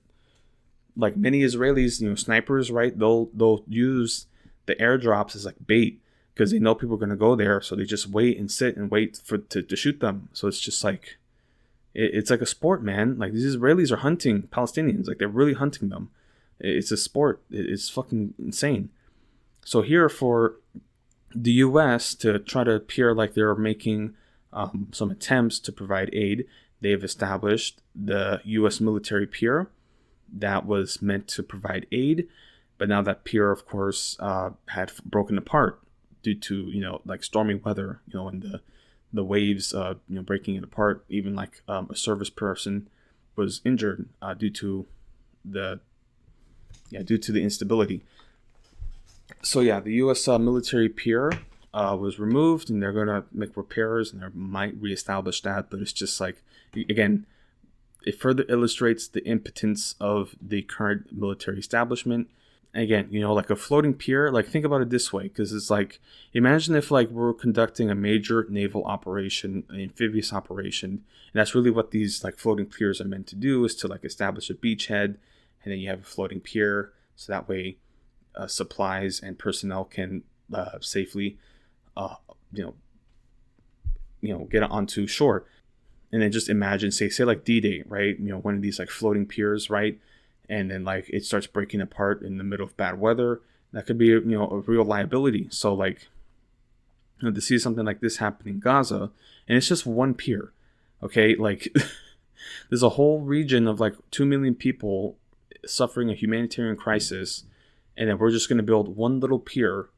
like many Israelis, snipers, right? They'll use the airdrops as like bait because they know people are going to go there, so they just wait and sit and wait to shoot them. So it's just like it's like a sport, man. Like these Israelis are hunting Palestinians, like they're really hunting them. It's a sport. It's fucking insane. So here for the U.S. to try to appear like they're making some attempts to provide aid, they have established the U.S. military pier that was meant to provide aid. But now that pier, of course, had broken apart due to, like stormy weather, and the waves, breaking it apart. Even like a service person was injured due to the instability. So yeah, the U.S. Military pier was removed, and they're gonna make repairs, and they might reestablish that. But it's just like, again, it further illustrates the impotence of the current military establishment. Again, like a floating pier, like think about it this way, because it's like, imagine if like we're conducting a major naval operation, an amphibious operation, and that's really what these like floating piers are meant to do, is to like establish a beachhead, and then you have a floating pier, so that way supplies and personnel can safely, get onto shore. And then just imagine, say like D-Day, right? One of these like floating piers, right? And then like it starts breaking apart in the middle of bad weather. That could be a real liability. So like, to see something like this happen in Gaza, and it's just one pier, okay? Like there's a whole region of like 2 million people suffering a humanitarian crisis, and then we're just going to build one little pier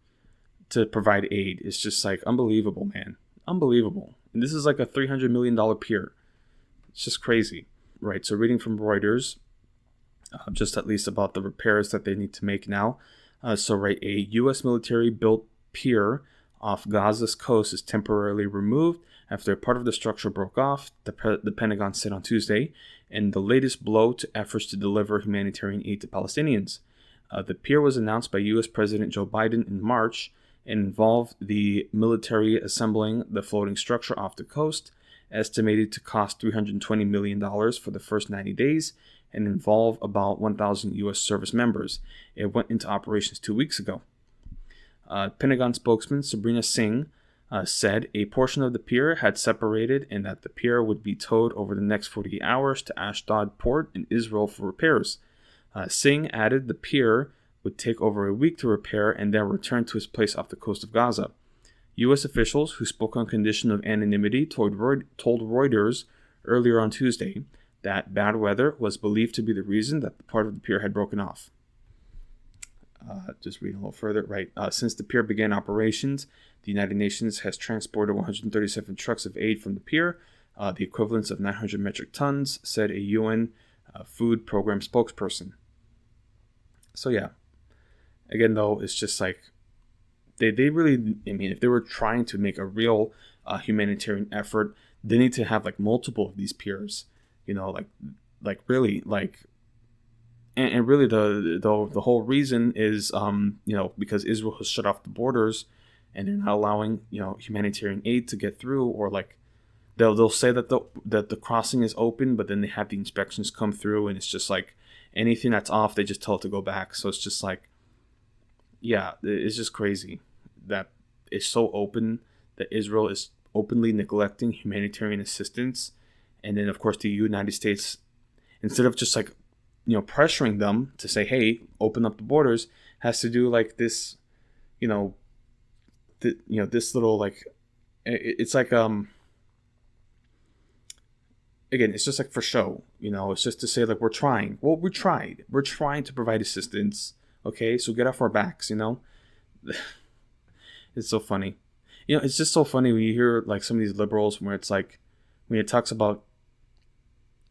to provide aid. It's just like unbelievable, man. Unbelievable. And this is like a $300 million pier. It's just crazy, right? So reading from Reuters, just at least about the repairs that they need to make now. A U.S. military-built pier off Gaza's coast is temporarily removed after part of the structure broke off, the Pentagon said on Tuesday, and the latest blow to efforts to deliver humanitarian aid to Palestinians. The pier was announced by U.S. President Joe Biden in March and involved the military assembling the floating structure off the coast, estimated to cost $320 million for the first 90 days, and involve about 1,000 U.S. service members. It went into operations 2 weeks ago. Pentagon spokesman Sabrina Singh said a portion of the pier had separated and that the pier would be towed over the next 48 hours to Ashdod port in Israel for repairs. Singh added the pier would take over a week to repair and then return to its place off the coast of Gaza. U.S. officials who spoke on condition of anonymity told Reuters earlier on Tuesday that bad weather was believed to be the reason that the part of the pier had broken off. Just reading a little further, right? Since the pier began operations, the United Nations has transported 137 trucks of aid from the pier, the equivalent of 900 metric tons, said a UN food program spokesperson. So yeah, again though, it's just like, they really, if they were trying to make a real humanitarian effort, they need to have like multiple of these piers, like really, like, and really the whole reason is, because Israel has shut off the borders and they're not allowing, humanitarian aid to get through, or like they'll say that the crossing is open, but then they have the inspections come through and it's just like anything that's off, they just tell it to go back. So it's just like, yeah, it's just crazy that it's so open that Israel is openly neglecting humanitarian assistance. And then, of course, the United States, instead of just like, pressuring them to say, hey, open up the borders, has to do like this, this little like, it's like, again, it's just like for show, it's just to say like, we're trying. Well, we're trying to provide assistance. Okay, so get off our backs, It's so funny. It's just so funny when you hear like some of these liberals where it's like, when it talks about,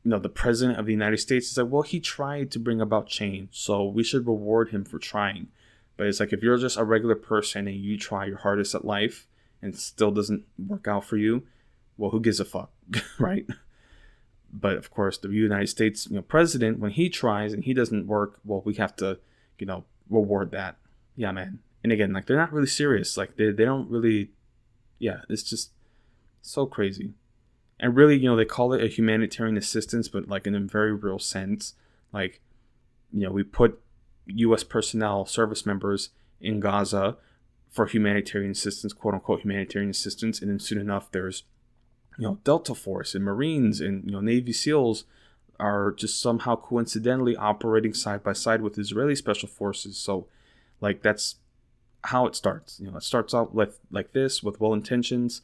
the president of the United States, is like, well, he tried to bring about change, so we should reward him for trying. But it's like, if you're just a regular person and you try your hardest at life and it still doesn't work out for you, well, who gives a fuck, right? But of course, the United States, president, when he tries and he doesn't work, well, we have to, reward that. Yeah, man. And again, like, they're not really serious. Like, they don't really, yeah, it's just so crazy. And really, they call it a humanitarian assistance, but like in a very real sense, like, we put U.S. personnel, service members in Gaza for humanitarian assistance, quote unquote humanitarian assistance. And then soon enough, there's, Delta Force and Marines and, Navy SEALs are just somehow coincidentally operating side by side with Israeli special forces. So like, that's how it starts. It starts out like this, with well-intentions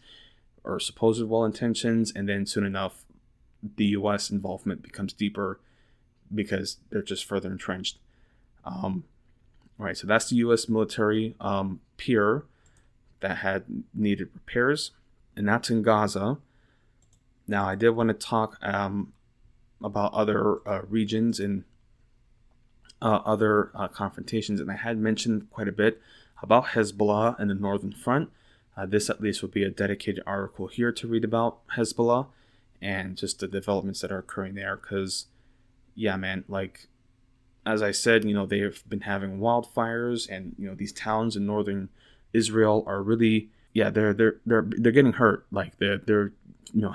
or supposed well-intentions, and then soon enough the U.S. involvement becomes deeper because they're just further entrenched. Right, so that's the U.S. military pier that had needed repairs, and that's in Gaza. Now, I did want to talk about other regions and other confrontations, and I had mentioned quite a bit about Hezbollah and the Northern Front. This at least would be a dedicated article here to read about Hezbollah and just the developments that are occurring there. Because, yeah, man, like as I said, they have been having wildfires, and these towns in northern Israel are really, yeah, they're getting hurt. Like they're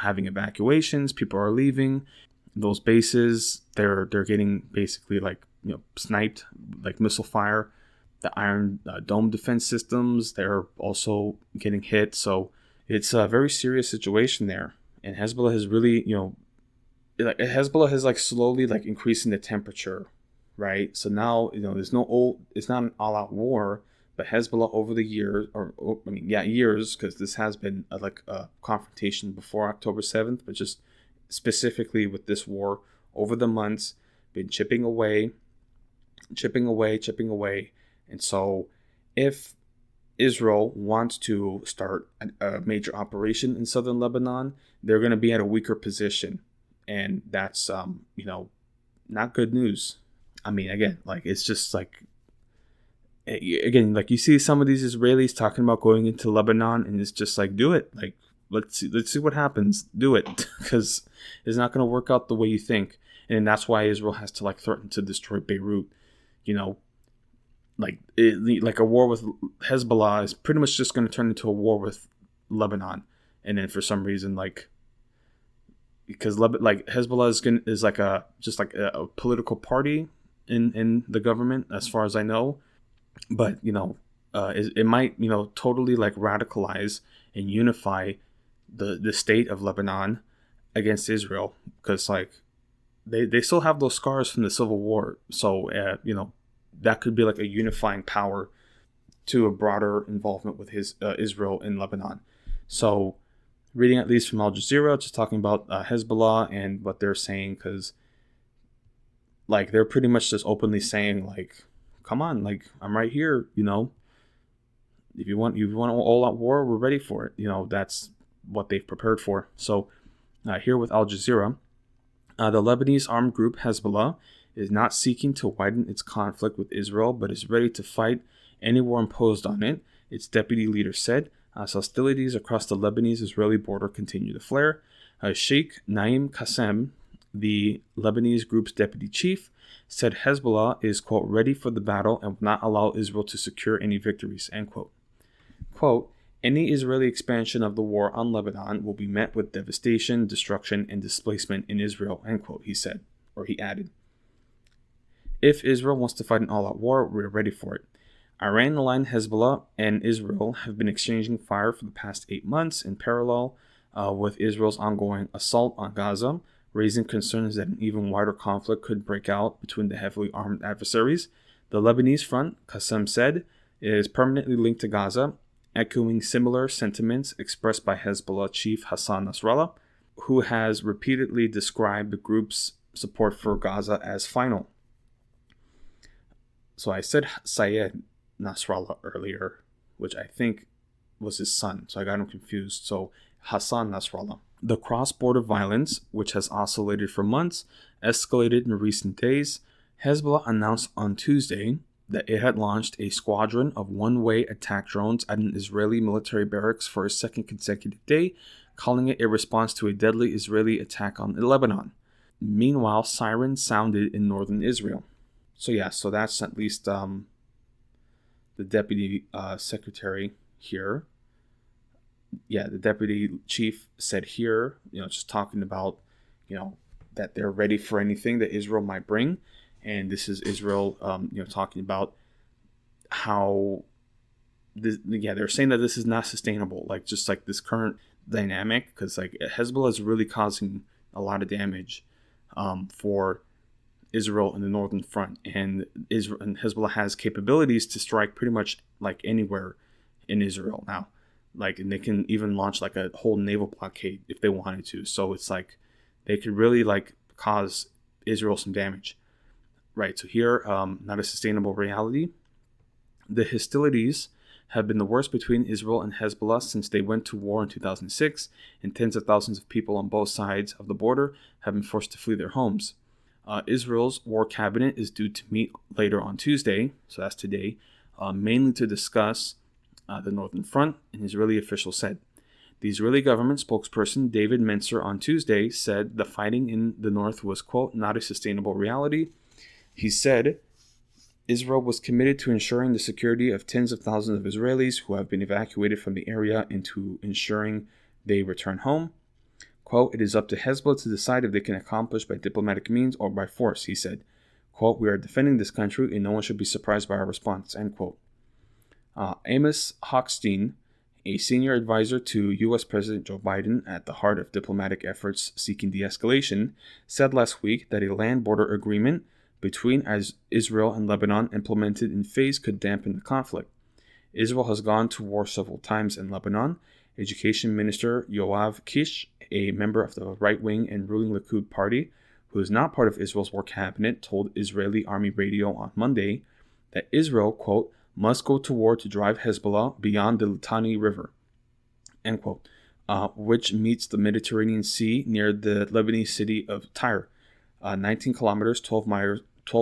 having evacuations. People are leaving those bases. They're getting basically like sniped, like missile fire. The Iron Dome defense systems, they're also getting hit. So it's a very serious situation there. And Hezbollah has really, Hezbollah has like slowly like increasing the temperature, right? So now, it's not an all-out war, but Hezbollah over the years, years, because this has been a confrontation before October 7th, but just specifically with this war over the months, been chipping away. And so if Israel wants to start a major operation in southern Lebanon, they're going to be at a weaker position. And that's, not good news. I mean, again, like, it's just like, again, like you see some of these Israelis talking about going into Lebanon, and it's just like, do it. Like, let's see what happens. Do it. Because it's not going to work out the way you think. And that's why Israel has to like threaten to destroy Beirut. Like a war with Hezbollah is pretty much just going to turn into a war with Lebanon, and then for some reason, like, because Hezbollah is like a political party in the government, as far as I know, but it might totally like radicalize and unify the state of Lebanon against Israel, because like they still have those scars from the Civil War, so that could be like a unifying power to a broader involvement with Israel in Lebanon. So reading at least from Al Jazeera, just talking about Hezbollah and what they're saying, because like they're pretty much just openly saying like, come on, like I'm right here, if you want an all-out war, we're ready for it. That's what they've prepared for. So here with Al Jazeera, the Lebanese armed group Hezbollah is not seeking to widen its conflict with Israel, but is ready to fight any war imposed on it, its deputy leader said, as hostilities across the Lebanese-Israeli border continue to flare. Sheikh Naim Qassem, the Lebanese group's deputy chief, said Hezbollah is, quote, ready for the battle and will not allow Israel to secure any victories, end quote. Quote, any Israeli expansion of the war on Lebanon will be met with devastation, destruction, and displacement in Israel, end quote, he said, or he added. If Israel wants to fight an all-out war, we're ready for it. Iran-aligned Hezbollah and Israel have been exchanging fire for the past 8 months in parallel with Israel's ongoing assault on Gaza, raising concerns that an even wider conflict could break out between the heavily armed adversaries. The Lebanese front, Qassem said, is permanently linked to Gaza, echoing similar sentiments expressed by Hezbollah chief Hassan Nasrallah, who has repeatedly described the group's support for Gaza as final. So I said Sayed Nasrallah earlier, which I think was his son, so I got him confused. So Hassan Nasrallah. The cross-border violence, which has oscillated for months, escalated in recent days. Hezbollah announced on Tuesday that it had launched a squadron of one-way attack drones at an Israeli military barracks for a second consecutive day, calling it a response to a deadly Israeli attack on Lebanon. Meanwhile, sirens sounded in northern Israel. So that's at least the deputy secretary here. Yeah, the deputy chief said here, just talking about, that they're ready for anything that Israel might bring. And this is Israel, talking about how, they're saying that this is not sustainable. Like, just like this current dynamic, because like Hezbollah is really causing a lot of damage for Israel in the northern front, and Hezbollah has capabilities to strike pretty much like anywhere in Israel now, like, and they can even launch like a whole naval blockade if they wanted to. So it's like they could really like cause Israel some damage, right? So here, not a sustainable reality. The hostilities have been the worst between Israel and Hezbollah since they went to war in 2006, and tens of thousands of people on both sides of the border have been forced to flee their homes. Israel's war cabinet is due to meet later on Tuesday, so that's today, mainly to discuss the Northern Front, an Israeli official said. The Israeli government spokesperson David Mencer on Tuesday said the fighting in the north was, quote, not a sustainable reality. He said Israel was committed to ensuring the security of tens of thousands of Israelis who have been evacuated from the area and to ensuring they return home. Quote, it is up to Hezbollah to decide if they can accomplish by diplomatic means or by force, he said. Quote, we are defending this country and no one should be surprised by our response, end quote. Amos Hochstein, a senior advisor to U.S. President Joe Biden at the heart of diplomatic efforts seeking de-escalation, said last week that a land border agreement between Israel and Lebanon implemented in phase could dampen the conflict. Israel has gone to war several times in Lebanon. Education Minister Yoav Kish, a member of the right-wing and ruling Likud party, who is not part of Israel's war cabinet, told Israeli Army radio on Monday that Israel, quote, must go to war to drive Hezbollah beyond the Litani River, end quote, which meets the Mediterranean Sea near the Lebanese city of Tyre, 19 kilometers, 12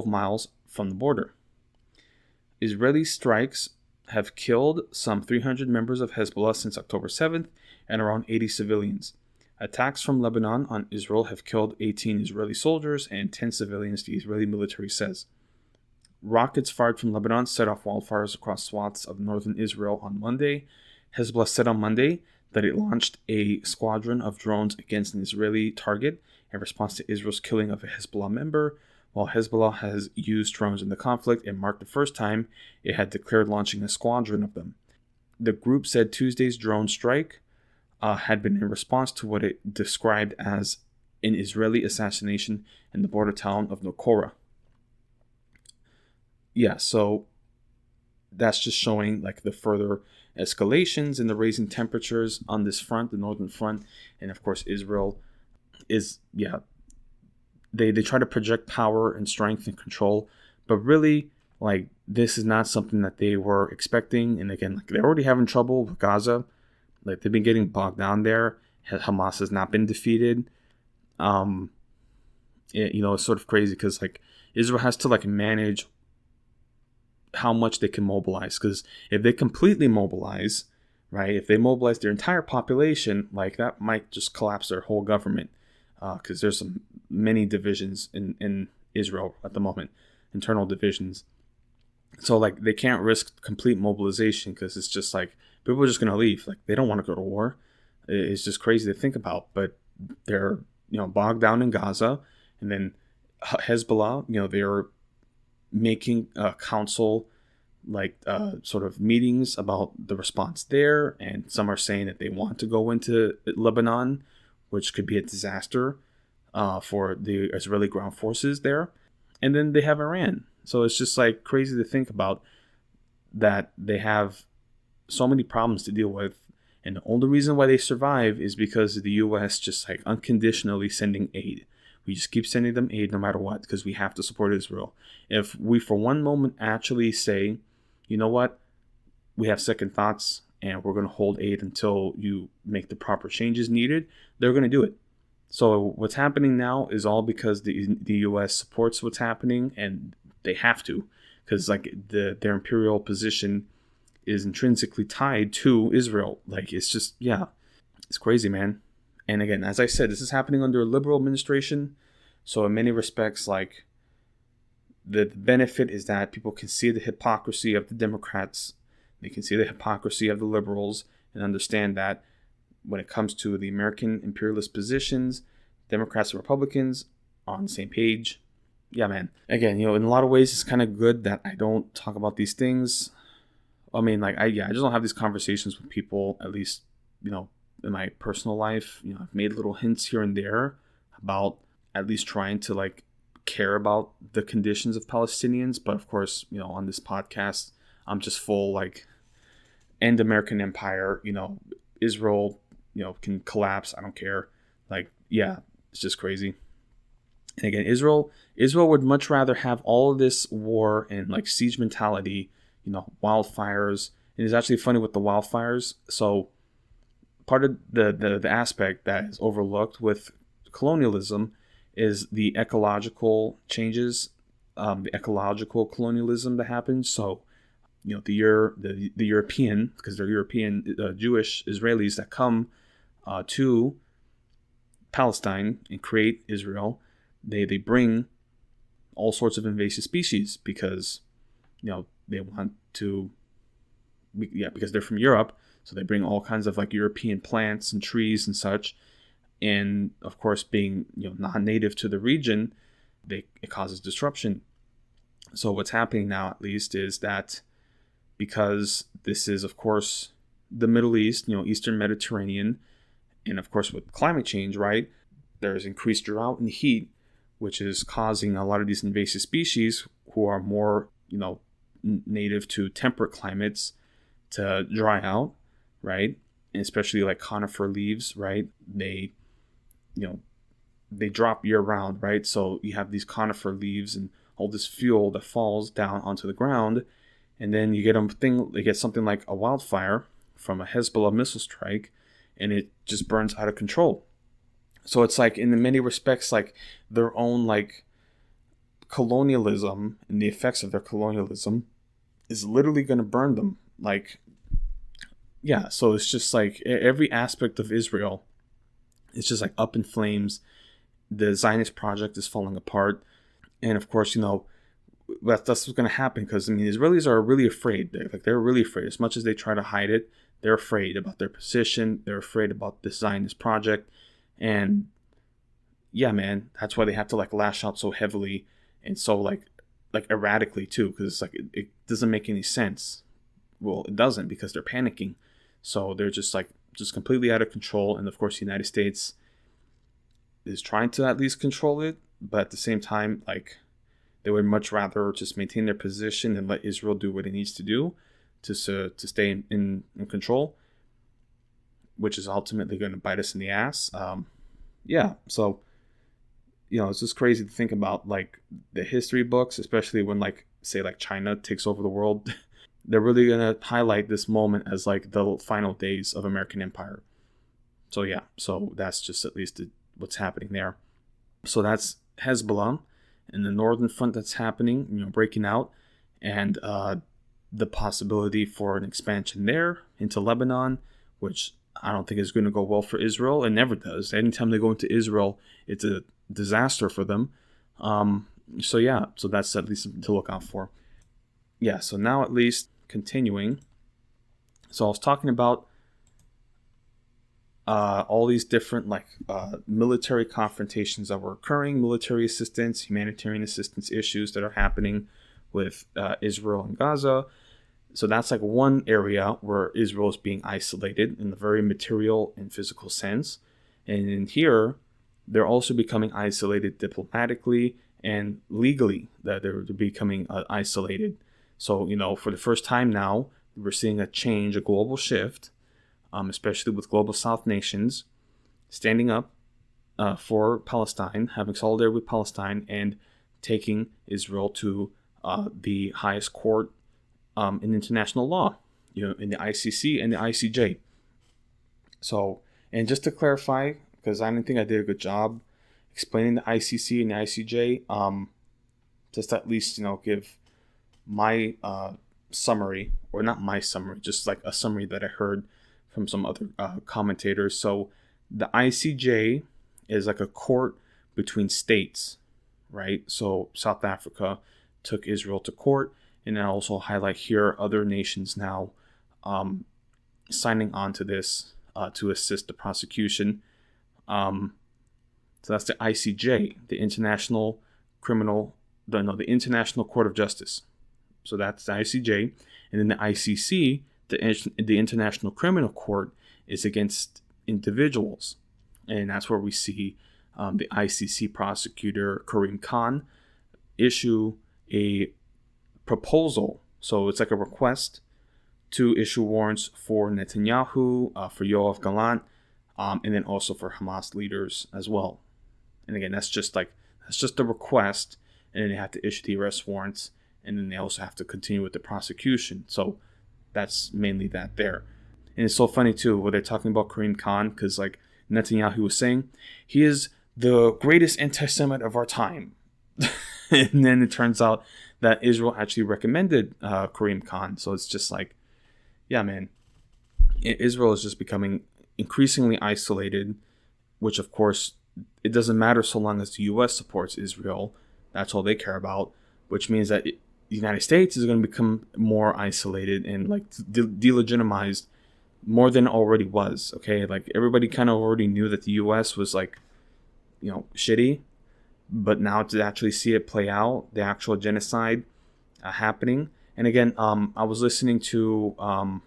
miles from the border. Israeli strikes have killed some 300 members of Hezbollah since October 7th and around 80 civilians. Attacks from Lebanon on Israel have killed 18 Israeli soldiers and 10 civilians, the Israeli military says. Rockets fired from Lebanon set off wildfires across swaths of northern Israel on Monday. Hezbollah said on Monday that it launched a squadron of drones against an Israeli target in response to Israel's killing of a Hezbollah member. While Hezbollah has used drones in the conflict, it marked the first time it had declared launching a squadron of them. The group said Tuesday's drone strike had been in response to what it described as an Israeli assassination in the border town of Nokora. Yeah, so that's just showing like the further escalations and the raising temperatures on this front, the northern front. And of course, Israel is, they try to project power and strength and control, but really, like, this is not something that they were expecting. And again, like, they're already having trouble with Gaza. Like, they've been getting bogged down there. Hamas has not been defeated. It's sort of crazy because, like, Israel has to, like, manage how much they can mobilize, because if they completely mobilize, right, if they mobilize their entire population, like, that might just collapse their whole government, because there's many divisions in Israel at the moment, internal divisions. So, like, they can't risk complete mobilization because it's just like people are just going to leave. Like, they don't want to go to war. It's just crazy to think about, but they're bogged down in Gaza, and then Hezbollah, they're making council sort of meetings about the response there, and some are saying that they want to go into Lebanon, which could be a disaster for the Israeli ground forces there. And then they have Iran. So it's just like crazy to think about that they have so many problems to deal with, and the only reason why they survive is because of the U.S. just like unconditionally sending aid. We just keep sending them aid no matter what, because we have to support Israel. If we for one moment actually say, you know what, we have second thoughts and we're going to hold aid until you make the proper changes needed, they're going to do it. So what's happening now is all because the U.S. supports what's happening, and they have to, because like their imperial position is intrinsically tied to Israel. Like, it's just, it's crazy, man. And again, as I said, this is happening under a liberal administration. So in many respects, like, the benefit is that people can see the hypocrisy of the Democrats. They can see the hypocrisy of the liberals and understand that when it comes to the American imperialist positions, Democrats and Republicans are on the same page. Yeah, man. Again, in a lot of ways, it's kind of good that I don't talk about these things. I mean, like, I just don't have these conversations with people, at least, in my personal life. I've made little hints here and there about at least trying to, like, care about the conditions of Palestinians. But of course, on this podcast, I'm just full, like, end American empire, Israel, can collapse. I don't care. Like, it's just crazy. And again, Israel would much rather have all of this war and, like, siege mentality, wildfires, And it's actually funny with the wildfires. So part of the aspect that is overlooked with colonialism is the ecological changes, the ecological colonialism that happens. So, the European, because they're European Jewish Israelis that come to Palestine and create Israel, they bring all sorts of invasive species because they want to, because they're from Europe, so they bring all kinds of like European plants and trees and such, and of course being non-native to the region, it causes disruption. So what's happening now, at least, is that because this is of course the Middle East, Eastern Mediterranean, and of course with climate change, right, there's increased drought and heat, which is causing a lot of these invasive species who are more native to temperate climates to dry out, right? And especially like conifer leaves, right? They drop year round, right? So you have these conifer leaves and all this fuel that falls down onto the ground, and then you get something like a wildfire from a Hezbollah missile strike, and it just burns out of control. So it's like, in many respects, like their own like colonialism and the effects of their colonialism is literally going to burn them. Like, yeah, so it's just like every aspect of Israel, it's just like up in flames. The Zionist project is falling apart. And of course, that's what's going to happen, because Israelis are really afraid. They're really afraid. As much as they try to hide it, they're afraid about their position. They're afraid about the Zionist project. And yeah, man, that's why they have to like lash out so heavily and so like erratically too, because it's like it doesn't make any sense. Well, it doesn't, because they're panicking. So they're just completely out of control. And of course, the United States is trying to at least control it, but at the same time, like, they would much rather just maintain their position and let Israel do what it needs to do to stay in control, which is ultimately going to bite us in the ass. Yeah, so it's just crazy to think about like the history books, especially when like say like China takes over the world. They're really going to highlight this moment as like the final days of American empire. So yeah, so that's just at least what's happening there. So that's Hezbollah and the northern front that's happening, breaking out, and the possibility for an expansion there into Lebanon, which I don't think is going to go well for Israel. It never does. Anytime they go into Israel, it's a disaster for them. So yeah, so that's at least something to look out for. Yeah, so now at least continuing. So I was talking about all these different military confrontations that were occurring, military assistance, humanitarian assistance issues that are happening with Israel and Gaza. So that's like one area where Israel is being isolated in the very material and physical sense. And in here, they're also becoming isolated diplomatically and legally, that they're becoming isolated. So, for the first time now, we're seeing a change, a global shift, especially with global South nations standing up for Palestine, having solidarity with Palestine, and taking Israel to the highest court in international law, in the ICC and the ICJ. So, and just to clarify, because I didn't think I did a good job explaining the ICC and the ICJ, just at least, give my summary, or not my summary, just like a summary that I heard from some other commentators. So the ICJ is like a court between states, right? So South Africa took Israel to court, and then also highlight here other nations now signing on to this to assist the prosecution. So that's the ICJ, the International Court of Justice. So that's the ICJ, and then the ICC, the International Criminal Court, is against individuals, and that's where we see the ICC prosecutor Karim Khan issue a proposal. So it's like a request to issue warrants for Netanyahu, for Yoav Gallant, and then also for Hamas leaders as well. And again, that's just a request, and then they have to issue the arrest warrants, and then they also have to continue with the prosecution. So that's mainly that there. And it's so funny too, where they're talking about Karim Khan, because like Netanyahu was saying, he is the greatest anti-Semite of our time. And then it turns out that Israel actually recommended Karim Khan. So it's just like, yeah, man, Israel is just becoming increasingly isolated, which of course, it doesn't matter so long as the U.S. supports Israel. That's all they care about, which means that the United States is going to become more isolated and like delegitimized more than it already was. Okay, like everybody kind of already knew that the U.S. was like, shitty, but now to actually see it play out, the actual genocide happening. And again, I was listening to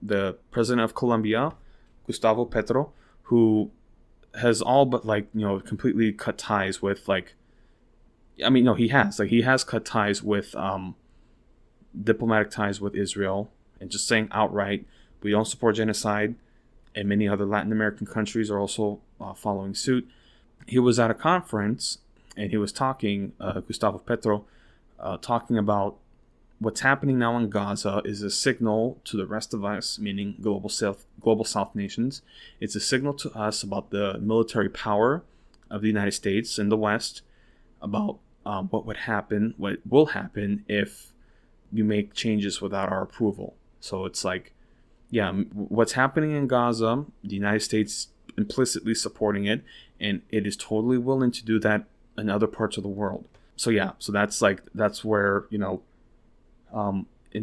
the president of Colombia, Gustavo Petro, who has all but completely cut ties with he has cut ties with diplomatic ties with Israel, and just saying outright, we don't support genocide. And many other Latin American countries are also following suit. He was at a conference and he was talking, Gustavo Petro, talking about what's happening now in Gaza is a signal to the rest of us, meaning global South nations. It's a signal to us about the military power of the United States and the West, about what will happen if you make changes without our approval. So it's like, yeah, what's happening in Gaza, the United States implicitly supporting it, and it is totally willing to do that in other parts of the world. So yeah, so that's where, in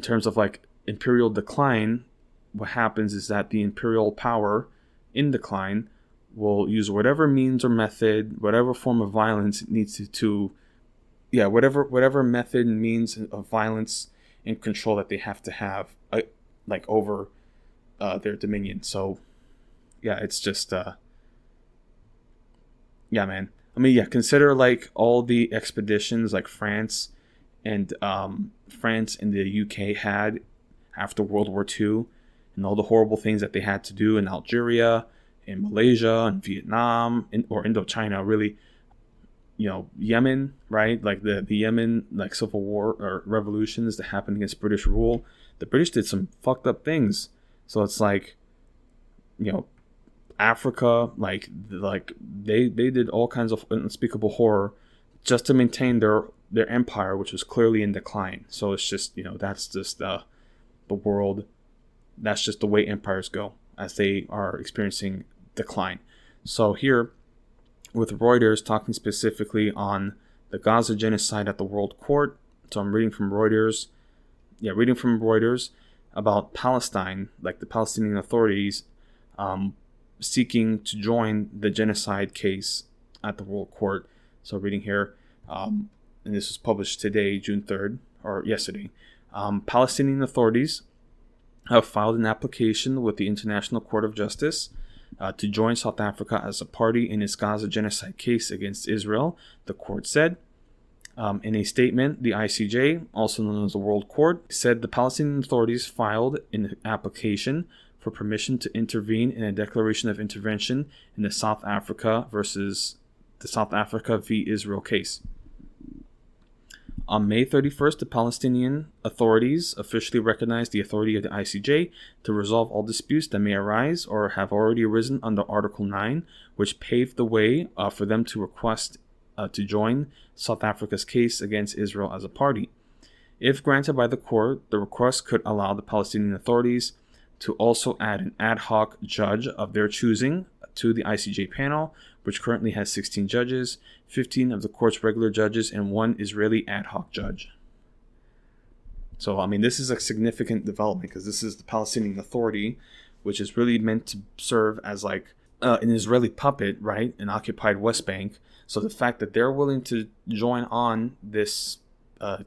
terms of like imperial decline, what happens is that the imperial power in decline will use whatever means or method, whatever form of violence it needs whatever method and means of violence and control that they have to have, over their dominion. So yeah, it's just man. I mean, yeah, consider like all the expeditions like France and the UK had after World War II, and all the horrible things that they had to do in Algeria, in Malaysia, and Vietnam, or Indochina, really. Yemen, right? Like the Yemen civil war or revolutions that happened against British rule. The British did some fucked up things. So it's like, Africa, they did all kinds of unspeakable horror just to maintain their empire, which was clearly in decline. So it's just, that's just the world. That's just the way empires go as they are experiencing decline. So here, with Reuters talking specifically on the Gaza genocide at the World Court. So I'm reading from Reuters. Yeah, reading from Reuters about Palestine, like the Palestinian authorities seeking to join the genocide case at the World Court. So reading here, and this was published today, June 3rd, or yesterday. Palestinian authorities have filed an application with the International Court of Justice to join South Africa as a party in its Gaza genocide case against Israel, the court said. In a statement, the ICJ, also known as the World Court, said the Palestinian authorities filed an application for permission to intervene in a declaration of intervention in the South Africa v. Israel case. On May 31st, the Palestinian authorities officially recognized the authority of the ICJ to resolve all disputes that may arise or have already arisen under Article 9, which paved the way for them to request to join South Africa's case against Israel as a party. If granted by the court, the request could allow the Palestinian authorities to also add an ad hoc judge of their choosing to the ICJ panel, which currently has 16 judges, 15 of the court's regular judges, and one Israeli ad hoc judge. So, I mean, this is a significant development because this is the Palestinian Authority, which is really meant to serve as like an Israeli puppet, right, in occupied West Bank. So the fact that they're willing to join on this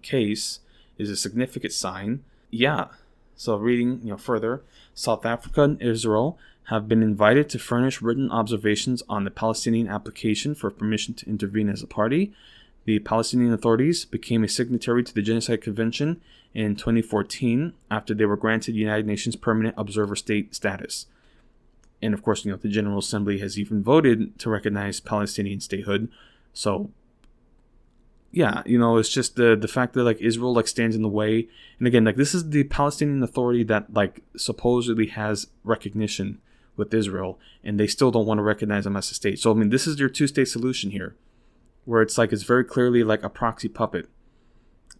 case is a significant sign. Yeah. So reading further, South Africa and Israel have been invited to furnish written observations on the Palestinian application for permission to intervene as a party. The Palestinian authorities became a signatory to the Genocide Convention in 2014 after they were granted United Nations Permanent Observer State status. And of course, the General Assembly has even voted to recognize Palestinian statehood. So, yeah, it's just the fact that like Israel like stands in the way. And again, like this is the Palestinian Authority that like supposedly has recognition with Israel, and they still don't want to recognize them as a state. So I mean, this is your two-state solution here, where it's like it's very clearly like a proxy puppet.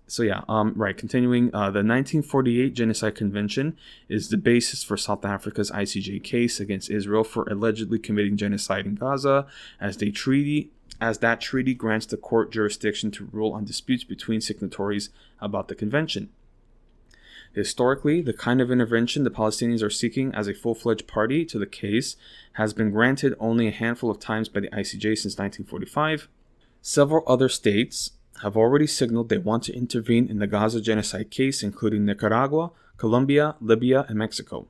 So yeah, right. Continuing, the 1948 Genocide Convention is the basis for South Africa's ICJ case against Israel for allegedly committing genocide in Gaza, as that treaty grants the court jurisdiction to rule on disputes between signatories about the convention. Historically, the kind of intervention the Palestinians are seeking as a full-fledged party to the case has been granted only a handful of times by the ICJ since 1945. Several other states have already signaled they want to intervene in the Gaza genocide case, including Nicaragua, Colombia, Libya, and Mexico.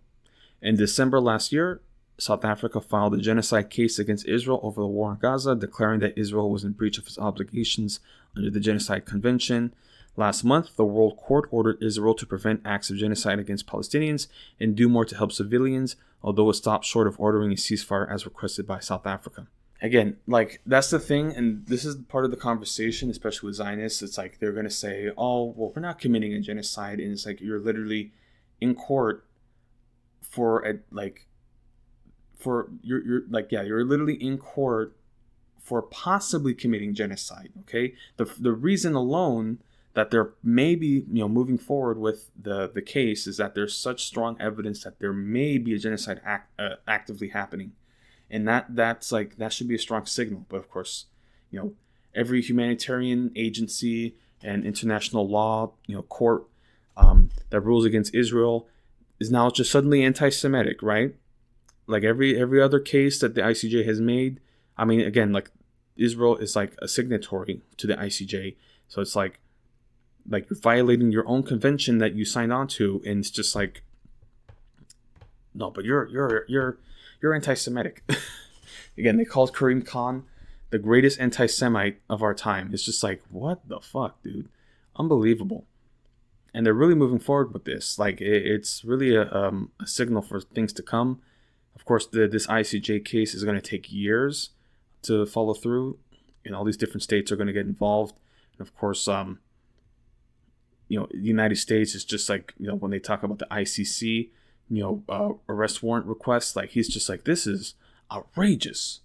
In December last year, South Africa filed a genocide case against Israel over the war in Gaza, declaring that Israel was in breach of its obligations under the Genocide Convention. Last month, the World Court ordered Israel to prevent acts of genocide against Palestinians and do more to help civilians, although it stopped short of ordering a ceasefire as requested by South Africa. Again, like, that's the thing, and this is part of the conversation, especially with Zionists. It's like they're going to say, oh, well, we're not committing a genocide, and it's like you're literally in court you're literally in court for possibly committing genocide, okay? The reason alone that they're maybe, moving forward with the case is that there's such strong evidence that there may be a genocide actively happening. And that should be a strong signal. But of course, every humanitarian agency and international law, court that rules against Israel is now just suddenly anti-Semitic, right? Like every other case that the ICJ has made. I mean, again, like Israel is like a signatory to the ICJ, so it's like you're violating your own convention that you signed on to, and it's just like, no, but you're anti-Semitic. Again, they called Karim Khan the greatest anti-Semite of our time. It's just like, what the fuck, dude? Unbelievable. And they're really moving forward with this. Like, it's really a signal for things to come. Of course, this ICJ case is going to take years to follow through, and all these different states are going to get involved. And of course, the United States is just like, when they talk about the ICC, arrest warrant requests, like he's just like, this is outrageous,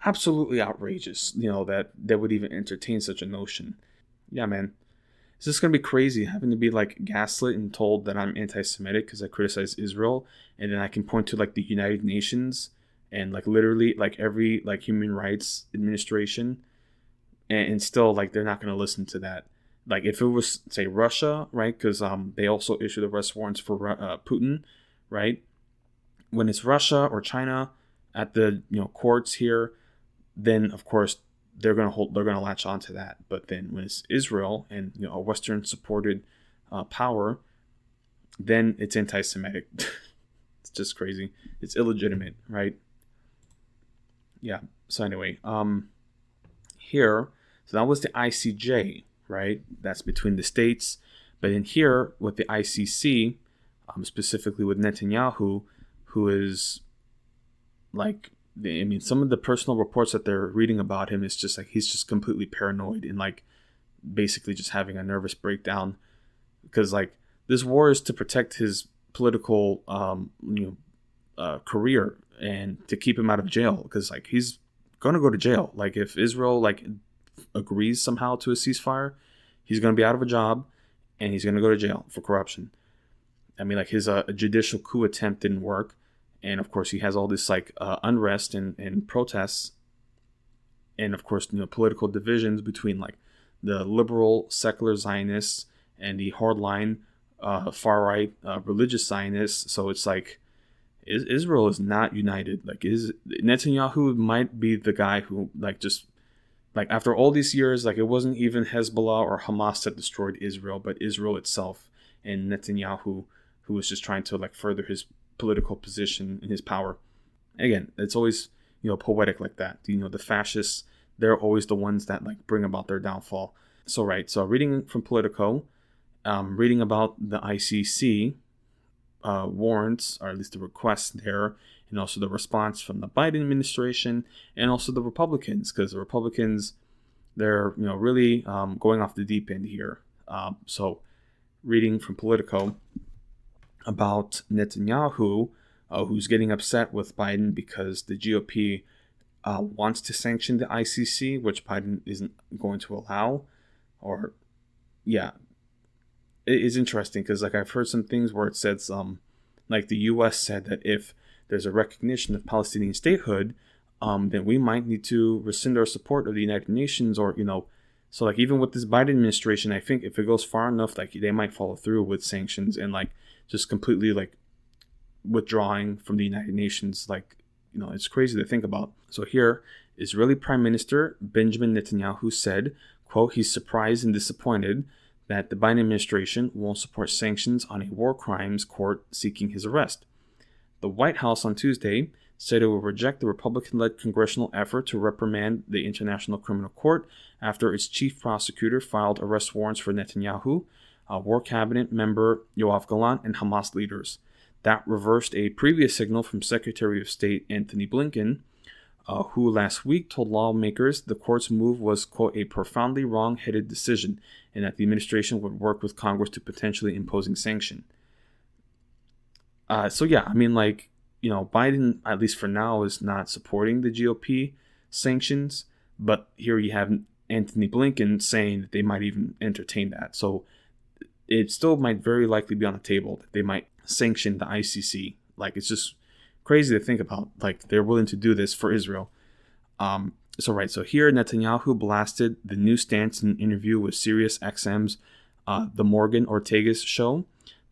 absolutely outrageous, that they would even entertain such a notion. Yeah, man. It's just going to be crazy having to be like gaslit and told that I'm anti-Semitic because I criticize Israel, and then I can point to like the United Nations and like literally like every like human rights administration, and still like they're not going to listen to that. Like if it was, say, Russia, right? Because they also issued arrest warrants for Putin, right? When it's Russia or China at the courts here, then of course they're gonna latch on to that. But then when it's Israel and a Western supported power, then it's anti-Semitic. It's just crazy. It's illegitimate, right? Yeah. So anyway, here, so that was the ICJ, right? That's between the states. But in here with the ICC, specifically with Netanyahu, who is like, some of the personal reports that they're reading about him is just like he's just completely paranoid and like basically just having a nervous breakdown because like this war is to protect his political career and to keep him out of jail, because like he's gonna go to jail. Like if Israel like agrees somehow to a ceasefire, he's gonna be out of a job and he's gonna go to jail for corruption. I mean, like his judicial coup attempt didn't work. And of course, he has all this like unrest and protests, and of course, political divisions between like the liberal secular Zionists and the hardline far right religious Zionists. So it's like Israel is not united. Like Netanyahu might be the guy who like just like after all these years, like it wasn't even Hezbollah or Hamas that destroyed Israel, but Israel itself, and Netanyahu, who was just trying to like further his political position and his power. Again, it's always poetic like that. The fascists, they're always the ones that like bring about their downfall. So reading from Politico, reading about the ICC warrants, or at least the requests there, and also the response from the Biden administration and also the Republicans, because the Republicans they're really going off the deep end here. So reading from Politico about Netanyahu, who's getting upset with Biden because the GOP wants to sanction the ICC, which Biden isn't going to allow. Or, yeah, it is interesting because like I've heard some things where it says like the U.S. said that if there's a recognition of Palestinian statehood, then we might need to rescind our support of the United Nations, or so like even with this Biden administration, I think if it goes far enough, like they might follow through with sanctions and like just completely like withdrawing from the United Nations. Like it's crazy to think about. So here, Israeli Prime Minister Benjamin Netanyahu said, quote, he's surprised and disappointed that the Biden administration won't support sanctions on a war crimes court seeking his arrest. The White House on Tuesday said it will reject the Republican-led congressional effort to reprimand the International Criminal Court after its chief prosecutor filed arrest warrants for Netanyahu, War Cabinet member Yoav Gallant, and Hamas leaders. That reversed a previous signal from Secretary of State Anthony Blinken, who last week told lawmakers the court's move was, quote, a profoundly wrong-headed decision, and that the administration would work with Congress to potentially imposing sanction. So yeah, I mean, like, Biden, at least for now, is not supporting the GOP sanctions, but here you have Anthony Blinken saying that they might even entertain that. So it still might very likely be on the table that they might sanction the ICC. Like, it's just crazy to think about. Like, they're willing to do this for Israel. So here Netanyahu blasted the new stance in an interview with Sirius XM's The Morgan Ortega's show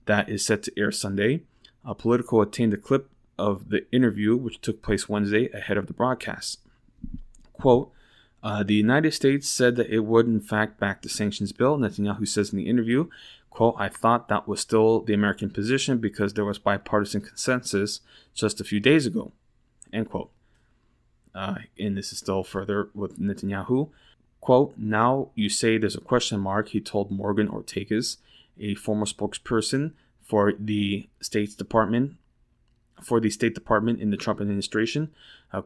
that is set to air Sunday. Politico obtained a clip of the interview, which took place Wednesday ahead of the broadcast. Quote, the United States said that it would in fact back the sanctions bill. Netanyahu says in the interview, quote, I thought that was still the American position because there was bipartisan consensus just a few days ago, end quote. And this is still further with Netanyahu. Quote, now you say there's a question mark, he told Morgan Ortegas, a former spokesperson for the State Department in the Trump administration,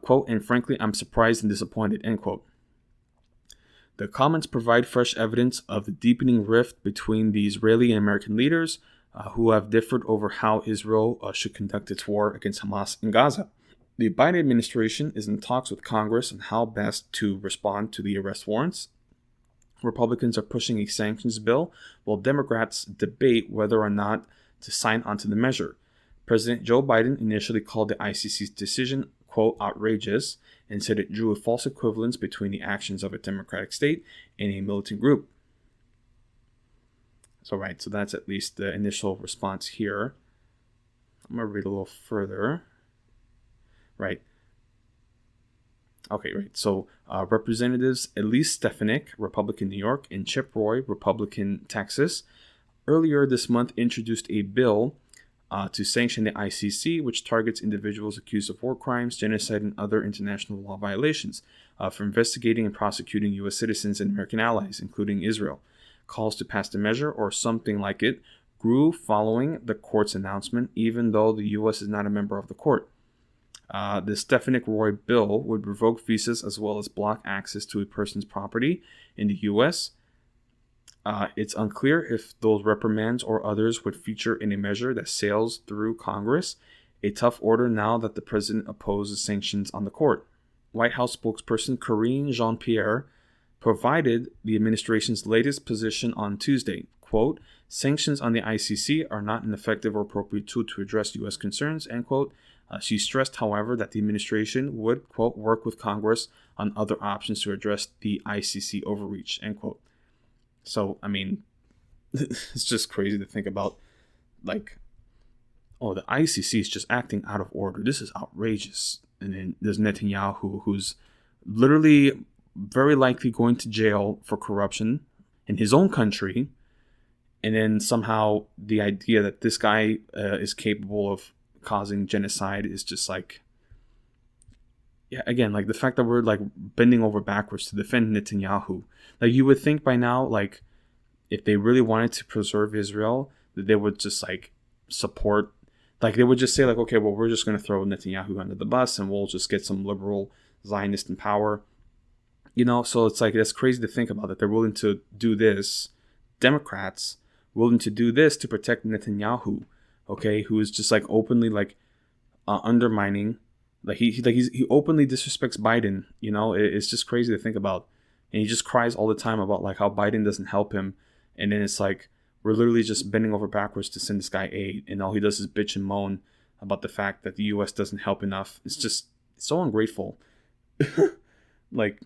quote, and frankly, I'm surprised and disappointed, end quote. The comments provide fresh evidence of the deepening rift between the Israeli and American leaders who have differed over how Israel should conduct its war against Hamas in Gaza. The Biden administration is in talks with Congress on how best to respond to the arrest warrants. Republicans are pushing a sanctions bill, while Democrats debate whether or not to sign onto the measure. President Joe Biden initially called the ICC's decision, quote, outrageous, and said it drew a false equivalence between the actions of a democratic state and a militant group. So that's at least the initial response here. I'm going to read a little further. So Representatives Elise Stefanik, Republican New York, and Chip Roy, Republican Texas, earlier this month introduced a bill to sanction the ICC, which targets individuals accused of war crimes, genocide, and other international law violations for investigating and prosecuting U.S. citizens and American allies, including Israel. Calls to pass the measure, or something like it, grew following the court's announcement, even though the U.S. is not a member of the court. The Stefanik-Roy bill would revoke visas as well as block access to a person's property in the U.S. It's unclear if those reprimands or others would feature in a measure that sails through Congress, a tough order now that the president opposes sanctions on the court. White House spokesperson Karine Jean-Pierre provided the administration's latest position on Tuesday. Quote, sanctions on the ICC are not an effective or appropriate tool to address U.S. concerns, end quote. She stressed, however, that the administration would, quote, work with Congress on other options to address the ICC overreach, end quote. So, I mean, it's just crazy to think about, like, oh, the ICC is just acting out of order. This is outrageous. And then there's Netanyahu, who's literally very likely going to jail for corruption in his own country. And then somehow the idea that this guy is capable of causing genocide is just like, yeah, again, like the fact that we're like bending over backwards to defend Netanyahu. Like, you would think by now, like, if they really wanted to preserve Israel, that they would just like support, like they would just say like, okay, well, we're just going to throw Netanyahu under the bus and we'll just get some liberal Zionist in power. So it's like, that's crazy to think about, that they're willing to do this. Democrats willing to do this to protect Netanyahu, okay, who is just like openly like undermining, like he openly disrespects Biden. It's just crazy to think about, and he just cries all the time about like how Biden doesn't help him, and then it's like we're literally just bending over backwards to send this guy aid, and all he does is bitch and moan about the fact that the U.S. doesn't help enough. It's so ungrateful. Like,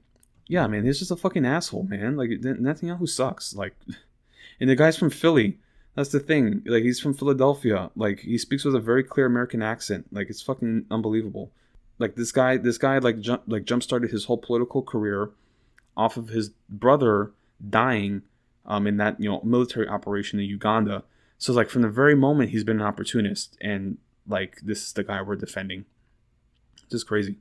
yeah, man, he's just a fucking asshole, man. Like, Netanyahu sucks. Like, and the guy's from Philly. That's the thing. Like, he's from Philadelphia. Like, he speaks with a very clear American accent. Like, it's fucking unbelievable. Like, this guy like jump started his whole political career off of his brother dying in that military operation in Uganda. So like from the very moment he's been an opportunist, and like this is the guy we're defending. Just crazy.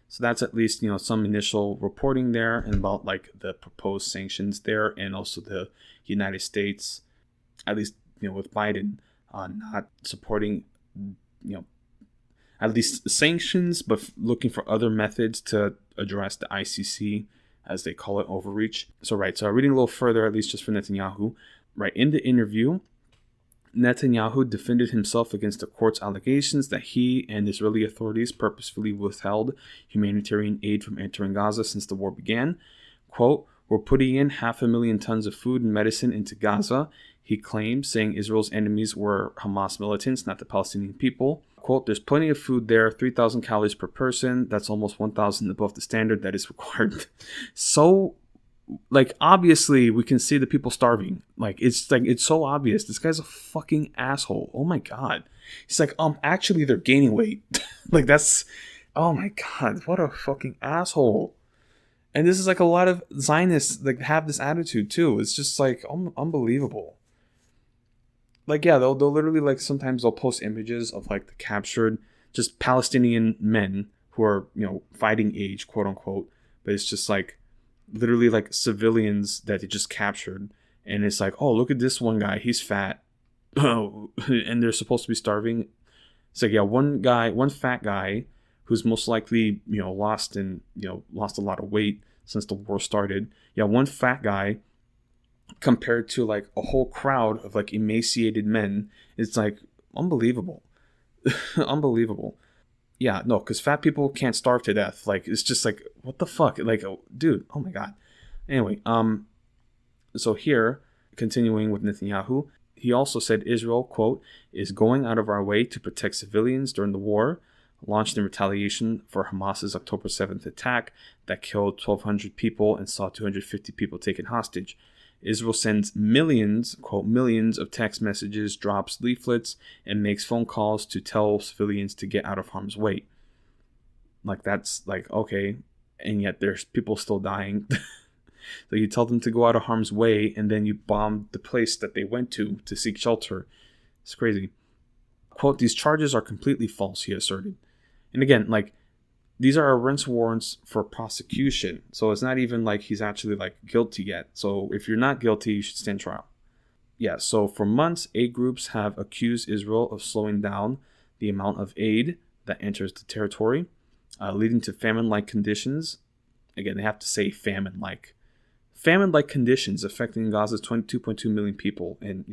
So that's at least some initial reporting there, and about like the proposed sanctions there, and also the United States, at least with Biden not supporting at least sanctions, but looking for other methods to address the ICC, as they call it, overreach. So reading a little further, at least just for Netanyahu, right, in the interview, Netanyahu defended himself against the court's allegations that he and Israeli authorities purposefully withheld humanitarian aid from entering Gaza since the war began. Quote, "We're putting in 500,000 tons of food and medicine into Gaza," he claimed, saying Israel's enemies were Hamas militants, not the Palestinian people. Quote, "There's plenty of food there, 3,000 calories per person. That's almost 1,000 above the standard that is required." So, like, obviously, we can see the people starving. Like, it's so obvious. This guy's a fucking asshole. Oh my God. He's like, actually, they're gaining weight. Like, that's, oh my God, what a fucking asshole. And this is like a lot of Zionists like have this attitude too. It's just like unbelievable. Like, yeah, they'll literally like sometimes they'll post images of like the captured just Palestinian men who are fighting age, quote unquote, but it's just like literally like civilians that they just captured, and it's like, oh, look at this one guy, he's fat, oh, and they're supposed to be starving. It's like, yeah, one fat guy who's most likely lost a lot of weight since the war started. Yeah, one fat guy compared to like a whole crowd of like emaciated men. It's like unbelievable. Unbelievable. Yeah, no, because fat people can't starve to death. Like, it's just like, what the fuck? Like, oh, dude, oh my God. Anyway, so here, continuing with Netanyahu, he also said Israel, quote, "is going out of our way to protect civilians during the war," launched in retaliation for Hamas's October 7th attack that killed 1,200 people and saw 250 people taken hostage. Israel sends millions, quote, "millions of text messages, drops leaflets, and makes phone calls to tell civilians to get out of harm's way." Like, that's like, okay, and yet there's people still dying. So you tell them to go out of harm's way, and then you bomb the place that they went to seek shelter. It's crazy. Quote, "These charges are completely false," he asserted. And again, like, these are arrest warrants for prosecution. So it's not even like he's actually like guilty yet. So if you're not guilty, you should stand trial. Yeah, so for months, aid groups have accused Israel of slowing down the amount of aid that enters the territory, leading to famine-like conditions. Again, they have to say famine-like. Famine-like conditions affecting Gaza's 22.2 million people. And,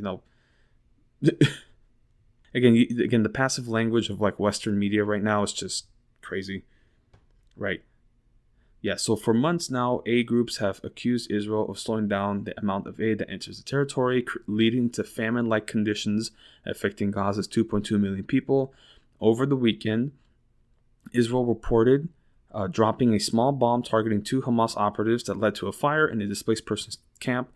again, the passive language of like Western media right now is just crazy. Right. Yeah, so for months now, aid groups have accused Israel of slowing down the amount of aid that enters the territory, leading to famine-like conditions affecting Gaza's 2.2 million people. Over the weekend, Israel reported dropping a small bomb targeting 2 Hamas operatives that led to a fire in a displaced persons camp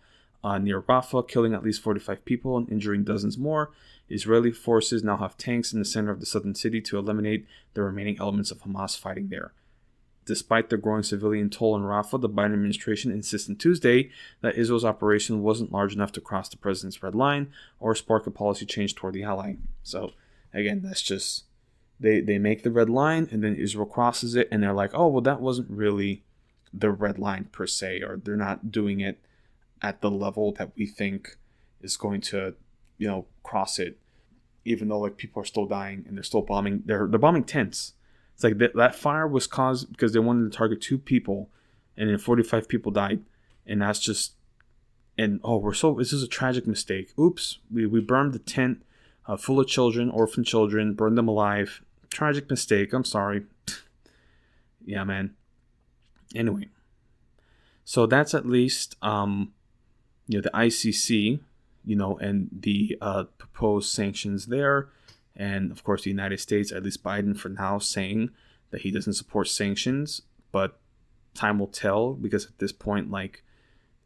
near Rafah, killing at least 45 people and injuring dozens more. Israeli forces now have tanks in the center of the southern city to eliminate the remaining elements of Hamas fighting there. Despite the growing civilian toll in Rafah, the Biden administration insisted Tuesday that Israel's operation wasn't large enough to cross the president's red line or spark a policy change toward the ally. So, again, that's just, they make the red line, and then Israel crosses it, and they're like, oh, well, that wasn't really the red line per se, or they're not doing it at the level that we think is going to, cross it, even though like people are still dying and they're still bombing. They're bombing tents. It's like that fire was caused because they wanted to target 2 people and then 45 people died. And that's just, and this is a tragic mistake. Oops, we burned the tent full of children, orphan children, burned them alive. Tragic mistake. I'm sorry. Yeah, man. Anyway, so that's at least the ICC, and the proposed sanctions there, and of course the United States, at least Biden for now, saying that he doesn't support sanctions, but time will tell, because at this point, like,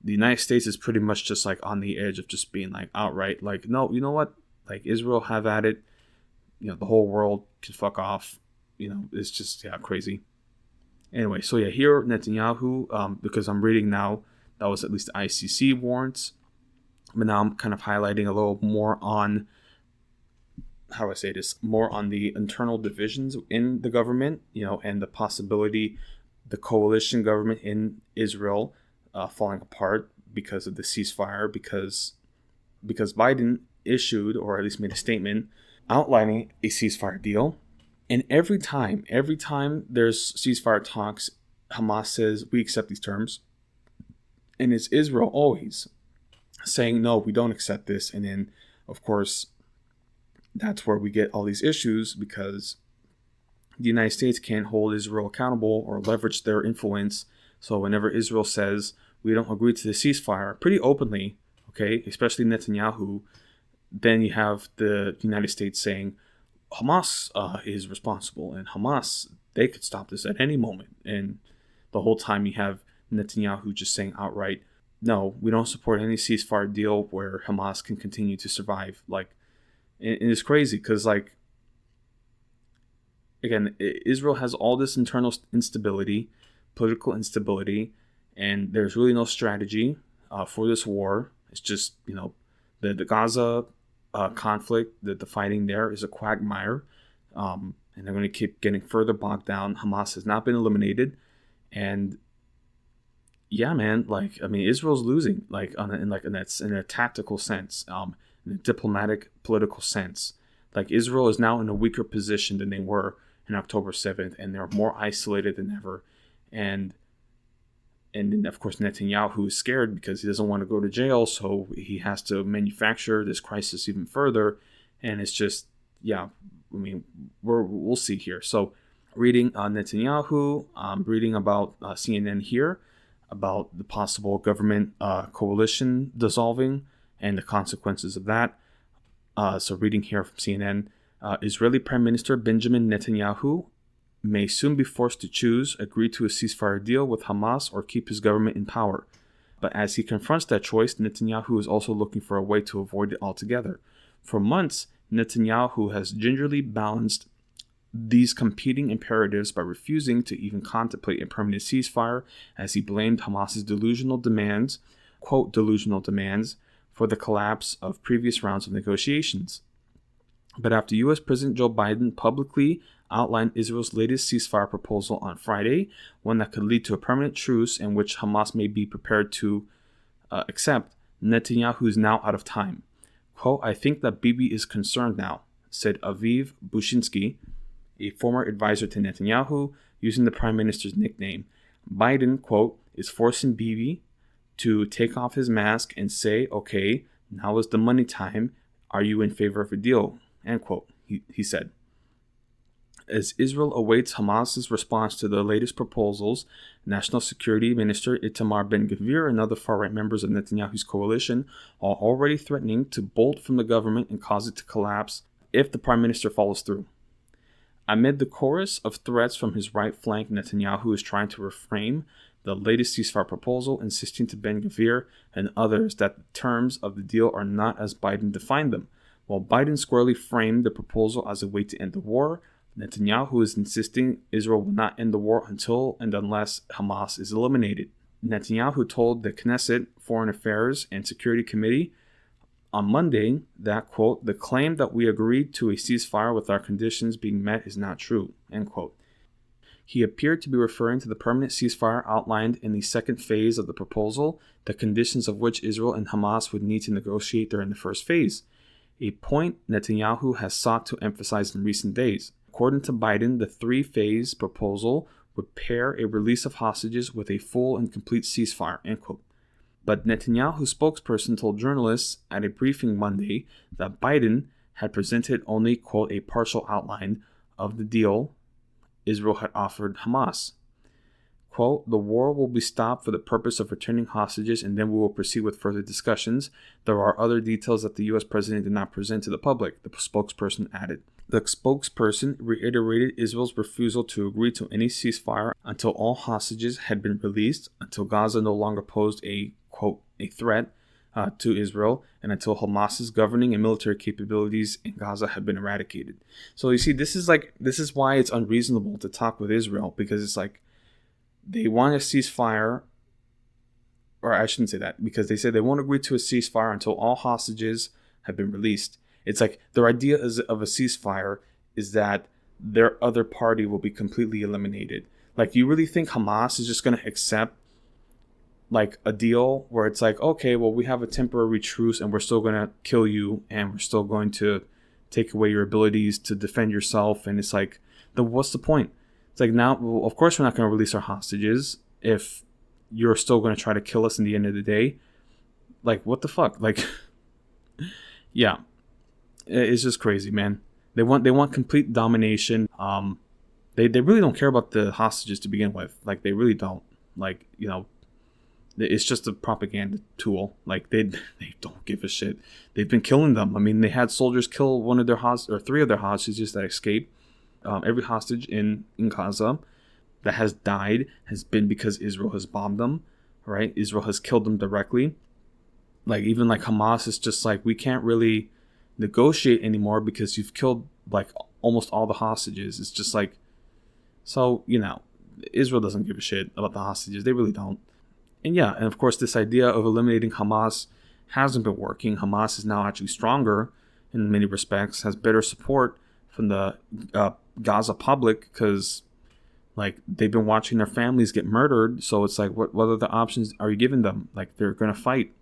the United States is pretty much just like on the edge of just being like outright like, no, you know what, like, Israel, have at it, the whole world can fuck off. It's just crazy. Anyway, so here Netanyahu, because I'm reading now, that was at least the ICC warrants, but now I'm kind of highlighting a little more on, how do I say this, more on the internal divisions in the government, and the possibility the coalition government in Israel falling apart because of the ceasefire, because Biden issued, or at least made a statement outlining a ceasefire deal. And every time there's ceasefire talks, Hamas says, we accept these terms. And it's Israel always saying, no, we don't accept this. And then, of course, that's where we get all these issues, because the United States can't hold Israel accountable or leverage their influence. So whenever Israel says, we don't agree to the ceasefire, pretty openly, okay, especially Netanyahu, then you have the United States saying, Hamas is responsible, and Hamas, they could stop this at any moment. And the whole time you have Netanyahu just saying outright, no, we don't support any ceasefire deal where Hamas can continue to survive. Like, and it's crazy because, like, again, Israel has all this internal instability, political instability, and there's really no strategy for this war. It's just, the Gaza conflict, the fighting there is a quagmire, and they're going to keep getting further bogged down. Hamas has not been eliminated, and yeah, man, like, I mean, Israel's losing, like, in a tactical sense, in a diplomatic, political sense. Like, Israel is now in a weaker position than they were in October 7th, and they're more isolated than ever, and then, of course, Netanyahu is scared because he doesn't want to go to jail, so he has to manufacture this crisis even further. And it's just, I mean, we'll see here. So, reading Netanyahu, reading about CNN here, about the possible government coalition dissolving and the consequences of that. So, reading here from CNN, Israeli Prime Minister Benjamin Netanyahu may soon be forced to choose, agree to a ceasefire deal with Hamas or keep his government in power. But as he confronts that choice, Netanyahu is also looking for a way to avoid it altogether. For months, Netanyahu has gingerly balanced these competing imperatives by refusing to even contemplate a permanent ceasefire, as he blamed Hamas's delusional demands, quote, delusional demands, for the collapse of previous rounds of negotiations. But after U.S. President Joe Biden publicly outlined Israel's latest ceasefire proposal on Friday, one that could lead to a permanent truce and which Hamas may be prepared to accept, Netanyahu is now out of time. Quote, I think that Bibi is concerned now, said Aviv Bushinsky, a former advisor to Netanyahu, using the prime minister's nickname. Biden, quote, is forcing Bibi to take off his mask and say, okay, now is the money time. Are you in favor of a deal? End quote, he said. As Israel awaits Hamas's response to the latest proposals, National Security Minister Itamar Ben-Gvir and other far-right members of Netanyahu's coalition are already threatening to bolt from the government and cause it to collapse if the prime minister follows through. Amid the chorus of threats from his right flank, Netanyahu is trying to reframe the latest ceasefire proposal, insisting to Ben-Gvir and others that the terms of the deal are not as Biden defined them. While Biden squarely framed the proposal as a way to end the war, Netanyahu is insisting Israel will not end the war until and unless Hamas is eliminated. Netanyahu told the Knesset Foreign Affairs and Security Committee on Monday that, quote, the claim that we agreed to a ceasefire with our conditions being met is not true, end quote. He appeared to be referring to the permanent ceasefire outlined in the second phase of the proposal, the conditions of which Israel and Hamas would need to negotiate during the first phase, a point Netanyahu has sought to emphasize in recent days. According to Biden, the three-phase proposal would pair a release of hostages with a full and complete ceasefire, end quote. But Netanyahu's spokesperson told journalists at a briefing Monday that Biden had presented only, quote, a partial outline of the deal Israel had offered Hamas. Quote, the war will be stopped for the purpose of returning hostages, and then we will proceed with further discussions. There are other details that the U.S. president did not present to the public, the spokesperson added. The spokesperson reiterated Israel's refusal to agree to any ceasefire until all hostages had been released, until Gaza no longer posed a, quote, a threat to Israel, and until Hamas's governing and military capabilities in Gaza had been eradicated. So you see, this is why it's unreasonable to talk with Israel, because it's like they want a ceasefire, or I shouldn't say that, because they said they won't agree to a ceasefire until all hostages have been released. It's like their idea of a ceasefire is that their other party will be completely eliminated. Like, you really think Hamas is just going to accept like a deal where it's like, okay, well, we have a temporary truce and we're still going to kill you and we're still going to take away your abilities to defend yourself? And it's like, what's the point? It's like, now, well, of course, we're not going to release our hostages if you're still going to try to kill us in the end of the day. Like, what the fuck? Like, yeah, it's just crazy, man. They want complete domination. They really don't care about the hostages to begin with. Like, they really don't. Like, you know, it's just a propaganda tool. Like, they don't give a shit. They've been killing them. I mean, they had soldiers kill one of their three of their hostages that escaped. Every hostage in Gaza that has died has been because Israel has bombed them, right? Israel has killed them directly. Like, even like Hamas is just like, we can't really negotiate anymore because you've killed like almost all the hostages. It's just like, so, you know, Israel doesn't give a shit about the hostages. They really don't. And yeah, and of course, this idea of eliminating Hamas hasn't been working. Hamas is now actually stronger in many respects, has better support from the Gaza public, because like they've been watching their families get murdered. So it's like, what other options are you giving them? Like, they're going to fight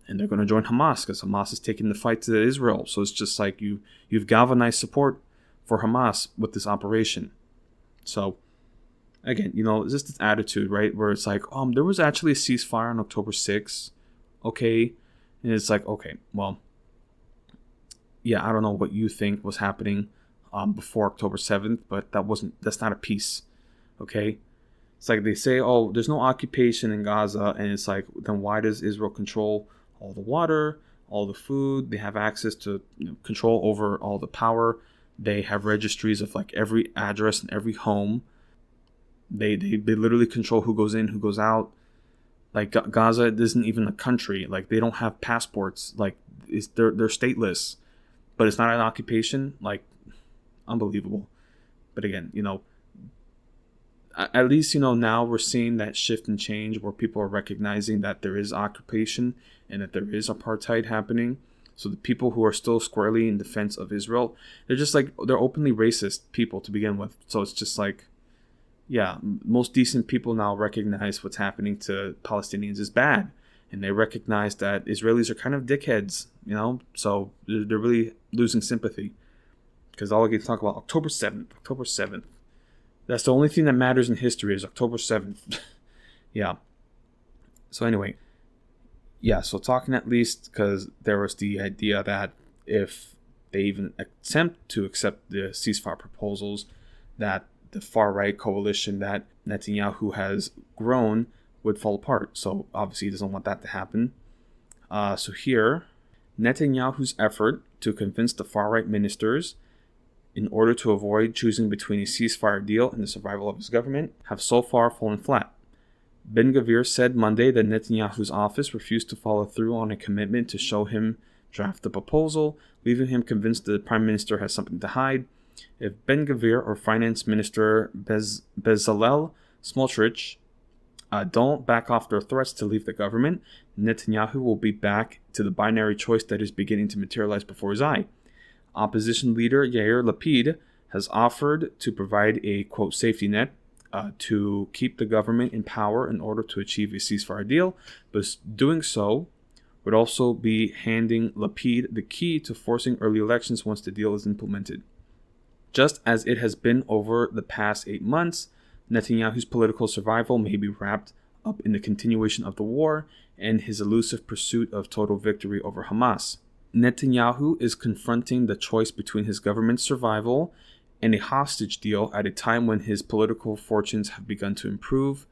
and they're going to join Hamas because Hamas is taking the fight to Israel. So it's just like you've galvanized support for Hamas with this operation. So again, you know, it's just this attitude, right, where it's like, there was actually a ceasefire on October 6th, okay, and it's like, okay, well, yeah, I don't know what you think was happening before October 7th, but that's not a peace, okay? It's like they say, there's no occupation in Gaza, and it's like, then why does Israel control all the water, all the food? They have access to, you know, control over all the power. They have registries of like every address and every home. They literally control who goes in, who goes out. Like, Gaza isn't even a country. Like, they don't have passports. Like, they're stateless, but it's not an occupation. Like, unbelievable. But again, you know, at least, you know, now we're seeing that shift and change where people are recognizing that there is occupation and that there is apartheid happening. So the people who are still squarely in defense of Israel, they're just like, they're openly racist people to begin with. So it's just like, yeah, most decent people now recognize what's happening to Palestinians is bad. And they recognize that Israelis are kind of dickheads, you know? So they're really losing sympathy. Because all I get to talk about, October 7th. That's the only thing that matters in history is October 7th. Yeah. So anyway. Yeah, so talking at least, because there was the idea that if they even attempt to accept the ceasefire proposals, that the far-right coalition that Netanyahu has grown would fall apart. So obviously he doesn't want that to happen. So here, Netanyahu's effort to convince the far-right ministers in order to avoid choosing between a ceasefire deal and the survival of his government have so far fallen flat. Ben-Gvir said Monday that Netanyahu's office refused to follow through on a commitment to show him draft the proposal, leaving him convinced the prime minister has something to hide. If Ben-Gvir or Finance Minister Bezalel Smotrich don't back off their threats to leave the government, Netanyahu will be back to the binary choice that is beginning to materialize before his eye. Opposition leader Yair Lapid has offered to provide a, quote, safety net to keep the government in power in order to achieve a ceasefire deal, but doing so would also be handing Lapid the key to forcing early elections once the deal is implemented. Just as it has been over the past 8 months, Netanyahu's political survival may be wrapped up in the continuation of the war and his elusive pursuit of total victory over Hamas. Netanyahu is confronting the choice between his government's survival and a hostage deal at a time when his political fortunes have begun to improve.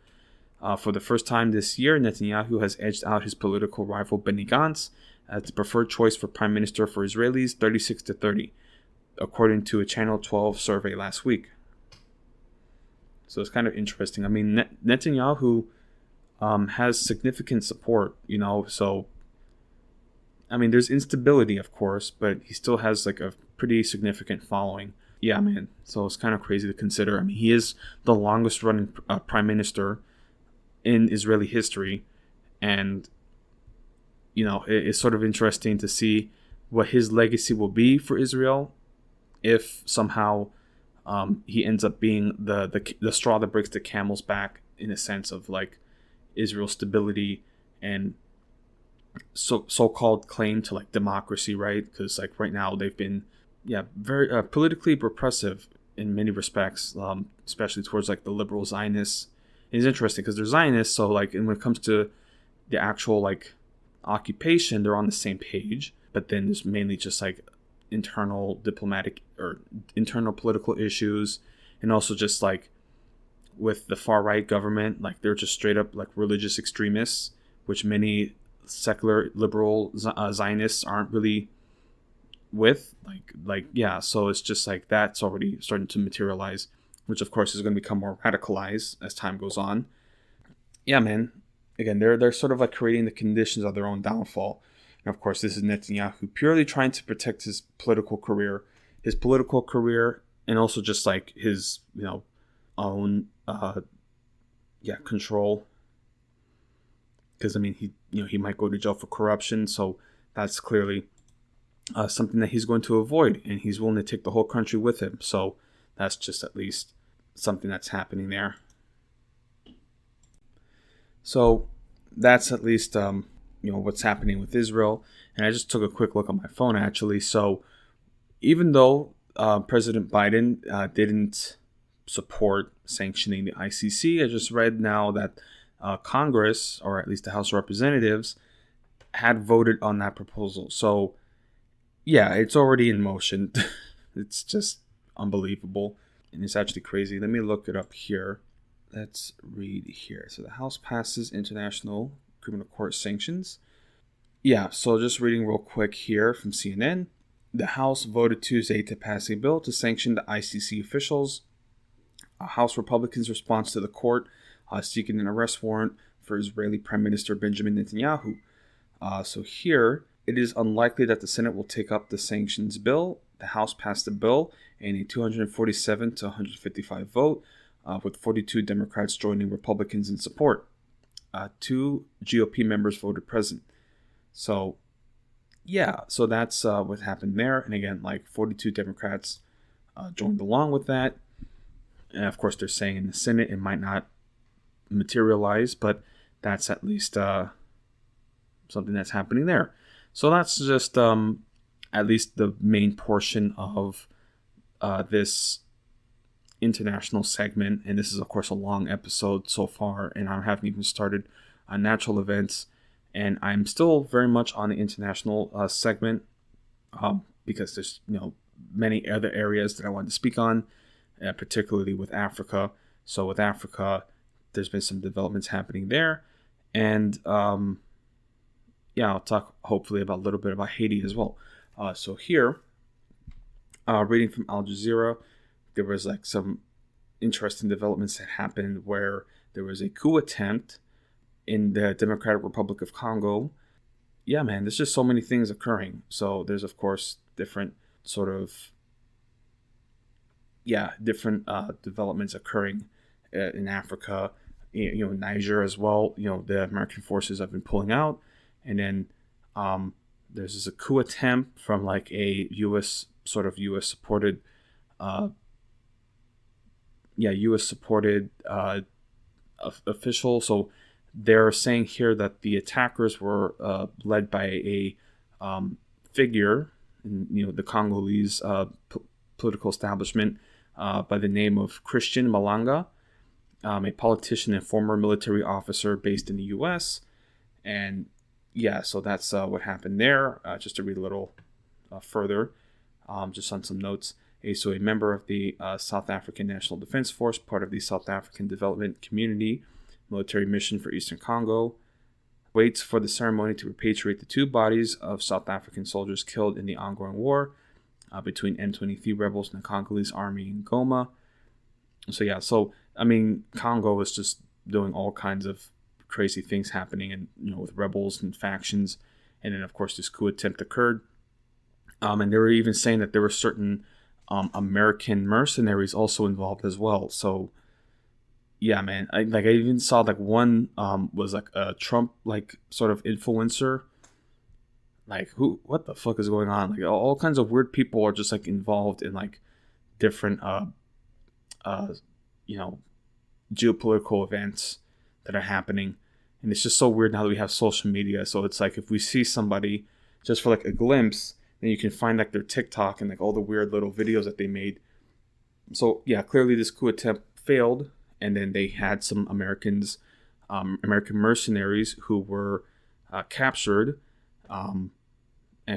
For the first time this year, Netanyahu has edged out his political rival Benny Gantz as the preferred choice for prime minister for Israelis, 36-30, according to a Channel 12 survey last week. So it's kind of interesting. I mean, Netanyahu has significant support, so I mean, there's instability, of course, but he still has like a pretty significant following. Yeah, man. So it's kind of crazy to consider. I mean, he is the longest running prime minister in Israeli history. And, it's sort of interesting to see what his legacy will be for Israel if somehow he ends up being the straw that breaks the camel's back, in a sense of like Israel's stability and so-called claim to like democracy, right? Because like right now they've been very politically repressive in many respects, especially towards like the liberal Zionists. And it's interesting because they're Zionists, so like, and when it comes to the actual like occupation, they're on the same page, but then there's mainly just like internal diplomatic or internal political issues, and also just like with the far right government, like they're just straight up like religious extremists, which many secular liberal Zionists aren't really with, so it's just like that's already starting to materialize, which of course is going to become more radicalized as time goes on. Yeah, man. Again, they're sort of like creating the conditions of their own downfall. And of course, this is Netanyahu purely trying to protect his political career, and also just like his own control. Because I mean, he might go to jail for corruption, so that's clearly something that he's going to avoid, and he's willing to take the whole country with him. So that's just at least something that's happening there. So that's at least what's happening with Israel. And I just took a quick look on my phone actually. So even though President Biden didn't support sanctioning the ICC, I just read now that Congress, or at least the House of Representatives, had voted on that proposal. So yeah, it's already in motion. It's just unbelievable. And it's actually crazy. Let me look it up here. Let's read here. So the House passes International Criminal Court sanctions. Yeah, so just reading real quick here from CNN. The House voted Tuesday to pass a bill to sanction the ICC officials. House Republicans' response to the court seeking an arrest warrant for Israeli Prime Minister Benjamin Netanyahu. So here, it is unlikely that the Senate will take up the sanctions bill. The House passed the bill in a 247 to 155 vote, with 42 Democrats joining Republicans in support. 2 GOP members voted present. So, yeah, so that's what happened there. And again, like 42 Democrats joined along with that. And of course, they're saying in the Senate it might not materialize, but that's at least something that's happening there. So that's just at least the main portion of this international segment. And this is, of course, a long episode so far, and I haven't even started on natural events. And I'm still very much on the international segment because there's many other areas that I want to speak on, particularly with Africa. So with Africa, there's been some developments happening there. And I'll talk hopefully about a little bit about Haiti as well. So here, reading from Al Jazeera, there was like some interesting developments that happened where there was a coup attempt in the Democratic Republic of Congo. Yeah, man, there's just so many things occurring. So there's, of course, different sort of, developments occurring in Africa, Niger as well. The American forces have been pulling out. And then there's just a coup attempt from like a U.S. supported, official. So they're saying here that the attackers were led by a figure in the Congolese political establishment by the name of Christian Malanga. a politician and former military officer based in the U.S. And yeah, so that's what happened there. Just to read a little further, just on some notes. So a member of the South African National Defense Force, part of the South African Development Community military mission for Eastern Congo, waits for the ceremony to repatriate the two bodies of South African soldiers killed in the ongoing war between M23 rebels and the Congolese army in Goma. So yeah, I mean, Congo is just doing all kinds of crazy things happening, and with rebels and factions, and then of course this coup attempt occurred, and they were even saying that there were certain American mercenaries also involved as well. So yeah, man, I even saw like one was like a Trump like sort of influencer. Like what the fuck is going on? Like all kinds of weird people are just like involved in like different geopolitical events that are happening. And it's just so weird now that we have social media. So it's like if we see somebody just for like a glimpse, then you can find like their TikTok and like all the weird little videos that they made. So yeah, clearly this coup attempt failed, and then they had some American mercenaries who were captured, and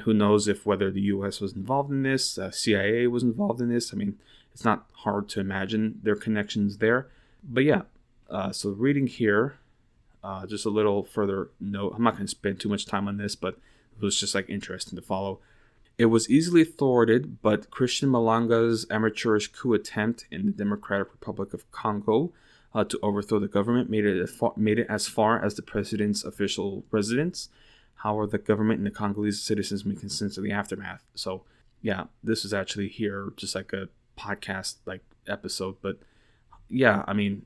who knows if whether the U.S. was involved in this, CIA was involved in this. I mean, it's not hard to imagine their connections there. But yeah, so reading here, just a little further note. I'm not going to spend too much time on this, but it was just like interesting to follow. It was easily thwarted, but Christian Malanga's amateurish coup attempt in the Democratic Republic of Congo to overthrow the government made it as far as the president's official residence. However, the government and the Congolese citizens making sense of the aftermath. So yeah, this is actually here just like a podcast like episode, but yeah, I mean,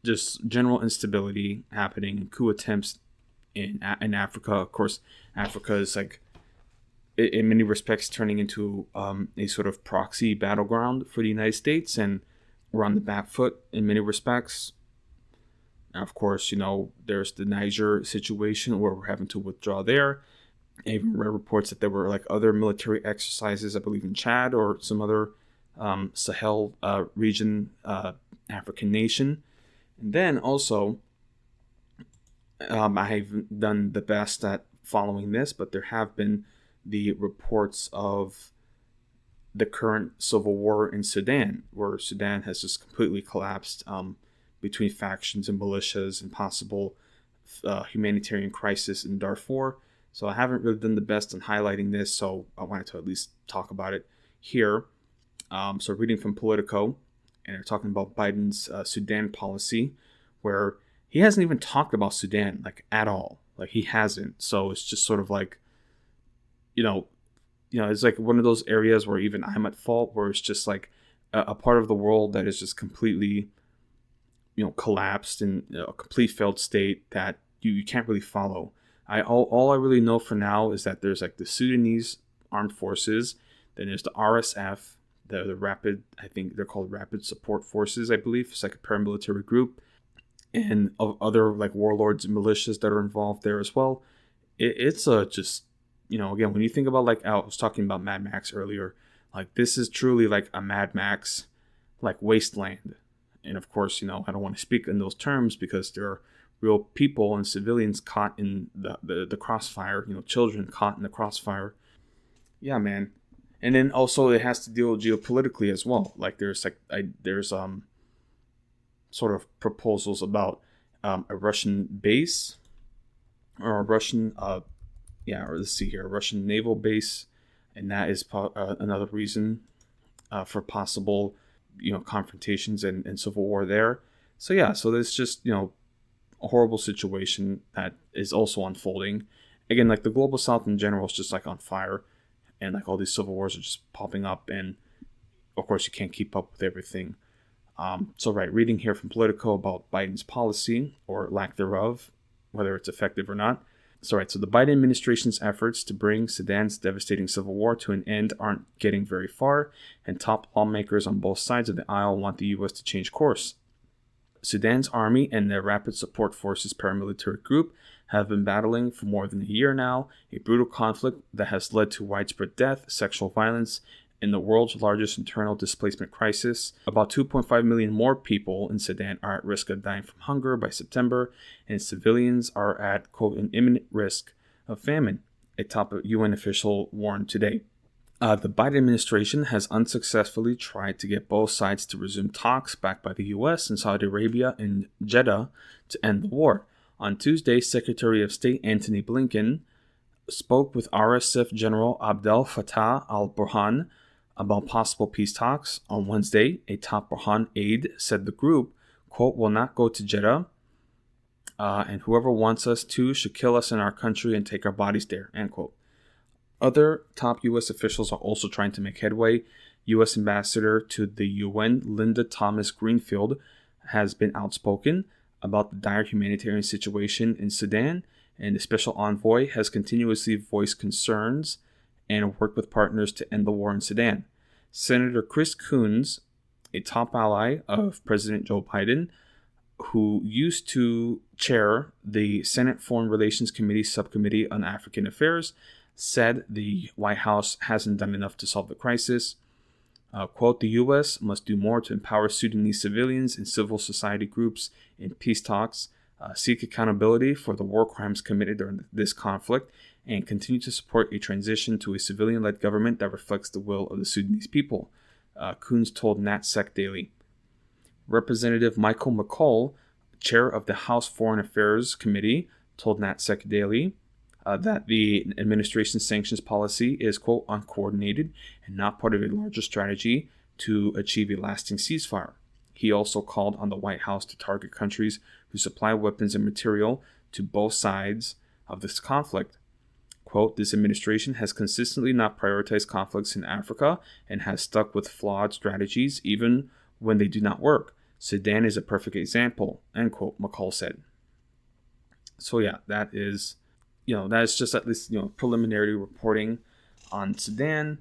just general instability happening and coup attempts in Africa. Of course, Africa is like in many respects turning into a sort of proxy battleground for the United States, and we're on the back foot in many respects. Now, of course, there's the Niger situation where we're having to withdraw there. I even read reports that there were like other military exercises, I believe in Chad or some other Sahel region, African nation. And then also, I haven't done the best at following this, but there have been the reports of the current civil war in Sudan, where Sudan has just completely collapsed between factions and militias, and possible humanitarian crisis in Darfur. So I haven't really done the best on highlighting this, so I wanted to at least talk about it here. So reading from Politico, and they're talking about Biden's Sudan policy, where he hasn't even talked about Sudan like at all. Like he hasn't. So it's just sort of like, it's like one of those areas where even I'm at fault, where it's just like a part of the world that is just completely, collapsed in a complete failed state that you can't really follow. All I really know for now is that there's like the Sudanese armed forces, then there's the RSF, the rapid, I think they're called Rapid Support Forces, I believe. It's like a paramilitary group, and of other like warlords and militias that are involved there as well. It's just, again, when you think about like, I was talking about Mad Max earlier, like this is truly like a Mad Max like wasteland. And of course, I don't want to speak in those terms because there are real people and civilians caught in the crossfire, children caught in the crossfire. Yeah, man. And then also it has to deal geopolitically as well. Like there's sort of proposals about a Russian base, or a Russian or let's see here, a Russian naval base, and that is another reason for possible confrontations and civil war there. So yeah, so there's just a horrible situation that is also unfolding. Again, like the global South in general is just like on fire, and like all these civil wars are just popping up, and of course you can't keep up with everything. Reading here from Politico about Biden's policy, or lack thereof, whether it's effective or not. So the Biden administration's efforts to bring Sudan's devastating civil war to an end aren't getting very far, and top lawmakers on both sides of the aisle want the U.S. to change course. Sudan's army and their Rapid Support Forces paramilitary group have been battling for more than a year now, a brutal conflict that has led to widespread death, sexual violence, in the world's largest internal displacement crisis. About 2.5 million more people in Sudan are at risk of dying from hunger by September, and civilians are at, quote, an imminent risk of famine, a top UN official warned today. The Biden administration has unsuccessfully tried to get both sides to resume talks backed by the U.S. and Saudi Arabia in Jeddah to end the war. On Tuesday, Secretary of State Antony Blinken spoke with RSF General Abdel Fattah al-Burhan about possible peace talks. On Wednesday, a top Burhan aide said the group, quote, will not go to Jeddah, and whoever wants us to should kill us in our country and take our bodies there, end quote. Other top U.S. officials are also trying to make headway. U.S. Ambassador to the UN, Linda Thomas-Greenfield, has been outspoken about the dire humanitarian situation in Sudan, and the special envoy has continuously voiced concerns and worked with partners to end the war in Sudan. Senator Chris Coons, a top ally of President Joe Biden, who used to chair the Senate Foreign Relations Committee Subcommittee on African Affairs, said the White House hasn't done enough to solve the crisis. Quote, the U.S. must do more to empower Sudanese civilians and civil society groups in peace talks, seek accountability for the war crimes committed during this conflict, and continue to support a transition to a civilian-led government that reflects the will of the Sudanese people, Coons told NatSec Daily. Representative Michael McCaul, chair of the House Foreign Affairs Committee, told NatSec Daily that the administration's sanctions policy is, quote, uncoordinated and not part of a larger strategy to achieve a lasting ceasefire. He also called on the White House to target countries who supply weapons and material to both sides of this conflict. Quote, this administration has consistently not prioritized conflicts in Africa and has stuck with flawed strategies even when they do not work. Sudan is a perfect example, end quote, McCall said. So yeah, that's just at least, preliminary reporting on Sudan.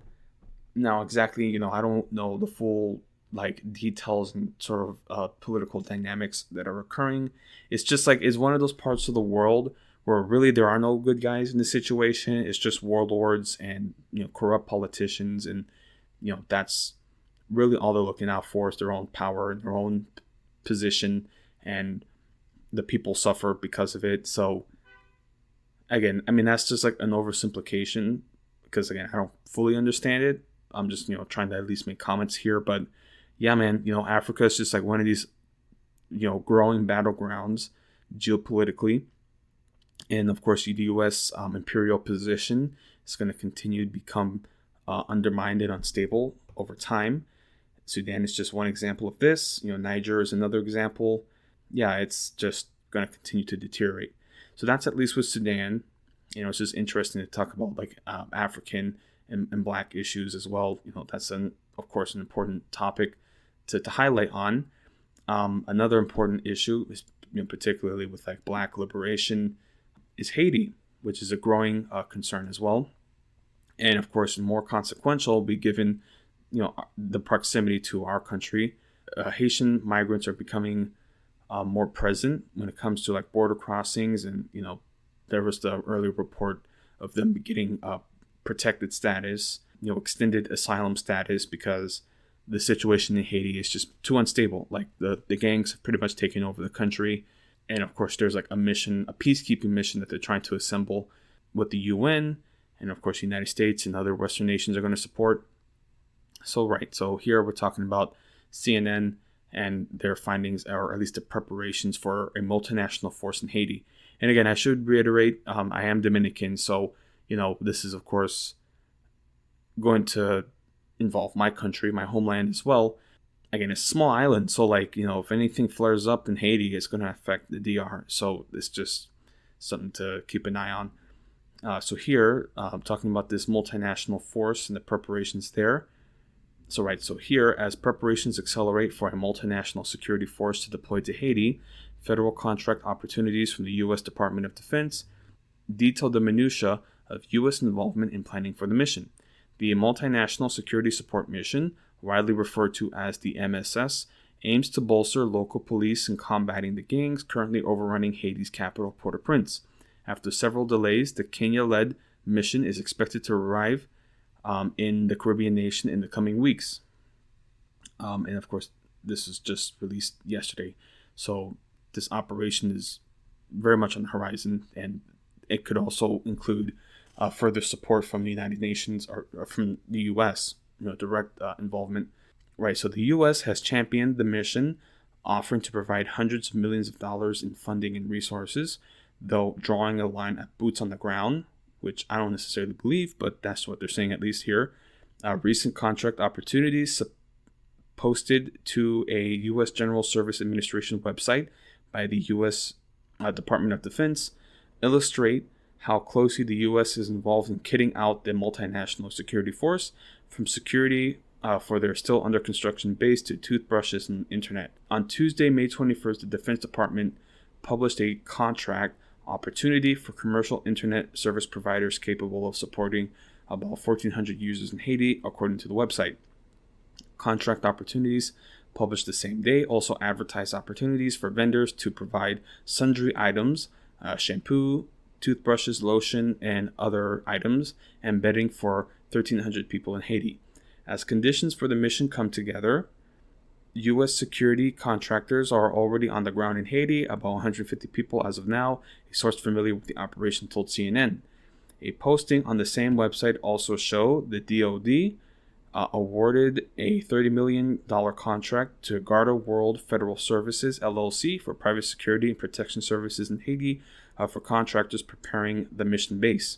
Now, exactly, I don't know the full, details and sort of political dynamics that are occurring. It's just it's one of those parts of the world where really there are no good guys in the situation. It's just warlords and, corrupt politicians. And, that's really all they're looking out for is their own power and their own position. And the people suffer because of it. So, again, that's just an oversimplification because, again, I don't fully understand it. I'm just, trying to at least make comments here. But yeah, man, Africa is just one of these, growing battlegrounds geopolitically. And of course, the U.S. Imperial position is going to continue to become undermined and unstable over time. Sudan is just one example of this. Niger is another example. Yeah, it's just going to continue to deteriorate. So that's at least with Sudan. It's just interesting to talk about African and Black issues as well. That's of course an important topic to highlight on. Another important issue is particularly with Black liberation is Haiti, which is a growing concern as well. And of course, more consequential will be given the proximity to our country. Haitian migrants are becoming more present when it comes to border crossings, and there was the earlier report of them getting protected status, extended asylum status, because the situation in Haiti is just too unstable. The gangs have pretty much taken over the country, and of course there's a peacekeeping mission that they're trying to assemble with the UN, and of course the United States and other Western nations are going to support. So here we're talking about CNN and their findings, or at least the preparations for a multinational force in Haiti. And again, I should reiterate, I am Dominican, so, this is, of course, going to involve my country, my homeland as well. Again, it's a small island, so, if anything flares up in Haiti, it's going to affect the DR. So it's just something to keep an eye on. So here, I'm talking about this multinational force and the preparations there. So here, as preparations accelerate for a multinational security force to deploy to Haiti, federal contract opportunities from the U.S. Department of Defense detail the minutiae of U.S. involvement in planning for the mission. The Multinational Security Support Mission, widely referred to as the MSS, aims to bolster local police in combating the gangs currently overrunning Haiti's capital, Port-au-Prince. After several delays, the Kenya-led mission is expected to arrive in the Caribbean nation in the coming weeks. And of course, this was just released yesterday. So this operation is very much on the horizon, and it could also include further support from the United Nations or from the U.S., direct involvement. Right, so the U.S. has championed the mission, offering to provide hundreds of millions of dollars in funding and resources, though drawing a line at boots on the ground, which I don't necessarily believe, but that's what they're saying at least here. Recent contract opportunities posted to a U.S. General Service Administration website by the U.S. Department of Defense illustrate how closely the U.S. is involved in kitting out the multinational security force, from security for their still under construction base to toothbrushes and internet. On Tuesday, May 21st, the Defense Department published a contract opportunity for commercial internet service providers capable of supporting about 1,400 users in Haiti, according to the website. Contract opportunities published the same day also advertised opportunities for vendors to provide sundry items, shampoo, toothbrushes, lotion, and other items, and bedding for 1,300 people in Haiti. As conditions for the mission come together, U.S. security contractors are already on the ground in Haiti, about 150 people as of now, a source familiar with the operation told CNN. A posting on the same website also showed the DoD awarded a $30 million contract to Garda World Federal Services, LLC, for private security and protection services in Haiti for contractors preparing the mission base.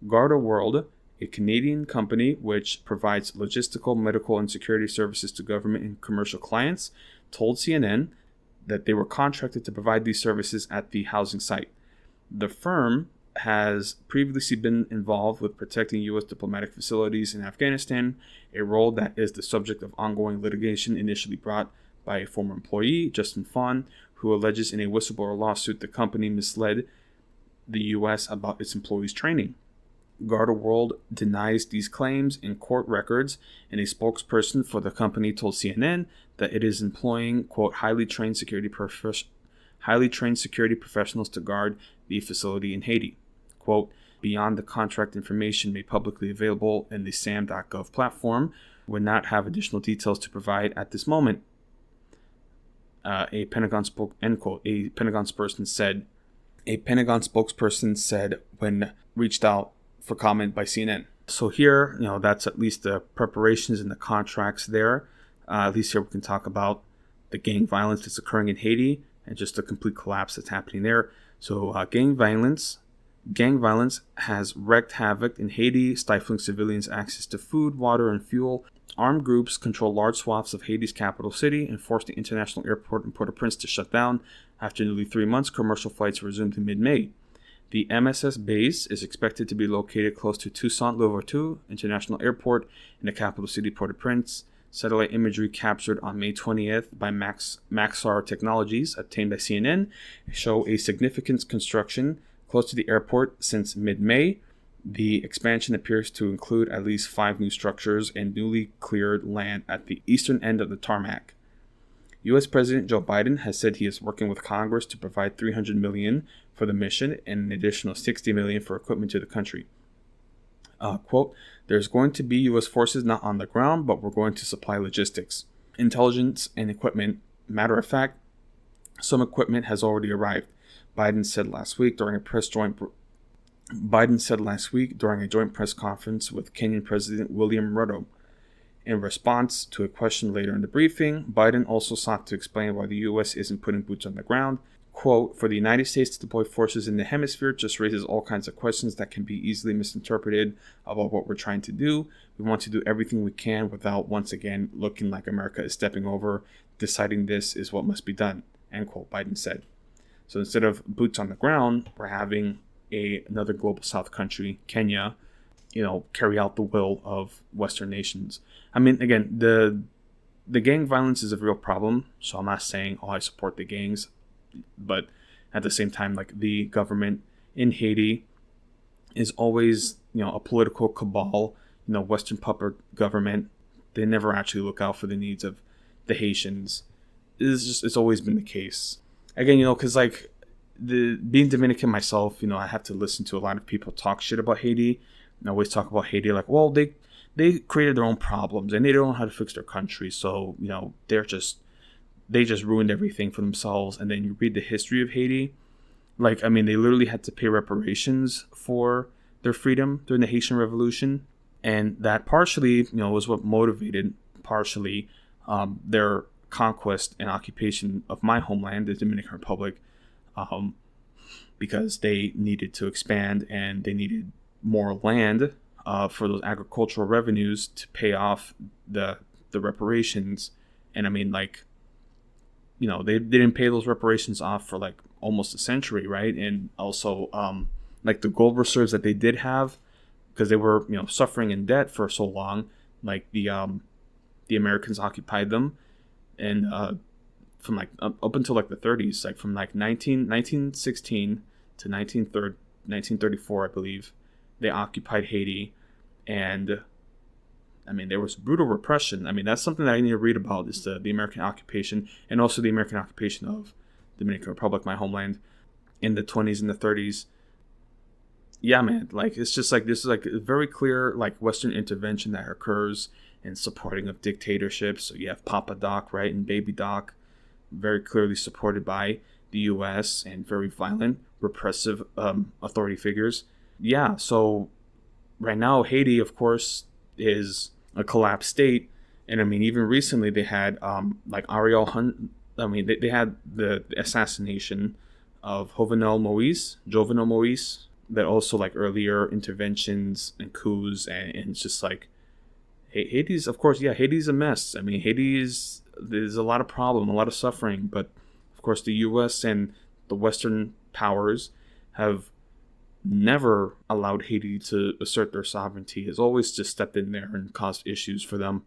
Garda World, a Canadian company which provides logistical, medical, and security services to government and commercial clients, told CNN that they were contracted to provide these services at the housing site. The firm has previously been involved with protecting U.S. diplomatic facilities in Afghanistan, a role that is the subject of ongoing litigation initially brought by a former employee, Justin Fon, who alleges in a whistleblower lawsuit the company misled the U.S. about its employees' training. Garda World denies these claims in court records, and a spokesperson for the company told CNN that it is employing, quote, highly trained security professionals to guard the facility in Haiti. Quote, beyond the contract information made publicly available in the SAM.gov platform, would not have additional details to provide at this moment. A Pentagon spokesperson said when reached out for comment by CNN. So here, that's at least the preparations and the contracts there. At least here we can talk about the gang violence that's occurring in Haiti and just the complete collapse that's happening there. So gang violence has wreaked havoc in Haiti, stifling civilians' access to food, water, and fuel. Armed groups control large swaths of Haiti's capital city and forced the international airport in Port-au-Prince to shut down. After nearly 3 months, commercial flights resumed in mid-May. The MSS base is expected to be located close to Toussaint Louverture International Airport in the capital city, Port-au-Prince. Satellite imagery captured on May 20th by Maxar Technologies, obtained by CNN, show a significant construction close to the airport since mid-May. The expansion appears to include at least 5 new structures and newly cleared land at the eastern end of the tarmac. U.S. President Joe Biden has said he is working with Congress to provide $300 million for the mission and an additional $60 million for equipment to the country. Quote, there's going to be U.S. forces not on the ground, but we're going to supply logistics, intelligence, and equipment. Matter of fact, some equipment has already arrived, Biden said last week during a joint press conference with Kenyan President William Ruto. In response to a question later in the briefing, Biden also sought to explain why the U.S. isn't putting boots on the ground. Quote, for the United States to deploy forces in the hemisphere just raises all kinds of questions that can be easily misinterpreted about what we're trying to do. We want to do everything we can without once again looking like America is stepping over, deciding this is what must be done, end quote, Biden said. So instead of boots on the ground, we're having another global south country, Kenya, carry out the will of Western nations. I mean, again, the gang violence is a real problem. So I'm not saying, I support the gangs. But at the same time, like, the government in Haiti is always, a political cabal, Western puppet government. They never actually look out for the needs of the Haitians. It's always been the case. Again, because like being Dominican myself, I have to listen to a lot of people talk shit about Haiti. And I always talk about Haiti like, well, they they created their own problems and they don't know how to fix their country. So, they just ruined everything for themselves. And then you read the history of Haiti. Like, I mean, they literally had to pay reparations for their freedom during the Haitian Revolution. And that partially, was what motivated partially their conquest and occupation of my homeland, the Dominican Republic, because they needed to expand and they needed more land for those agricultural revenues to pay off the reparations. And I mean, like, they didn't pay those reparations off for like almost a century, right? And also, like the gold reserves that they did have, because they were, suffering in debt for so long, like the Americans occupied them, and from like up until like the 30s, like from like 1916 to 1934, I believe, they occupied Haiti, and I mean, there was brutal repression. I mean, that's something that I need to read about, is the American occupation, and also the American occupation of Dominican Republic, my homeland, in the 20s and the 30s. Yeah, man, like, it's just like, this is like a very clear, like, Western intervention that occurs in supporting of dictatorships. So you have Papa Doc, right, and Baby Doc, very clearly supported by the U.S. and very violent, repressive authority figures. Yeah, so right now, Haiti, of course, is a collapsed state. And I mean, even recently they had like Ariel Hunt. I mean, they had the assassination of Jovenel Moise, but also like earlier interventions and coups, and it's just like Haiti's, of course, yeah, Haiti's a mess. I mean, there's a lot of problem, a lot of suffering, but of course the U.S. and the Western powers have never allowed Haiti to assert their sovereignty. Has always just stepped in there and caused issues for them.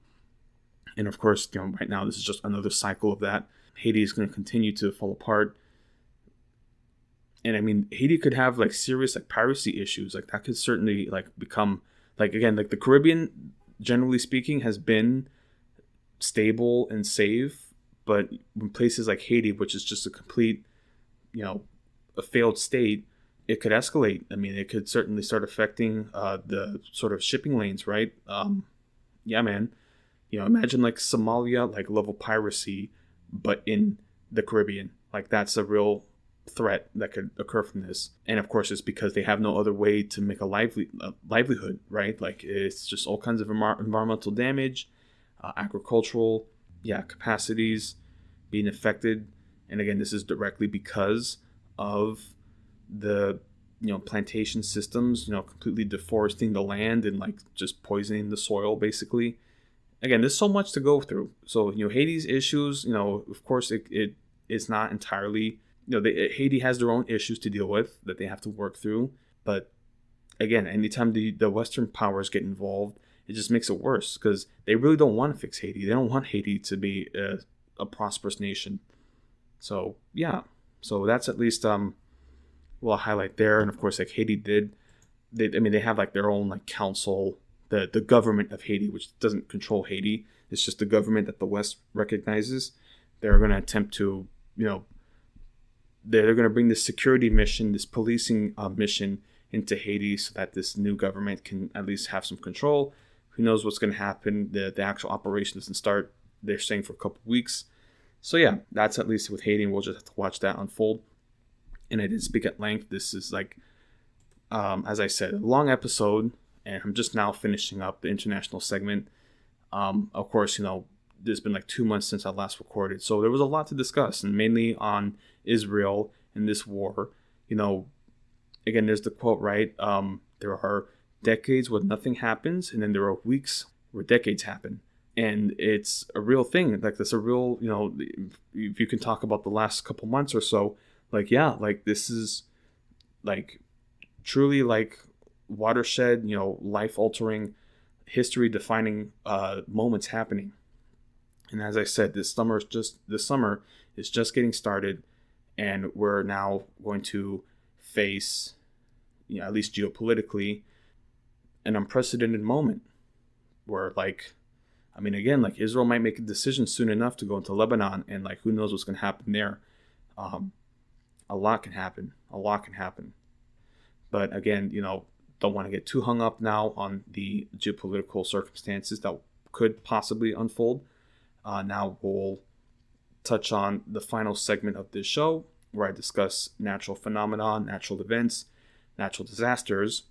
And of course, right now this is just another cycle of that. Haiti is going to continue to fall apart. And I mean, Haiti could have like serious like piracy issues. Like that could certainly like become like, again, like the Caribbean, generally speaking, has been stable and safe. But in places like Haiti, which is just a complete, a failed state, it could escalate. I mean, it could certainly start affecting the sort of shipping lanes, right? Yeah, man. Imagine like Somalia, like level piracy, but in the Caribbean. Like that's a real threat that could occur from this. And of course, it's because they have no other way to make a livelihood, right? Like it's just all kinds of environmental damage, agricultural, capacities being affected. And again, this is directly because of the plantation systems, completely deforesting the land and like just poisoning the soil, basically. Again, there's so much to go through. So Haiti's issues, of course it is not entirely, Haiti has their own issues to deal with that they have to work through. But again, anytime the Western powers get involved, it just makes it worse, because they really don't want to fix Haiti. They don't want Haiti to be a prosperous nation. So so that's at least well, highlight there. And of course, like Haiti they have like their own like council, the government of Haiti, which doesn't control Haiti. It's just the government that the West recognizes. They're going to attempt to, they're going to bring this security mission, this policing mission into Haiti, so that this new government can at least have some control. Who knows what's going to happen? The actual operation doesn't start, they're saying, for a couple of weeks. So yeah, that's at least with Haiti, and we'll just have to watch that unfold. And I did speak at length. This is like, as I said, a long episode, and I'm just now finishing up the international segment. Of course, there's been like 2 months since I last recorded, so there was a lot to discuss, and mainly on Israel and this war. Again, there's the quote, right? There are decades where nothing happens, and then there are weeks where decades happen. And it's a real thing. Like, that's a real, if you can talk about the last couple months or so, like, yeah, like this is like truly like watershed, life altering, history defining moments happening. And as I said, this summer is just getting started, and we're now going to face, at least geopolitically, an unprecedented moment where, like, I mean, again, like Israel might make a decision soon enough to go into Lebanon, and like who knows what's going to happen there. A lot can happen. But again, don't want to get too hung up now on the geopolitical circumstances that could possibly unfold. Now we'll touch on the final segment of this show, where I discuss natural phenomena, natural events, natural disasters,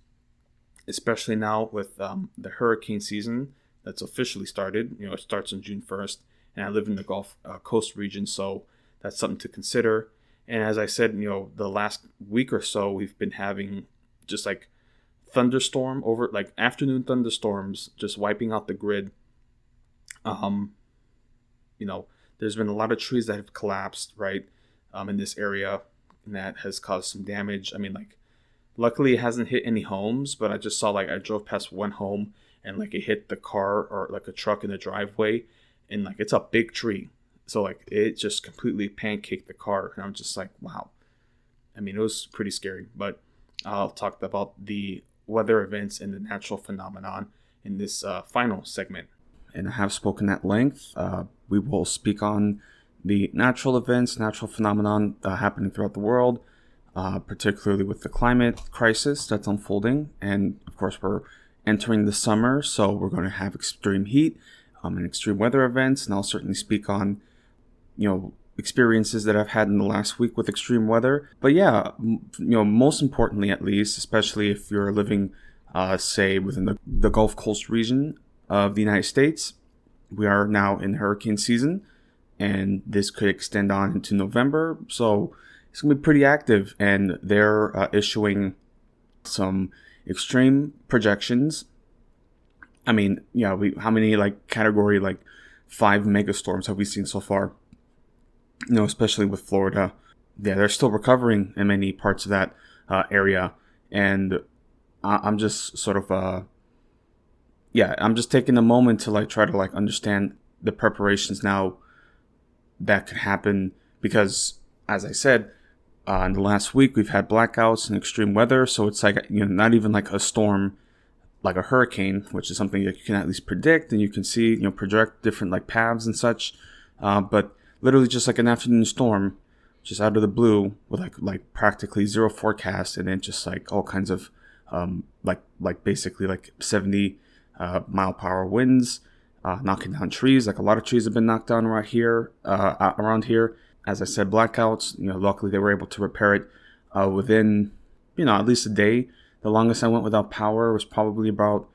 especially now with the hurricane season that's officially started. It starts on June 1st, and I live in the Gulf Coast region, so that's something to consider. And as I said, the last week or so, we've been having just like afternoon thunderstorms, just wiping out the grid. There's been a lot of trees that have collapsed, right, in this area, and that has caused some damage. I mean, luckily it hasn't hit any homes, but I just saw, I drove past one home, and it hit the car or a truck in the driveway, and it's a big tree. So it just completely pancaked the car, and I'm just like, wow. I mean, it was pretty scary, but I'll talk about the weather events and the natural phenomenon in this final segment. And I have spoken at length. We will speak on the natural events, natural phenomenon happening throughout the world, particularly with the climate crisis that's unfolding. And of course, we're entering the summer, so we're going to have extreme heat and extreme weather events. And I'll certainly speak on, experiences that I've had in the last week with extreme weather. But yeah, most importantly, at least, especially if you're living, say, within the Gulf Coast region of the United States, we are now in hurricane season, and this could extend on into November. So it's going to be pretty active, and they're issuing some extreme projections. I mean, how many category 5 megastorms have we seen so far? Especially with Florida. Yeah, they're still recovering in many parts of that area, and I'm just sort of I'm just taking a moment to try to understand the preparations now that could happen, because as I said, in the last week we've had blackouts and extreme weather, so it's not even a storm, like a hurricane, which is something that you can at least predict and you can see, project different paths and such, but literally just an afternoon storm, just out of the blue, with practically zero forecast, and then just all kinds of basically 70 mile per hour winds, knocking down trees. A lot of trees have been knocked down right here, around here. As I said, blackouts. Luckily they were able to repair it within at least a day. The longest I went without power was probably about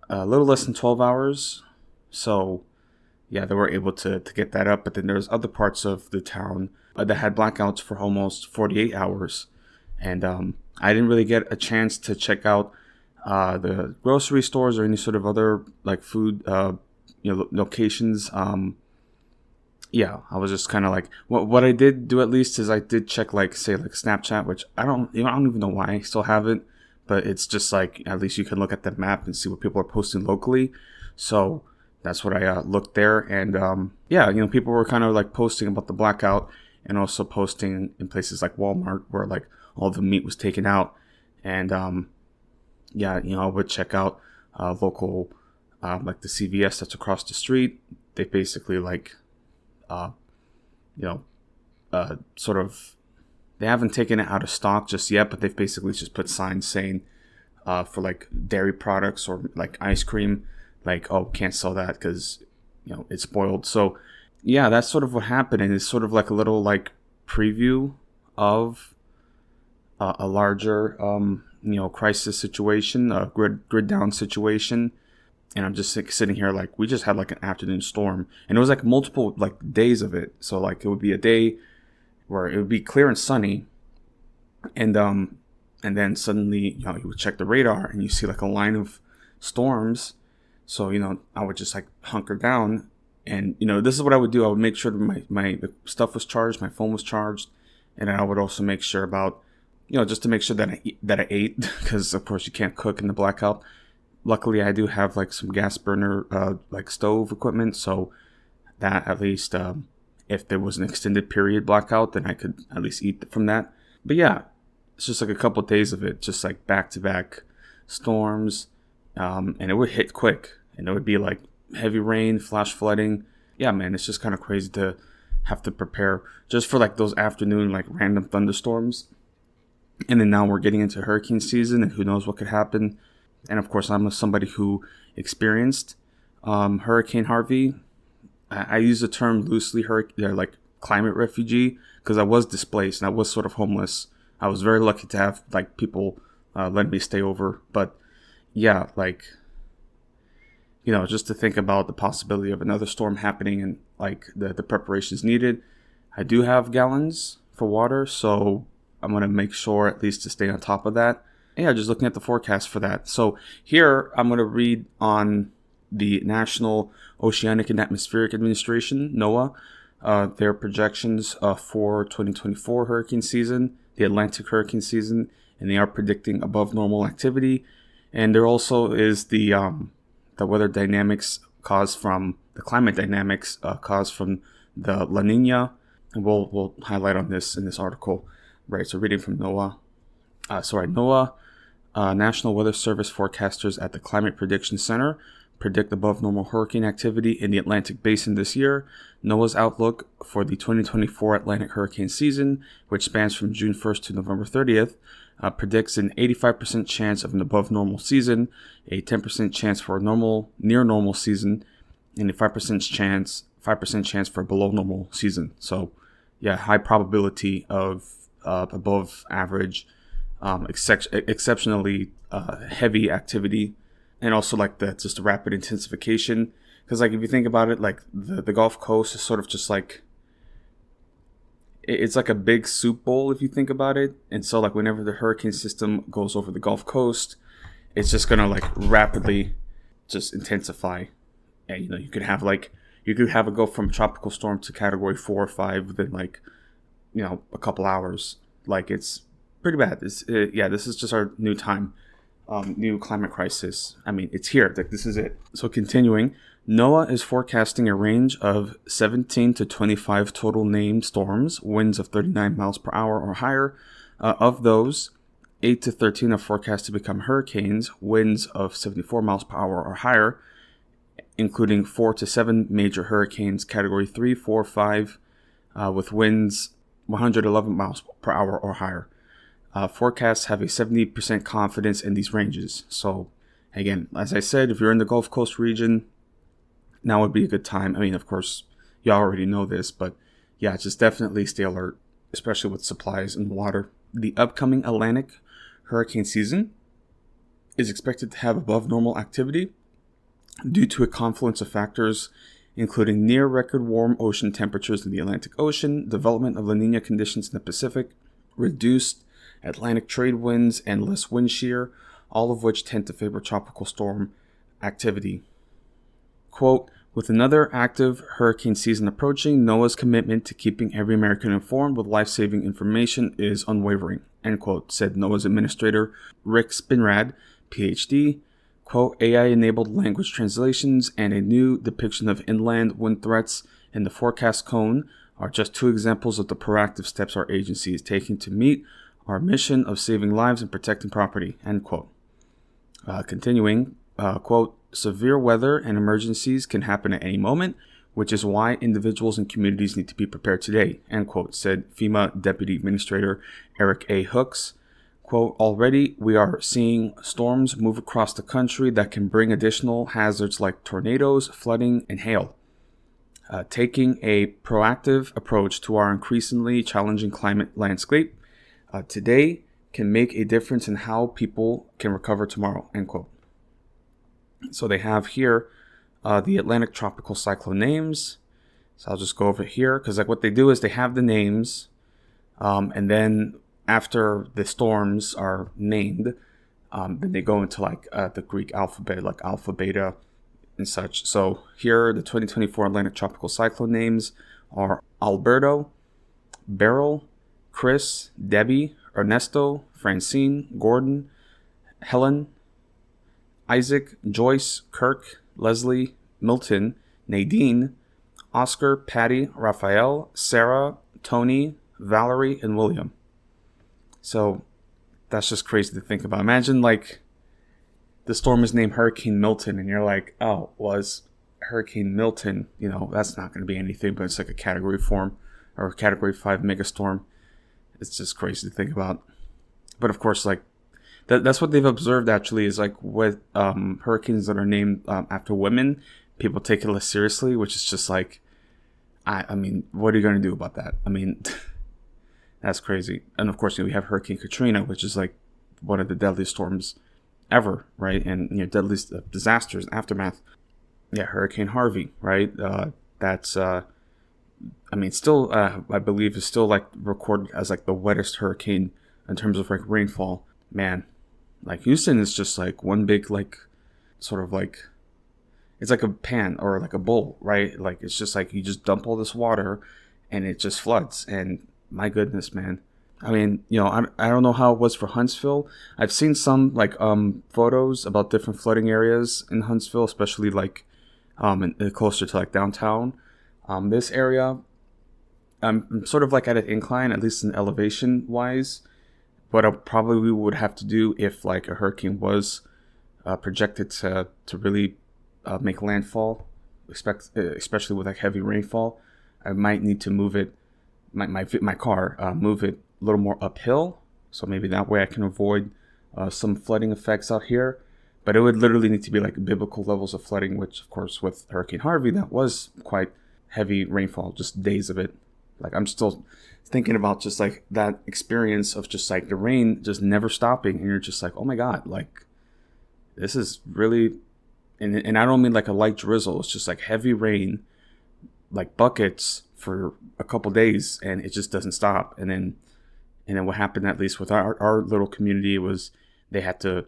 a little less than 12 hours. So yeah, they were able to get that up. But then there's other parts of the town that had blackouts for almost 48 hours. And I didn't really get a chance to check out the grocery stores or any sort of other food locations. I was just kind of what I did do, at least, is I did check Snapchat, which I don't even know why I still have it, but it's just at least you can look at the map and see what people are posting locally. So that's what I looked there, and people were kind of posting about the blackout, and also posting in places like Walmart where all the meat was taken out. And I would check out local the CVS that's across the street. They basically sort of, they haven't taken it out of stock just yet, but they've basically just put signs saying for dairy products or ice cream, oh, can't sell that because it's spoiled. So yeah, that's sort of what happened, and it's sort of a little preview of a larger crisis situation, a grid down situation. And I'm just sitting here we just had an afternoon storm, and it was multiple days of it. So it would be a day where it would be clear and sunny, and then suddenly you would check the radar and you see a line of storms. So I would just hunker down, and this is what I would do. I would make sure that my stuff was charged, my phone was charged, and I would also make sure about just to make sure that I ate, because of course you can't cook in the blackout. Luckily, I do have some gas burner stove equipment, so that at least if there was an extended period blackout, then I could at least eat from that. But yeah, it's just a couple of days of it, just back-to-back storms, and it would hit quick, and it would be heavy rain, flash flooding. Yeah, man, it's just kind of crazy to have to prepare just for those afternoon random thunderstorms. And then now we're getting into hurricane season, and who knows what could happen. And of course, I'm somebody who experienced Hurricane Harvey. I use the term loosely, like climate refugee, because I was displaced and I was sort of homeless. I was very lucky to have like people let me stay over. But yeah, like, you know, just to think about the possibility of another storm happening and like the preparations needed. I do have gallons for water, so I'm going to make sure at least to stay on top of that. And yeah, just looking at the forecast for that. So here I'm going to read on the National Oceanic and Atmospheric Administration, NOAA, their projections for 2024 hurricane season, the Atlantic hurricane season, and they are predicting above normal activity. And there also is the weather dynamics caused from the climate dynamics caused from the La Nina, and we'll highlight on this in this article, right? So reading from NOAA. NOAA, National Weather Service forecasters at the Climate Prediction Center predict above normal hurricane activity in the Atlantic Basin this year. NOAA's outlook for the 2024 Atlantic hurricane season, which spans from June 1st to November 30th, predicts an 85% chance of an above normal season, a 10% chance for a near normal season, and a 5% chance for a below normal season. So, yeah, high probability of above average, exceptionally heavy activity, and also like just the rapid intensification. Because like if you think about it, like the Gulf Coast is sort of just like, it's like a big soup bowl if you think about it. And so like whenever the hurricane system goes over the Gulf Coast, it's just gonna like rapidly just intensify. And you know, you could have it go from tropical storm to category 4 or 5 within like, you know, a couple hours. Like it's pretty bad. This is just our new time. New climate crisis. I mean, it's here. Like, this is it. So continuing, NOAA is forecasting a range of 17 to 25 total named storms, winds of 39 miles per hour or higher. Of those, 8 to 13 are forecast to become hurricanes, winds of 74 miles per hour or higher, including 4 to 7 major hurricanes, category 3, 4, 5, with winds 111 miles per hour or higher. Forecasts have a 70% confidence in these ranges. So, again, as I said, if you're in the Gulf Coast region, now would be a good time. I mean, of course, you already know this, but yeah, just definitely stay alert, especially with supplies and water. The upcoming Atlantic hurricane season is expected to have above normal activity due to a confluence of factors, including near record warm ocean temperatures in the Atlantic Ocean, development of La Nina conditions in the Pacific, reduced Atlantic trade winds, and less wind shear, all of which tend to favor tropical storm activity. Quote, with another active hurricane season approaching, NOAA's commitment to keeping every American informed with life-saving information is unwavering, end quote, said NOAA's administrator Rick Spinrad, PhD. Quote, AI-enabled language translations and a new depiction of inland wind threats in the forecast cone are just two examples of the proactive steps our agency is taking to meet our mission of saving lives and protecting property, end quote. Continuing, quote, severe weather and emergencies can happen at any moment, which is why individuals and communities need to be prepared today, end quote, said FEMA Deputy Administrator Eric A. Hooks. Quote, already we are seeing storms move across the country that can bring additional hazards like tornadoes, flooding, and hail. Taking a proactive approach to our increasingly challenging climate landscape today can make a difference in how people can recover tomorrow, end quote. So they have here the Atlantic tropical cyclone names. So I'll just go over here because like what they do is they have the names, and then after the storms are named, then they go into like the Greek alphabet, like alpha, beta, and such. So here the 2024 Atlantic tropical cyclone names are Alberto, Beryl, Chris, Debbie, Ernesto, Francine, Gordon, Helen, Isaac, Joyce, Kirk, Leslie, Milton, Nadine, Oscar, Patty, Raphael, Sarah, Tony, Valerie, and William. So that's just crazy to think about. Imagine like the storm is named Hurricane Milton and you're like, oh, was Hurricane Milton, you know, that's not going to be anything, but it's like a category 4 or a category 5 megastorm. It's just crazy to think about. But of course, like that's what they've observed actually is like with hurricanes that are named after women, people take it less seriously, which is just like, I mean, what are you going to do about that? I mean, that's crazy. And of course, we have Hurricane Katrina, which is like one of the deadliest storms ever, right? And deadliest disasters, aftermath. Yeah, Hurricane Harvey, right? That's I mean, still, I believe is still like recorded as like the wettest hurricane in terms of like rainfall. Man, like Houston is just like one big like sort of like, it's like a pan or like a bowl, right? Like it's just like you just dump all this water and it just floods. And my goodness, man. I mean, I don't know how it was for Huntsville. I've seen some like photos about different flooding areas in Huntsville, especially like closer to like downtown. This area, I'm sort of like at an incline, at least in elevation wise. What I probably would have to do if like a hurricane was projected to really make landfall, especially with like heavy rainfall, I might need to move it, my car, move it a little more uphill. So maybe that way I can avoid some flooding effects out here. But it would literally need to be like biblical levels of flooding, which of course with Hurricane Harvey, that was quite heavy rainfall, just days of it. Like I'm still thinking about just like that experience of just like the rain just never stopping, and you're just like, oh my God, like this is really, and I don't mean like a light drizzle. It's just like heavy rain, like buckets for a couple days, and it just doesn't stop. And then what happened, at least with our little community, was they had to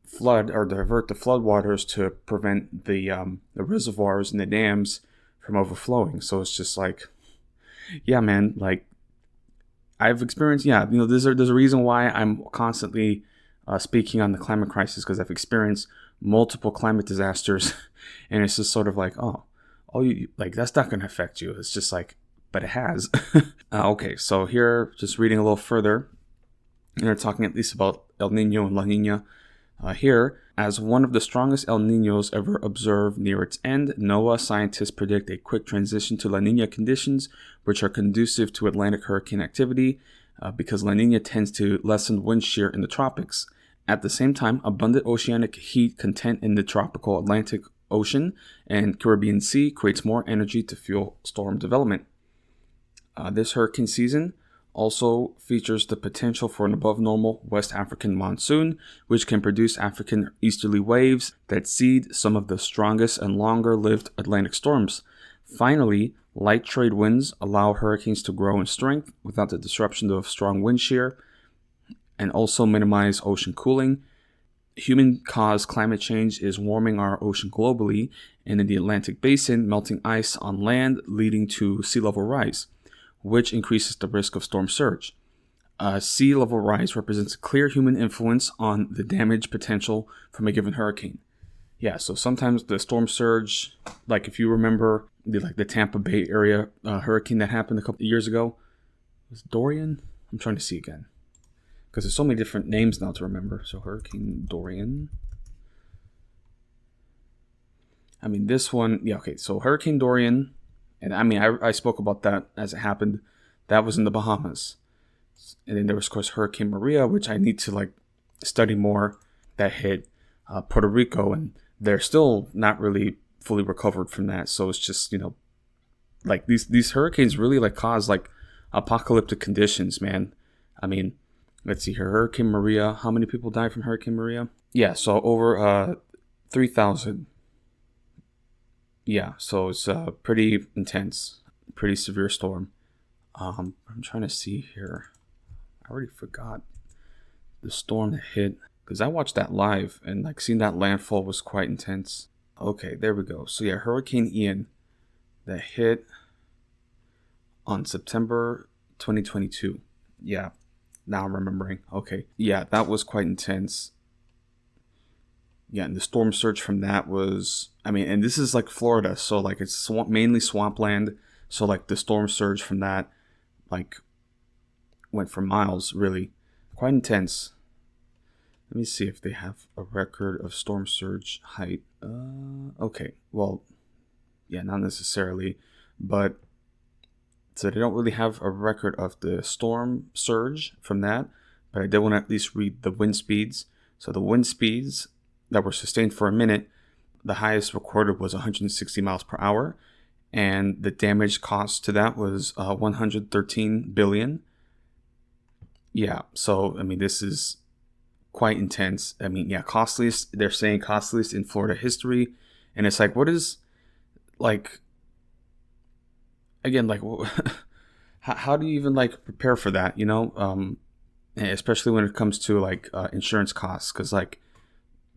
flood or divert the floodwaters to prevent the reservoirs and the dams from overflowing. So it's just like, yeah, man, like I've experienced, there's a reason why I'm constantly speaking on the climate crisis, because I've experienced multiple climate disasters, and it's just sort of like, you like that's not going to affect you. It's just like, but it has. Okay, so here, just reading a little further, and they're talking at least about El Nino and La Nina. Here, as one of the strongest El Niños ever observed near its end, NOAA scientists predict a quick transition to La Nina conditions, which are conducive to Atlantic hurricane activity, because La Nina tends to lessen wind shear in the tropics. At the same time, abundant oceanic heat content in the tropical Atlantic Ocean and Caribbean Sea creates more energy to fuel storm development. This hurricane season also features the potential for an above normal West African monsoon, which can produce African easterly waves that seed some of the strongest and longer lived Atlantic storms. Finally, light trade winds allow hurricanes to grow in strength without the disruption of strong wind shear, and also minimize ocean cooling. Human-caused climate change is warming our ocean globally, and in the Atlantic basin, melting ice on land leading to sea level rise, which increases the risk of storm surge. Sea level rise represents a clear human influence on the damage potential from a given hurricane. Yeah, so sometimes the storm surge, like if you remember the Tampa Bay area hurricane that happened a couple of years ago, was it Dorian? I'm trying to see again, because there's so many different names now to remember. So Hurricane Dorian. I mean, this one, yeah, okay. So Hurricane Dorian, and I mean, I spoke about that as it happened. That was in the Bahamas. And then there was, of course, Hurricane Maria, which I need to like study more, that hit Puerto Rico, and they're still not really fully recovered from that. So it's just, like these hurricanes really like cause like apocalyptic conditions, man. I mean, let's see here. Hurricane Maria. How many people died from Hurricane Maria? Yeah, so over 3,000. Yeah, so it's pretty intense, pretty severe storm. I'm trying to see here. I already forgot the storm that hit, because I watched that live, and like seeing that landfall was quite intense. Okay, there we go. So yeah, Hurricane Ian that hit on September 2022. Yeah, now I'm remembering. Okay, yeah, that was quite intense. Yeah, and the storm surge from that was, I mean, and this is like Florida, so like it's mainly swampland. So like the storm surge from that, like, went for miles, really. Quite intense. Let me see if they have a record of storm surge height. Okay, well, yeah, not necessarily, but so they don't really have a record of the storm surge from that, but I did want to at least read the wind speeds. So the wind speeds that were sustained for a minute, the highest recorded was 160 miles per hour, and the damage cost to that was 113 billion. Yeah, so I mean, this is quite intense. I mean, yeah, costliest, they're saying costliest in Florida history. And it's like, what is, like, again, like, how do you even, like, prepare for that, you know? Especially when it comes to, like, insurance costs. Because, like,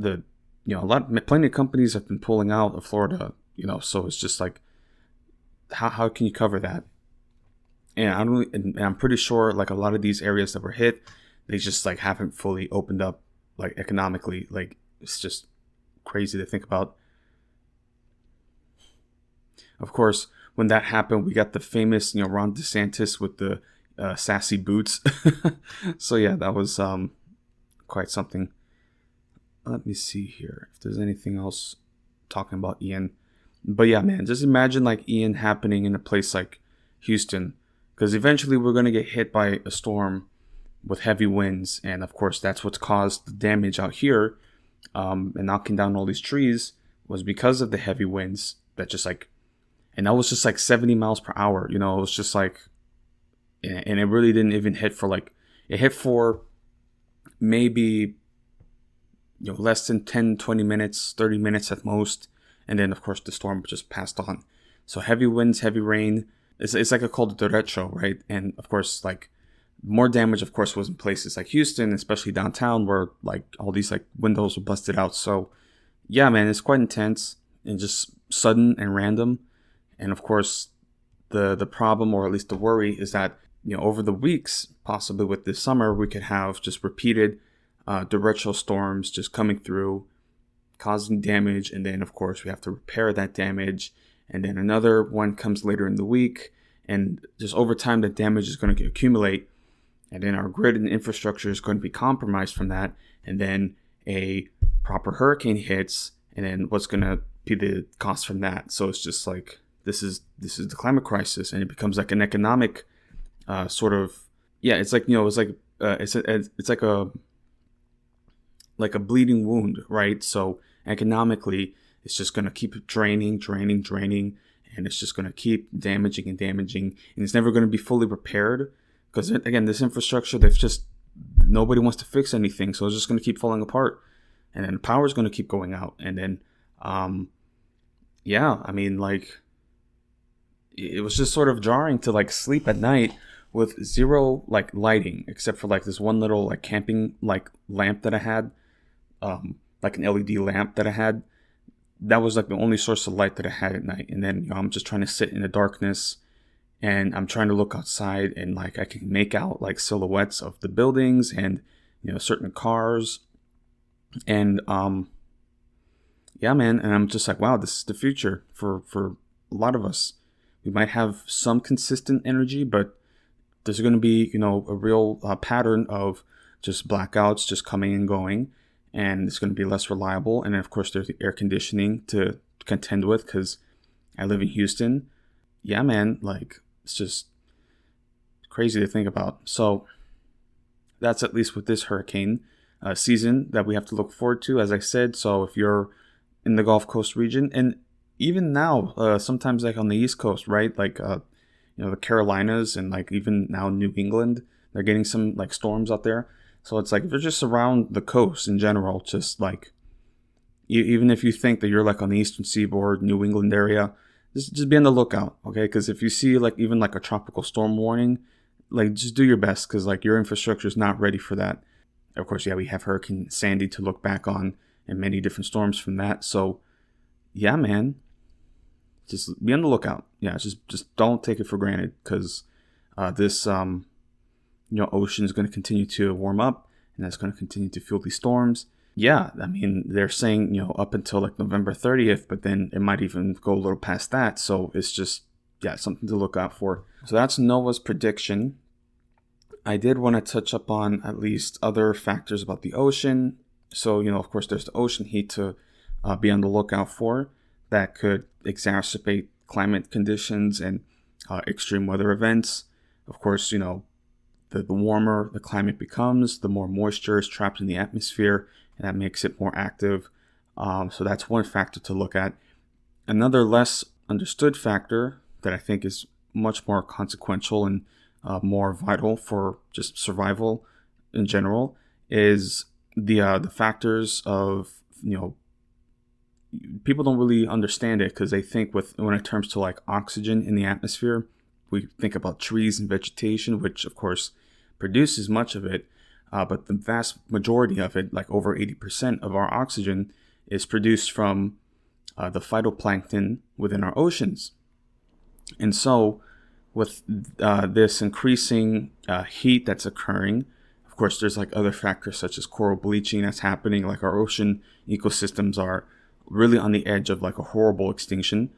plenty of companies have been pulling out of Florida, you know? So it's just like, how can you cover that? And I'm pretty sure, like, a lot of these areas that were hit, they just, like, haven't fully opened up, like, economically. Like, it's just crazy to think about. Of course, when that happened, we got the famous, Ron DeSantis with the sassy boots. So yeah, that was quite something. Let me see here if there's anything else talking about Ian. But yeah, man, just imagine like Ian happening in a place like Houston, because eventually we're going to get hit by a storm with heavy winds. And of course, that's what's caused the damage out here, and knocking down all these trees was because of the heavy winds that just like, and that was just like 70 miles per hour. You know, it was just like, and it really didn't even hit for like, it hit for maybe, less than 10, 20 minutes, 30 minutes at most. And then, of course, the storm just passed on. So heavy winds, heavy rain. It's like a called derecho, right? And of course, like, more damage, of course, was in places like Houston, especially downtown, where like all these like windows were busted out. So yeah, man, it's quite intense and just sudden and random. And of course, the problem, or at least the worry, is that over the weeks, possibly with this summer, we could have just repeated derecho storms just coming through, causing damage, and then of course we have to repair that damage, and then another one comes later in the week, and just over time the damage is going to accumulate. And then our grid and infrastructure is going to be compromised from that. And then a proper hurricane hits. And then what's going to be the cost from that? So it's just like, this is the climate crisis. And it becomes like an economic sort of, yeah, it's like, it's like, it's like a bleeding wound, right? So economically, it's just going to keep draining. And it's just going to keep damaging. And it's never going to be fully repaired. Because again, this infrastructure, nobody wants to fix anything. So it's just going to keep falling apart. And then power is going to keep going out. And then, yeah, I mean, like, it was just sort of jarring to like sleep at night with zero like lighting, except for like this one little like camping like lamp that I had, like an LED lamp that I had. That was like the only source of light that I had at night. And then, I'm just trying to sit in the darkness. And I'm trying to look outside, and like I can make out like silhouettes of the buildings and certain cars, and yeah, man. And I'm just like, wow, this is the future for a lot of us. We might have some consistent energy, but there's going to be a real pattern of just blackouts just coming and going, and it's going to be less reliable. And then of course there's the air conditioning to contend with, because I live in Houston. Yeah, man, like, it's just crazy to think about. So that's at least with this hurricane season that we have to look forward to, as I said. So if you're in the Gulf Coast region, and even now, sometimes like on the East Coast, right? Like, the Carolinas, and like even now New England, they're getting some like storms out there. So it's like, if you're just around the coast in general, just like, even if you think that you're like on the Eastern Seaboard, New England area, just be on the lookout, okay? Because if you see like even like a tropical storm warning, like, just do your best, because like your infrastructure is not ready for that. Of course, yeah, we have Hurricane Sandy to look back on, and many different storms from that. So yeah, man, just be on the lookout. Yeah, just don't take it for granted, because this ocean is going to continue to warm up, and that's going to continue to fuel these storms. Yeah, I mean, they're saying, up until like November 30th, but then it might even go a little past that. So it's just, yeah, something to look out for. So that's NOAA's prediction. I did want to touch up on at least other factors about the ocean. So, of course, there's the ocean heat to be on the lookout for that could exacerbate climate conditions and extreme weather events. Of course, the warmer the climate becomes, the more moisture is trapped in the atmosphere, and that makes it more active. So that's one factor to look at. Another less understood factor that I think is much more consequential and more vital for just survival in general is the factors of, people don't really understand it because they think when it comes to like oxygen in the atmosphere, we think about trees and vegetation, which of course produces much of it, but the vast majority of it, like over 80% of our oxygen, is produced from the phytoplankton within our oceans. And so with this increasing heat that's occurring, of course, there's like other factors such as coral bleaching that's happening. Like our ocean ecosystems are really on the edge of like a horrible extinction.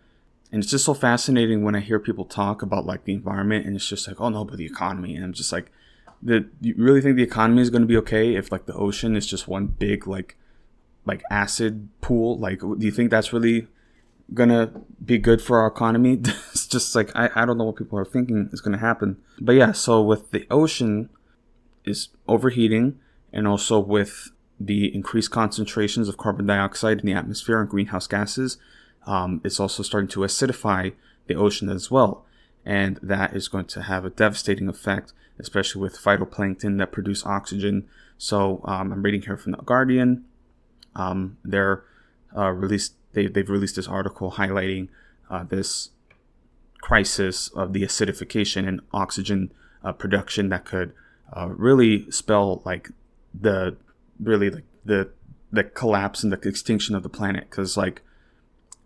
And it's just so fascinating when I hear people talk about like the environment, and it's just like, oh no, but the economy. And I'm just like, you really think the economy is going to be okay if like the ocean is just one big like acid pool? Like, do you think that's really gonna be good for our economy? It's just like, I don't know what people are thinking is gonna happen. But yeah, so with the ocean is overheating, and also with the increased concentrations of carbon dioxide in the atmosphere and greenhouse gases, it's also starting to acidify the ocean as well. And that is going to have a devastating effect, especially with phytoplankton that produce oxygen. So I'm reading here from The Guardian. They've released this article highlighting this crisis of the acidification and oxygen production that could really spell like the collapse and the extinction of the planet. Because like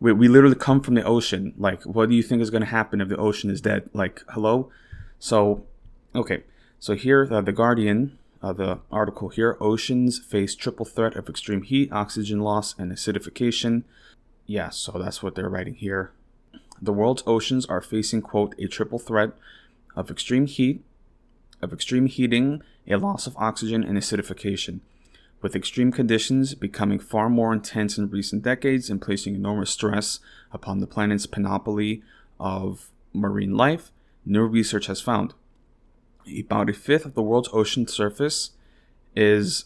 we literally come from the ocean. Like, what do you think is going to happen if the ocean is dead? Like, hello? So, okay. So here, The Guardian, the article here, oceans face triple threat of extreme heat, oxygen loss, and acidification. Yeah, so that's what they're writing here. The world's oceans are facing, quote, a triple threat of extreme heat, of extreme heating, a loss of oxygen, and acidification, with extreme conditions becoming far more intense in recent decades and placing enormous stress upon the planet's panoply of marine life, new research has found. About a fifth of the world's ocean surface is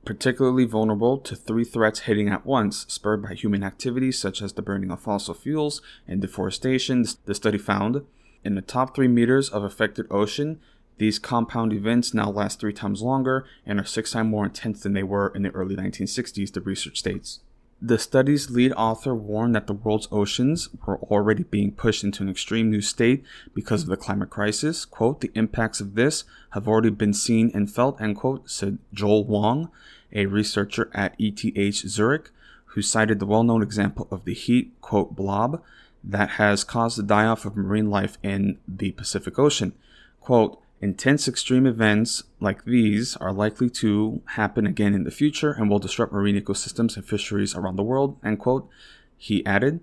particularly vulnerable to three threats hitting at once, spurred by human activities such as the burning of fossil fuels and deforestation. The study found in the top 3 meters of affected ocean, these compound events now last 3 times longer and are 6 times more intense than they were in the early 1960s, the research states. The study's lead author warned that the world's oceans were already being pushed into an extreme new state because of the climate crisis. Quote, the impacts of this have already been seen and felt, end quote, said Joel Wong, a researcher at ETH Zurich, who cited the well-known example of the heat, quote, blob that has caused the die-off of marine life in the Pacific Ocean. Quote, intense extreme events like these are likely to happen again in the future and will disrupt marine ecosystems and fisheries around the world, end quote. He added,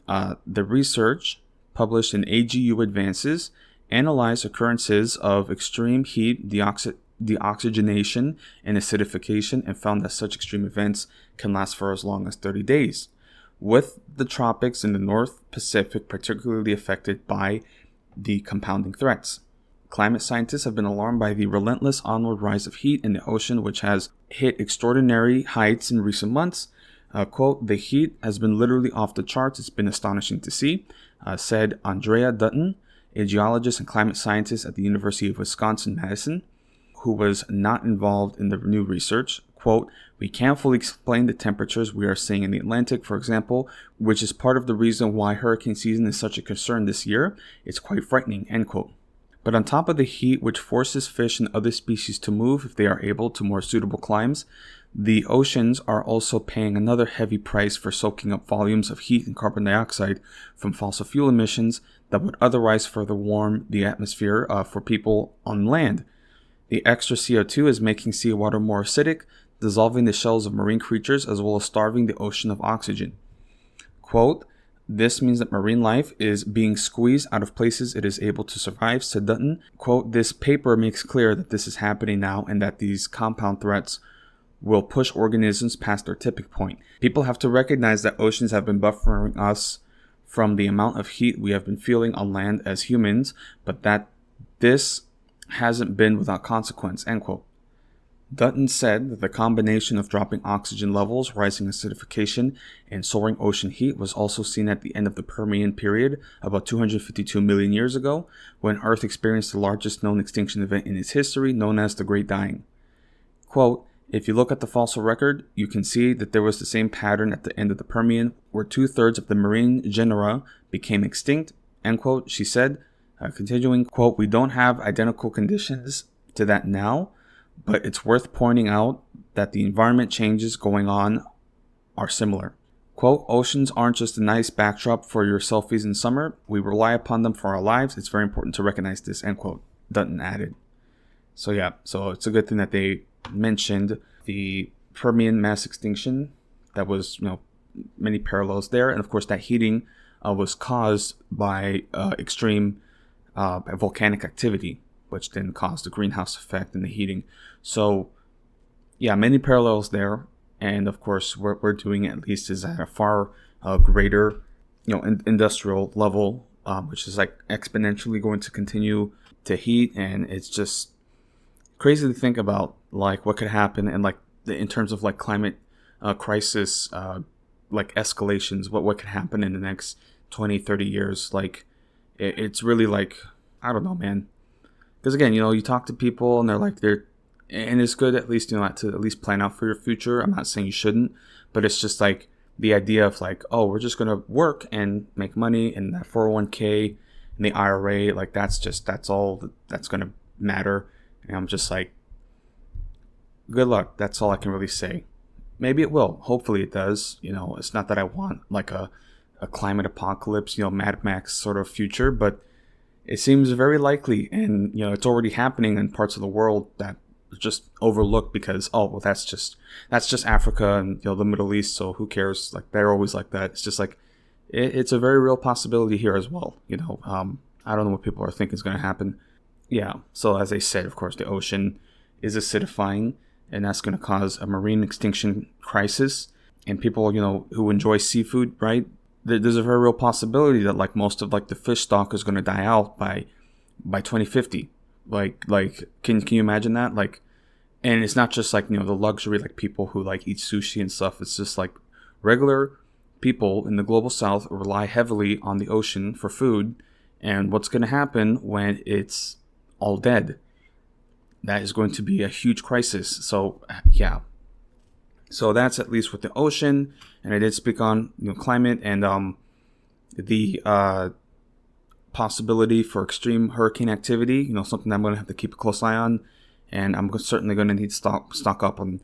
the research published in AGU Advances analyzed occurrences of extreme heat, deoxygenation, and acidification, and found that such extreme events can last for as long as 30 days, with the tropics in the North Pacific particularly affected by the compounding threats. Climate scientists have been alarmed by the relentless onward rise of heat in the ocean, which has hit extraordinary heights in recent months. Quote, the heat has been literally off the charts. It's been astonishing to see, said Andrea Dutton, a geologist and climate scientist at the University of Wisconsin-Madison, who was not involved in the new research. Quote, we can't fully explain the temperatures we are seeing in the Atlantic, for example, which is part of the reason why hurricane season is such a concern this year. It's quite frightening, end quote. But on top of the heat, which forces fish and other species to move if they are able to more suitable climes, the oceans are also paying another heavy price for soaking up volumes of heat and carbon dioxide from fossil fuel emissions that would otherwise further warm the atmosphere for people on land. The extra CO2 is making seawater more acidic, dissolving the shells of marine creatures as well as starving the ocean of oxygen. Quote, this means that marine life is being squeezed out of places it is able to survive, said Dutton. Quote, this paper makes clear that this is happening now and that these compound threats will push organisms past their tipping point. People have to recognize that oceans have been buffering us from the amount of heat we have been feeling on land as humans, but that this hasn't been without consequence, end quote. Dutton said that the combination of dropping oxygen levels, rising acidification, and soaring ocean heat was also seen at the end of the Permian period about 252 million years ago, when Earth experienced the largest known extinction event in its history, known as the Great Dying. Quote, if you look at the fossil record, you can see that there was the same pattern at the end of the Permian, where 2/3 of the marine genera became extinct, end quote, she said. Continuing, quote, we don't have identical conditions to that now, but it's worth pointing out that the environment changes going on are similar. Quote, oceans aren't just a nice backdrop for your selfies in summer. We rely upon them for our lives. It's very important to recognize this, end quote, Dutton added. So yeah, so it's a good thing that they mentioned the Permian mass extinction. That was, many parallels there. And of course, that heating was caused by extreme volcanic activity, which then caused the greenhouse effect and the heating. So yeah, many parallels there. And of course, what we're doing at least is at a far greater, industrial level, which is like exponentially going to continue to heat. And it's just crazy to think about like what could happen and like in terms of like climate crisis, like escalations, what could happen in the next 20, 30 years. Like it's really like, I don't know, man. Because again, you talk to people and they're like, and it's good at least, to at least plan out for your future. I'm not saying you shouldn't, but it's just like the idea of like, oh, we're just going to work and make money and that 401k and the IRA, like that's all that's going to matter. And I'm just like, good luck. That's all I can really say. Maybe it will. Hopefully it does. It's not that I want like a climate apocalypse, Mad Max sort of future, but it seems very likely. And, it's already happening in parts of the world that are just overlooked because, oh, well, that's just Africa and, the Middle East. So who cares? Like they're always like that. It's just like, it's a very real possibility here as well. I don't know what people are thinking is going to happen. Yeah. So as I said, of course, the ocean is acidifying, and that's going to cause a marine extinction crisis. And people, who enjoy seafood, right? There's a very real possibility that like most of like the fish stock is going to die out by 2050. Like can you imagine that? Like, and it's not just like, the luxury, like people who like eat sushi and stuff. It's just like regular people in the global south rely heavily on the ocean for food. And what's going to happen when it's all dead? That is going to be a huge crisis. So yeah. So that's at least with the ocean. And I did speak on climate and the possibility for extreme hurricane activity. Something that I'm going to have to keep a close eye on. And I'm certainly going to need to stock up on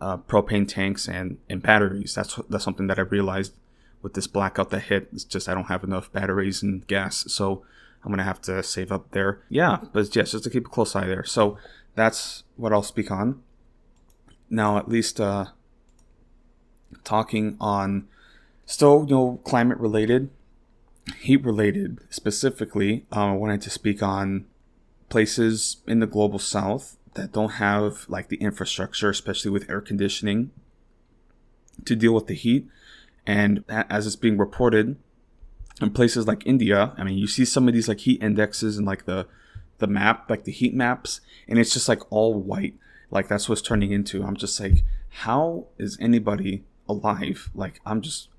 propane tanks and batteries. That's something that I realized with this blackout that hit. It's just I don't have enough batteries and gas. So I'm going to have to save up there. Yeah, but yes, just to keep a close eye there. So that's what I'll speak on. Now, at least talking on still, climate related, heat related specifically, I wanted to speak on places in the global south that don't have like the infrastructure, especially with air conditioning, to deal with the heat. And as it's being reported in places like India, I mean, you see some of these like heat indexes and like the map, like the heat maps, and it's just like all white. Like that's what's turning into. I'm just like, how is anybody alive? Like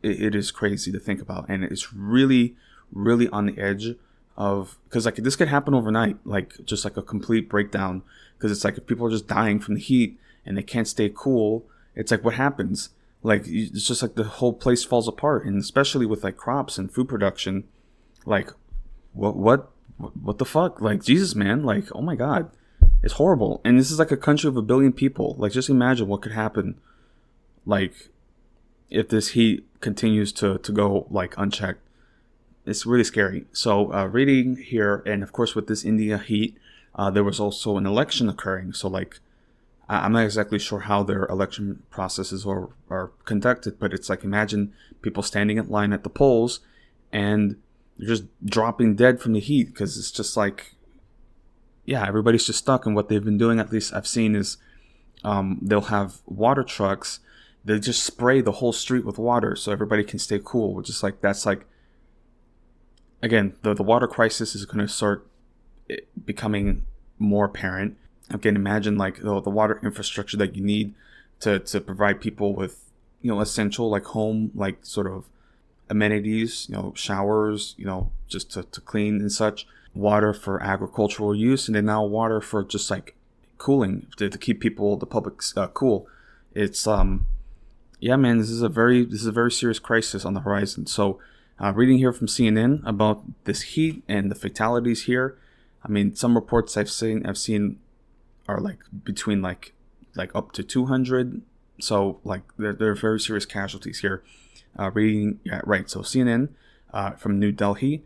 it is crazy to think about. And it's really, really on the edge of, because like this could happen overnight, like just like a complete breakdown. Because it's like if people are just dying from the heat and they can't stay cool, it's like what happens? Like it's just like the whole place falls apart. And especially with like crops and food production, like what the fuck? Like Jesus, man, like oh my God, it's horrible. And this is like a country of 1 billion people. Like just imagine what could happen, like if this heat continues to go like unchecked. It's really scary. So reading here, and of course with this India heat, there was also an election occurring. So like I'm not exactly sure how their election processes are conducted, but it's like imagine people standing in line at the polls and you're just dropping dead from the heat, because it's just like, yeah, everybody's just stuck. And what they've been doing, at least I've seen, is they'll have water trucks. They just spray the whole street with water so everybody can stay cool. Which is like, that's like, again, the water crisis is going to start becoming more apparent. Again, imagine like the water infrastructure that you need to provide people with, essential like home, like sort of amenities, showers, just to clean and such, water for agricultural use, and then now water for just like cooling to keep people, the public, cool. It's yeah, man, this is a very serious crisis on the horizon. So reading here from CNN about this heat and the fatalities here. I mean, some reports I've seen are like between like up to 200. So like there are very serious casualties here. Reading, yeah, right. So CNN from New Delhi.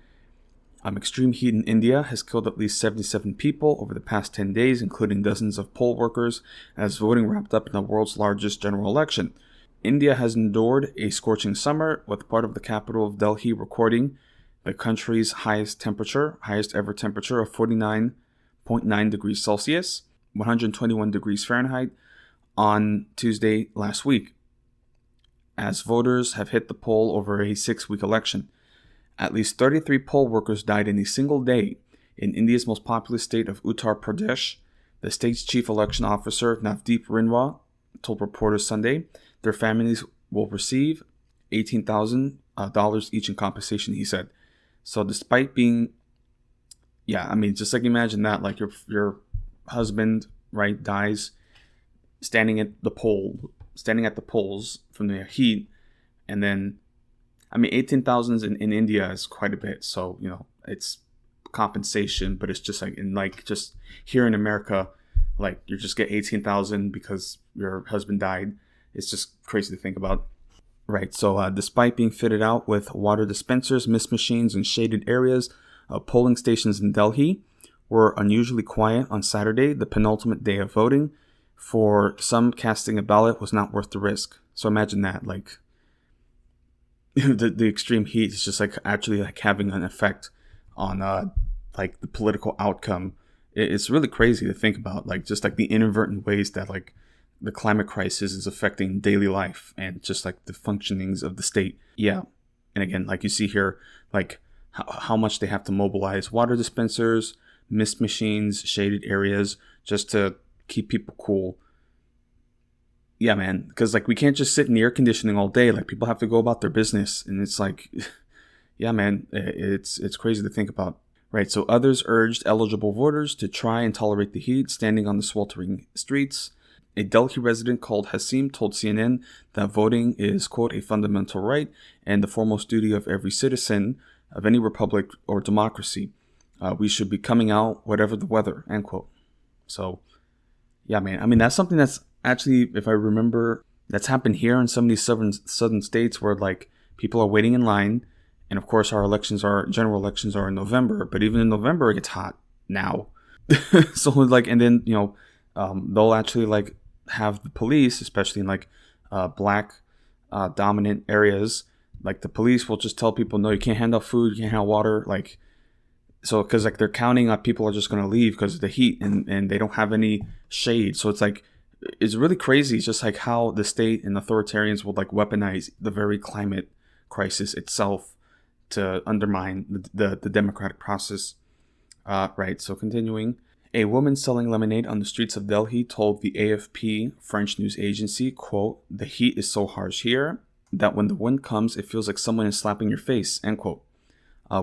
Extreme heat in India has killed at least 77 people over the past 10 days, including dozens of poll workers, as voting wrapped up in the world's largest general election. India has endured a scorching summer, with part of the capital of Delhi recording the country's highest ever temperature of 49.9 degrees Celsius, 121 degrees Fahrenheit, on Tuesday last week, as voters have hit the poll over a 6-week election. At least 33 poll workers died in a single day in India's most populous state of Uttar Pradesh. The state's chief election officer, Navdeep Rinwa, told reporters Sunday their families will receive $18,000 each in compensation, he said. So despite being, just like imagine that, like your husband, right, dies standing at the polls from the heat, and then, 18,000 in India is quite a bit. So, it's compensation, but it's just like just here in America, like you just get 18,000 because your husband died. It's just crazy to think about. Right. So despite being fitted out with water dispensers, mist machines, and shaded areas, polling stations in Delhi were unusually quiet on Saturday, the penultimate day of voting. For some, casting a ballot was not worth the risk. So imagine that, like the extreme heat is just like actually like having an effect on like the political outcome. It's really crazy to think about, like just like the inadvertent ways that like the climate crisis is affecting daily life and just like the functionings of the state. Yeah. And again, like you see here, like how much they have to mobilize water dispensers, mist machines, shaded areas, just to keep people cool. Yeah, man, because like we can't just sit in the air conditioning all day. Like people have to go about their business, and it's like, yeah, man, it's crazy to think about. Right, so others urged eligible voters to try and tolerate the heat, standing on the sweltering streets. A Delhi resident called Hasim told CNN that voting is, quote, a fundamental right and the foremost duty of every citizen of any republic or democracy. We should be coming out whatever the weather, end quote. So, yeah, man, that's something that's actually, if I remember, that's happened here in some of these southern states where like people are waiting in line. And of course, our general elections are in November, but even in November, it gets hot now. So like, and then, they'll actually like have the police, especially in like black dominant areas, like the police will just tell people, no, you can't hand out food, you can't have water. Like, so, cause like they're counting on people are just going to leave because of the heat and they don't have any shade. So it's like, it's really crazy. It's just like how the state and authoritarians will like weaponize the very climate crisis itself to undermine the democratic process. Right, so continuing. A woman selling lemonade on the streets of Delhi told the AFP French news agency, quote, "The heat is so harsh here that when the wind comes, it feels like someone is slapping your face," end quote.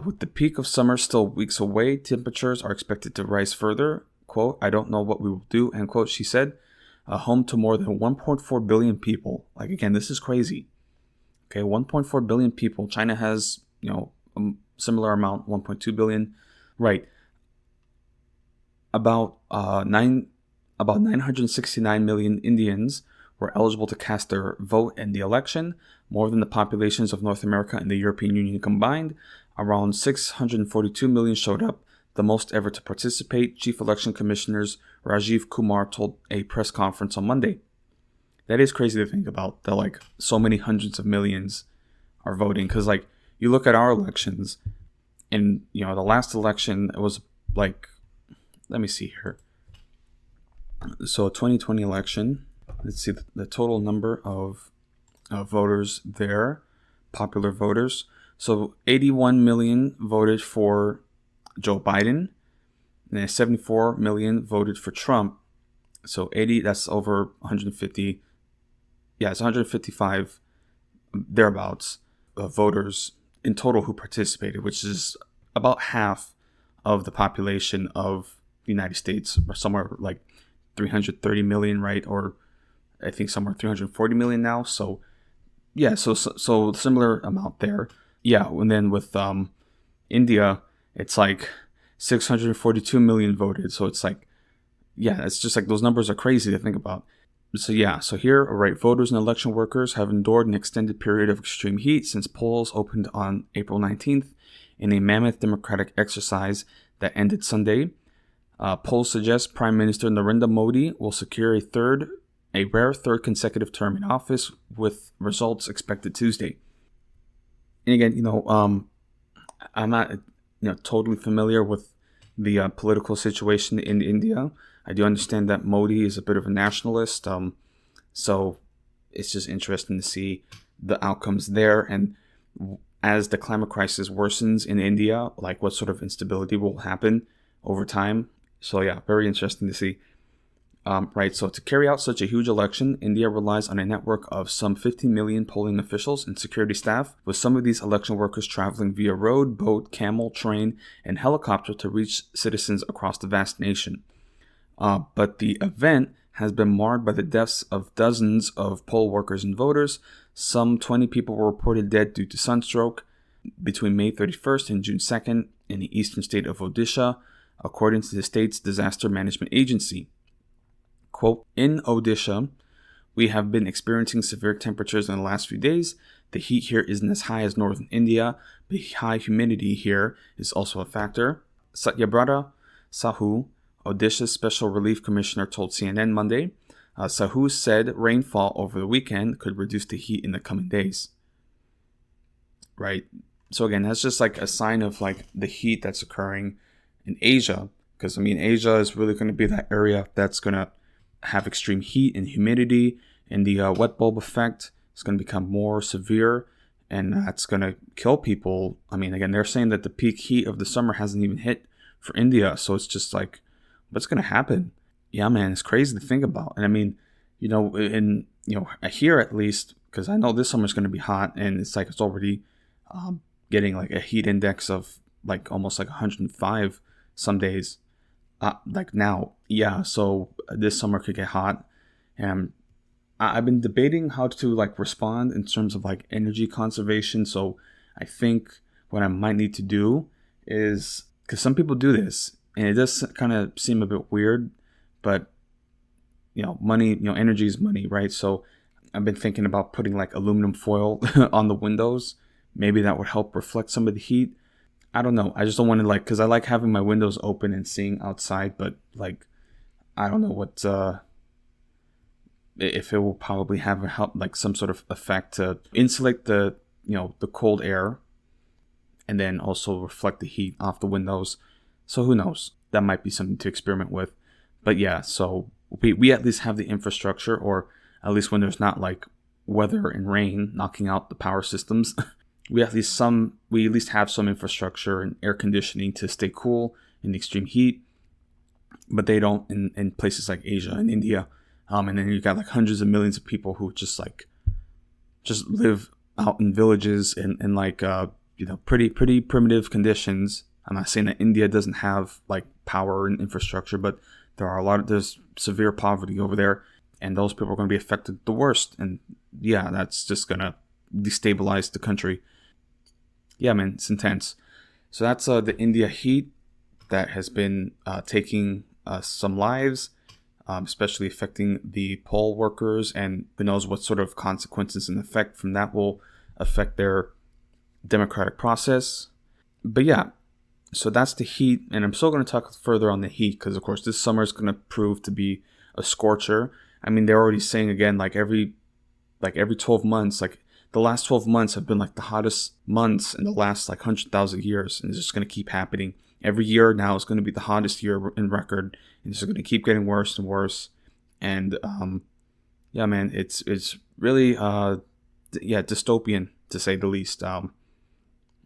With the peak of summer still weeks away, temperatures are expected to rise further. Quote, "I don't know what we will do," end quote, she said. Home to more than 1.4 billion people. Like, again, this is crazy. Okay, 1.4 billion people. China has, a similar amount, 1.2 billion. Right. About 969 million Indians were eligible to cast their vote in the election, more than the populations of North America and the European Union combined. Around 642 million showed up, the most ever to participate, Chief Election Commissioners Rajiv Kumar told a press conference on Monday. That is crazy to think about, that like so many hundreds of millions are voting. Because like you look at our elections, and the last election, it was like, let me see here. So 2020 election, let's see the total number of voters there, popular voters. So 81 million voted for Joe Biden, and then 74 million voted for Trump. So 80, that's over 150. Yeah, it's 155 thereabouts of voters in total who participated, which is about half of the population of the United States, or somewhere like 330 million, right? Or I think somewhere 340 million now. So yeah, so similar amount there. Yeah, and then with India, it's like 642 million voted. So it's like, yeah, it's just like those numbers are crazy to think about. So yeah, so here, right, voters and election workers have endured an extended period of extreme heat since polls opened on April 19th in a mammoth democratic exercise that ended Sunday. Polls suggest Prime Minister Narendra Modi will secure a rare third consecutive term in office, with results expected Tuesday. And again, I'm not, totally familiar with the political situation in India. I do understand that Modi is a bit of a nationalist, so it's just interesting to see the outcomes there. And as the climate crisis worsens in India, like what sort of instability will happen over time. So yeah, very interesting to see. Right, so to carry out such a huge election, India relies on a network of some 15 million polling officials and security staff, with some of these election workers traveling via road, boat, camel, train, and helicopter to reach citizens across the vast nation. But the event has been marred by the deaths of dozens of poll workers and voters. Some 20 people were reported dead due to sunstroke between May 31st and June 2nd in the eastern state of Odisha, according to the state's disaster management agency. Quote, in Odisha, we have been experiencing severe temperatures in the last few days. The heat here isn't as high as northern India, but high humidity here is also a factor. Satyabrata Sahu, Odisha's Special Relief Commissioner, told CNN Monday. Sahu said rainfall over the weekend could reduce the heat in the coming days. Right? So again, that's just like a sign of like the heat that's occurring in Asia. Because Asia is really going to be that area that's going to have extreme heat and humidity, and the wet bulb effect is going to become more severe, and that's going to kill people. Again, they're saying that the peak heat of the summer hasn't even hit for India, so it's just like, what's going to happen? Yeah, man, it's crazy to think about. And here at least, because I know this summer is going to be hot, and it's like it's already getting like a heat index of like almost like 105 some days. Like now, yeah, so this summer could get hot, and I've been debating how to like respond in terms of like energy conservation. So I think what I might need to do is, because some people do this and it does kind of seem a bit weird, but money, energy is money, right? So I've been thinking about putting like aluminum foil on the windows. Maybe that would help reflect some of the heat. I don't know. I just don't want to because I like having my windows open and seeing outside, but like, I don't know what, if it will probably have a help, like some sort of effect to insulate the cold air and then also reflect the heat off the windows. So who knows? That might be something to experiment with. But yeah, so we at least have the infrastructure, or at least when there's not like weather and rain knocking out the power systems, we at least have some infrastructure and air conditioning to stay cool in the extreme heat. But they don't in places like Asia and India. And then you got like hundreds of millions of people who just live out in villages in like pretty primitive conditions. I'm not saying that India doesn't have like power and infrastructure, but there's severe poverty over there, and those people are going to be affected the worst. And yeah, that's just going to destabilize the country. Yeah, man, it's intense. So that's the India heat that has been taking some lives, especially affecting the poll workers, and who knows what sort of consequences and effect from that will affect their democratic process. But yeah, so that's the heat, and I'm still going to talk further on the heat because, of course, this summer is going to prove to be a scorcher. They're already saying again, every 12 months, the last 12 months have been like the hottest months in the last 100,000 years, and it's just going to keep happening. Every year now is going to be the hottest year in record, and it's going to keep getting worse and worse. And yeah, man, it's really dystopian to say the least.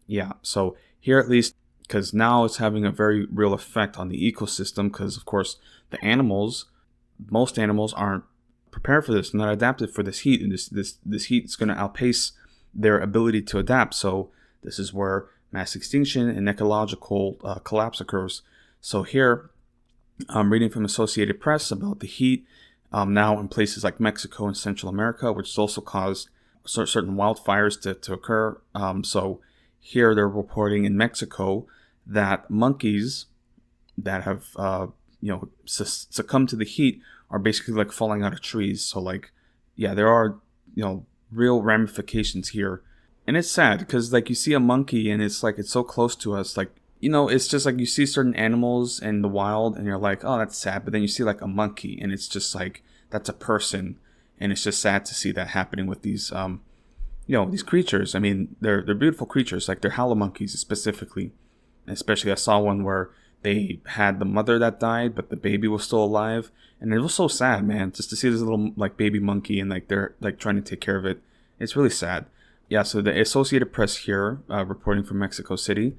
Yeah, so here at least, because now it's having a very real effect on the ecosystem, because of course most animals aren't prepared for this, not adapted for this heat, and this heat is going to outpace their ability to adapt. So this is where mass extinction and ecological collapse occurs. So here I'm reading from Associated Press about the heat now in places like Mexico and Central America, which has also caused certain wildfires to occur. So here they're reporting in Mexico that monkeys that have succumbed to the heat are basically like falling out of trees. So like, yeah, there are real ramifications here, and it's sad because like you see a monkey and it's like it's so close to us. Like, it's just like you see certain animals in the wild and you're like, oh, that's sad. But then you see like a monkey and it's just like that's a person, and it's just sad to see that happening with these these creatures. I mean, they're beautiful creatures. Like they're howler monkeys specifically. Especially I saw one where they had the mother that died, but the baby was still alive. And it was so sad, man, just to see this little like baby monkey and like they're like trying to take care of it. It's really sad. Yeah, so the Associated Press here, reporting from Mexico City.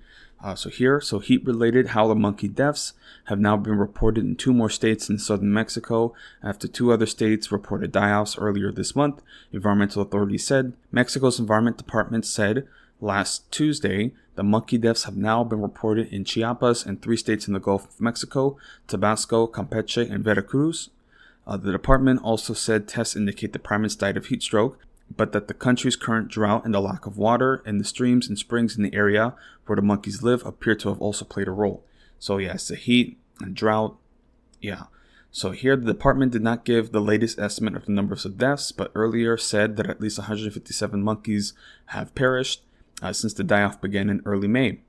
So heat-related howler monkey deaths have now been reported in 2 more states in southern Mexico after 2 other states reported die-offs earlier this month, environmental authorities said. Mexico's Environment Department said last Tuesday the monkey deaths have now been reported in Chiapas and 3 states in the Gulf of Mexico, Tabasco, Campeche, and Veracruz. The department also said tests indicate the primates died of heat stroke, but that the country's current drought and the lack of water in the streams and springs in the area where the monkeys live appear to have also played a role. So yes, the heat and drought. Yeah. So here the department did not give the latest estimate of the numbers of deaths, but earlier said that at least 157 monkeys have perished since the die-off began in early May.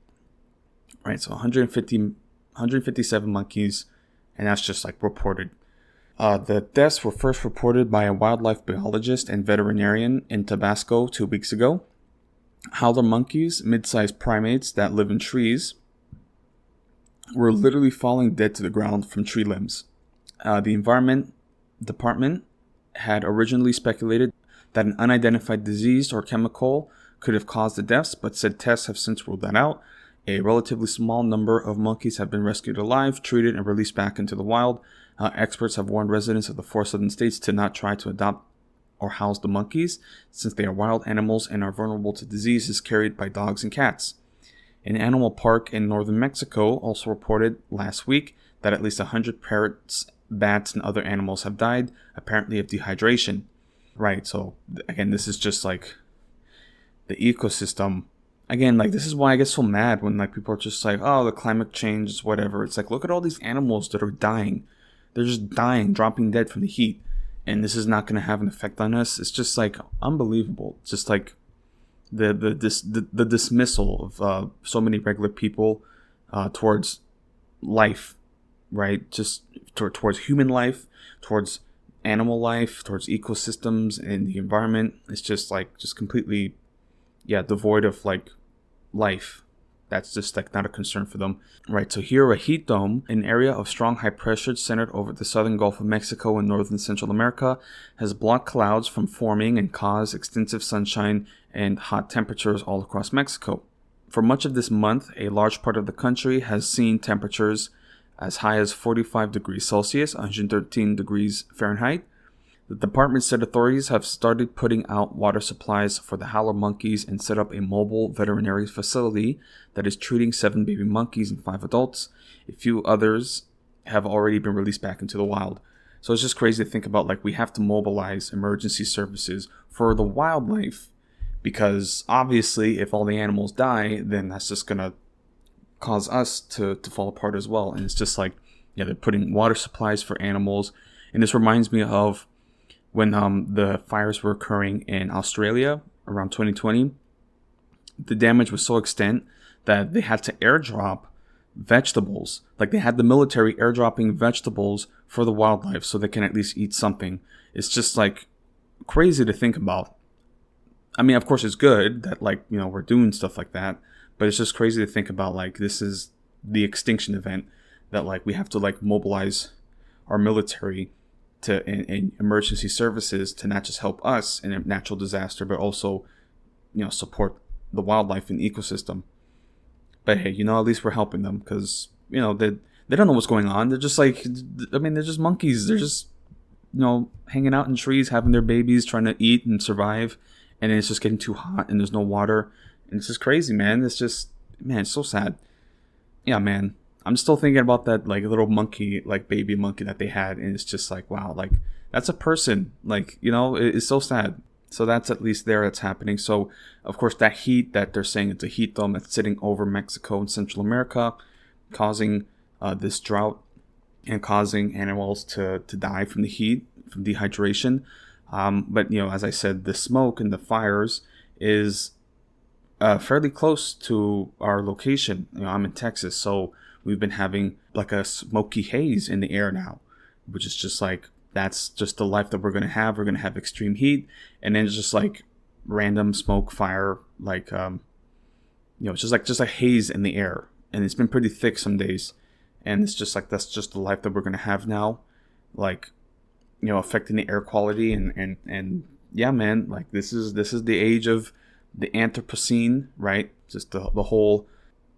Right, so 157 monkeys, and that's just like reported. The deaths were first reported by a wildlife biologist and veterinarian in Tabasco 2 weeks ago. Howler monkeys, mid-sized primates that live in trees, were literally falling dead to the ground from tree limbs. The Environment Department had originally speculated that an unidentified disease or chemical could have caused the deaths, but said tests have since ruled that out. A relatively small number of monkeys have been rescued alive, treated, and released back into the wild. Experts have warned residents of the 4 southern states to not try to adopt or house the monkeys, since they are wild animals and are vulnerable to diseases carried by dogs and cats. An animal park in northern Mexico also reported last week that at least 100 parrots, bats, and other animals have died, apparently of dehydration. Right, so again, this is just like the ecosystem. Again, like this is why I get so mad when like people are just like, oh, the climate change is whatever. It's like, look at all these animals that are dying. They're just dying, dropping dead from the heat. And this is not going to have an effect on us. It's just like unbelievable. It's just like the dismissal of so many regular people towards life, right? Just towards human life, towards animal life, towards ecosystems and the environment. It's just like completely, devoid of like life. That's just like not a concern for them. Right, so here a heat dome, an area of strong high pressure centered over the southern Gulf of Mexico and northern Central America, has blocked clouds from forming and caused extensive sunshine and hot temperatures all across Mexico. For much of this month, a large part of the country has seen temperatures as high as 45 degrees Celsius, 113 degrees Fahrenheit. The department said authorities have started putting out water supplies for the howler monkeys and set up a mobile veterinary facility that is treating 7 baby monkeys and 5 adults. A few others have already been released back into the wild. So it's just crazy to think about, like, we have to mobilize emergency services for the wildlife, because obviously if all the animals die, then that's just going to cause us to fall apart as well. And it's just like, they're putting water supplies for animals. And this reminds me of when the fires were occurring in Australia around 2020. The damage was so extent that they had to airdrop vegetables. Like, they had the military airdropping vegetables for the wildlife so they can at least eat something. It's just like crazy to think about. I mean, of course it's good that, like, we're doing stuff like that, but it's just crazy to think about, like, this is the extinction event that, like, we have to, like, mobilize our military to in emergency services to not just help us in a natural disaster, but also, support the wildlife and ecosystem. But hey, at least we're helping them because, they don't know what's going on. They're just like, they're just monkeys. They're just, hanging out in trees, having their babies, trying to eat and survive. And then it's just getting too hot and there's no water. And it's just crazy, man. It's just, man, it's so sad. Yeah, man. I'm still thinking about that, like, little monkey, like, baby monkey that they had. And it's just like, wow, like, that's a person. Like, it's so sad. So that's at least there that's happening. So, of course, that heat that they're saying it's a heat dome that's sitting over Mexico and Central America, causing this drought and causing animals to die from the heat, from dehydration. But, as I said, the smoke and the fires is fairly close to our location. I'm in Texas, so we've been having like a smoky haze in the air now, which is just like, that's just the life that we're going to have. We're going to have extreme heat, and then it's just like random smoke, fire, like, it's just a haze in the air. And it's been pretty thick some days. And it's just like, that's just the life that we're going to have now. Like, affecting the air quality. And yeah, man, like this is the age of the Anthropocene, right? Just the whole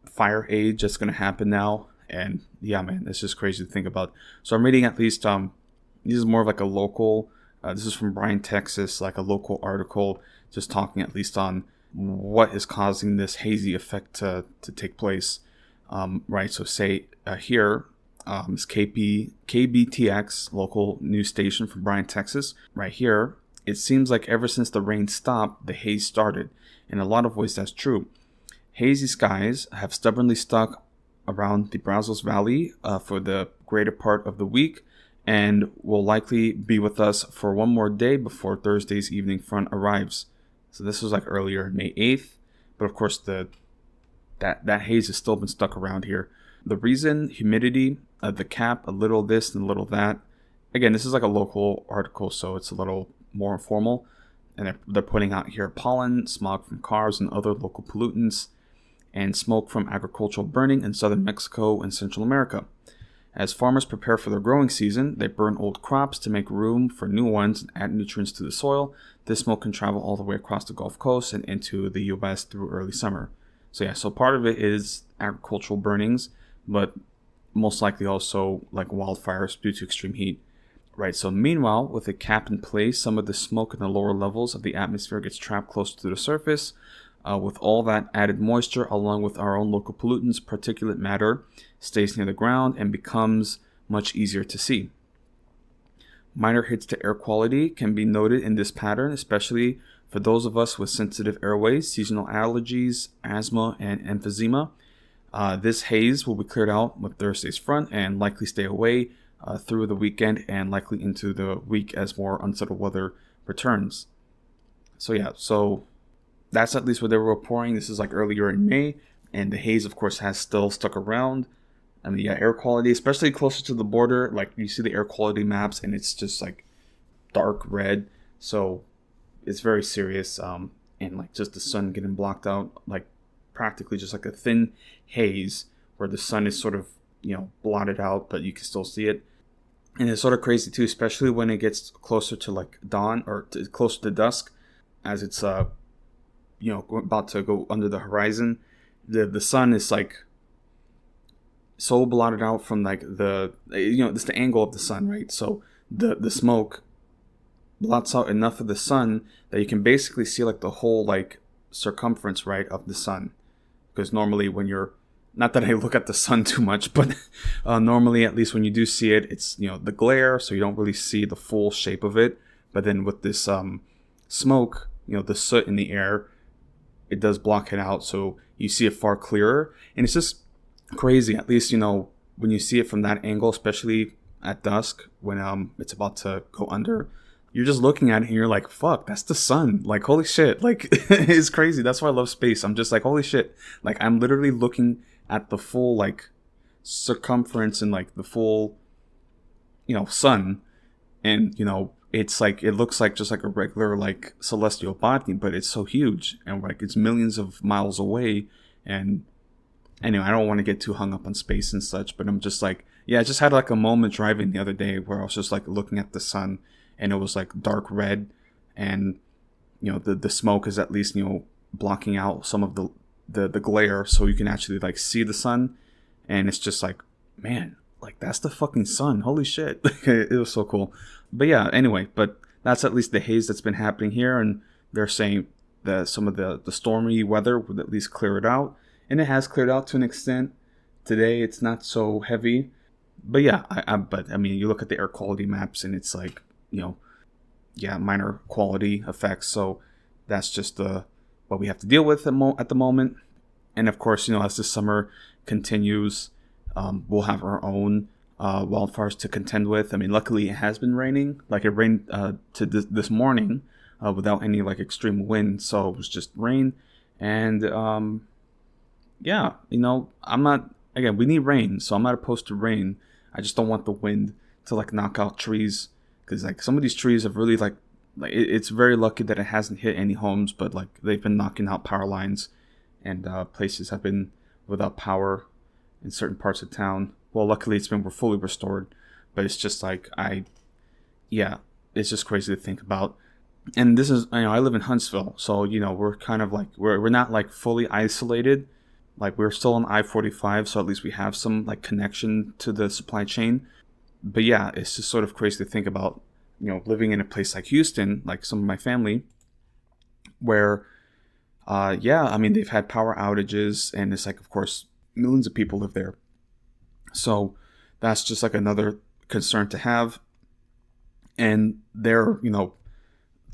fire age that's going to happen now. And yeah, man, it's just crazy to think about. So I'm reading at least, this is more of like a local, this is from Bryan, Texas, like a local article, just talking at least on what is causing this hazy effect to take place. Right, so say here, it's KBTX, local news station from Bryan, Texas. Right here, it seems like ever since the rain stopped, the haze started. In a lot of ways, that's true. Hazy skies have stubbornly stuck around the Brazos Valley for the greater part of the week, and will likely be with us for one more day before Thursday's evening front arrives. So this was like earlier, May 8th, but of course that haze has still been stuck around here. The reason, humidity, the cap, a little this and a little that. Again, this is like a local article, so it's a little more informal. And they're putting out here pollen, smog from cars and other local pollutants, and smoke from agricultural burning in southern Mexico and Central America. As farmers prepare for their growing season, they burn old crops to make room for new ones and add nutrients to the soil. This smoke can travel all the way across the Gulf Coast and into the U.S. through early summer. So part of it is agricultural burnings, but most likely also like wildfires due to extreme heat. Right, so meanwhile, with a cap in place, some of the smoke in the lower levels of the atmosphere gets trapped closer to the surface. With all that added moisture, along with our own local pollutants, particulate matter stays near the ground and becomes much easier to see. Minor hits to air quality can be noted in this pattern, especially for those of us with sensitive airways, seasonal allergies, asthma, and emphysema. This haze will be cleared out with Thursday's front and likely stay away through the weekend and likely into the week as more unsettled weather returns. So that's at least what they were reporting. This is like earlier in May, and the haze, of course, has still stuck around. And the air quality, especially closer to the border, like you see the air quality maps, and it's just like dark red. So it's very serious. And like just the sun getting blocked out, like practically just like a thin haze where the sun is sort of, blotted out, but you can still see it. And it's sort of crazy too, especially when it gets closer to like dawn or closer to dusk, as it's about to go under the horizon. The sun is like so blotted out from like it's the angle of the sun, right? So the smoke blots out enough of the sun that you can basically see like the whole like circumference, right, of the sun. Because normally when you're, not that I look at the sun too much, but normally at least when you do see it, it's the glare, so you don't really see the full shape of it. But then with this smoke, the soot in the air, it does block it out, so you see it far clearer. And it's just crazy, at least when you see it from that angle, especially at dusk when it's about to go under, you're just looking at it and you're like, fuck, that's the sun. Like, holy shit. Like, it's crazy. That's why I love space. I'm just like, holy shit. Like, I'm literally looking at the full like circumference and like the full sun, and it's like, it looks like just like a regular like celestial body, but it's so huge and like it's millions of miles away. And anyway, I don't want to get too hung up on space and such, but I'm just like, I just had like a moment driving the other day where I was just like looking at the sun and it was like dark red, and the smoke is at least blocking out some of the the glare so you can actually like see the sun, and it's just like, man, like that's the fucking sun. Holy shit. It was so cool. But yeah, anyway, but that's at least the haze that's been happening here, and they're saying that some of the stormy weather would at least clear it out, and it has cleared out to an extent. Today it's not so heavy, but yeah, but I mean, you look at the air quality maps and it's like, yeah, minor quality effects. So that's just what we have to deal with at the moment. And of course, as the summer continues, we'll have our own wildfires to contend with. I mean, luckily it has been raining. Like it rained to this morning without any like extreme wind. So it was just rain. And yeah, I'm not, again, we need rain. So I'm not opposed to rain. I just don't want the wind to like knock out trees. Because like some of these trees have really like it's very lucky that it hasn't hit any homes. But like they've been knocking out power lines. And places have been without power in certain parts of town. Well, luckily we're fully restored, but it's just like it's just crazy to think about. And this is, I live in Huntsville, so we're kind of like we're not like fully isolated. Like we're still on I-45, so at least we have some like connection to the supply chain. But yeah, it's just sort of crazy to think about, living in a place like Houston, like some of my family, where I mean, they've had power outages, and it's like, of course, millions of people live there. So that's just like another concern to have. And there,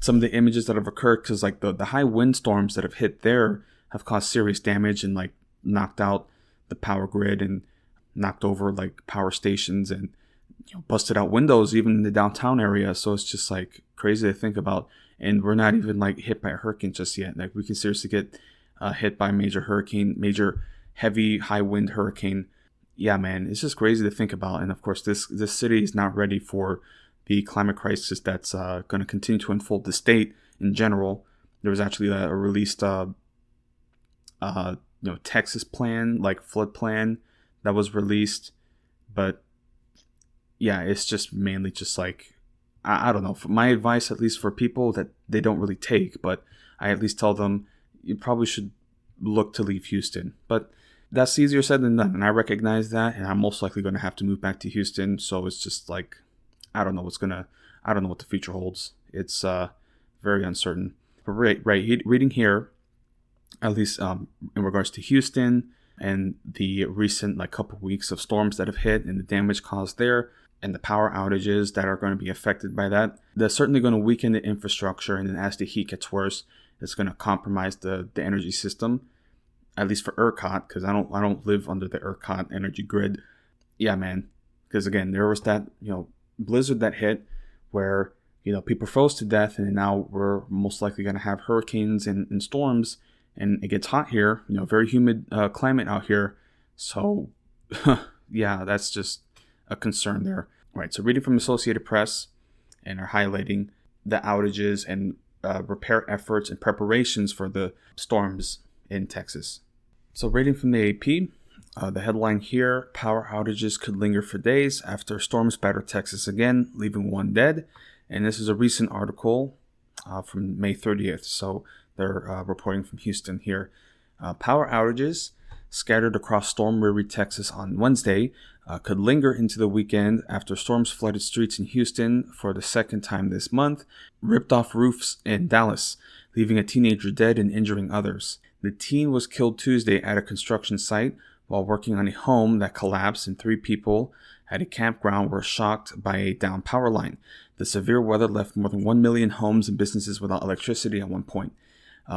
some of the images that have occurred, because like the high windstorms that have hit there have caused serious damage and like knocked out the power grid and knocked over like power stations and busted out windows even in the downtown area. So it's just like crazy to think about. And we're not even like hit by a hurricane just yet. Like we can seriously get hit by a major heavy high wind hurricane. Yeah, man, it's just crazy to think about. And of course, this city is not ready for the climate crisis that's going to continue to unfold the state in general. There was actually a released Texas plan, like flood plan, that was released. But yeah, it's just mainly just like, I don't know, for my advice, at least for people that they don't really take, but I at least tell them you probably should look to leave Houston. But that's easier said than done, and I recognize that, and I'm most likely going to have to move back to Houston. So it's just like, I don't know what the future holds. It's very uncertain. But right, reading here, at least in regards to Houston and the recent like couple weeks of storms that have hit and the damage caused there, and the power outages that are going to be affected by that, they're certainly going to weaken the infrastructure. And then as the heat gets worse, it's going to compromise the energy system, at least for ERCOT, because I don't live under the ERCOT energy grid. Yeah, man, because again, there was that blizzard that hit where people froze to death, and now we're most likely going to have hurricanes and storms, and it gets hot here. Very humid climate out here. So yeah, that's just a concern there. Right, so reading from Associated Press, and are highlighting the outages and repair efforts and preparations for the storms in Texas. So reading from the AP, the headline here, power outages could linger for days after storms batter Texas again, leaving one dead. And this is a recent article from May 30th. So they're reporting from Houston here. Power outages scattered across storm-weary Texas on Wednesday could linger into the weekend after storms flooded streets in Houston for the second time this month, ripped off roofs in Dallas, leaving a teenager dead and injuring others. The teen was killed Tuesday at a construction site while working on a home that collapsed, and 3 people at a campground were shocked by a downed power line. The severe weather left more than 1 million homes and businesses without electricity at one point.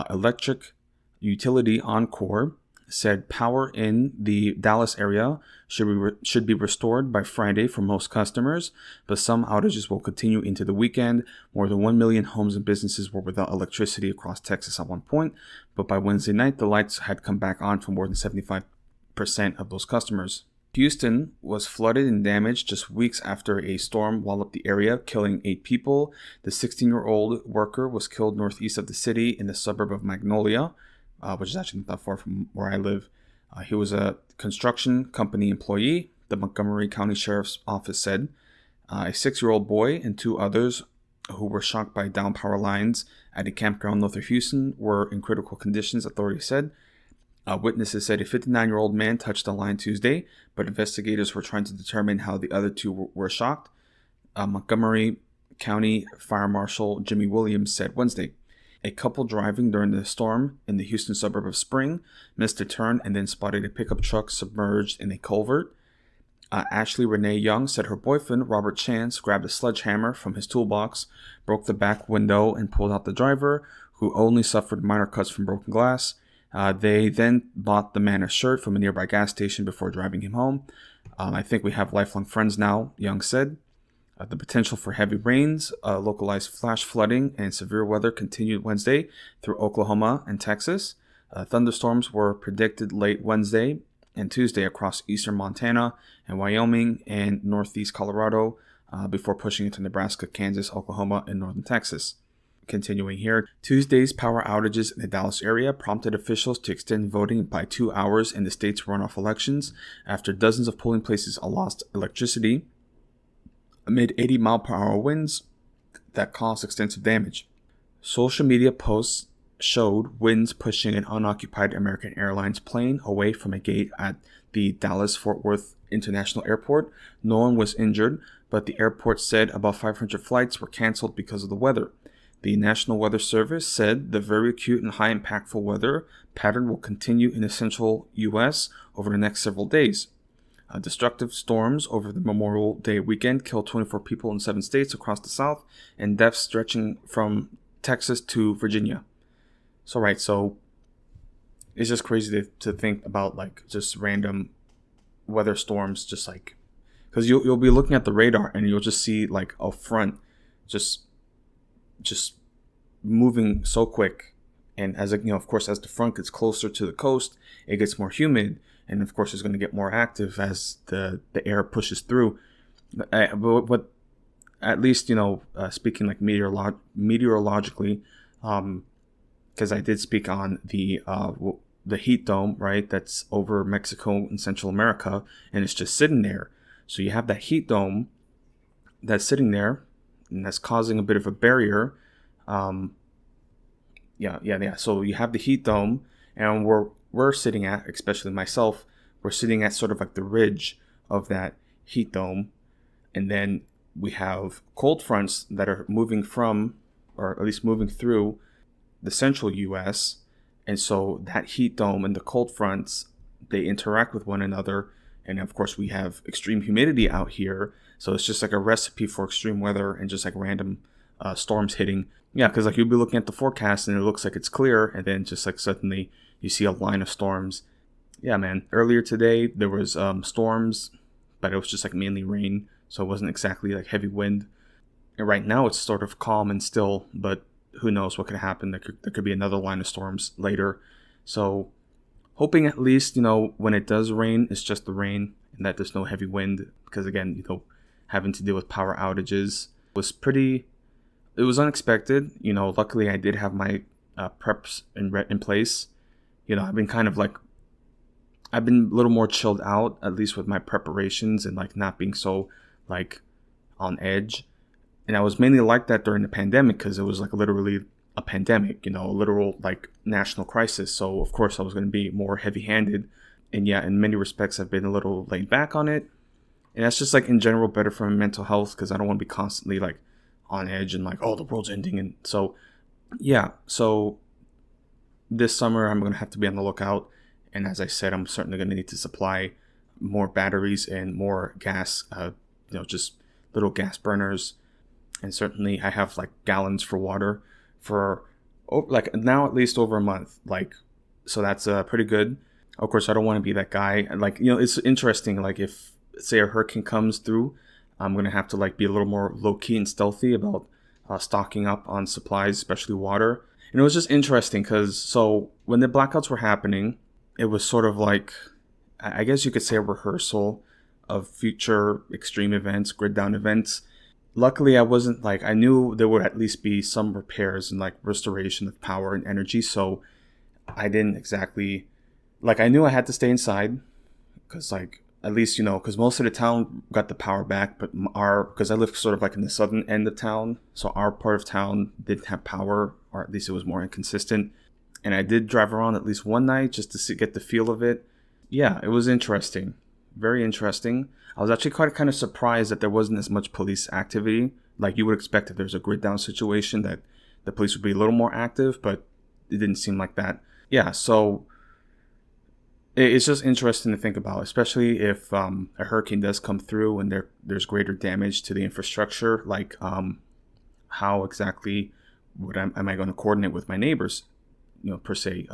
Electric utility Encore said power in the Dallas area should be restored by Friday for most customers, but some outages will continue into the weekend. More than 1 million homes and businesses were without electricity across Texas at one point, but by Wednesday night, the lights had come back on for more than 75% of those customers. Houston was flooded and damaged just weeks after a storm walloped the area, killing 8 people. The 16-year-old worker was killed northeast of the city in the suburb of Magnolia, which is actually not that far from where I live. He was a construction company employee, the Montgomery County Sheriff's Office said. A 6-year-old boy and 2 others who were shocked by downed power lines at a campground north of Houston were in critical conditions, authorities said. Witnesses said a 59-year-old man touched the line Tuesday, but investigators were trying to determine how the other two were shocked. Montgomery County Fire Marshal Jimmy Williams said Wednesday. A couple driving during the storm in the Houston suburb of Spring missed a turn and then spotted a pickup truck submerged in a culvert. Ashley Renee Young said her boyfriend, Robert Chance, grabbed a sledgehammer from his toolbox, broke the back window, and pulled out the driver, who only suffered minor cuts from broken glass. They then bought the man a shirt from a nearby gas station before driving him home. I think we have lifelong friends now, Young said. The potential for heavy rains, localized flash flooding, and severe weather continued Wednesday through Oklahoma and Texas. Thunderstorms were predicted late Wednesday and Tuesday across eastern Montana and Wyoming and northeast Colorado before pushing into Nebraska, Kansas, Oklahoma, and northern Texas. Continuing here, Tuesday's power outages in the Dallas area prompted officials to extend voting by 2 hours in the state's runoff elections after dozens of polling places lost electricity amid 80-mile-per-hour winds that caused extensive damage. Social media posts showed winds pushing an unoccupied American Airlines plane away from a gate at the Dallas-Fort Worth International Airport. No one was injured, but the airport said about 500 flights were canceled because of the weather. The National Weather Service said the very acute and high impactful weather pattern will continue in the central U.S. over the next several days. Destructive storms over the Memorial Day weekend killed 24 people in 7 states across the South, and deaths stretching from Texas to Virginia. So it's just crazy to think about like just random weather storms, just like because you'll be looking at the radar and you'll just see like a front just moving so quick, and as of course, as the front gets closer to the coast, it gets more humid. And of course, it's going to get more active as the air pushes through. But at least, speaking like meteorologically, because I did speak on the heat dome, right? That's over Mexico and Central America, and it's just sitting there. So you have that heat dome that's sitting there, and that's causing a bit of a barrier. So you have the heat dome, and we're sitting at, especially myself, we're sitting at sort of like the ridge of that heat dome. And then we have cold fronts that are moving from, or at least moving through, the central U.S. And so that heat dome and the cold fronts, they interact with one another. And of course, we have extreme humidity out here. So it's just like a recipe for extreme weather and just like random storms hitting. Yeah, because like you'll be looking at the forecast and it looks like it's clear, and then just like suddenly you see a line of storms. Yeah, man. Earlier today there was storms, but it was just like mainly rain, so it wasn't exactly like heavy wind. And right now it's sort of calm and still, but who knows what could happen? There could be another line of storms later. So hoping at least when it does rain, it's just the rain and that there's no heavy wind, because again having to deal with power outages was it was unexpected. Luckily I did have my preps in place. I've been a little more chilled out, at least with my preparations and like not being so like on edge. And I was mainly like that during the pandemic because it was like literally a pandemic, a literal like national crisis. So of course I was going to be more heavy-handed. And yeah, in many respects I've been a little laid back on it. And that's just like in general better for my mental health, because I don't want to be constantly like on edge and like, oh, the world's ending. And so yeah, so this summer I'm going to have to be on the lookout. And as I said, I'm certainly going to need to supply more batteries and more gas, just little gas burners. And certainly I have like gallons for water for like now at least over a month. Like, so that's pretty good. Of course, I don't want to be that guy. Like, it's interesting. Like if say a hurricane comes through, I'm going to have to like be a little more low key and stealthy about stocking up on supplies, especially water. And it was just interesting because so when the blackouts were happening, it was sort of like, I guess you could say, a rehearsal of future extreme events, grid down events. Luckily, I knew there would at least be some repairs and like restoration of power and energy. So I didn't exactly, I knew I had to stay inside because at least, because most of the town got the power back, but because I live sort of like in the southern end of town. So our part of town didn't have power, or at least it was more inconsistent. And I did drive around at least one night just to get the feel of it. Yeah, it was interesting. Very interesting. I was actually quite kind of surprised that there wasn't as much police activity. Like you would expect if there's a grid down situation that the police would be a little more active, but it didn't seem like that. Yeah, so it's just interesting to think about, especially if a hurricane does come through and there's greater damage to the infrastructure. Like how exactly am I going to coordinate with my neighbors, per se.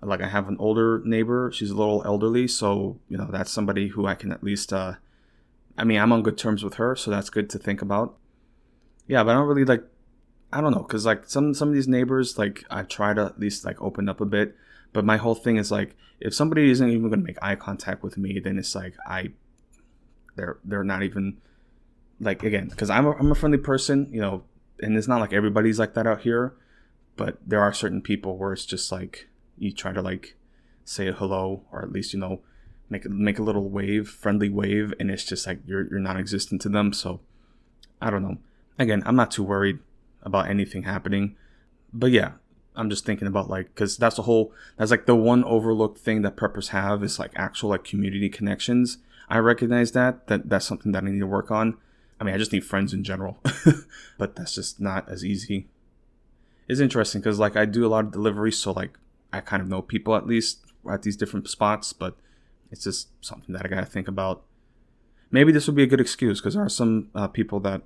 Like I have an older neighbor, she's a little elderly, so that's somebody who I can at least I'm on good terms with her, so that's good to think about. Yeah, but I don't really I don't know, because like some of these neighbors, like I try to at least like open up a bit, but my whole thing is like if somebody isn't even going to make eye contact with me, then it's like they're not even, like, again, because I'm a friendly person, and it's not like everybody's like that out here, but there are certain people where it's just like you try to like say a hello, or at least make a little friendly wave, and it's just like you're non-existent to them. So I don't know. Again, I'm not too worried about anything happening, but yeah, I'm just thinking about like, because that's like the one overlooked thing that preppers have is like actual like community connections. I recognize that's something that I need to work on. I mean, I just need friends in general, but that's just not as easy. It's interesting because like I do a lot of deliveries, so like I kind of know people at least at these different spots, but it's just something that I gotta think about. Maybe this would be a good excuse because there are some people that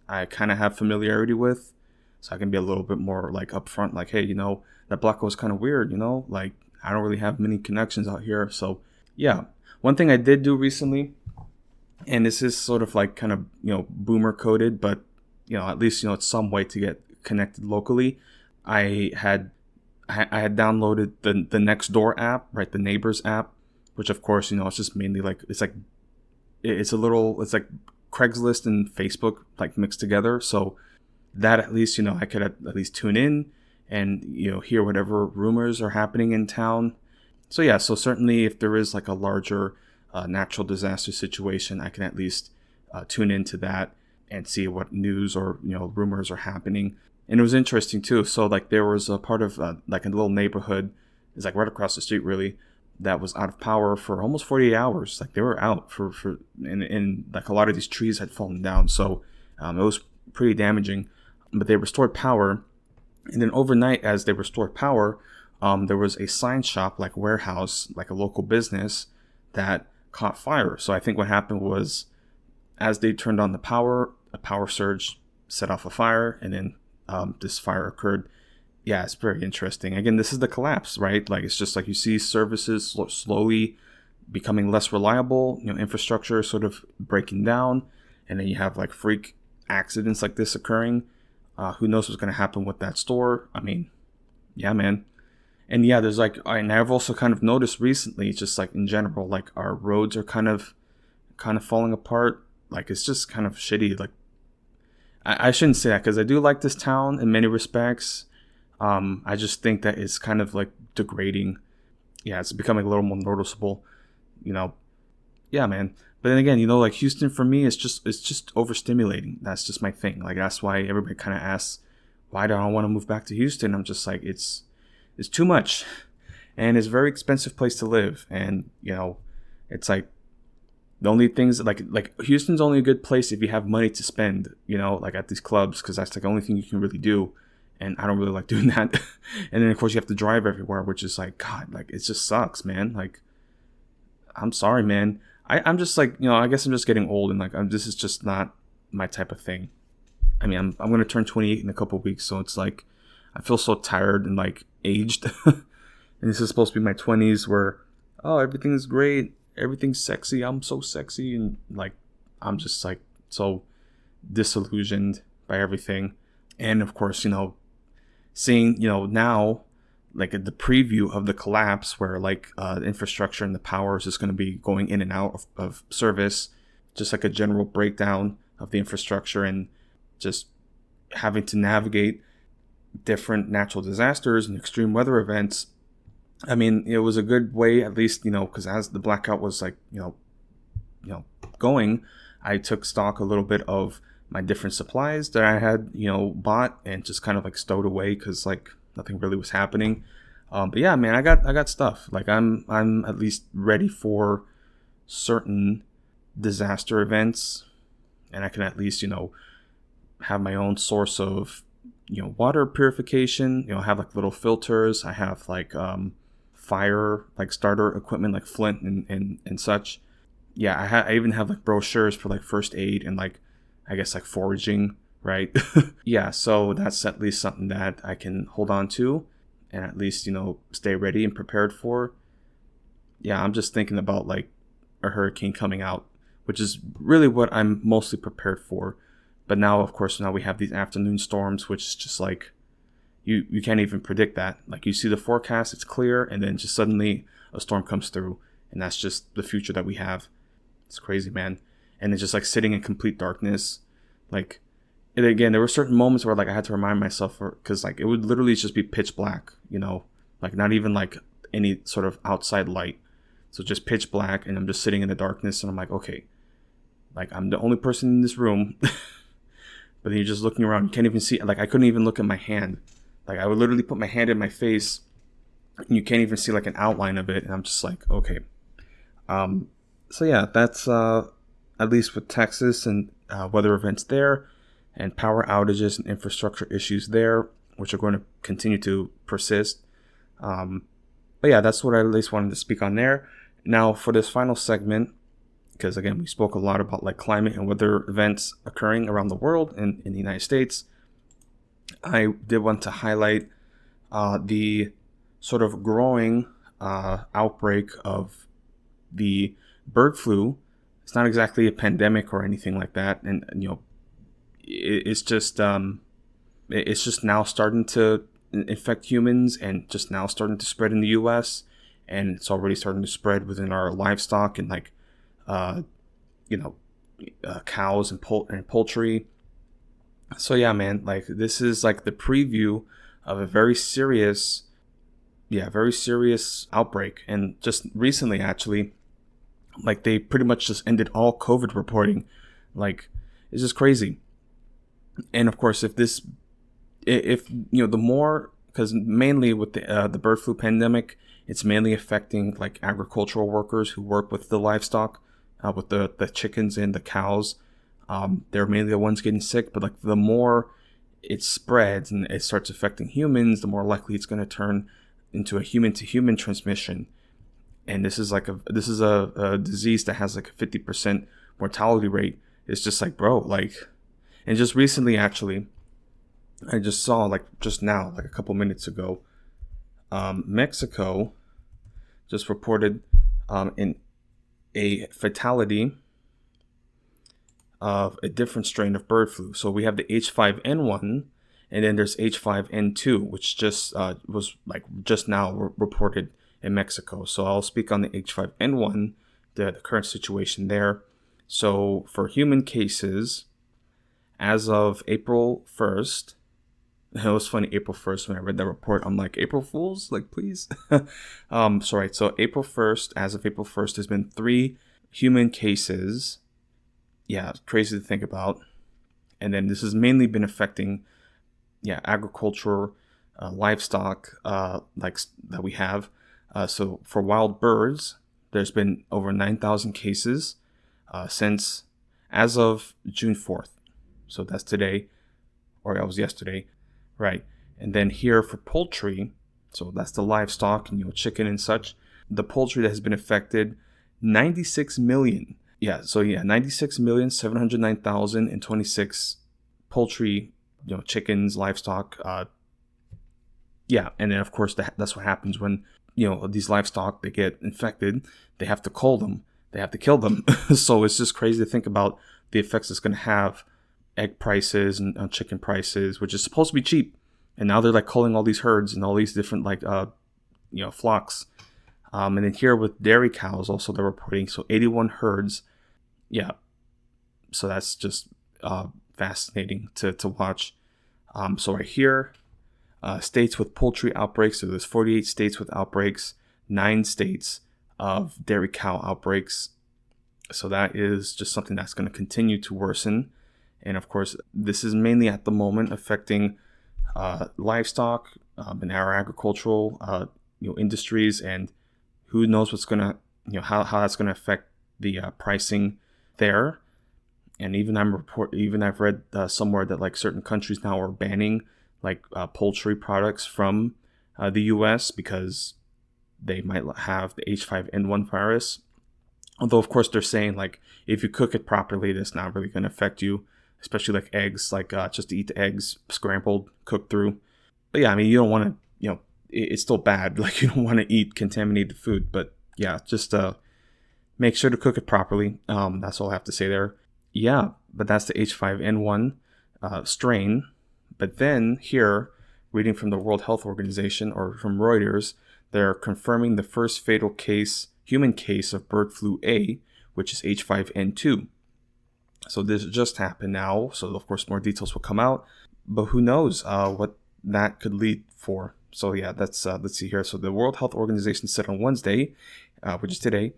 I kind of have familiarity with, so I can be a little bit more like upfront, like, hey, that block was kind of weird, like I don't really have many connections out here. So yeah, one thing I did do recently, and this is sort of like kind of boomer coded, but at least it's some way to get connected locally. I had downloaded the Nextdoor app, right, the Neighbors app, which of course it's just mainly like it's like Craigslist and Facebook like mixed together. So that at least I could at least tune in and hear whatever rumors are happening in town. So yeah, so certainly if there is like a larger natural disaster situation, I can at least tune into that and see what news or rumors are happening. And it was interesting too. So like there was a part of like a little neighborhood, it's like right across the street really, that was out of power for almost 48 hours. Like they were out for and like a lot of these trees had fallen down. So it was pretty damaging, but they restored power. And then overnight, as they restored power, there was a sign shop, like warehouse, like a local business that caught fire. So I think what happened was as they turned on the power, a power surge set off a fire, and then this fire occurred. Yeah, it's very interesting. Again, this is the collapse, right? Like it's just like you see services slowly becoming less reliable, infrastructure sort of breaking down, and then you have like freak accidents like this occurring. Who knows what's going to happen with that store? I mean, yeah, man. And yeah, there's like, and I've also kind of noticed recently, just like in general, like our roads are kind of falling apart. Like it's just kind of shitty. Like I shouldn't say that because I do like this town in many respects. I just think that it's kind of like degrading. Yeah, it's becoming a little more noticeable. Yeah, man. But then again, like Houston for me, it's just overstimulating. That's just my thing. Like that's why everybody kind of asks, why do I want to move back to Houston? I'm just like, it's too much, and it's a very expensive place to live. And it's like the only things like Houston's only a good place if you have money to spend. Like at these clubs, because that's like the only thing you can really do. And I don't really like doing that. And then of course you have to drive everywhere, which is like, God, like it just sucks, man. Like, I'm sorry, man. I'm just like, I guess I'm just getting old, and like this is just not my type of thing. I mean, I'm gonna turn 28 in a couple of weeks, so it's like I feel so tired and like aged. And this is supposed to be my 20s, where everything is great, everything's sexy, I'm so sexy, and like I'm just like so disillusioned by everything. And of course, seeing now like the preview of the collapse, where like the infrastructure and the power is just going to be going in and out of service, just like a general breakdown of the infrastructure, and just having to navigate different natural disasters and extreme weather events. I mean, it was a good way, at least, because as the blackout was like going, I took stock a little bit of my different supplies that I had bought and just kind of like stowed away, because like nothing really was happening. But yeah, man, I got stuff. Like I'm at least ready for certain disaster events, and I can at least, have my own source of, water purification. Have like little filters. I have like fire like starter equipment like flint and such. Yeah, I even have like brochures for like first aid and like, I guess, like foraging, right? Yeah, so that's at least something that I can hold on to and at least, stay ready and prepared for. Yeah, I'm just thinking about like a hurricane coming out, which is really what I'm mostly prepared for. But now, of course, now we have these afternoon storms, which is just like, you can't even predict that. Like, you see the forecast, it's clear, and then just suddenly a storm comes through, and that's just the future that we have. It's crazy, man. And it's just like sitting in complete darkness. Like, and again, there were certain moments where like I had to remind myself, because like it would literally just be pitch black, like not even like any sort of outside light. So just pitch black, and I'm just sitting in the darkness, and I'm like, okay, like I'm the only person in this room. But then you're just looking around, you can't even see. Like, I couldn't even look at my hand. Like, I would literally put my hand in my face, and you can't even see like an outline of it. And I'm just like, okay. So yeah, that's at least with Texas and weather events there, and power outages and infrastructure issues there, which are going to continue to persist. But yeah, that's what I at least wanted to speak on there. Now, for this final segment, because again, we spoke a lot about like climate and weather events occurring around the world and in the United States, I did want to highlight the sort of growing outbreak of the bird flu. It's not exactly a pandemic or anything like that, and it's just now starting to infect humans, and just now starting to spread in the U.S., and it's already starting to spread within our livestock and like cows and poultry. So yeah, man, like this is like the preview of a very serious outbreak. And just recently, actually, like they pretty much just ended all COVID reporting. Like, it's just crazy. And of course, if the more, because mainly with the bird flu pandemic, it's mainly affecting like agricultural workers who work with the livestock, with the chickens and the cows. They're mainly the ones getting sick, but like the more it spreads and it starts affecting humans, the more likely it's going to turn into a human to human transmission. And this is a disease that has like a 50% mortality rate. It's just like, bro, like, and just recently, actually, I just saw like just now, like a couple minutes ago, Mexico just reported in a fatality of a different strain of bird flu. So we have the H5N1, and then there's H5N2, which just was like just now reported in Mexico. So I'll speak on the H5N1, the current situation there. So for human cases, as of April 1st, it was funny, April 1st, when I read that report, I'm like, April Fools? Like, please? So April 1st, as of April 1st, there's been 3 human cases. Yeah, crazy to think about. And then this has mainly been affecting, agriculture, livestock, like that we have. So for wild birds, there's been over 9,000 cases since as of June 4th. So that's today, or that was yesterday, right? And then here for poultry, so that's the livestock and chicken and such. The poultry that has been affected, 96 million. 96,709,026 poultry, chickens, livestock. And then of course that's what happens when these livestock, they get infected. They have to cull them. They have to kill them. So it's just crazy to think about the effects it's going to have. Egg prices and chicken prices, which is supposed to be cheap, and now they're like culling all these herds and all these different like flocks. And then here with dairy cows, also they're reporting 81 herds. Yeah, so that's just fascinating to watch. So right here, states with poultry outbreaks. So there's 48 states with outbreaks, 9 states of dairy cow outbreaks. So that is just something that's going to continue to worsen. And of course, this is mainly at the moment affecting livestock and our agricultural industries, and who knows what's gonna how that's gonna affect the pricing there. And even I've read somewhere that like certain countries now are banning like poultry products from the U.S. because they might have the H5N1 virus. Although of course they're saying like if you cook it properly, that's not really going to affect you, especially like eggs, like just to eat the eggs scrambled, cooked through. But yeah, I mean you don't want to, it's still bad. Like you don't want to eat contaminated food. But yeah, just make sure to cook it properly. That's all I have to say there. Yeah, but that's the H5N1 strain. But then here, reading from the World Health Organization or from Reuters, they're confirming the first fatal human case of bird flu A, which is H5N2. So this just happened now. So of course more details will come out. But who knows what that could lead for. So yeah, let's see here. So the World Health Organization said on Wednesday, which is today,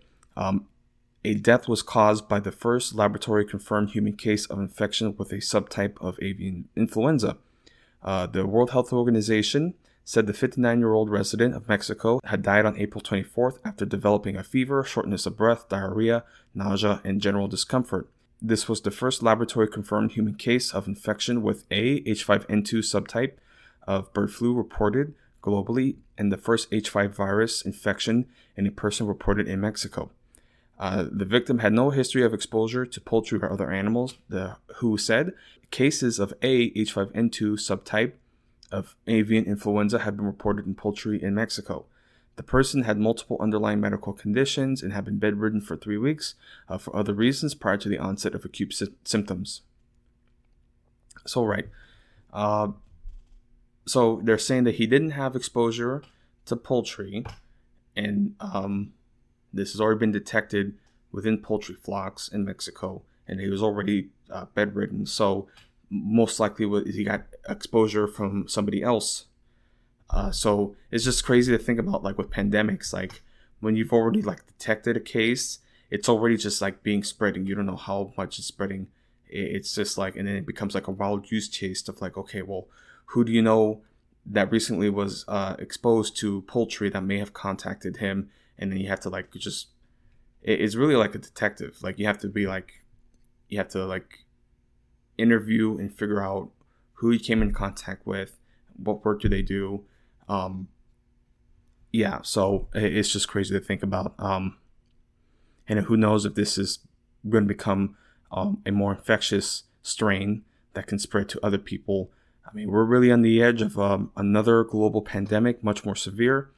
a death was caused by the first laboratory-confirmed human case of infection with a subtype of avian influenza. The World Health Organization said the 59-year-old resident of Mexico had died on April 24th after developing a fever, shortness of breath, diarrhea, nausea, and general discomfort. This was the first laboratory-confirmed human case of infection with a H5N2 subtype of bird flu reported globally, and the first H5 virus infection in a person reported in Mexico. The victim had no history of exposure to poultry or other animals, the WHO said. Cases of a H5N2 subtype of avian influenza had been reported in poultry in Mexico. The person had multiple underlying medical conditions and had been bedridden for 3 weeks for other reasons prior to the onset of acute symptoms. So, right. So they're saying that he didn't have exposure to poultry, and this has already been detected within poultry flocks in Mexico, and he was already bedridden. So most likely he got exposure from somebody else. So it's just crazy to think about, like with pandemics, like when you've already like detected a case, it's already just like being spreading. You don't know how much it's spreading. It's just like, and then it becomes like a wild goose chase of like, okay, well, who do you know that recently was exposed to poultry that may have contacted him? And then you have to like just, it's really like a detective. Like you have to interview and figure out who he came in contact with, what work do they do. Yeah, so it's just crazy to think about. And who knows if this is going to become a more infectious strain that can spread to other people. I mean, we're really on the edge of another global pandemic, much more severe.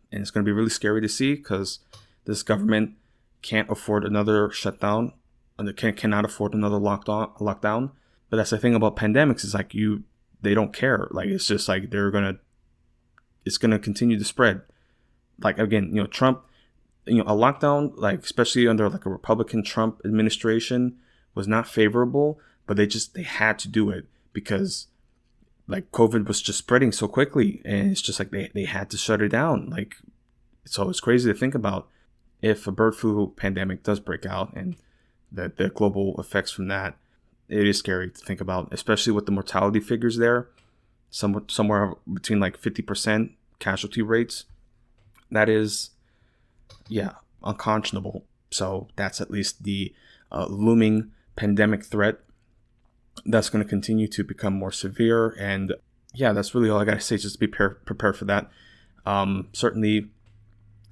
And it's going to be really scary to see because this government can't afford another shutdown, and they cannot afford another lockdown. But that's the thing about pandemics is like they don't care. Like it's just like it's gonna continue to spread. Like again, Trump, a lockdown, like especially under like a Republican Trump administration, was not favorable, but they had to do it because like COVID was just spreading so quickly, and it's just like they had to shut it down. Like, so it's crazy to think about if a bird flu pandemic does break out and the global effects from that. It is scary to think about, especially with the mortality figures there, somewhere between like 50% casualty rates. That is, yeah, unconscionable. So that's at least the looming pandemic threat that's going to continue to become more severe. And yeah, that's really all I got to say. Just be prepared for that. Certainly,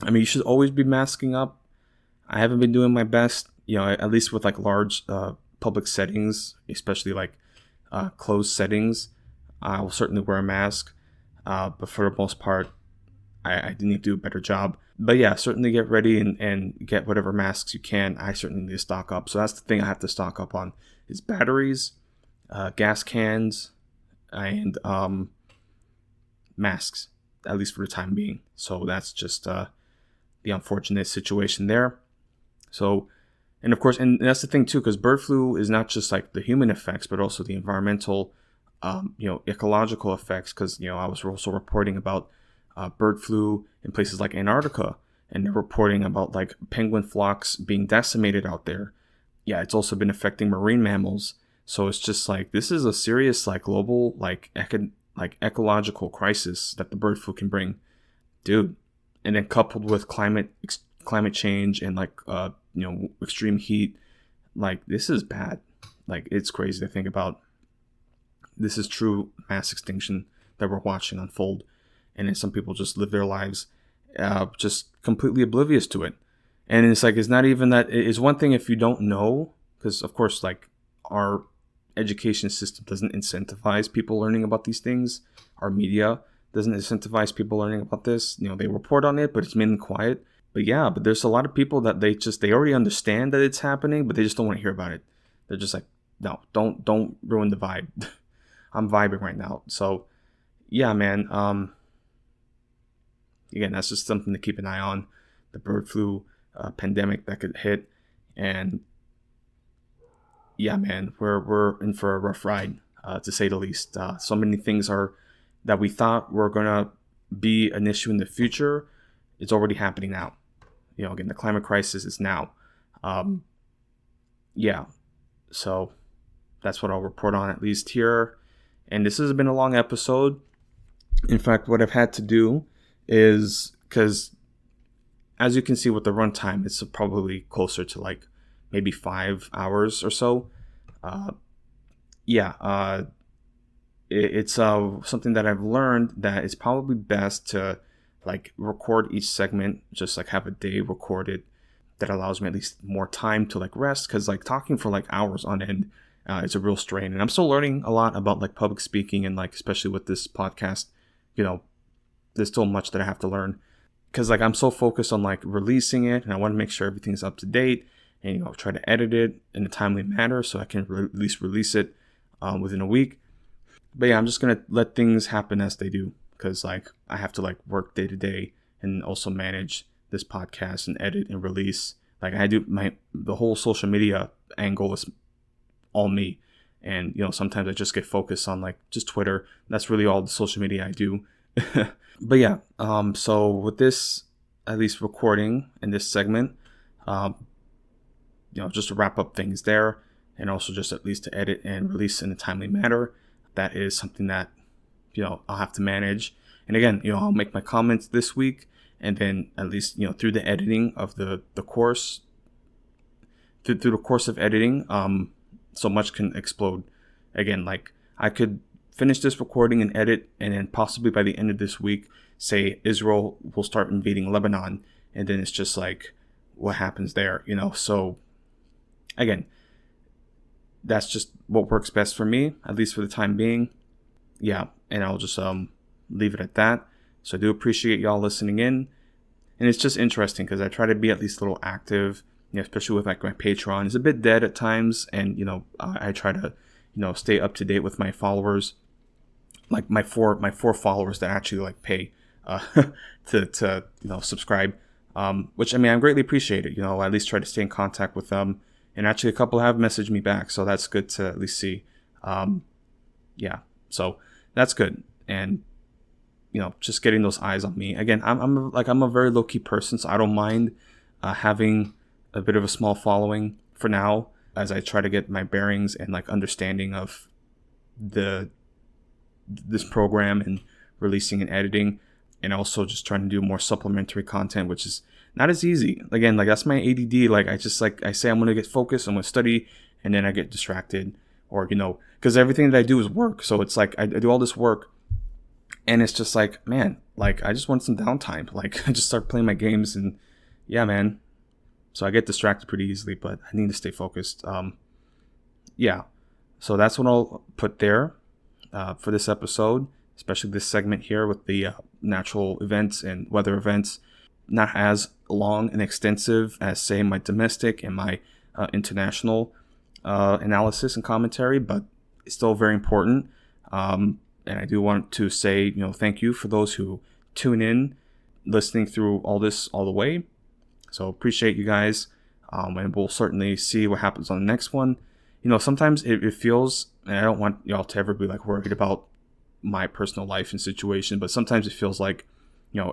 I mean, you should always be masking up. I haven't been doing my best, at least with like large public settings, especially like closed settings. I will certainly wear a mask, but for the most part, I need to do a better job. But yeah, certainly get ready and get whatever masks you can. I certainly need to stock up. So that's the thing I have to stock up on is batteries, gas cans, and masks, at least for the time being. So that's just the unfortunate situation there. So, and of course, and that's the thing too, because bird flu is not just like the human effects, but also the environmental, ecological effects. Because, I was also reporting about bird flu in places like Antarctica, and they're reporting about like penguin flocks being decimated out there. Yeah, it's also been affecting marine mammals. So it's just like, this is a serious like global like like ecological crisis that the bird flu can bring, dude. And then coupled with climate change and like extreme heat, like this is bad. Like it's crazy to think about. This is true mass extinction that we're watching unfold, and then some people just live their lives just completely oblivious to it. And it's like, it's not even that. It's one thing if you don't know, because of course, like, our education system doesn't incentivize people learning about these things. Our media doesn't incentivize people learning about this. They report on it, but it's mainly quiet. But there's a lot of people that they already understand that it's happening, but they just don't want to hear about it. They're just like, no, don't ruin the vibe. I'm vibing right now. So yeah, man. Again, that's just something to keep an eye on. The bird flu pandemic that could hit. And yeah, man, we're in for a rough ride, to say the least. So many things that we thought were gonna be an issue in the future. It's already happening now. Again, the climate crisis is now. Yeah, so that's what I'll report on, at least here. And this has been a long episode. In fact, what I've had to do is, because as you can see with the runtime, it's probably closer to like maybe 5 hours or so. It's something that I've learned that it's probably best to like record each segment, just like have a day recorded. That allows me at least more time to like rest, because like talking for like hours on end is a real strain. And I'm still learning a lot about like public speaking, and like especially with this podcast, there's still much that I have to learn, because like I'm so focused on like releasing it, and I want to make sure everything's up to date, and try to edit it in a timely manner so I can at least release it within a week. But yeah, I'm just gonna let things happen as they do, because like I have to like work day to day and also manage this podcast and edit and release. Like I do the whole social media angle is all me, and sometimes I just get focused on like just Twitter. That's really all the social media I do. But yeah, so with this at least recording in this segment, just to wrap up things there, and also just at least to edit and release in a timely manner, that is something that I'll have to manage. And again, I'll make my comments this week, and then at least through the editing of the course, through the course of editing, so much can explode. Again, like I could finish this recording and edit, and then possibly by the end of this week, say Israel will start invading Lebanon, and then it's just like, what happens there? So again, that's just what works best for me, at least for the time being. Yeah, and I'll just leave it at that. So I do appreciate y'all listening in, and it's just interesting because I try to be at least a little active, especially with like my Patreon. It's a bit dead at times, and I try to stay up to date with my followers, like my four followers that actually like pay to subscribe, which I greatly appreciate it. I at least try to stay in contact with them, and actually a couple have messaged me back, so that's good to at least see. Yeah, so that's good. And just getting those eyes on me. Again, I'm a very low-key person, so I don't mind having a bit of a small following for now, as I try to get my bearings and like understanding of this program and releasing and editing, and also just trying to do more supplementary content, which is not as easy. Again, like that's my ADD. Like I say I'm going to get focused, I'm going to study, and then I get distracted, or because everything that I do is work. So it's like I do all this work, and it's just like, man, like I just want some downtime. Like I just start playing my games, and yeah, man. So I get distracted pretty easily, but I need to stay focused. Yeah. So that's what I'll put there for this episode, especially this segment here with the natural events and weather events. Not as long and extensive as, say, my domestic and my international analysis and commentary, but it's still very important. And I do want to say, thank you for those who tune in, listening through all this all the way. So appreciate you guys, and we'll certainly see what happens on the next one. Sometimes it feels, and I don't want y'all to ever be like worried about my personal life and situation, but sometimes it feels like,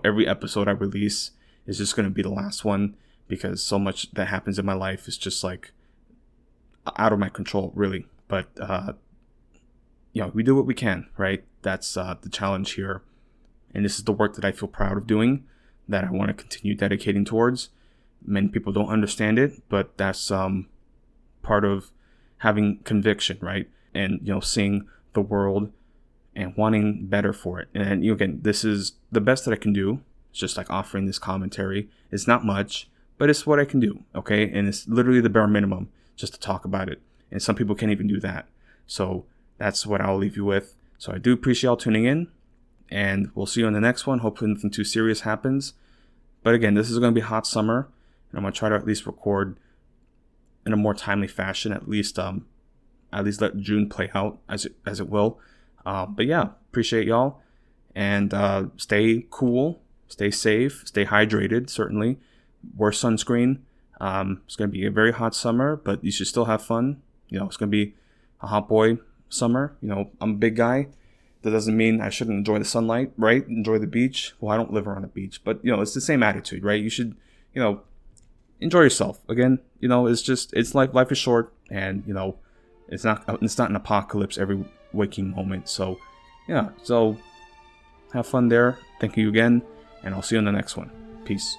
every episode I release is just going to be the last one, because so much that happens in my life is just like out of my control, really. But, we do what we can, right? That's the challenge here. And this is the work that I feel proud of doing, that I want to continue dedicating towards. Many people don't understand it, but that's part of having conviction, right? And, seeing the world and wanting better for it. And again, this is the best that I can do. It's just like offering this commentary. It's not much, but it's what I can do, okay? And it's literally the bare minimum just to talk about it. And some people can't even do that. So that's what I'll leave you with. So I do appreciate y'all tuning in, and we'll see you on the next one. Hopefully nothing too serious happens. But again, this is going to be hot summer, and I'm going to try to at least record in a more timely fashion, at least let June play out as it will. But yeah, appreciate y'all, and stay cool, stay safe, stay hydrated, certainly. Wear sunscreen. It's going to be a very hot summer, but you should still have fun. It's going to be a hot boy summer. I'm a big guy. That doesn't mean I shouldn't enjoy the sunlight, right? Enjoy the beach. Well, I don't live around a beach, but it's the same attitude, right? You should, enjoy yourself. Again, it's life is short, and it's not an apocalypse every waking moment. So yeah, so have fun there. Thank you again, and I'll see you in the next one. Peace.